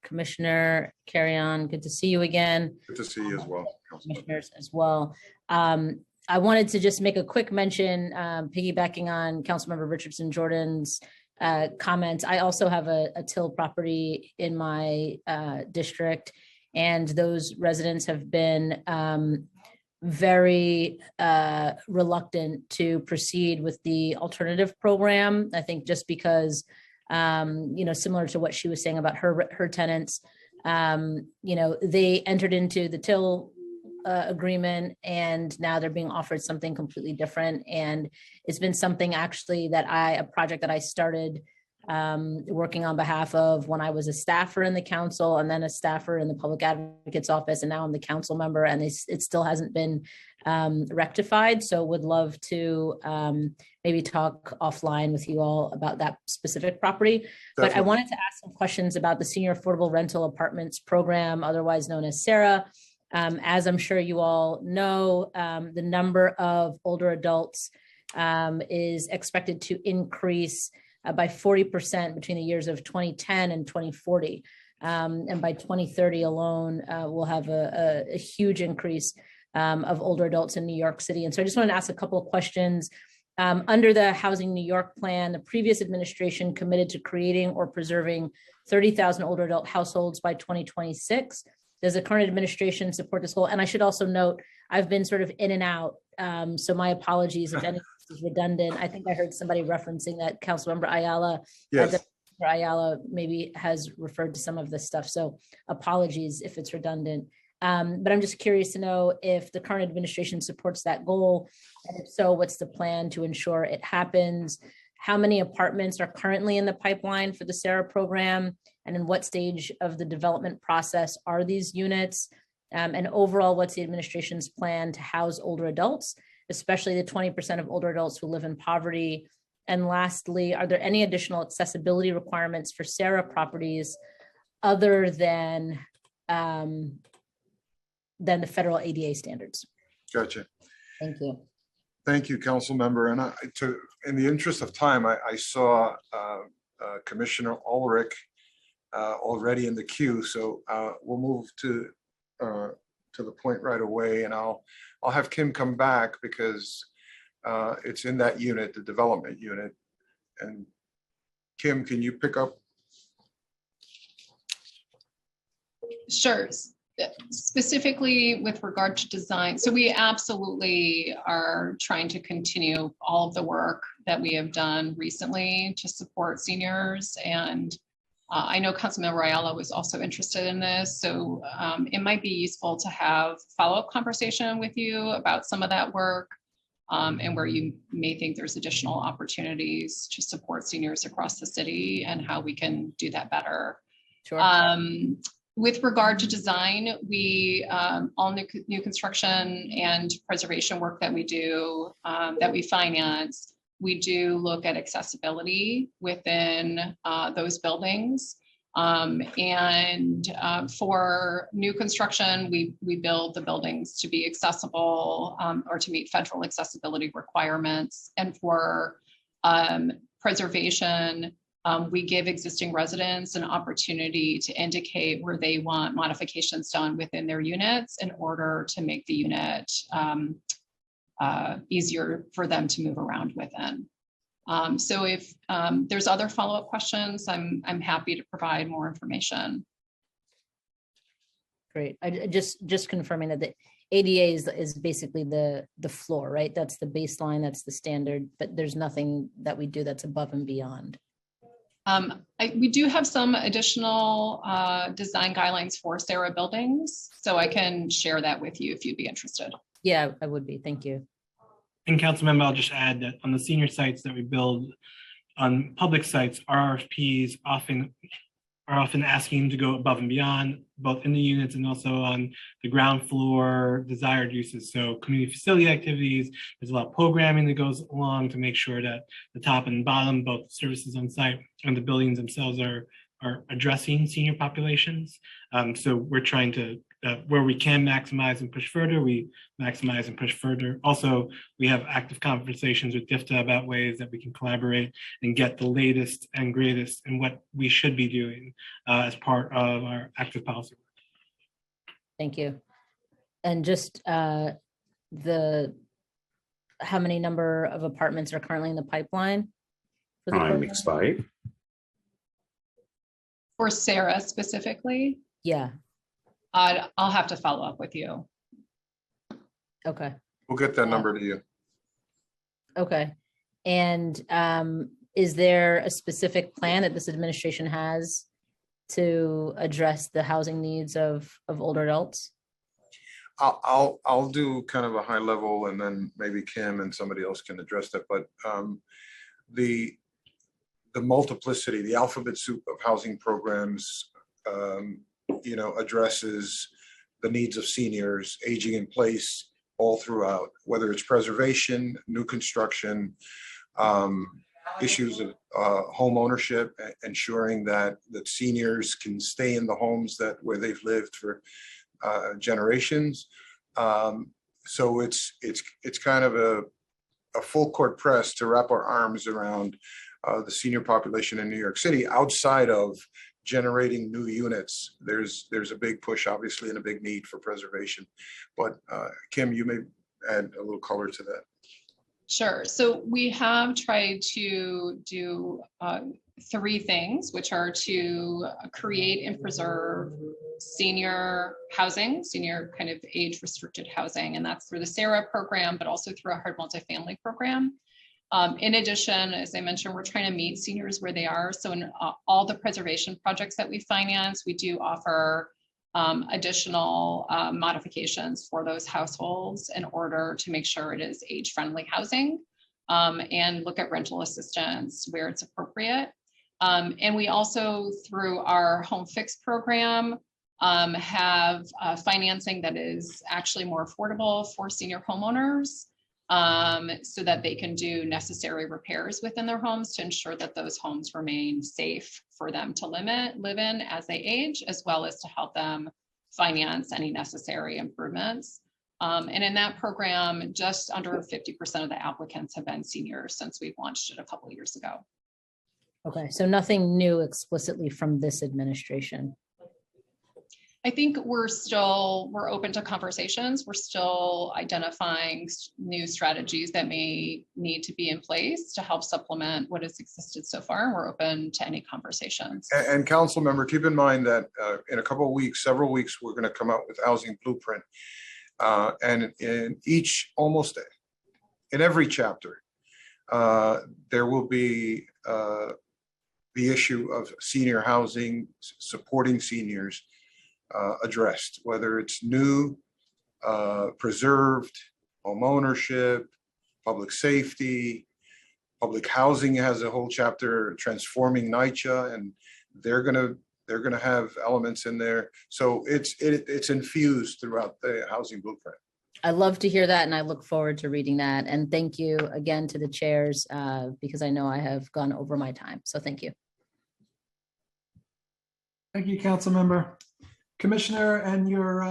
Commissioner Carrion. Good to see you again. Good to see you as well. Commissioners as well. I wanted to just make a quick mention, piggybacking on Councilmember Richardson Jordan's comments. I also have a till property in my district, and those residents have been very reluctant to proceed with the alternative program. I think just because, similar to what she was saying about her tenants, they entered into the till agreement and now they're being offered something completely different. And it's been something actually that a project that I started working on behalf of when I was a staffer in the council and then a staffer in the public advocate's office, and now I'm the council member, and it still hasn't been rectified. So would love to maybe talk offline with you all about that specific property. Definitely. But I wanted to ask some questions about the Senior Affordable Rental Apartments Program, otherwise known as SARA. As I'm sure you all know, the number of older adults is expected to increase by 40% between the years of 2010 and 2040. And by 2030 alone, we'll have a huge increase of older adults in New York City. And so I just wanted to ask a couple of questions. Under the Housing New York plan, the previous administration committed to creating or preserving 30,000 older adult households by 2026. Does the current administration support this goal? And I should also note, I've been sort of in and out. So my apologies if anything is redundant. I think I heard somebody referencing that Councilmember Ayala. Yes. Ayala maybe has referred to some of this stuff. So apologies if it's redundant. But I'm just curious to know if the current administration supports that goal. And if so, what's the plan to ensure it happens? How many apartments are currently in the pipeline for the SARA program? And in what stage of the development process are these units? And overall, what's the administration's plan to house older adults, especially the 20% of older adults who live in poverty? And lastly, are there any additional accessibility requirements for SARA properties other than the federal ADA standards? Gotcha. Thank you. Thank you, Council Member. And in the interest of time, I saw Commissioner Ulrich already in the queue, so we'll move to to the point right away, and I'll have Kim come back because it's in that unit, the development unit. And Kim, can you pick up? Sure. Specifically with regard to design, so we absolutely are trying to continue all of the work that we have done recently to support seniors. And I know Councilmember Ayala was also interested in this, so it might be useful to have follow-up conversation with you about some of that work and where you may think there's additional opportunities to support seniors across the city and how we can do that better. Sure. With regard to design, we all new construction and preservation work that we do, that we finance, we do look at accessibility within those buildings. For new construction, we build the buildings to be accessible or to meet federal accessibility requirements. And for preservation, we give existing residents an opportunity to indicate where they want modifications done within their units in order to make the unit easier for them to move around within. So if there's other follow-up questions, I'm happy to provide more information. Great. I just confirming that the ADA is basically the floor, right? That's the baseline, that's the standard, but there's nothing that we do that's above and beyond. We do have some additional design guidelines for Sarah buildings, so I can share that with you if you'd be interested. Yeah, I would be. Thank you. And Councilmember, I'll just add that on the senior sites that we build on public sites, our RFPs are often asking to go above and beyond, both in the units and also on the ground floor desired uses. So community facility activities, there's a lot of programming that goes along to make sure that the top and bottom, both services on site and the buildings themselves are addressing senior populations. So we're trying to, where we can maximize and push further, we maximize and push further. Also, we have active conversations with DIFTA about ways that we can collaborate and get the latest and greatest in what we should be doing as part of our active policy work. Thank you. And just how many number of apartments are currently in the pipeline? Time expired. For Sarah specifically? Yeah. I'll have to follow up with you. Okay. We'll get that number to you. Okay. And is there a specific plan that this administration has to address the housing needs of older adults? I'll do kind of a high level, and then maybe Kim and somebody else can address that. But the multiplicity, the alphabet soup of housing programs, addresses the needs of seniors aging in place all throughout, whether it's preservation, new construction, issues of home ownership, ensuring that seniors can stay in the homes where they've lived for generations. So it's kind of a full court press to wrap our arms around the senior population in New York City. Outside of generating new units, there's a big push, obviously, and a big need for preservation. But Kim, you may add a little color to that. Sure. So we have tried to do three things, which are to create and preserve senior housing, senior kind of age restricted housing, and that's through the SARA program, but also through a hard multifamily program. In addition, as I mentioned, we're trying to meet seniors where they are. So in all the preservation projects that we finance, we do offer additional modifications for those households in order to make sure it is age-friendly housing, and look at rental assistance where it's appropriate. And we also, through our Home Fix program, have financing that is actually more affordable for senior homeowners, so that they can do necessary repairs within their homes to ensure that those homes remain safe for them to live in as they age, as well as to help them finance any necessary improvements. And in that program, just under 50% of the applicants have been seniors since we've launched it a couple of years ago. Okay, so nothing new explicitly from this administration. I think we're open to conversations. We're still identifying new strategies that may need to be in place to help supplement what has existed so far. And we're open to any conversations. And council member, keep in mind that in a couple of weeks, several weeks, we're going to come out with housing blueprint. And in every chapter, there will be the issue of senior housing, supporting seniors, addressed, whether it's new, preserved, home ownership, public safety, public housing has a whole chapter transforming NYCHA, and they're gonna have elements in there. So it's infused throughout the housing blueprint. I love to hear that, and I look forward to reading that. And thank you again to the chairs, because I know I have gone over my time. So thank you. Thank you, council member. Commissioner and your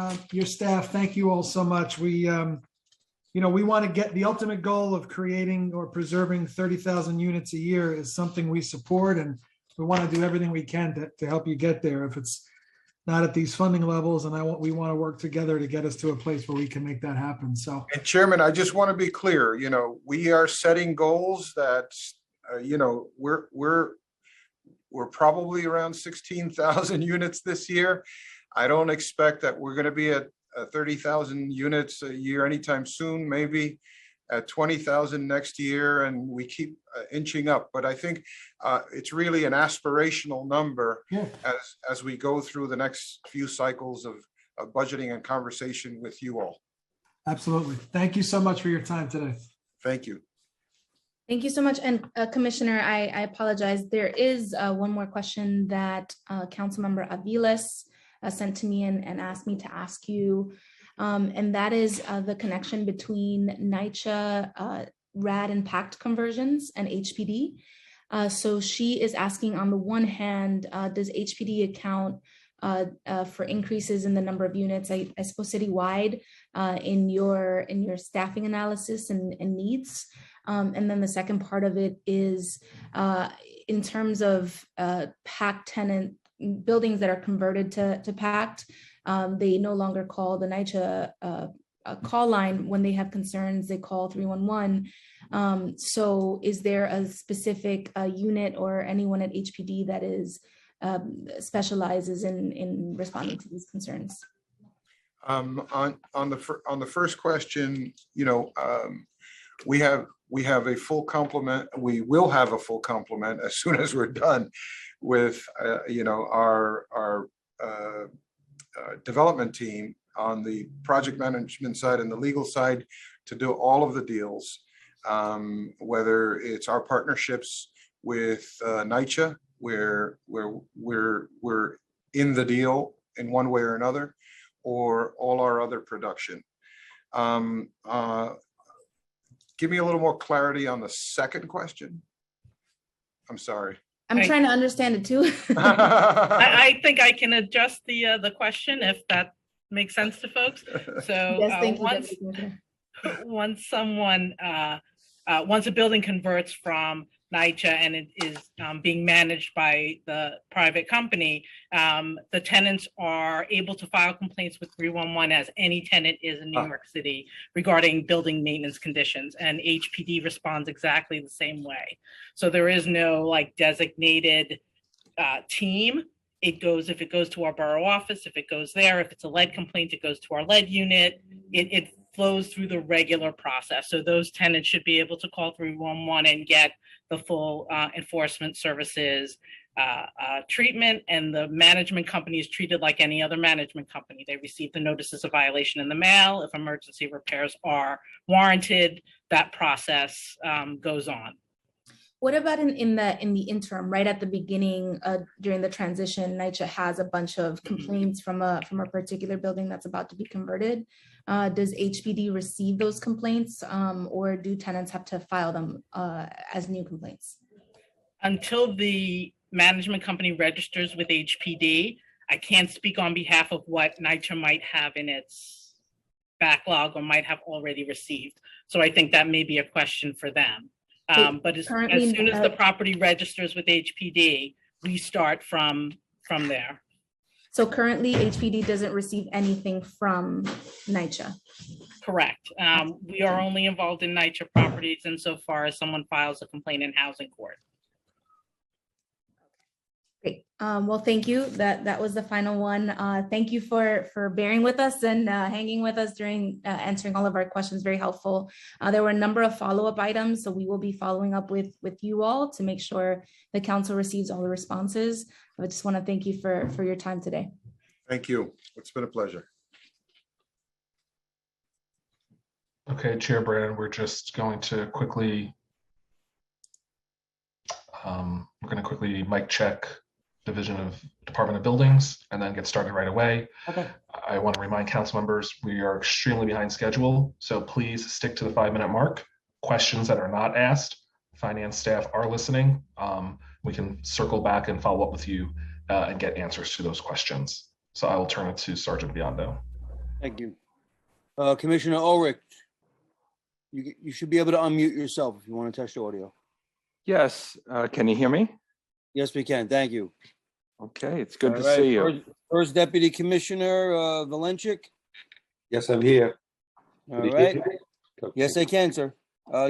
staff, thank you all so much. We want to get the ultimate goal of creating or preserving 30,000 units a year is something we support, and we want to do everything we can to help you get there. If it's not at these funding levels, and we want to work together to get us to a place where we can make that happen. So, and Chairman, I just want to be clear. We are setting goals that we're probably around 16,000 units this year. I don't expect that we're going to be at 30,000 units a year anytime soon, maybe at 20,000 next year, and we keep inching up. But I think it's really an aspirational number as we go through the next few cycles of budgeting and conversation with you all. Absolutely. Thank you so much for your time today. Thank you. Thank you so much. And Commissioner, I apologize. There is one more question that Councilmember Aviles sent to me and asked me to ask you. And that is the connection between NYCHA, RAD and PACT conversions and HPD. So she is asking, on the one hand, does HPD account for increases in the number of units, I suppose citywide, in your staffing analysis and needs? And then the second part of it is in terms of PACT tenant buildings that are converted to PACT, they no longer call the NYCHA call line. When they have concerns, they call 311. So is there a specific unit or anyone at HPD that is specializes in responding to these concerns? On the first question, we have a full complement. We will have a full complement as soon as we're done with our development team on the project management side and the legal side to do all of the deals, whether it's our partnerships with NYCHA, where we're in the deal in one way or another, or all our other production. Give me a little more clarity on the second question. I'm sorry. I'm trying to understand it too. I think I can adjust the question if that makes sense to folks. So yes, thank you. Once a building converts from NYCHA and it is being managed by the private company, the tenants are able to file complaints with 311 as any tenant is in New York City regarding building maintenance conditions, and HPD responds exactly the same way. So there is no designated team. If it goes to our borough office, if it goes there, if it's a lead complaint, it goes to our lead unit. It flows through the regular process. So those tenants should be able to call 311 and get the full enforcement services treatment, and the management company is treated like any other management company. They receive the notices of violation in the mail. If emergency repairs are warranted, that process goes on. What about in the interim, right at the beginning, during the transition, NYCHA has a bunch of complaints from a particular building that's about to be converted. Does HPD receive those complaints, or do tenants have to file them as new complaints? Until the management company registers with HPD, I can't speak on behalf of what NYCHA might have in its backlog or might have already received. So I think that may be a question for them. But as soon as the property registers with HPD, we start from there. So currently HPD doesn't receive anything from NYCHA. Correct. We are only involved in NYCHA properties insofar as someone files a complaint in housing court. Great. Well, thank you. That was the final one. Thank you for bearing with us and hanging with us during answering all of our questions. Very helpful. There were a number of follow-up items, so we will be following up with you all to make sure the council receives all the responses. I just want to thank you for your time today. Thank you. It's been a pleasure. Okay, Chair Brandon, we're just going to quickly mic check Division of Department of Buildings and then get started right away. Okay. I want to remind council members we are extremely behind schedule, so please stick to the 5-minute mark. Questions that are not asked, finance staff are listening. We can circle back and follow up with you and get answers to those questions. So I will turn it to Sergeant Biondo. Thank you. Commissioner Ulrich, you should be able to unmute yourself if you want to test your audio. Yes, can you hear me? Yes, we can. Thank you. Okay, it's good All to right, see you. First Deputy Commissioner Valenchik. Yes, I'm here. All Can you right. hear me? Yes, I can, sir.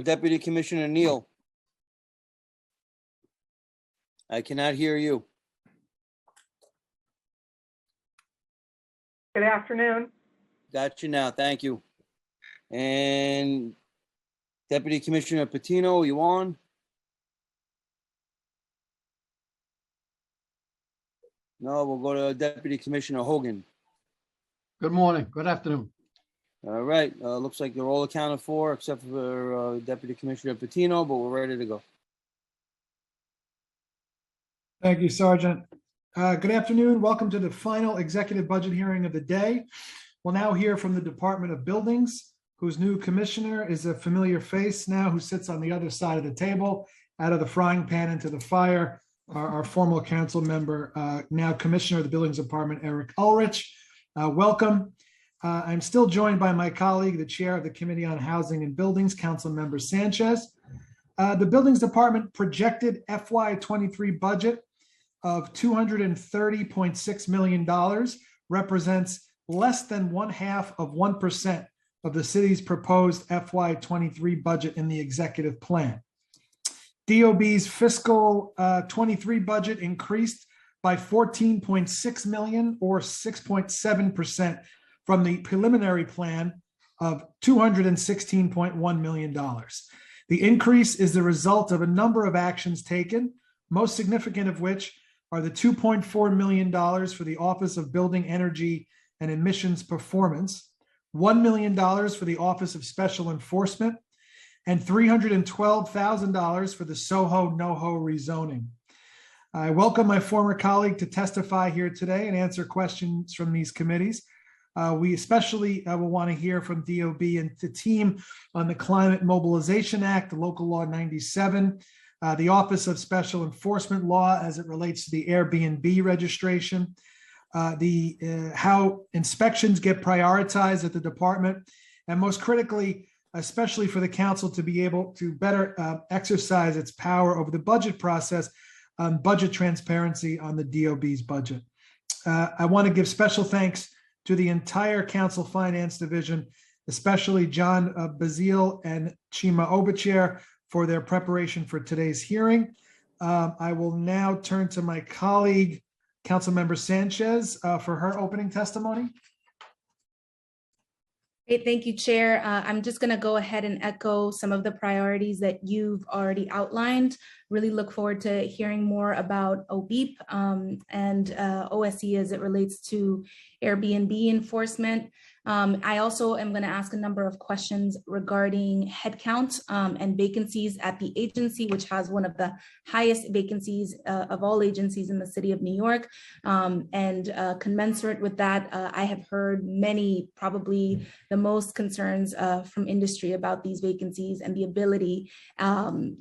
Deputy Commissioner Neal. I cannot hear you. Good afternoon. Got you now. Thank you. And Deputy Commissioner Patino, you on? No, we'll go to Deputy Commissioner Hogan. Good morning. Good afternoon. All right. Looks like they're all accounted for except for Deputy Commissioner Patino, but we're ready to go. Thank you, Sergeant. Good afternoon. Welcome to the final executive budget hearing of the day. We'll now hear from the Department of Buildings, whose new commissioner is a familiar face now, who sits on the other side of the table, out of the frying pan into the fire. Our former council member, now Commissioner of the Buildings Department, Eric Ulrich. Welcome. I'm still joined by my colleague, the Chair of the Committee on Housing and Buildings, Council Member Sanchez. The Buildings Department projected FY23 budget of $230.6 million represents less than 0.5% of the city's proposed FY23 budget in the executive plan. DOB's fiscal 23 budget increased by 14.6 million or 6.7% from the preliminary plan of $216.1 million. The increase is the result of a number of actions taken, most significant of which are the $2.4 million for the Office of Building Energy and Emissions Performance, $1 million for the Office of Special Enforcement, and $312,000 for the Soho NoHo rezoning. I welcome my former colleague to testify here today and answer questions from these committees. We especially will want to hear from DOB and the team on the Climate Mobilization Act, the Local Law 97, the Office of Special Enforcement Law as it relates to the Airbnb registration, how inspections get prioritized at the department, and most critically, especially for the council to be able to better exercise its power over the budget process, budget transparency on the DOB's budget. I want to give special thanks to the entire Council Finance Division, especially John Bazile and Chima Obachair for their preparation for today's hearing. I will now turn to my colleague, Councilmember Sanchez, for her opening testimony. Great, thank you, Chair. I'm just going to go ahead and echo some of the priorities that you've already outlined. Really look forward to hearing more about OBEEP and OSE as it relates to Airbnb enforcement. I also am going to ask a number of questions regarding headcount and vacancies at the agency, which has one of the highest vacancies of all agencies in the city of New York. And commensurate with that, I have heard many, probably the most concerns from industry about these vacancies and the ability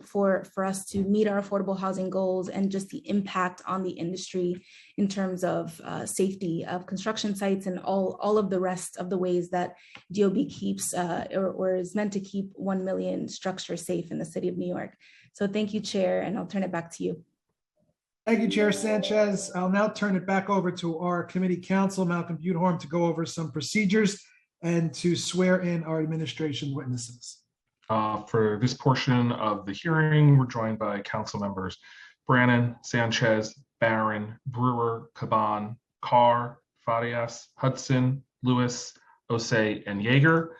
for us to meet our affordable housing goals and just the impact on the industry in terms of safety of construction sites and all of the rest of the ways that DOB keeps or is meant to keep 1 million structures safe in the city of New York. So thank you, Chair, and I'll turn it back to you. Thank you, Chair Sanchez. I'll now turn it back over to our committee counsel, Malcolm Budehorn, to go over some procedures and to swear in our administration witnesses. For this portion of the hearing, we're joined by council members Brannan, Sanchez, Barron, Brewer, Caban, Carr, Farias, Hudson, Lewis, Osei, and Yeager.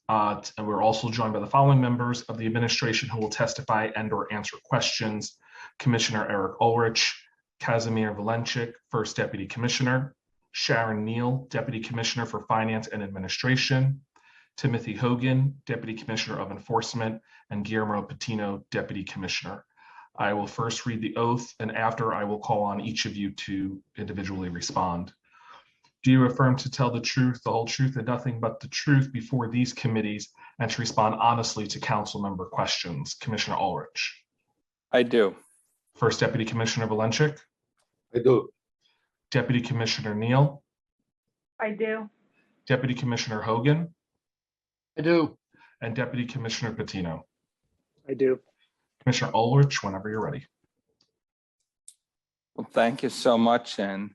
And we're also joined by the following members of the administration who will testify and or answer questions. Commissioner Eric Ulrich, Kazimir Valenchik, First Deputy Commissioner, Sharon Neal, Deputy Commissioner for Finance and Administration, Timothy Hogan, Deputy Commissioner of Enforcement, and Guillermo Patino, Deputy Commissioner. I will first read the oath, and after I will call on each of you to individually respond. Do you affirm to tell the truth, the whole truth, and nothing but the truth before these committees, and to respond honestly to council member questions? Commissioner Ulrich. I do. First Deputy Commissioner Valenchik. I do. Deputy Commissioner Neal. I do. Deputy Commissioner Hogan. I do. And Deputy Commissioner Patino. I do. Commissioner Ulrich, whenever you're ready. Well, thank you so much, and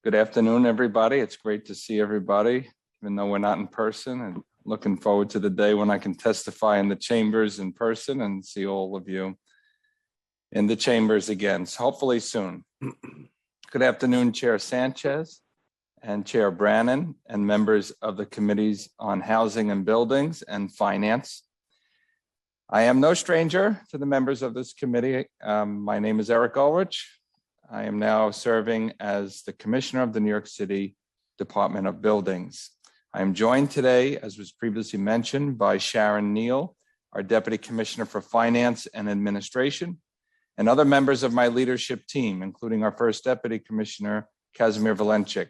good afternoon, everybody. It's great to see everybody, even though we're not in person, and looking forward to the day when I can testify in the chambers in person and see all of you in the chambers again, so hopefully soon. Good afternoon, Chair Sanchez and Chair Brannan and members of the committees on Housing and Buildings and Finance. I am no stranger to the members of this committee. My name is Eric Ulrich. I am now serving as the Commissioner of the New York City Department of Buildings. I am joined today, as was previously mentioned, by Sharon Neal, our Deputy Commissioner for Finance and Administration, and other members of my leadership team, including our First Deputy Commissioner, Kazimir Valenchik.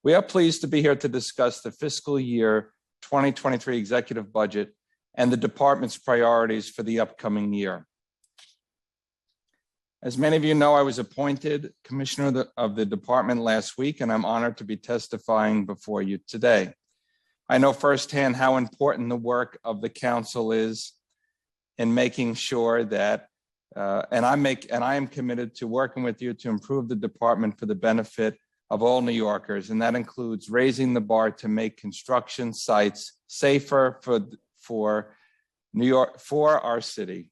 We are pleased to be here to discuss the fiscal year 2023 executive budget and the department's priorities for the upcoming year. As many of you know, I was appointed Commissioner of the department last week, and I'm honored to be testifying before you today. I know firsthand how important the work of the council is in making sure that and I am committed to working with you to improve the department for the benefit of all New Yorkers, and that includes raising the bar to make construction sites safer for New York, for our city,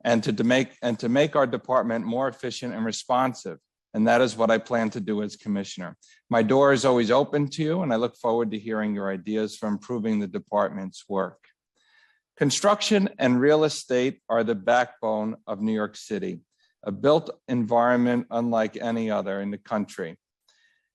and to make our department more efficient and responsive. And that is what I plan to do as commissioner. My door is always open to you, and I look forward to hearing your ideas for improving the department's work. Construction and real estate are the backbone of New York City, a built environment unlike any other in the country.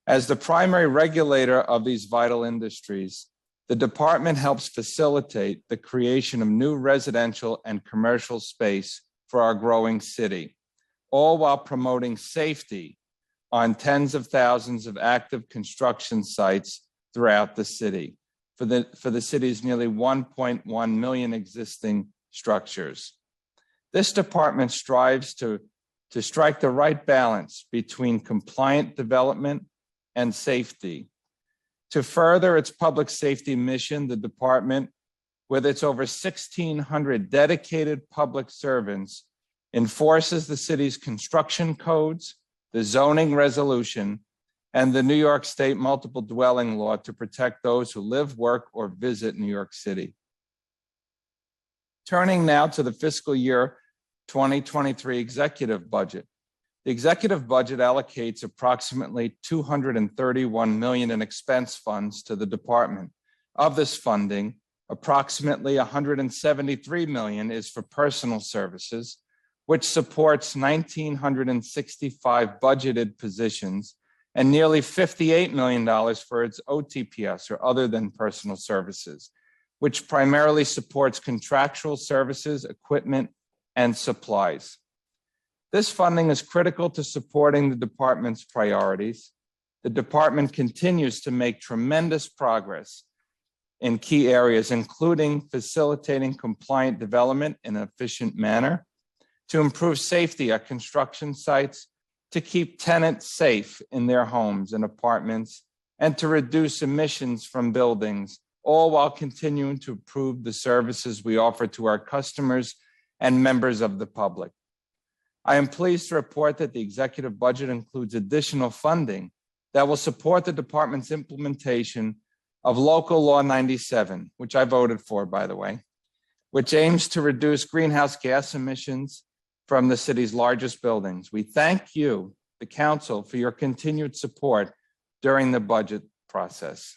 As the primary regulator of these vital industries, the department helps facilitate the creation of new residential and commercial space for our growing city, all while promoting safety on tens of thousands of active construction sites throughout the city for the city's nearly 1.1 million existing structures. This department strives to strike the right balance between compliant development and safety. To further its public safety mission, the department, with its over 1,600 dedicated public servants, enforces the city's construction codes, the zoning resolution, and the New York State multiple dwelling law to protect those who live, work, or visit New York City. Turning now to the fiscal year 2023 executive budget. The executive budget allocates approximately $231 million in expense funds to the department. Of this funding, approximately $173 million is for personal services, which supports 1,965 budgeted positions, and nearly $58 million for its OTPS, or other than personal services, which primarily supports contractual services, equipment, and supplies. This funding is critical to supporting the department's priorities. The department continues to make tremendous progress in key areas, including facilitating compliant development in an efficient manner, to improve safety at construction sites, to keep tenants safe in their homes and apartments, and to reduce emissions from buildings, all while continuing to improve the services we offer to our customers and members of the public. I am pleased to report that the executive budget includes additional funding that will support the department's implementation of Local Law 97, which I voted for, by the way, which aims to reduce greenhouse gas emissions from the city's largest buildings. We thank you, the council, for your continued support during the budget process.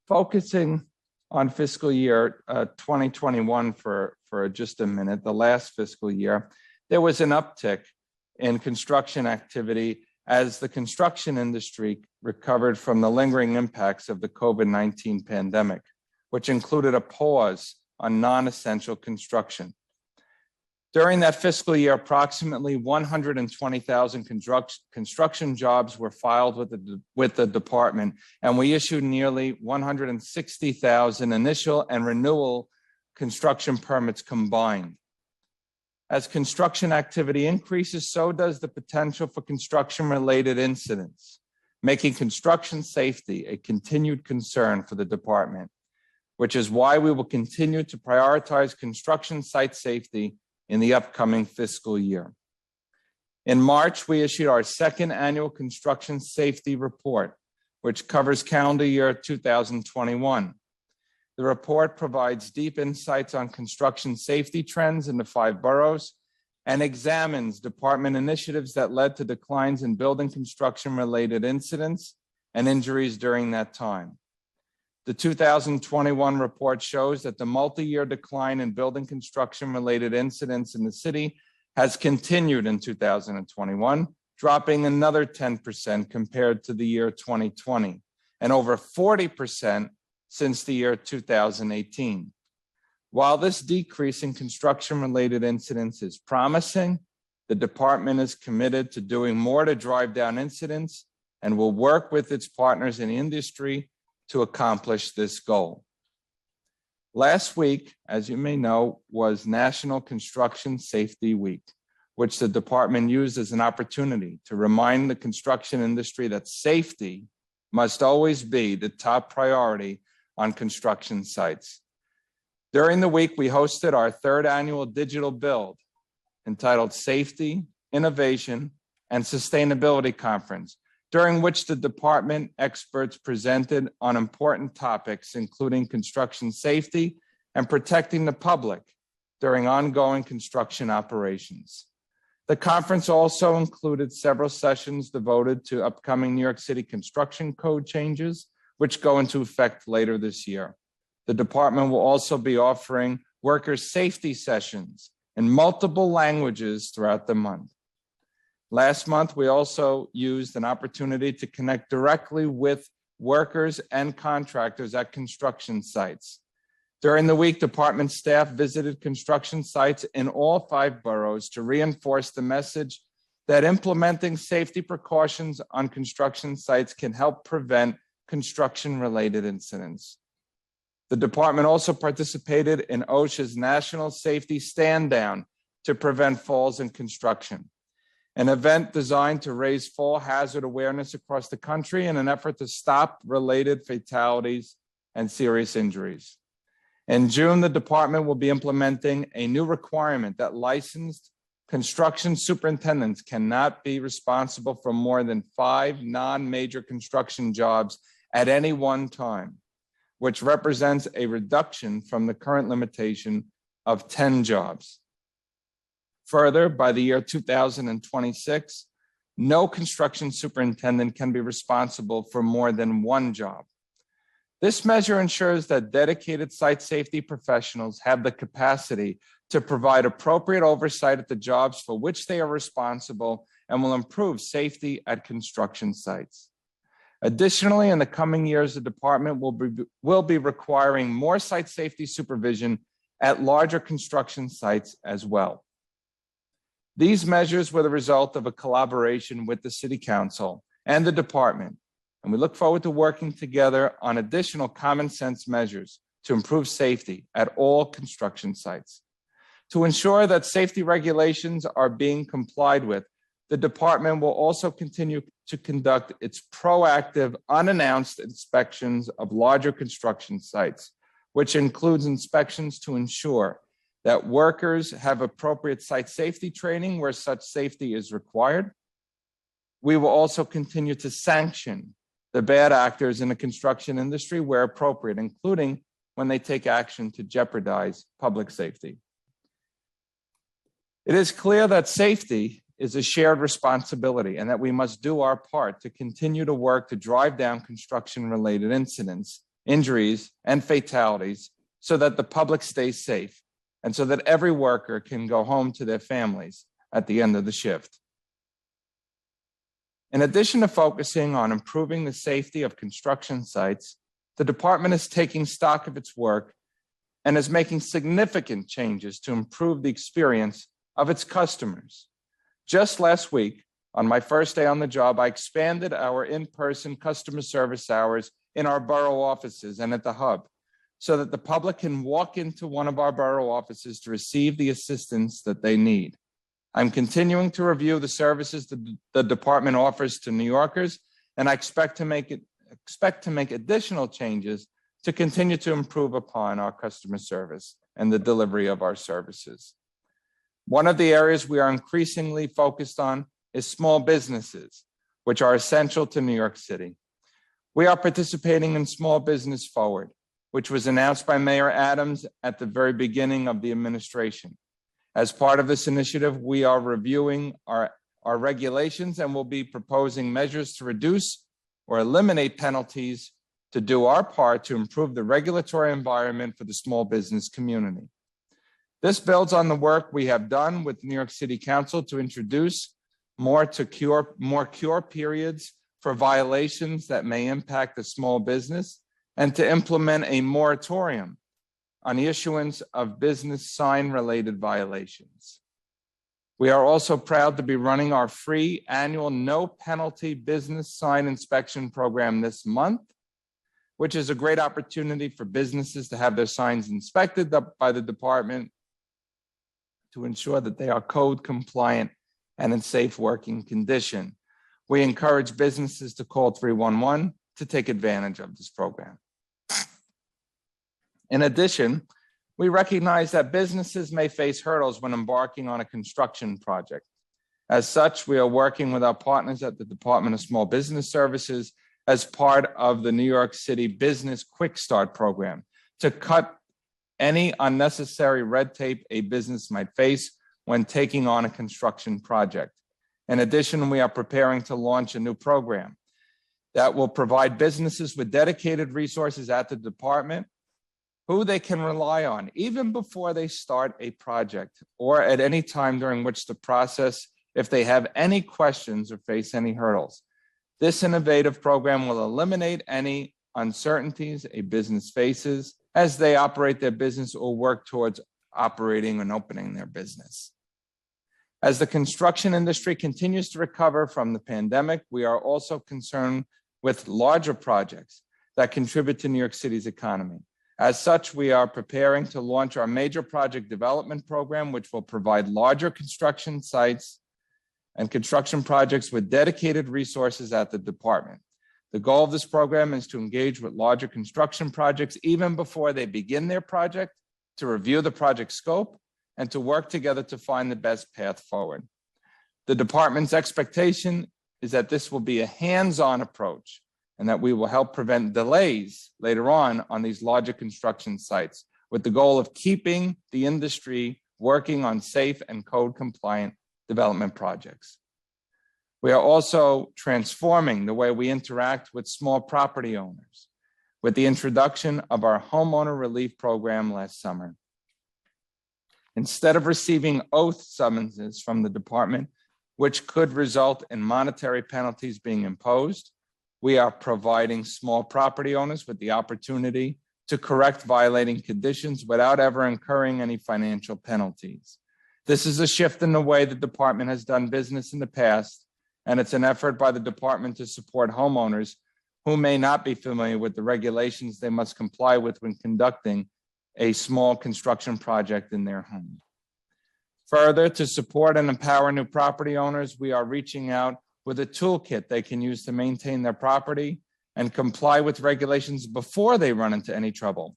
Focusing on fiscal year 2021 for just a minute, the last fiscal year, there was an uptick in construction activity as the construction industry recovered from the lingering impacts of the COVID-19 pandemic, which included a pause on non-essential construction. During that fiscal year, approximately 120,000 construction jobs were filed with the department, and we issued nearly 160,000 initial and renewal construction permits combined. As construction activity increases, so does the potential for construction-related incidents, making construction safety a continued concern for the department, which is why we will continue to prioritize construction site safety in the upcoming fiscal year. In March, we issued our second annual construction safety report, which covers calendar year 2021. The report provides deep insights on construction safety trends in the 5 boroughs and examines department initiatives that led to declines in building construction-related incidents and injuries during that time. The 2021 report shows that the multi-year decline in building construction-related incidents in the city has continued in 2021, dropping another 10% compared to the year 2020, and over 40% since the year 2018. While this decrease in construction-related incidents is promising, the department is committed to doing more to drive down incidents and will work with its partners in the industry to accomplish this goal. Last week, as you may know, was National Construction Safety Week, which the department used as an opportunity to remind the construction industry that safety must always be the top priority on construction sites. During the week, we hosted our 3rd annual digital build entitled Safety, Innovation, and Sustainability Conference, during which the department experts presented on important topics, including construction safety and protecting the public during ongoing construction operations. The conference also included several sessions devoted to upcoming New York City construction code changes, which go into effect later this year. The department will also be offering worker safety sessions in multiple languages throughout the month. Last month, we also used an opportunity to connect directly with workers and contractors at construction sites. During the week, department staff visited construction sites in all 5 boroughs to reinforce the message that implementing safety precautions on construction sites can help prevent construction-related incidents. The department also participated in OSHA's National Safety Stand Down to prevent falls in construction, an event designed to raise fall hazard awareness across the country in an effort to stop related fatalities and serious injuries. In June, the department will be implementing a new requirement that licensed construction superintendents cannot be responsible for more than 5 non-major construction jobs at any one time, which represents a reduction from the current limitation of 10 jobs. Further, by the year 2026, no construction superintendent can be responsible for more than 1 job. This measure ensures that dedicated site safety professionals have the capacity to provide appropriate oversight at the jobs for which they are responsible and will improve safety at construction sites. Additionally, in the coming years, the department will be requiring more site safety supervision at larger construction sites as well. These measures were the result of a collaboration with the City Council and the department, and we look forward to working together on additional common sense measures to improve safety at all construction sites. To ensure that safety regulations are being complied with, the department will also continue to conduct its proactive, unannounced inspections of larger construction sites, which includes inspections to ensure that workers have appropriate site safety training where such safety is required. We will also continue to sanction the bad actors in the construction industry where appropriate, including when they take action to jeopardize public safety. It is clear that safety is a shared responsibility and that we must do our part to continue to work to drive down construction-related incidents, injuries, and fatalities so that the public stays safe and so that every worker can go home to their families at the end of the shift. In addition to focusing on improving the safety of construction sites, the department is taking stock of its work and is making significant changes to improve the experience of its customers. Just last week, on my first day on the job, I expanded our in-person customer service hours in our borough offices and at the hub so that the public can walk into one of our borough offices to receive the assistance that they need. I'm continuing to review the services the department offers to New Yorkers, and I expect to make additional changes to continue to improve upon our customer service and the delivery of our services. One of the areas we are increasingly focused on is small businesses, which are essential to New York City. We are participating in Small Business Forward, which was announced by Mayor Adams at the very beginning of the administration. As part of this initiative, we are reviewing our regulations and will be proposing measures to reduce or eliminate penalties to do our part to improve the regulatory environment for the small business community. This builds on the work we have done with New York City Council to introduce more cure periods for violations that may impact the small business and to implement a moratorium on the issuance of business sign-related violations. We are also proud to be running our free annual no-penalty business sign inspection program this month, which is a great opportunity for businesses to have their signs inspected by the department to ensure that they are code compliant and in safe working condition. We encourage businesses to call 311 to take advantage of this program. In addition, we recognize that businesses may face hurdles when embarking on a construction project. As such, we are working with our partners at the Department of Small Business Services as part of the New York City Business Quick Start program to cut any unnecessary red tape a business might face when taking on a construction project. In addition, we are preparing to launch a new program that will provide businesses with dedicated resources at the department who they can rely on even before they start a project or at any time during which the process, if they have any questions or face any hurdles. This innovative program will eliminate any uncertainties a business faces as they operate their business or work towards operating and opening their business. As the construction industry continues to recover from the pandemic, we are also concerned with larger projects that contribute to New York City's economy. As such, we are preparing to launch our major project development program, which will provide larger construction sites and construction projects with dedicated resources at the department. The goal of this program is to engage with larger construction projects even before they begin their project, to review the project scope, and to work together to find the best path forward. The department's expectation is that this will be a hands-on approach and that we will help prevent delays later on these larger construction sites with the goal of keeping the industry working on safe and code-compliant development projects. We are also transforming the way we interact with small property owners with the introduction of our homeowner relief program last summer. Instead of receiving oath summonses from the department, which could result in monetary penalties being imposed, we are providing small property owners with the opportunity to correct violating conditions without ever incurring any financial penalties. This is a shift in the way the department has done business in the past, and it's an effort by the department to support homeowners who may not be familiar with the regulations they must comply with when conducting a small construction project in their home. Further, to support and empower new property owners, we are reaching out with a toolkit they can use to maintain their property and comply with regulations before they run into any trouble.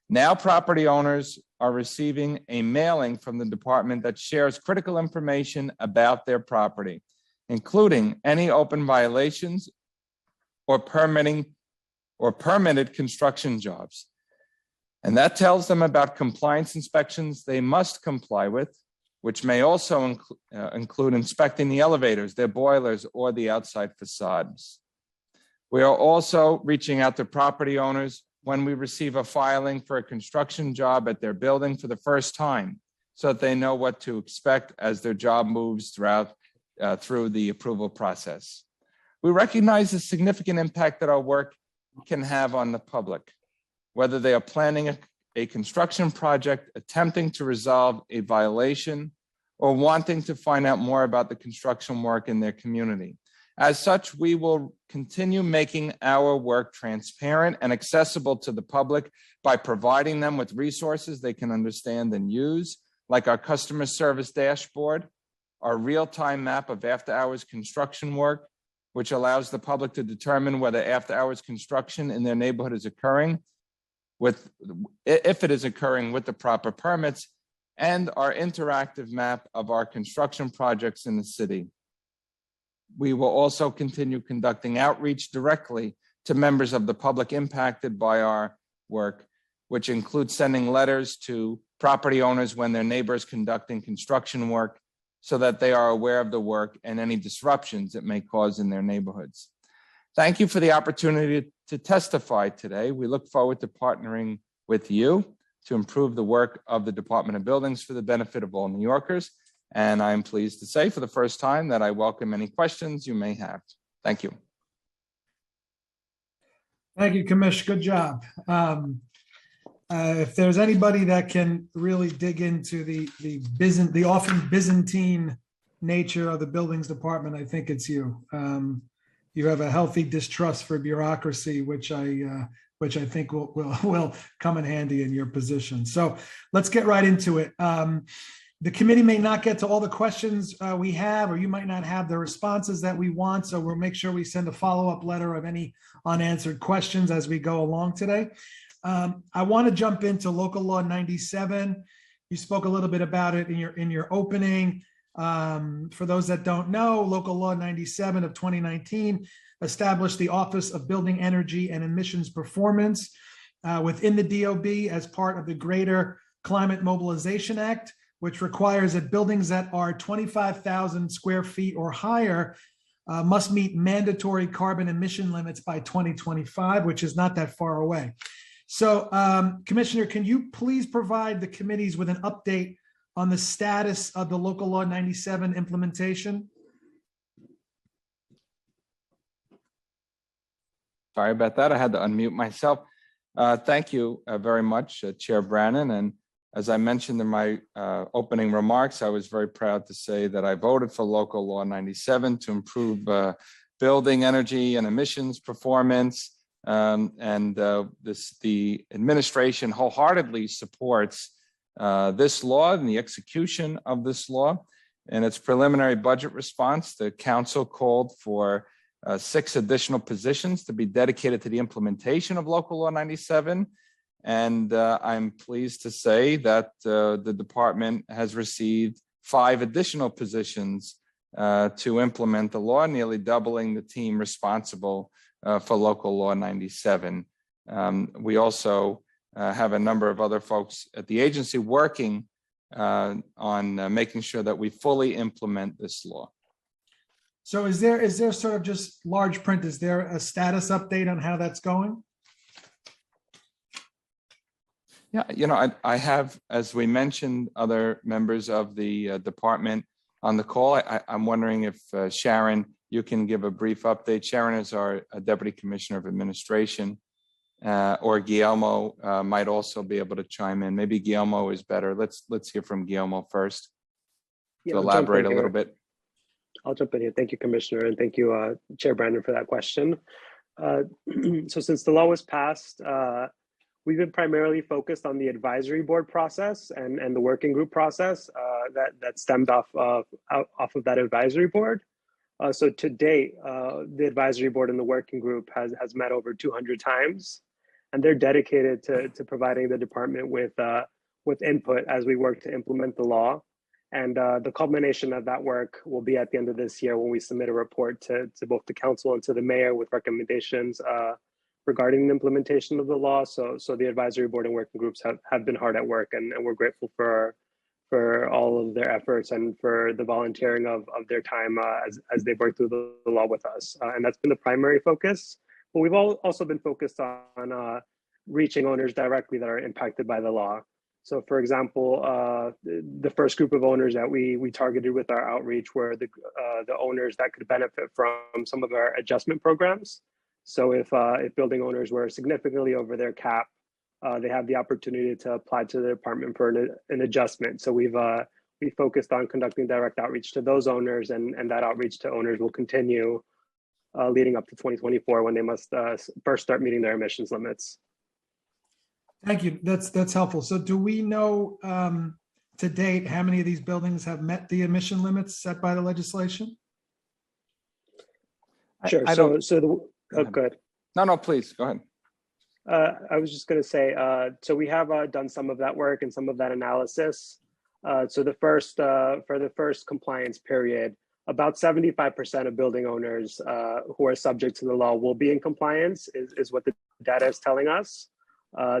Now property owners are receiving a mailing from the department that shares critical information about their property, including any open violations or permitted construction jobs. And that tells them about compliance inspections they must comply with, which may also include inspecting the elevators, their boilers, or the outside facades. We are also reaching out to property owners when we receive a filing for a construction job at their building for the first time, so that they know what to expect as their job moves through the approval process. We recognize the significant impact that our work can have on the public, whether they are planning a construction project, attempting to resolve a violation, or wanting to find out more about the construction work in their community. As such, we will continue making our work transparent and accessible to the public by providing them with resources they can understand and use, like our customer service dashboard, our real-time map of after-hours construction work, which allows the public to determine whether after-hours construction in their neighborhood is occurring, if it is occurring with the proper permits, and our interactive map of our construction projects in the city. We will also continue conducting outreach directly to members of the public impacted by our work, which includes sending letters to property owners when their neighbor is conducting construction work, so that they are aware of the work and any disruptions it may cause in their neighborhoods. Thank you for the opportunity to testify today. We look forward to partnering with you to improve the work of the Department of Buildings for the benefit of all New Yorkers. And I'm pleased to say for the first time that I welcome any questions you may have. Thank you. Thank you, Commish. Good job. If there's anybody that can really dig into the often Byzantine nature of the buildings department, I think it's you. You have a healthy distrust for bureaucracy, which I think will come in handy in your position. So let's get right into it. The committee may not get to all the questions we have, or you might not have the responses that we want. So we'll make sure we send a follow-up letter of any unanswered questions as we go along today. I want to jump into Local Law 97. You spoke a little bit about it in your opening. For those that don't know, Local Law 97 of 2019 established the Office of Building Energy and Emissions Performance within the DOB as part of the Greater Climate Mobilization Act, which requires that buildings that are 25,000 square feet or higher must meet mandatory carbon emission limits by 2025, which is not that far away. So, Commissioner, can you please provide the committees with an update on the status of the Local Law 97 implementation? Sorry about that. I had to unmute myself. Thank you very much, Chair Brannan. And as I mentioned in my opening remarks, I was very proud to say that I voted for Local Law 97 to improve building energy and emissions performance. The administration wholeheartedly supports this law and the execution of this law. In its preliminary budget response, the council called for 6 additional positions to be dedicated to the implementation of Local Law 97. And I'm pleased to say that the department has received 5 additional positions to implement the law, nearly doubling the team responsible for Local Law 97. We also have a number of other folks at the agency working on making sure that we fully implement this law. So is there sort of just large print? Is there a status update on how that's going? Yeah, I have, as we mentioned, other members of the department on the call. I'm wondering if Sharon, you can give a brief update. Sharon is our Deputy Commissioner of Administration, or Guillermo might also be able to chime in. Maybe Guillermo is better. Let's hear from Guillermo first to elaborate a little bit. I'll jump in here. Thank you, Commissioner, and thank you, Chair Brandon, for that question. So since the law was passed, we've been primarily focused on the advisory board process and the working group process that stemmed off of that advisory board. So to date, the advisory board and the working group has met over 200 times. and they're dedicated to providing the department with input as we work to implement the law. And the culmination of that work will be at the end of this year when we submit a report to both the council and to the mayor with recommendations regarding the implementation of the law. So the advisory board and working groups have been hard at work, and we're grateful for all of their efforts and for the volunteering of their time as they work through the law with us. And that's been the primary focus. But we've also been focused on reaching owners directly that are impacted by the law. So for example, the first group of owners that we targeted with our outreach were the owners that could benefit from some of our adjustment programs. So if building owners were significantly over their cap, they have the opportunity to apply to the department for an adjustment. So we focused on conducting direct outreach to those owners, and that outreach to owners will continue leading up to 2024 when they must first start meeting their emissions limits. Thank you. That's helpful. So do we know to date how many of these buildings have met the emission limits set by the legislation? Sure. Good. No, please go ahead. I was just going to say, so we have done some of that work and some of that analysis. So for the first compliance period, about 75% of building owners who are subject to the law will be in compliance, is what the data is telling us.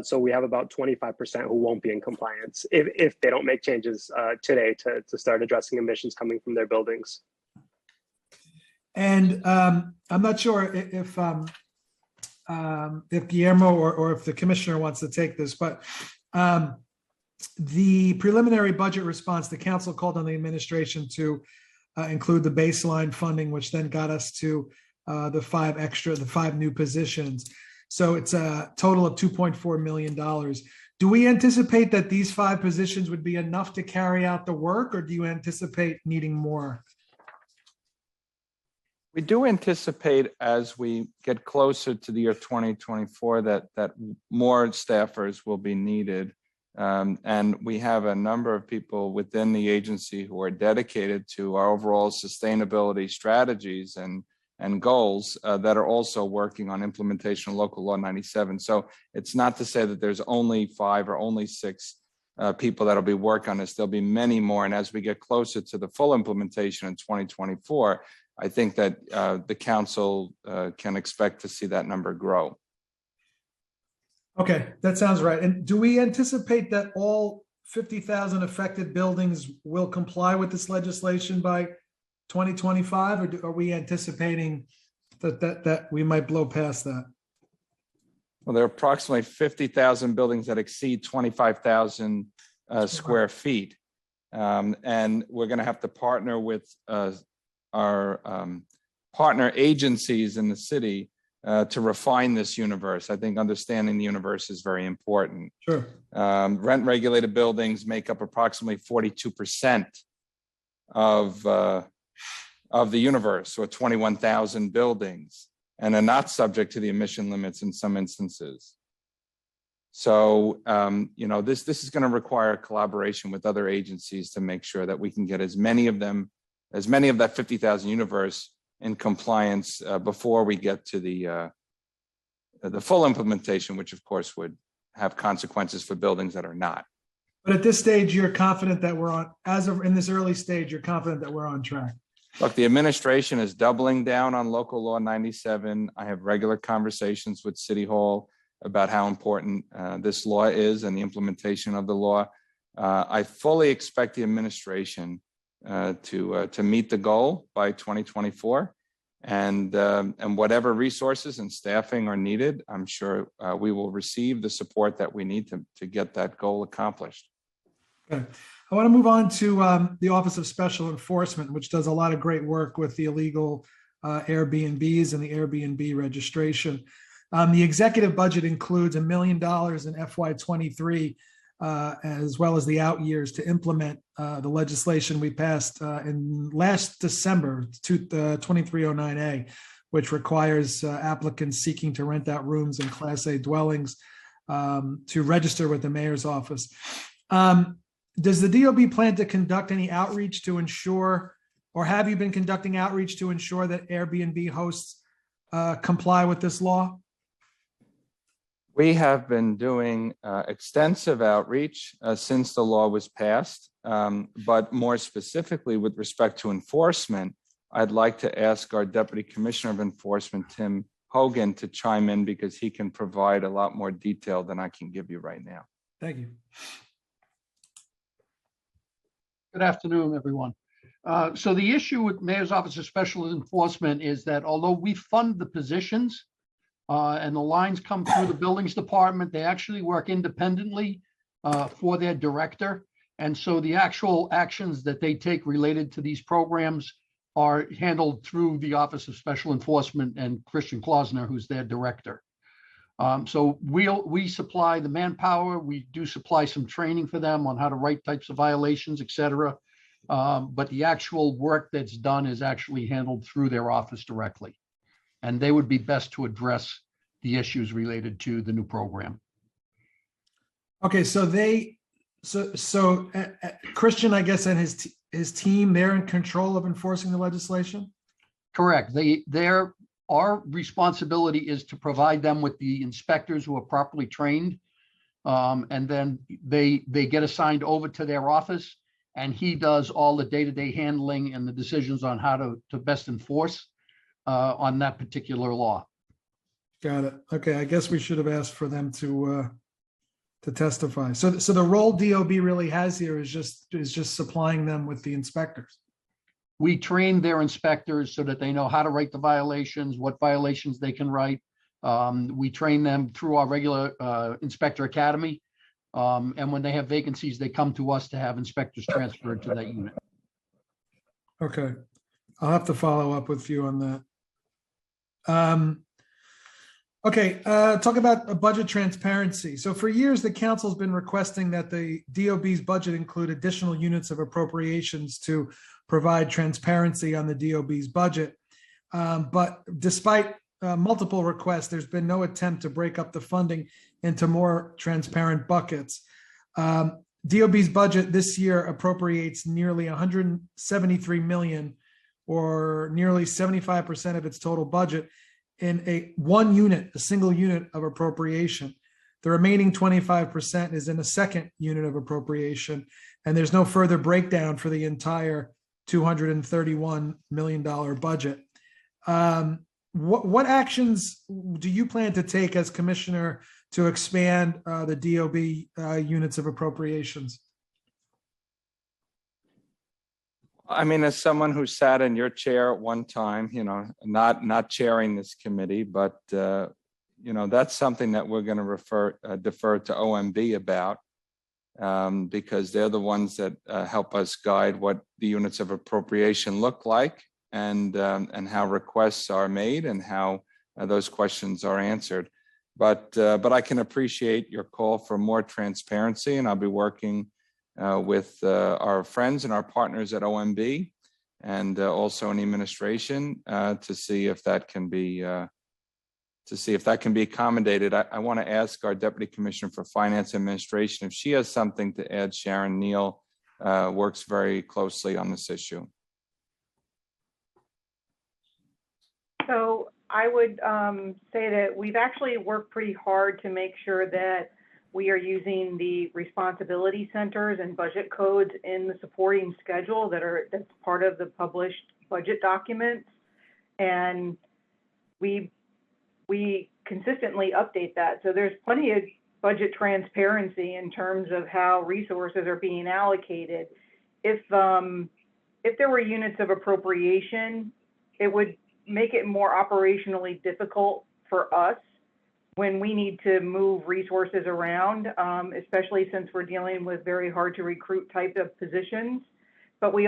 So we have about 25% who won't be in compliance if they don't make changes today to start addressing emissions coming from their buildings. And I'm not sure if Guillermo or if the commissioner wants to take this, but the preliminary budget response, the council called on the administration to include the baseline funding, which then got us to the five new positions. So it's a total of $2.4 million. Do we anticipate that these 5 positions would be enough to carry out the work, or do you anticipate needing more? We do anticipate as we get closer to the year 2024 that more staffers will be needed. And we have a number of people within the agency who are dedicated to our overall sustainability strategies and goals that are also working on implementation of Local Law 97. So it's not to say that there's only 5 or only 6 people that'll be working on this. There'll be many more. And as we get closer to the full implementation in 2024, I think that the council can expect to see that number grow. Okay, that sounds right. And do we anticipate that all 50,000 affected buildings will comply with this legislation by 2025, or are we anticipating that we might blow past that? Well, there are approximately 50,000 buildings that exceed 25,000 square feet. And we're going to have to partner with our partner agencies in the city to refine this universe. I think understanding the universe is very important. Sure. Rent regulated buildings make up approximately 42% of the universe, or 21,000 buildings, and are not subject to the emission limits in some instances. So, this is going to require collaboration with other agencies to make sure that we can get as many of that 50,000 universe in compliance before we get to the full implementation, which of course would have consequences for buildings that are not. But at this stage, you're confident that we're on, in this early stage, you're confident that we're on track. Look, the administration is doubling down on Local Law 97. I have regular conversations with City Hall about how important this law is and the implementation of the law. I fully expect the administration to meet the goal by 2024, and whatever resources and staffing are needed, I'm sure we will receive the support that we need to get that goal accomplished. Okay. I want to move on to the Office of Special Enforcement, which does a lot of great work with the illegal Airbnbs and the Airbnb registration. The executive budget includes $1 million in FY23, as well as the out years to implement the legislation we passed in last December, 2309A, which requires applicants seeking to rent out rooms in Class A dwellings to register with the mayor's office. Does the DOB plan to conduct any outreach to ensure, or have you been conducting outreach to ensure that Airbnb hosts comply with this law? We have been doing extensive outreach since the law was passed, but more specifically with respect to enforcement, I'd like to ask our Deputy Commissioner of Enforcement, Tim Hogan, to chime in because he can provide a lot more detail than I can give you right now. Thank you. Good afternoon, everyone. So the issue with Mayor's Office of Special Enforcement is that although we fund the positions and the lines come through the buildings department, they actually work independently for their director. And so the actual actions that they take related to these programs are handled through the Office of Special Enforcement and Christian Klausner, who's their director. So we supply the manpower, we do supply some training for them on how to write types of violations, et cetera. But the actual work that's done is actually handled through their office directly. And they would be best to address the issues related to the new program. Okay, so Christian, I guess, and his team, they're in control of enforcing the legislation? Correct. Our responsibility is to provide them with the inspectors who are properly trained. And then they get assigned over to their office, and he does all the day-to-day handling and the decisions on how to best enforce on that particular law. Got it. Okay, I guess we should have asked for them to testify. So the role DOB really has here is just supplying them with the inspectors. We train their inspectors so that they know how to write the violations, what violations they can write. We train them through our regular inspector academy. And when they have vacancies, they come to us to have inspectors transferred to that unit. Okay, I'll have to follow up with you on that. Okay, talk about budget transparency. So for years, the council's been requesting that the DOB's budget include additional units of appropriations to provide transparency on the DOB's budget. But despite multiple requests, there's been no attempt to break up the funding into more transparent buckets. DOB's budget this year appropriates nearly 173 million, or nearly 75% of its total budget, in a single unit of appropriation. The remaining 25% is in a second unit of appropriation, and there's no further breakdown for the entire $231 million budget. What actions do you plan to take as commissioner to expand the DOB units of appropriations? I mean, as someone who sat in your chair at one time, not chairing this committee, but that's something that we're going to defer to OMB about, because they're the ones that help us guide what the units of appropriation look like, and how requests are made and how those questions are answered. But I can appreciate your call for more transparency, and I'll be working with our friends and our partners at OMB and also in the administration to see if that can be accommodated. I want to ask our Deputy Commissioner for Finance Administration if she has something to add. Sharon Neal works very closely on this issue. So I would say that we've actually worked pretty hard to make sure that we are using the responsibility centers and budget codes in the supporting schedule that's part of the published budget documents. And we consistently update that. So there's plenty of budget transparency in terms of how resources are being allocated. If there were units of appropriation, it would make it more operationally difficult for us when we need to move resources around, especially since we're dealing with very hard to recruit type of positions. But we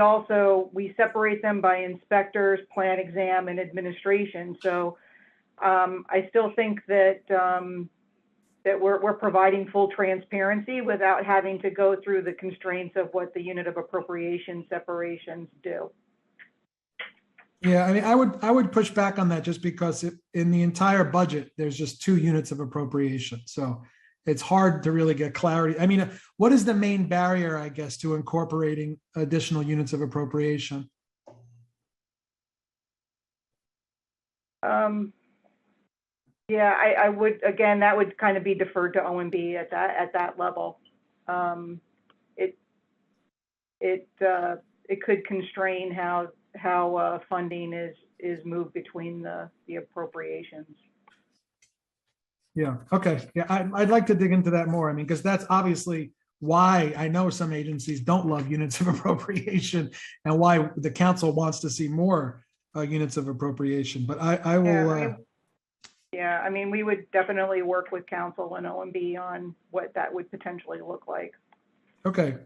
separate them by inspectors, plan, exam, and administration. So I still think that that we're providing full transparency without having to go through the constraints of what the unit of appropriation separations do. Yeah, I mean, I would push back on that just because in the entire budget, there's just 2 units of appropriation. So it's hard to really get clarity. I mean, what is the main barrier, I guess, to incorporating additional units of appropriation? Yeah, I would, again, that would kind of be deferred to OMB at that level. It could constrain how funding is moved between the appropriations. Yeah, okay. Yeah, I'd like to dig into that more. I mean, because that's obviously why I know some agencies don't love units of appropriation and why the council wants to see more units of appropriation. But I will. Yeah, I mean, we would definitely work with council and OMB on what that would potentially look like. Okay.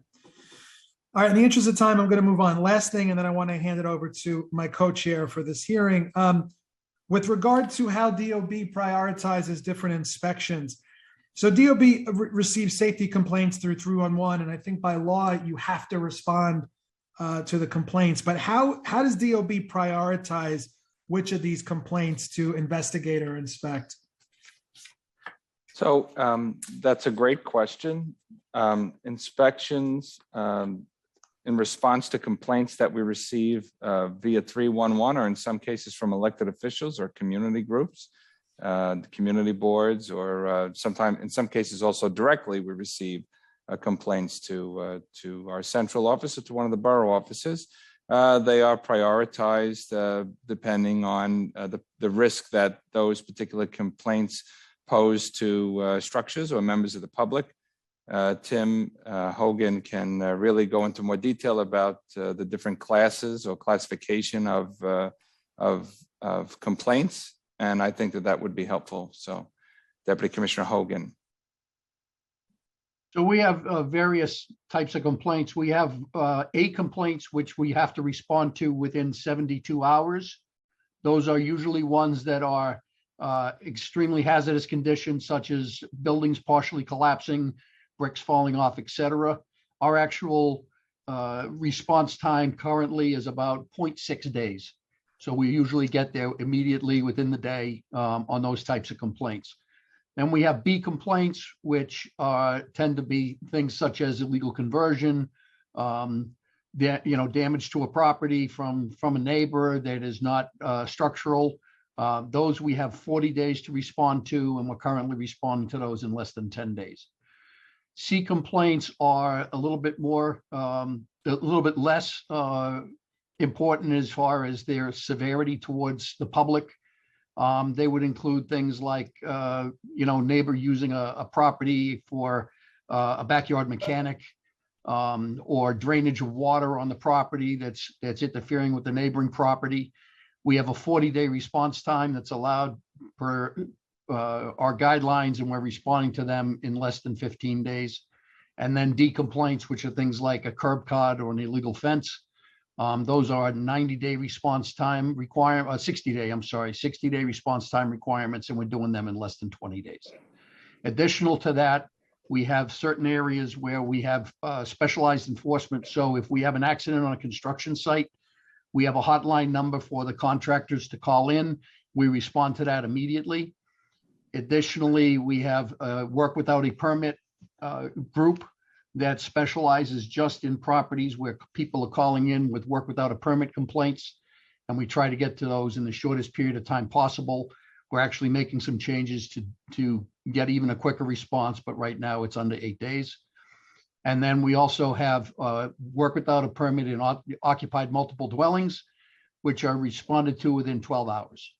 All right, in the interest of time, I'm going to move on. Last thing, and then I want to hand it over to my co-chair for this hearing. With regard to how DOB prioritizes different inspections. So DOB receives safety complaints through 311, and I think by law, you have to respond to the complaints. But how does DOB prioritize which of these complaints to investigate or inspect? So that's a great question. Inspections in response to complaints that we receive via 311, or in some cases from elected officials or community groups, community boards, or in some cases also directly we receive complaints to our central office or to one of the borough offices. They are prioritized depending on the risk that those particular complaints pose to structures or members of the public. Tim Hogan can really go into more detail about the different classes or classification of complaints, and I think that would be helpful. So, Deputy Commissioner Hogan. So we have various types of complaints. We have A complaints, which we have to respond to within 72 hours. Those are usually ones that are extremely hazardous conditions, such as buildings partially collapsing, bricks falling off, etc. Our actual response time currently is about 0.6 days. So we usually get there immediately within the day on those types of complaints. Then we have B complaints, which tend to be things such as illegal conversion, damage to a property from a neighbor that is not structural. Those we have 40 days to respond to, and we're currently responding to those in less than 10 days. C complaints are a little bit less important as far as their severity towards the public. They would include things like, neighbor using a property for a backyard mechanic, or drainage of water on the property that's interfering with the neighboring property. We have a 40-day response time that's allowed per our guidelines, and we're responding to them in less than 15 days. And then D complaints, which are things like a curb cut or an illegal fence. Those are 90-day response time requirement, 60-day response time requirements, and we're doing them in less than 20 days. Additional to that, we have certain areas where we have specialized enforcement. So if we have an accident on a construction site, we have a hotline number for the contractors to call in. We respond to that immediately. Additionally, we have a work without a permit group that specializes just in properties where people are calling in with work without a permit complaints, and we try to get to those in the shortest period of time possible. We're actually making some changes to get even a quicker response, but right now it's under 8 days. And then we also have work without a permit in occupied multiple dwellings, which are responded to within 12 hours.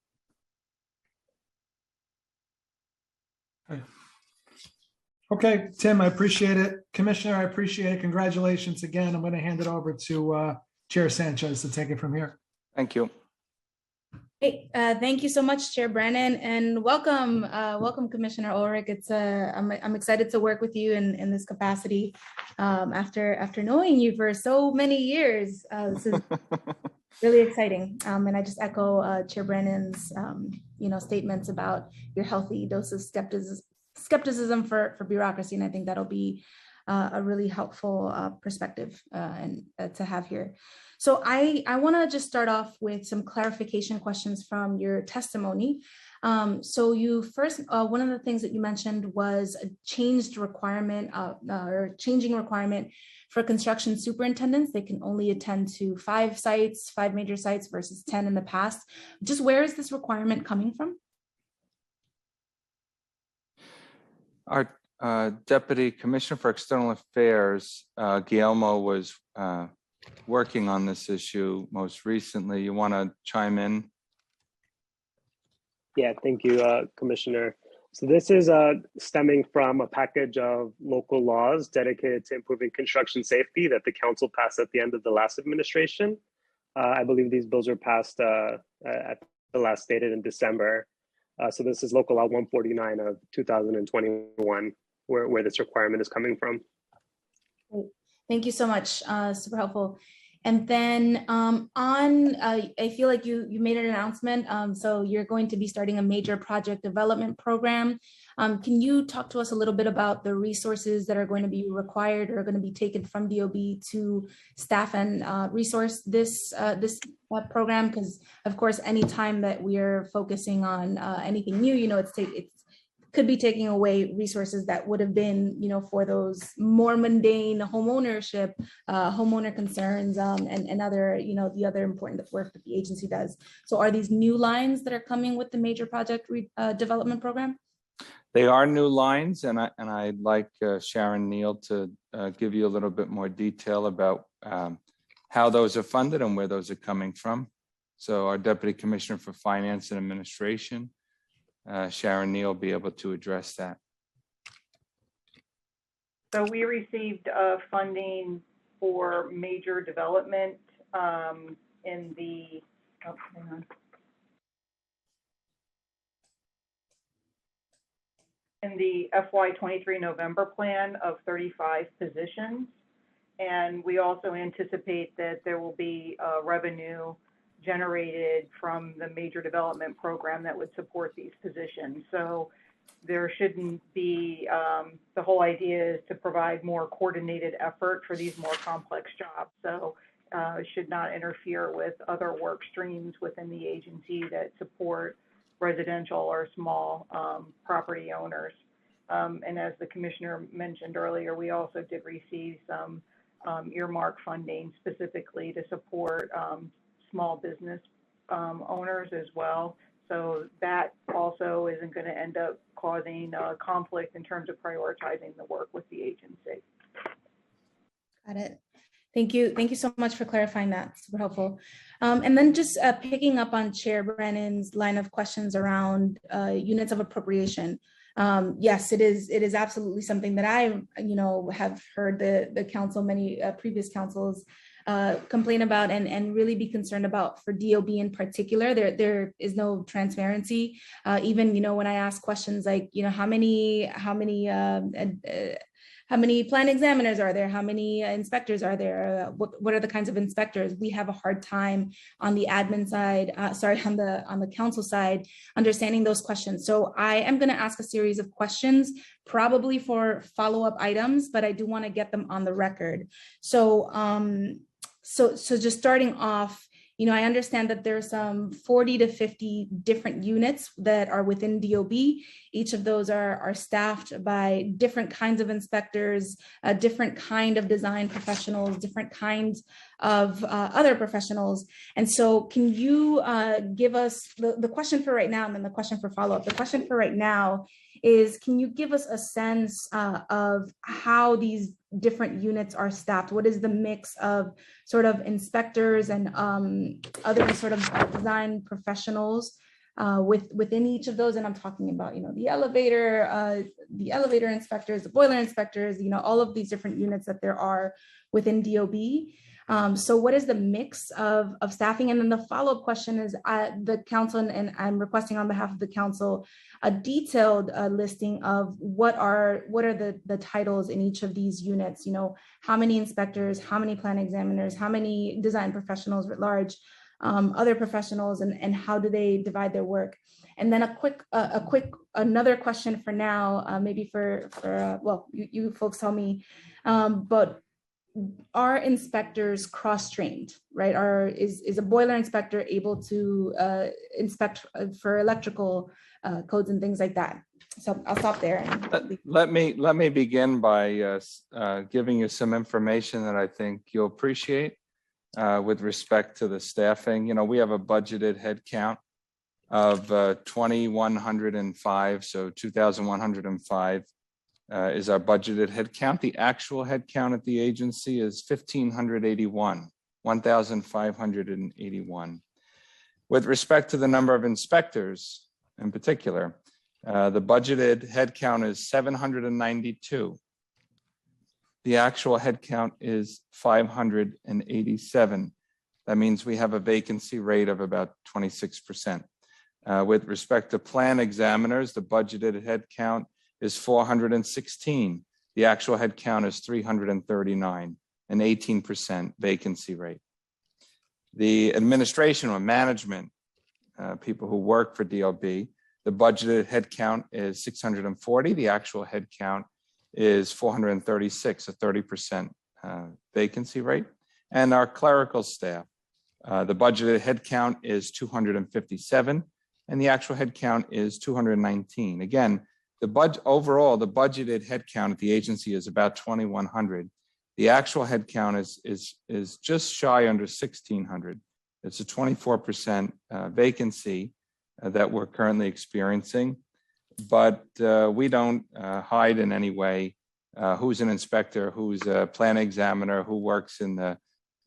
Okay, Tim, I appreciate it. Commissioner, I appreciate it. Congratulations again. I'm going to hand it over to Chair Sanchez to take it from here. Thank you. Hey, thank you so much, Chair Brannon, and welcome, Commissioner Ulrich. I'm excited to work with you in this capacity after knowing you for so many years. This is really exciting, and I just echo Chair Brannon's statements about your healthy dose of skepticism for bureaucracy, and I think that'll be a really helpful perspective and to have here. So I want to just start off with some clarification questions from your testimony. So you first, one of the things that you mentioned was a changing requirement for construction superintendents. They can only attend to 5 major sites versus 10 in the past. Just where is this requirement coming from? Our Deputy Commissioner for External Affairs, Guillermo, was working on this issue most recently. You want to chime in? Yeah, thank you, Commissioner. So this is stemming from a package of local laws dedicated to improving construction safety that the council passed at the end of the last administration. I believe these bills were passed at the last dated in December. So this is Local Law 149 of 2021, where this requirement is coming from. Great. Thank you so much. Super helpful. And then I feel like you made an announcement. So you're going to be starting a major project development program. Can you talk to us a little bit about the resources that are going to be required or are going to be taken from DOB to staff and resource this program? Because of course, anytime that we are focusing on anything new, it's could be taking away resources that would have been, for those more mundane homeownership, homeowner concerns, and other, the other important work that the agency does. So are these new lines that are coming with the major project development program? They are new lines, and I'd like Sharon Neal to give you a little bit more detail about how those are funded and where those are coming from. So our Deputy Commissioner for Finance and Administration, Sharon Neal, will be able to address that. So we received funding for major development in the, in the FY23 November plan of 35 positions. And we also anticipate that there will be revenue generated from the major development program that would support these positions. So there shouldn't be, the whole idea is to provide more coordinated effort for these more complex jobs. So it should not interfere with other work streams within the agency that support residential or small property owners. And as the commissioner mentioned earlier, we also did receive some earmark funding specifically to support small business owners as well. So that also isn't going to end up causing conflict in terms of prioritizing the work with the agency. Got it. Thank you. Thank you so much for clarifying that. Super helpful. And then just picking up on Chair Brennan's line of questions around units of appropriation. Yes, it is absolutely something that I, have heard the council, many previous councils complain about and really be concerned about for DOB in particular. There is no transparency. Even, when I ask questions like, how many plan examiners are there? How many inspectors are there? What are the kinds of inspectors? We have a hard time on the admin side, on the council side, understanding those questions. So I am going to ask a series of questions, probably for follow-up items, but I do want to get them on the record. So, so just starting off, I understand that there's some 40 to 50 different units that are within DOB. Each of those are staffed by different kinds of inspectors, a different kind of design professionals, different kinds of other professionals. And so can you give us the question for right now, and then the question for follow-up. The question for right now is, can you give us a sense of how these different units are staffed? What is the mix of sort of inspectors and other sort of design professionals within each of those? And I'm talking about, the elevator inspectors, the boiler inspectors, all of these different units that there are within DOB. So what is the mix of staffing? And then the follow-up question is the council, and I'm requesting on behalf of the council, a detailed listing of what are the titles in each of these units, how many inspectors, how many plan examiners, how many design professionals at large, other professionals, and how do they divide their work? And then another question for now, maybe for well, you folks tell me, but are inspectors cross-trained, right? Is a boiler inspector able to inspect for electrical codes and things like that? So I'll stop there. Let me begin by giving you some information that I think you'll appreciate with respect to the staffing. We have a budgeted head count of 2,105, so 2,105 is our budgeted headcount. The actual headcount at the agency is 1,581. With respect to the number of inspectors in particular, the budgeted headcount is 792. The actual headcount is 587. That means we have a vacancy rate of about 26%. With respect to plan examiners, the budgeted headcount is 416. The actual headcount is 339, an 18% vacancy rate. The administration or management, people who work for DOB, the budgeted headcount is 640. The actual headcount is 436, a 30% vacancy rate. And our clerical staff, the budgeted headcount is 257, and the actual headcount is 219. Again, overall, the budgeted headcount at the agency is about 2,100. The actual headcount is just shy under 1,600. It's a 24% vacancy that we're currently experiencing, but we don't hide in any way who's an inspector, who's a plan examiner, who works in the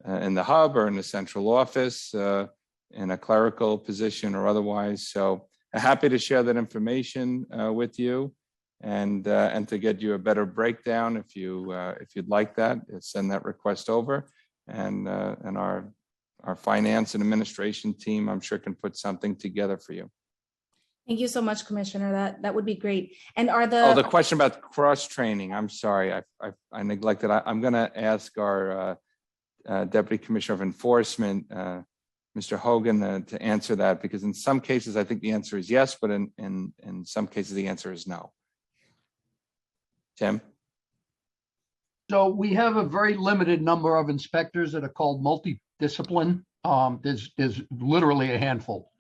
hub or in the central office, in a clerical position or otherwise. So happy to share that information with you, and to get you a better breakdown if you'd like that. Send that request over, and our finance and administration team, I'm sure, can put something together for you. Thank you so much, Commissioner. That would be great. And are the the question about cross training? I'm sorry, I neglected. I'm going to ask our Deputy Commissioner of Enforcement, Mr. Hogan, to answer that, because in some cases I think the answer is yes, but in some cases the answer is no. Tim? So we have a very limited number of inspectors that are called multidiscipline. There's literally a handful.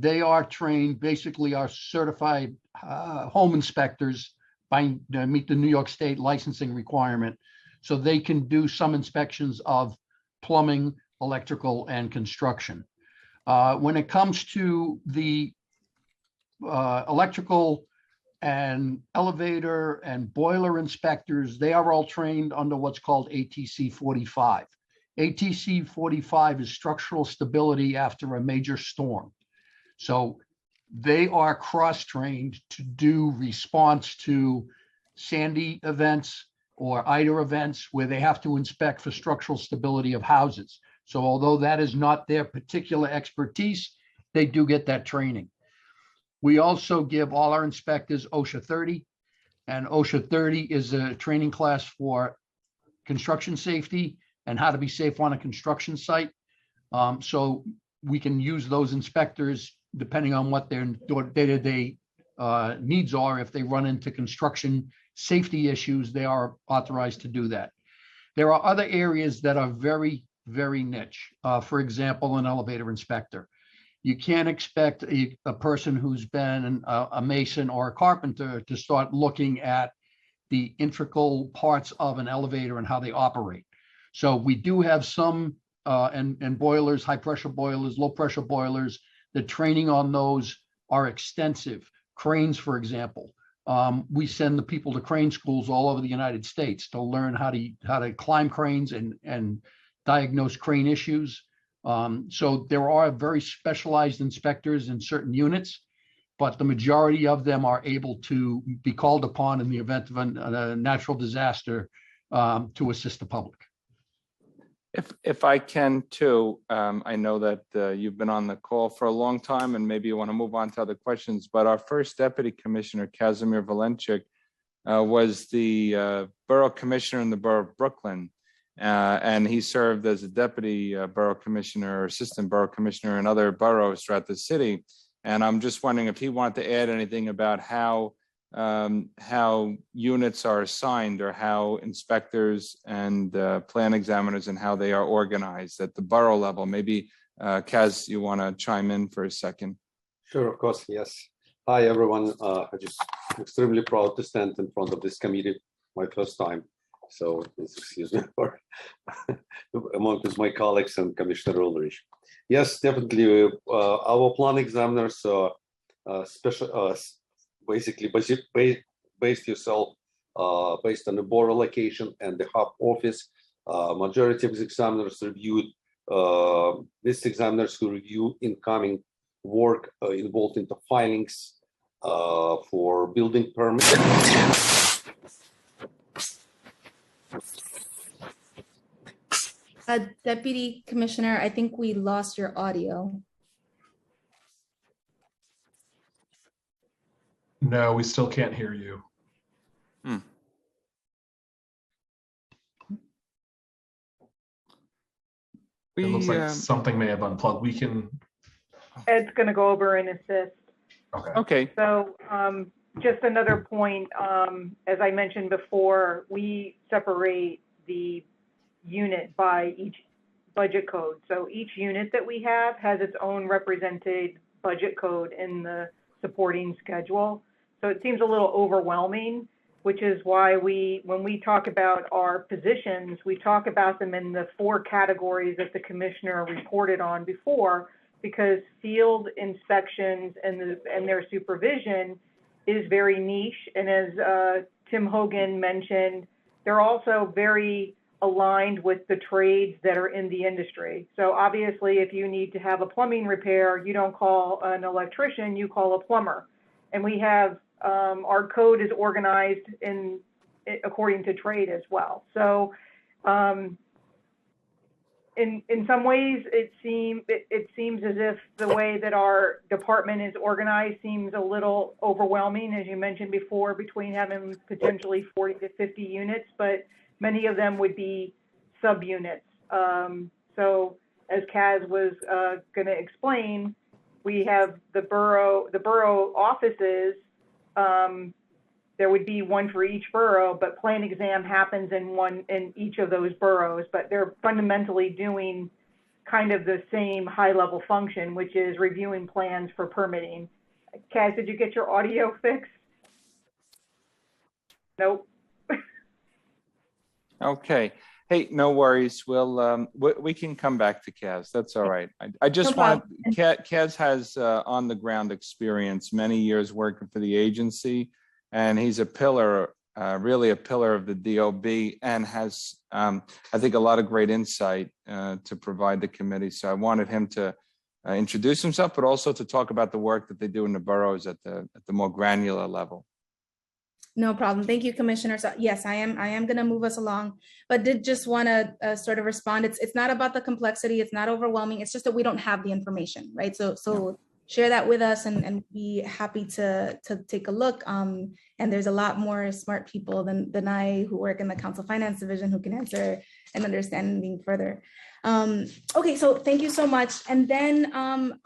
They are trained, basically are certified home inspectors by meet the New York State licensing requirement. So they can do some inspections of plumbing, electrical, and construction. When it comes to the electrical and elevator and boiler inspectors, they are all trained under what's called ATC 45. ATC 45 is structural stability after a major storm. So they are cross-trained to do response to Sandy events or Ida events where they have to inspect for structural stability of houses. So although that is not their particular expertise, they do get that training. We also give all our inspectors OSHA 30, and OSHA 30 is a training class for construction safety and how to be safe on a construction site. So we can use those inspectors depending on what their day-to-day needs are. If they run into construction safety issues, they are authorized to do that. There are other areas that are very, very niche. For example, an elevator inspector. You can't expect a person who's been a mason or a carpenter to start looking at the integral parts of an elevator and how they operate. So we do have some and boilers, high pressure boilers, low pressure boilers. The training on those are extensive. Cranes, for example. We send the people to crane schools all over the United States to learn how to climb cranes and diagnose crane issues. So there are very specialized inspectors in certain units, but the majority of them are able to be called upon in the event of a natural disaster to assist the public. If I can too, I know that you've been on the call for a long time and maybe you want to move on to other questions, but our first Deputy Commissioner, Kazimir Valenchik, was the Borough Commissioner in the Borough of Brooklyn. And he served as a Deputy Borough Commissioner or Assistant Borough Commissioner in other boroughs throughout the city. And I'm just wondering if he wanted to add anything about how units are assigned, or how inspectors and plan examiners and how they are organized at the borough level. Maybe Kaz, you want to chime in for a second? Sure, of course, yes. Hi, everyone. I'm just extremely proud to stand in front of this committee, my first time. So excuse me for among my colleagues and Commissioner Ulrich. Yes, definitely. Our plan examiners basically based yourself based on the borough location and the hub office. Majority of the examiners reviewed, these examiners who review incoming work involved in the filings for building permits. Deputy Commissioner, I think we lost your audio. No, we still can't hear you. It looks like something may have unplugged. We can. Ed's going to go over and assist. Okay. Okay. So just another point, as I mentioned before, we separate the unit by each budget code. So each unit that we have has its own represented budget code in the supporting schedule. So it seems a little overwhelming, which is why when we talk about our positions, we talk about them in the 4 categories that the commissioner reported on before, because field inspections and their supervision is very niche. And as Tim Hogan mentioned, they're also very aligned with the trades that are in the industry. So obviously, if you need to have a plumbing repair, you don't call an electrician, you call a plumber. And we have, our code is organized according to trade as well. So in some ways, it seems as if the way that our department is organized seems a little overwhelming, as you mentioned before, between having potentially 40 to 50 units, but many of them would be subunits. So as Kaz was going to explain, we have the borough offices. There would be one for each borough, but plan exam happens in each of those boroughs, but they're fundamentally doing kind of the same high-level function, which is reviewing plans for permitting. Kaz, did you get your audio fixed? Nope. Okay. Hey, no worries. We can come back to Kaz. That's all right. I just want Kaz has on the ground experience, many years working for the agency, and he's a pillar, really a pillar of the DOB, and has, I think, a lot of great insight to provide the committee. So I wanted him to introduce himself, but also to talk about the work that they do in the boroughs at the more granular level. No problem. Thank you, Commissioner. So yes, I am going to move us along, but did just want to sort of respond. It's not about the complexity. It's not overwhelming. It's just that we don't have the information, right? So share that with us and be happy to take a look. And there's a lot more smart people than I who work in the Council Finance Division who can answer and understand being further. Okay, so thank you so much. And then on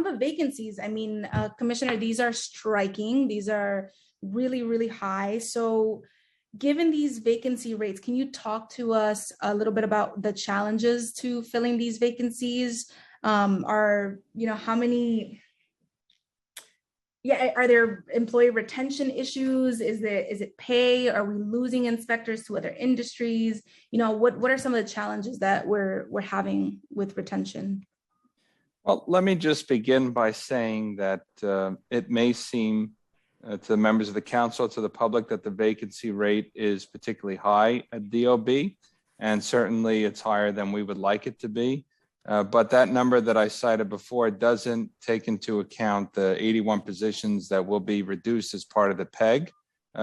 the vacancies, I mean, Commissioner, these are striking. These are really, really high. So given these vacancy rates, can you talk to us a little bit about the challenges to filling these vacancies? How many, are there employee retention issues? Is it pay? Are we losing inspectors to other industries? What are some of the challenges that we're having with retention? Well, let me just begin by saying that it may seem to the members of the council, to the public, that the vacancy rate is particularly high at DOB, and certainly it's higher than we would like it to be. But that number that I cited before doesn't take into account the 81 positions that will be reduced as part of the PEG.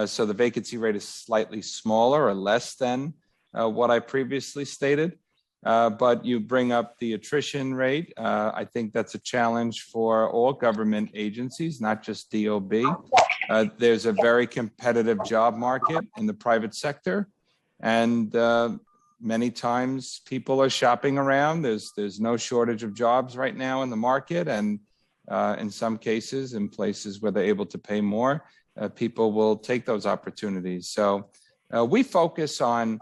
So the vacancy rate is slightly smaller or less than what I previously stated. But you bring up the attrition rate. I think that's a challenge for all government agencies, not just DOB. There's a very competitive job market in the private sector, and many times people are shopping around. There's no shortage of jobs right now in the market, and in some cases, in places where they're able to pay more, people will take those opportunities. So we focus on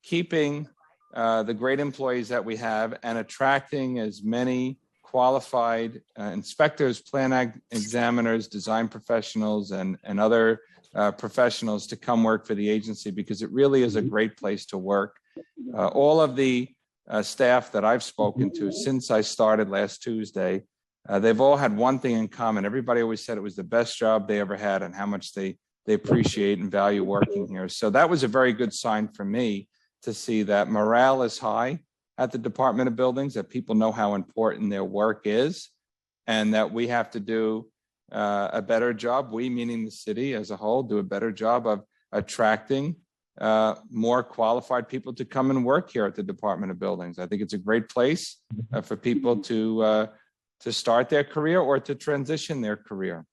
keeping the great employees that we have and attracting as many qualified inspectors, plan examiners, design professionals, and other professionals to come work for the agency, because it really is a great place to work. All of the staff that I've spoken to since I started last Tuesday, they've all had one thing in common. Everybody always said it was the best job they ever had and how much they they appreciate and value working here. So that was a very good sign for me to see that morale is high at the Department of Buildings, that people know how important their work is, and that we have to do a better job, we meaning the city as a whole, do a better job of attracting more qualified people to come and work here at the Department of Buildings. I think it's a great place for people to start their career or to transition their career.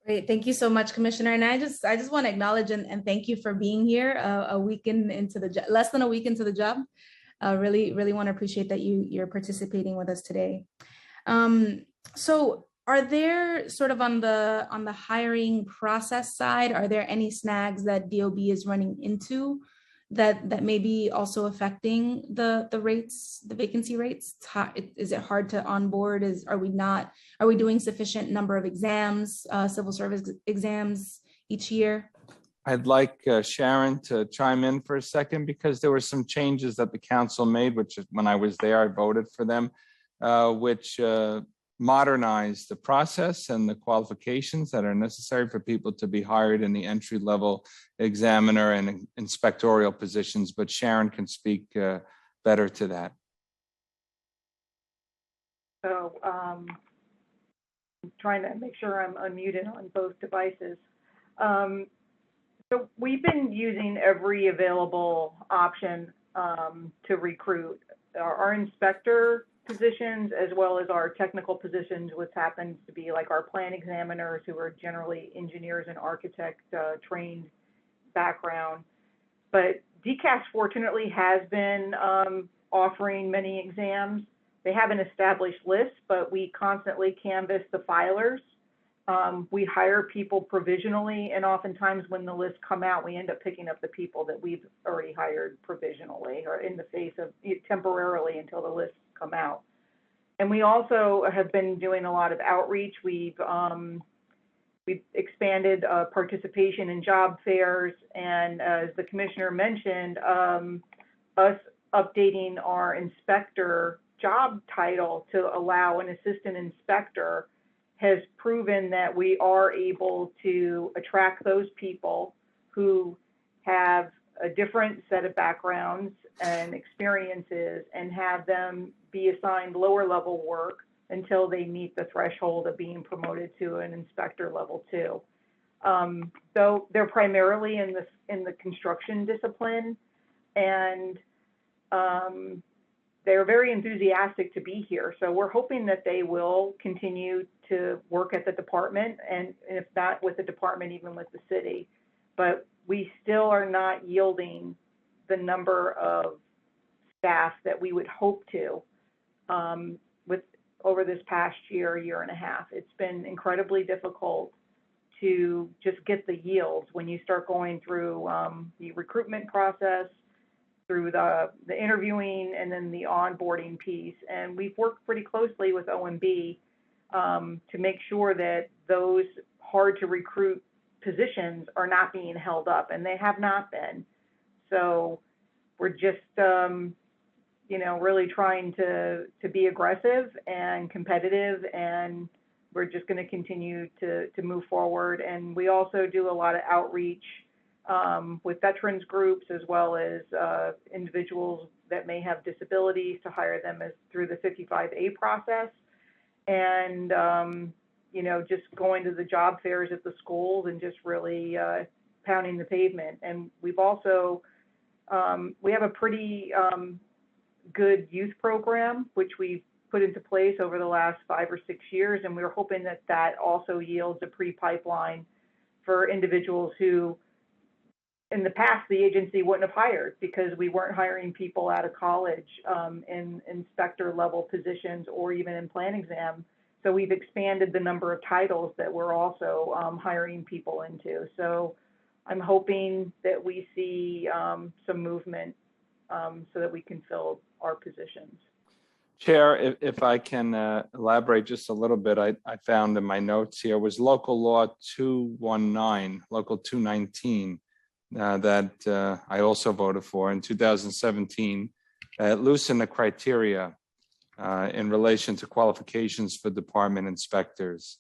Great, thank you so much, Commissioner. And I just want to acknowledge and thank you for being here a week into the job, less than a week into the job. Really want to appreciate that you're participating with us today. So are there sort of on the hiring process side, are there any snags that DOB is running into that may be also affecting the rates, the vacancy rates? Is it hard to onboard? Are we doing sufficient number of exams, civil service exams each year? I'd like Sharon to chime in for a second, because there were some changes that the council made, which when I was there, I voted for them, which modernize the process and the qualifications that are necessary for people to be hired in the entry-level examiner and inspectorial positions. But Sharon can speak better to that. So I'm trying to make sure I'm unmuted on both devices. So we've been using every available option to recruit our inspector positions, as well as our technical positions, which happens to be like our plan examiners, who are generally engineers and architect trained background. But DCAS fortunately has been offering many exams. They have an established list, but we constantly canvass the filers. We hire people provisionally, and oftentimes when the lists come out, we end up picking up the people that we've already hired provisionally or in the face of temporarily until the lists come out. And we also have been doing a lot of outreach. We've expanded participation in job fairs, and as the commissioner mentioned, us updating our inspector job title to allow an assistant inspector has proven that we are able to attract those people who have a different set of backgrounds and experiences and have them be assigned lower level work until they meet the threshold of being promoted to an inspector level 2. So they're primarily in the construction discipline, and they're very enthusiastic to be here. So we're hoping that they will continue to work at the department, and if not with the department, even with the city. But we still are not yielding the number of staff that we would hope to over this past year and a half. It's been incredibly difficult to just get the yields when you start going through the recruitment process, through the interviewing, and then the onboarding piece. And we've worked pretty closely with OMB to make sure that those hard to recruit positions are not being held up, and they have not been. So we're just, really trying to be aggressive and competitive, and we're just going to continue to move forward. And we also do a lot of outreach with veterans groups, as well as individuals that may have disabilities, to hire them through the 55A process. And, just going to the job fairs at the schools and just really pounding the pavement. And we've also, we have a pretty good youth program, which we've put into place over the last 5 or 6 years. And we're hoping that that also yields a pre-pipeline for individuals who, in the past, the agency wouldn't have hired, because we weren't hiring people out of college in inspector level positions or even in plan exam. So we've expanded the number of titles that we're also hiring people into. So I'm hoping that we see some movement so that we can fill our positions. Chair, if I can elaborate just a little bit, I found in my notes here was local law 219, local 219, that I also voted for in 2017. It loosened the criteria in relation to qualifications for department inspectors.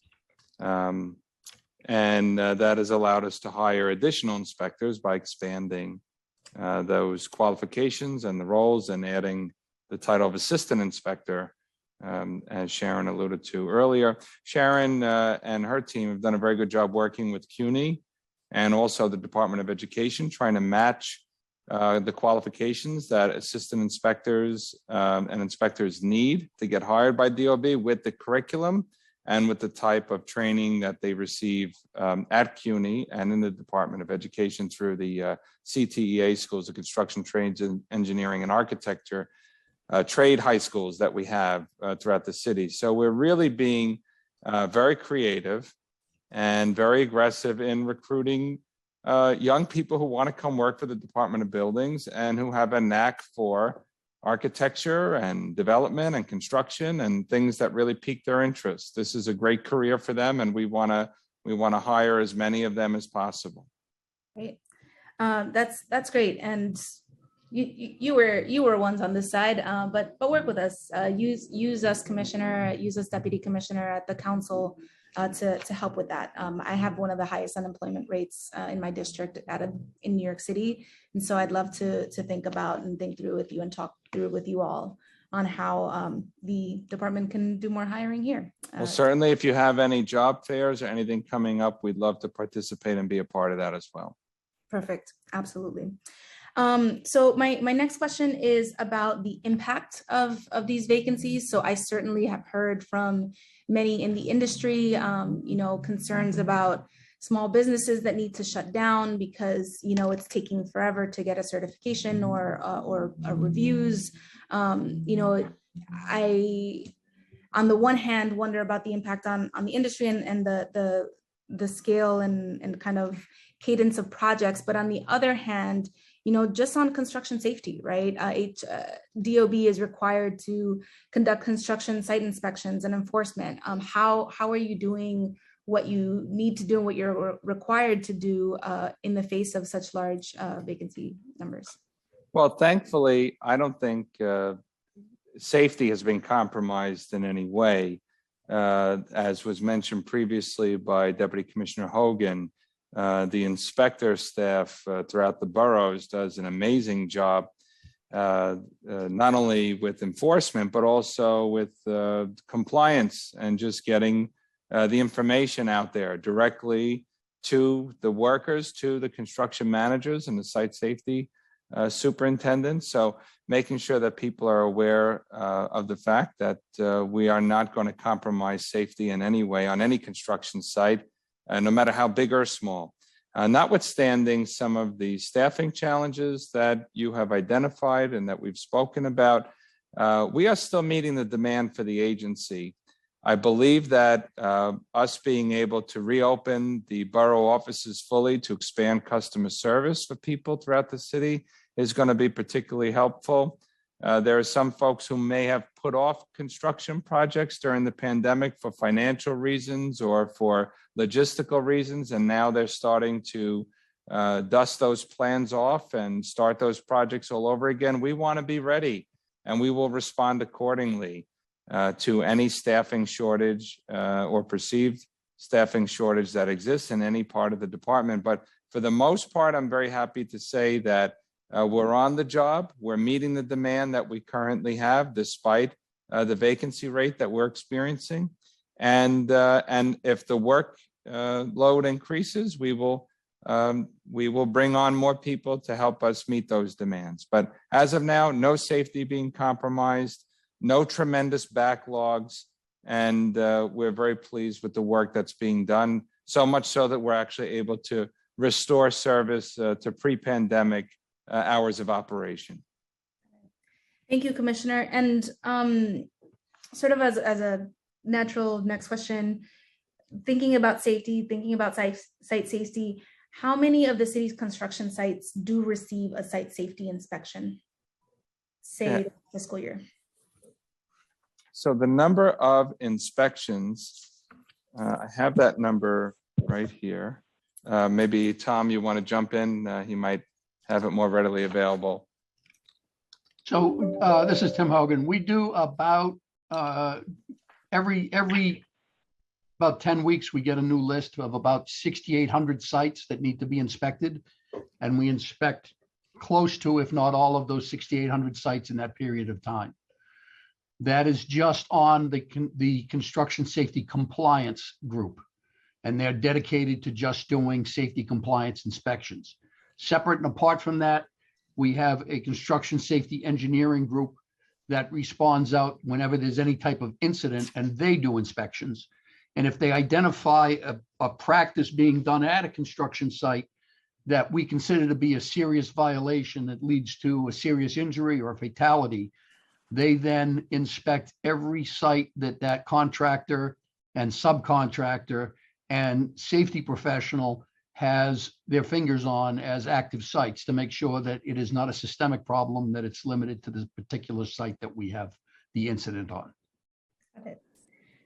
And that has allowed us to hire additional inspectors by expanding those qualifications and the roles and adding the title of assistant inspector, as Sharon alluded to earlier. Sharon and her team have done a very good job working with CUNY and also the Department of Education, trying to match the qualifications that assistant inspectors and inspectors need to get hired by DOB with the curriculum and with the type of training that they receive at CUNY and in the Department of Education through the CTEA schools of construction, trades, and engineering and architecture, trade high schools that we have throughout the city. So we're really being very creative and very aggressive in recruiting young people who want to come work for the Department of Buildings and who have a knack for architecture and development and construction and things that really pique their interest. This is a great career for them, and we want to hire as many of them as possible. Great. That's great. And you were once on this side, but work with us. Use us, Commissioner. Use us, Deputy Commissioner at the council to help with that. I have one of the highest unemployment rates in my district in New York City, and so I'd love to think about and think through with you and talk through with you all on how the department can do more hiring here. Well, certainly, if you have any job fairs or anything coming up, we'd love to participate and be a part of that as well. Perfect. Absolutely. So my next question is about the impact of these vacancies. So I certainly have heard from many in the industry, concerns about small businesses that need to shut down because, it's taking forever to get a certification or reviews. I, on the one hand, wonder about the impact on the industry and the scale and kind of cadence of projects. But on the other hand, just on construction safety, right? DOB is required to conduct construction site inspections and enforcement. How are you doing what you need to do and what you're required to do in the face of such large vacancy numbers? Well, thankfully, I don't think safety has been compromised in any way. As was mentioned previously by Deputy Commissioner Hogan, the inspector staff throughout the boroughs does an amazing job, not only with enforcement, but also with compliance and just getting the information out there directly to the workers, to the construction managers and the site safety superintendents. So making sure that people are aware of the fact that we are not going to compromise safety in any way on any construction site, no matter how big or small. Notwithstanding some of the staffing challenges that you have identified and that we've spoken about, we are still meeting the demand for the agency. I believe that us being able to reopen the borough offices fully to expand customer service for people throughout the city is going to be particularly helpful. There are some folks who may have put off construction projects during the pandemic for financial reasons or for logistical reasons, and now they're starting to dust those plans off and start those projects all over again. We want to be ready, and we will respond accordingly to any staffing shortage or perceived staffing shortage that exists in any part of the department. But for the most part, I'm very happy to say that we're on the job. We're meeting the demand that we currently have, despite the vacancy rate that we're experiencing. And if the work load increases, we will bring on more people to help us meet those demands. But as of now, no safety being compromised, no tremendous backlogs, and we're very pleased with the work that's being done. So much so that we're actually able to restore service to pre-pandemic hours of operation. Thank you, Commissioner. And sort of as a natural next question, thinking about safety, thinking about site safety, how many of the city's construction sites do receive a site safety inspection, say, fiscal year? So the number of inspections, I have that number right here. Maybe Tom, you want to jump in? He might have it more readily available. So this is Tim Hogan. We do about every about 10 weeks, we get a new list of about 6,800 sites that need to be inspected. And we inspect close to, if not all of those 6,800 sites in that period of time. That is just on the construction safety compliance group. And they're dedicated to just doing safety compliance inspections. Separate and apart from that, we have a construction safety engineering group that responds out whenever there's any type of incident, and they do inspections. And if they identify a practice being done at a construction site that we consider to be a serious violation that leads to a serious injury or a fatality, they then inspect every site that contractor and subcontractor and safety professional has their fingers on as active sites to make sure that it is not a systemic problem, that it's limited to the particular site that we have the incident on. Got it.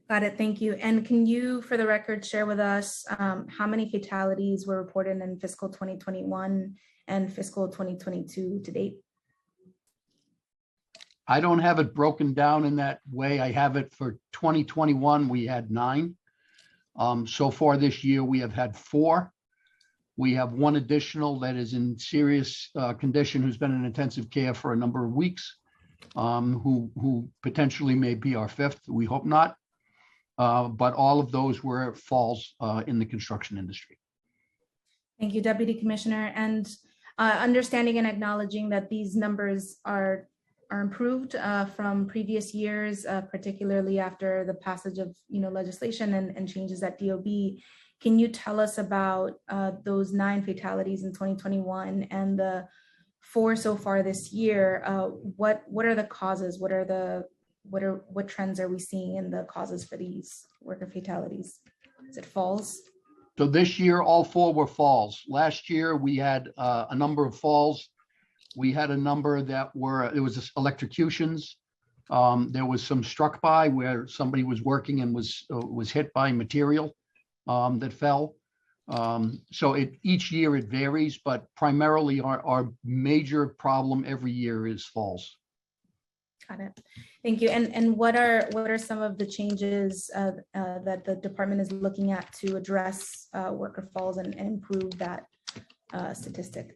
Got it. Thank you. And can you, for the record, share with us how many fatalities were reported in fiscal 2021 and fiscal 2022 to date? I don't have it broken down in that way. I have it for 2021, we had 9. So far this year, we have had 4. We have 1 additional that is in serious condition who's been in intensive care for a number of weeks, who potentially may be our 5th. We hope not. But all of those were falls in the construction industry. Thank you, Deputy Commissioner. And understanding and acknowledging that these numbers are improved from previous years, particularly after the passage of legislation and changes at DOB. Can you tell us about those 9 fatalities in 2021 and the 4 so far this year? What are the causes? What trends are we seeing in the causes for these worker fatalities? Is it falls? So this year, all 4 were falls. Last year, we had a number of falls. We had a number that it was electrocutions. There was some struck by where somebody was working and was hit by material that fell. So each year it varies, but primarily our major problem every year is falls. Got it. Thank you. And what are some of the changes that the department is looking at to address worker falls and improve that statistic?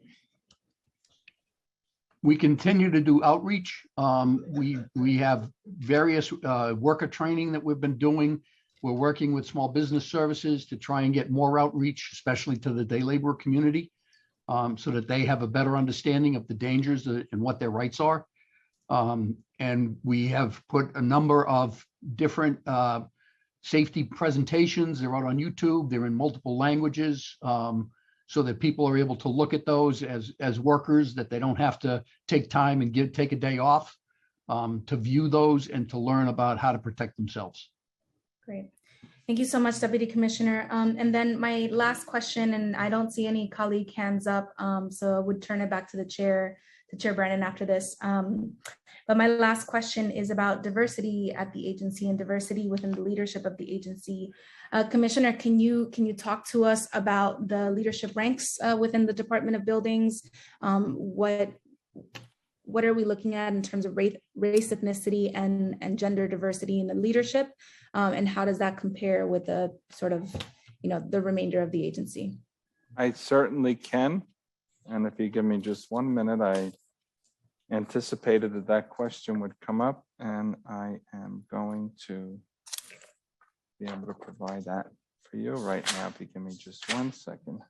We continue to do outreach. We have various worker training that we've been doing. We're working with small business services to try and get more outreach, especially to the day labor community, so that they have a better understanding of the dangers and what their rights are. And we have put a number of different safety presentations. They're out on YouTube. They're in multiple languages, so that people are able to look at those as workers, that they don't have to take time and take a day off to view those and to learn about how to protect themselves. Great. Thank you so much, Deputy Commissioner. And then my last question, and I don't see any colleague hands up, so I would turn it back to Chair Brannan after this. But my last question is about diversity at the agency and diversity within the leadership of the agency. Commissioner, can you talk to us about the leadership ranks within the Department of Buildings? What are we looking at in terms of race, ethnicity, and gender diversity in the leadership? And how does that compare with the sort of, the remainder of the agency? I certainly can. And if you give me just 1 minute, I anticipated that question would come up, and I am going to be able to provide that for you right now. If you give me just 1 second.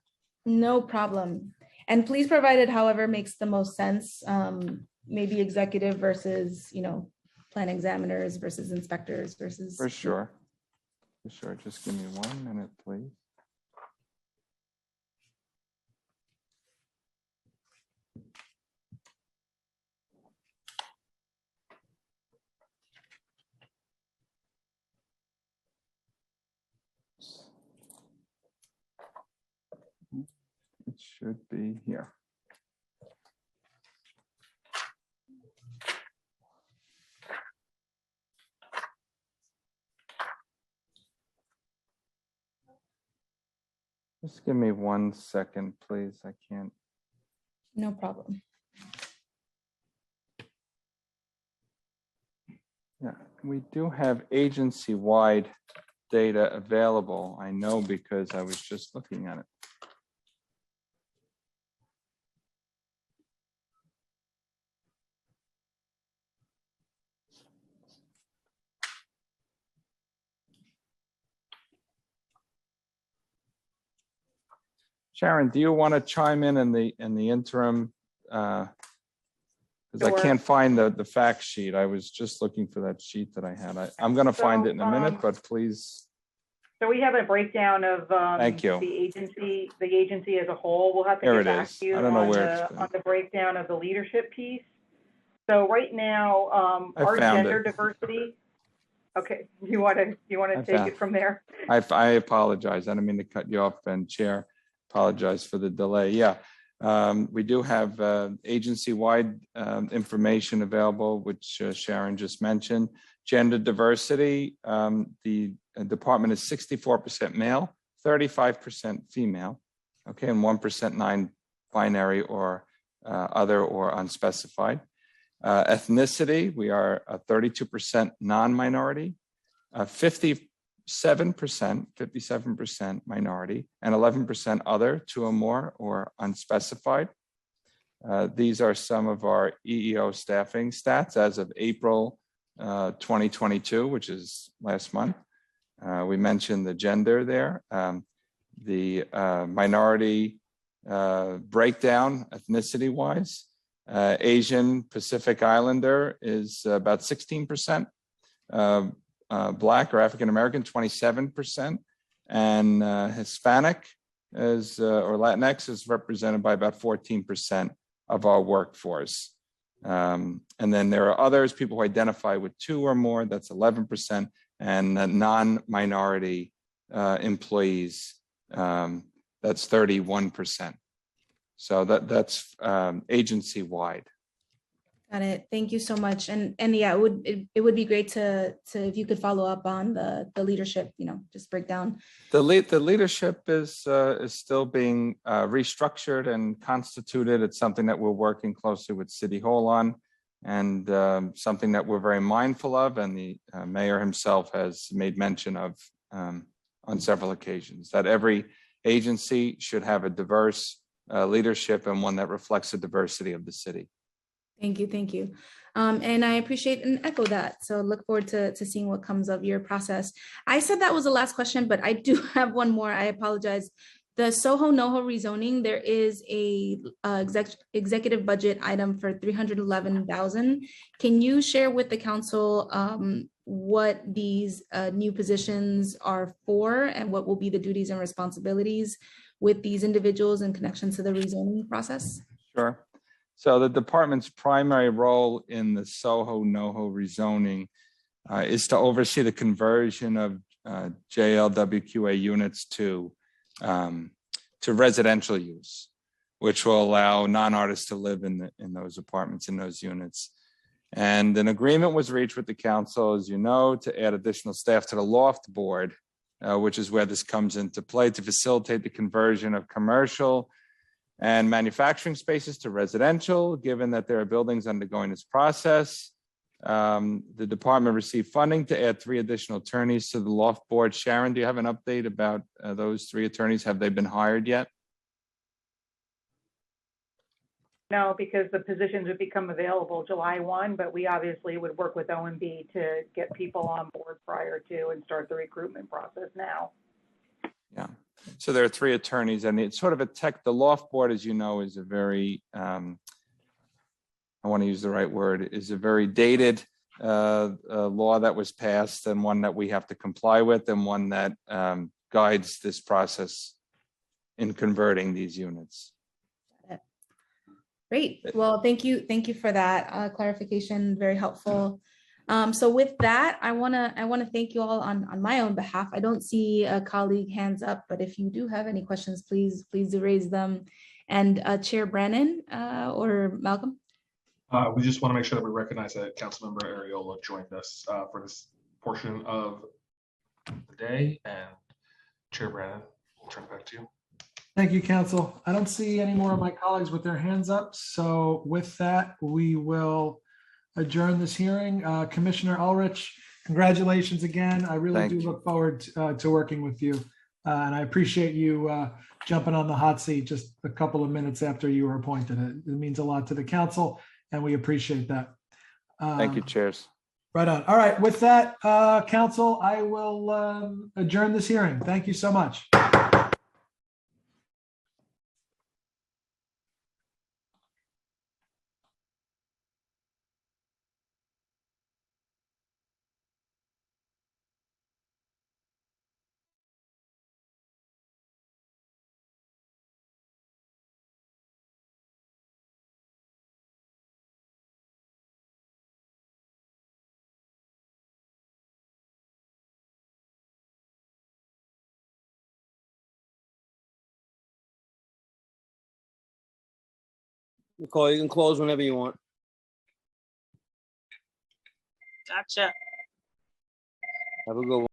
No problem. And please provide it however makes the most sense. Maybe executive versus, plan examiners versus inspectors versus. For sure. Just give me 1 minute, please. It should be here. Just give me 1 second, please. I can't. No problem. Yeah, we do have agency-wide data available. I know because I was just looking at it. Sharon, do you want to chime in the interim? Because I can't find the fact sheet. I was just looking for that sheet that I had. I'm going to find it in a minute, but please. So we have a breakdown of Thank you. the agency as a whole. We'll have to There get it back is. to you I don't know where it's on the breakdown of the leadership piece. So right now, our gender diversity. Okay, you want to take it from there? I apologize. I didn't mean to cut you off, Ben Chair. Apologize for the delay. Yeah, we do have agency-wide information available, which Sharon just mentioned. Gender diversity, the department is 64% male, 35% female, okay, and 1% non-binary or other or unspecified. Ethnicity, we are a 32% non-minority, 57% minority, and 11% other, 2 or more, or unspecified. These are some of our EEO staffing stats as of April 2022, which is last month. We mentioned the gender there. The minority breakdown ethnicity-wise. Asian Pacific Islander is about 16%. Black or African American, 27%, and Hispanic is or Latinx is represented by about 14% of our workforce. And then there are others, people who identify with 2 or more, that's 11%, and non-minority employees, that's 31%. So that's agency-wide. Got it. Thank you so much. And yeah, it would be great to if you could follow up on the leadership, just break down. The leadership is still being restructured and constituted. It's something that we're working closely with City Hall on, and something that we're very mindful of, and the mayor himself has made mention of on several occasions, that every agency should have a diverse leadership and one that reflects the diversity of the city. Thank you. And I appreciate and echo that. So look forward to seeing what comes of your process. I said that was the last question, but I do have one more. I apologize. The Soho NoHo rezoning, there is a executive budget item for $311,000. Can you share with the council what these new positions are for and what will be the duties and responsibilities with these individuals in connection to the rezoning process? Sure. So the department's primary role in the Soho NoHo rezoning is to oversee the conversion of JLWQA units to residential use, which will allow non-artists to live in those apartments, in those units. And an agreement was reached with the council, as you know, to add additional staff to the loft board, which is where this comes into play, to facilitate the conversion of commercial and manufacturing spaces to residential, given that there are buildings undergoing this process. The department received funding to add 3 additional attorneys to the loft board. Sharon, do you have an update about those 3 attorneys? Have they been hired yet? No, because the positions would become available July 1, but we obviously would work with OMB to get people on board prior to and start the recruitment process now. Yeah. So there are 3 attorneys, and it's sort of the loft board, as you know, is a very, I want to use the right word, is a very dated law that was passed, and one that we have to comply with, and one that guides this process in converting these units. Great. Well, thank you for that clarification. Very helpful. So with that, I want to thank you all on my own behalf. I don't see a colleague hands up, but if you do have any questions, please do raise them. And Chair Brannon or Malcolm? We just want to make sure that we recognize that Councilmember Ariola joined us for this portion of the day. And Chair Brannon, we'll turn it back to you. Thank you, Council. I don't see any more of my colleagues with their hands up. So with that, we will adjourn this hearing. Commissioner Ulrich, Congratulations again. I really Thank do you. look forward to working with you. And I appreciate you jumping on the hot seat just a couple of minutes after you were appointed. It means a lot to the council, and we appreciate that. Thank you, chairs. Right on. All right. With that, council, I will adjourn this hearing. Thank you so much. Nicole, you can close whenever you want. Gotcha. Have a good one.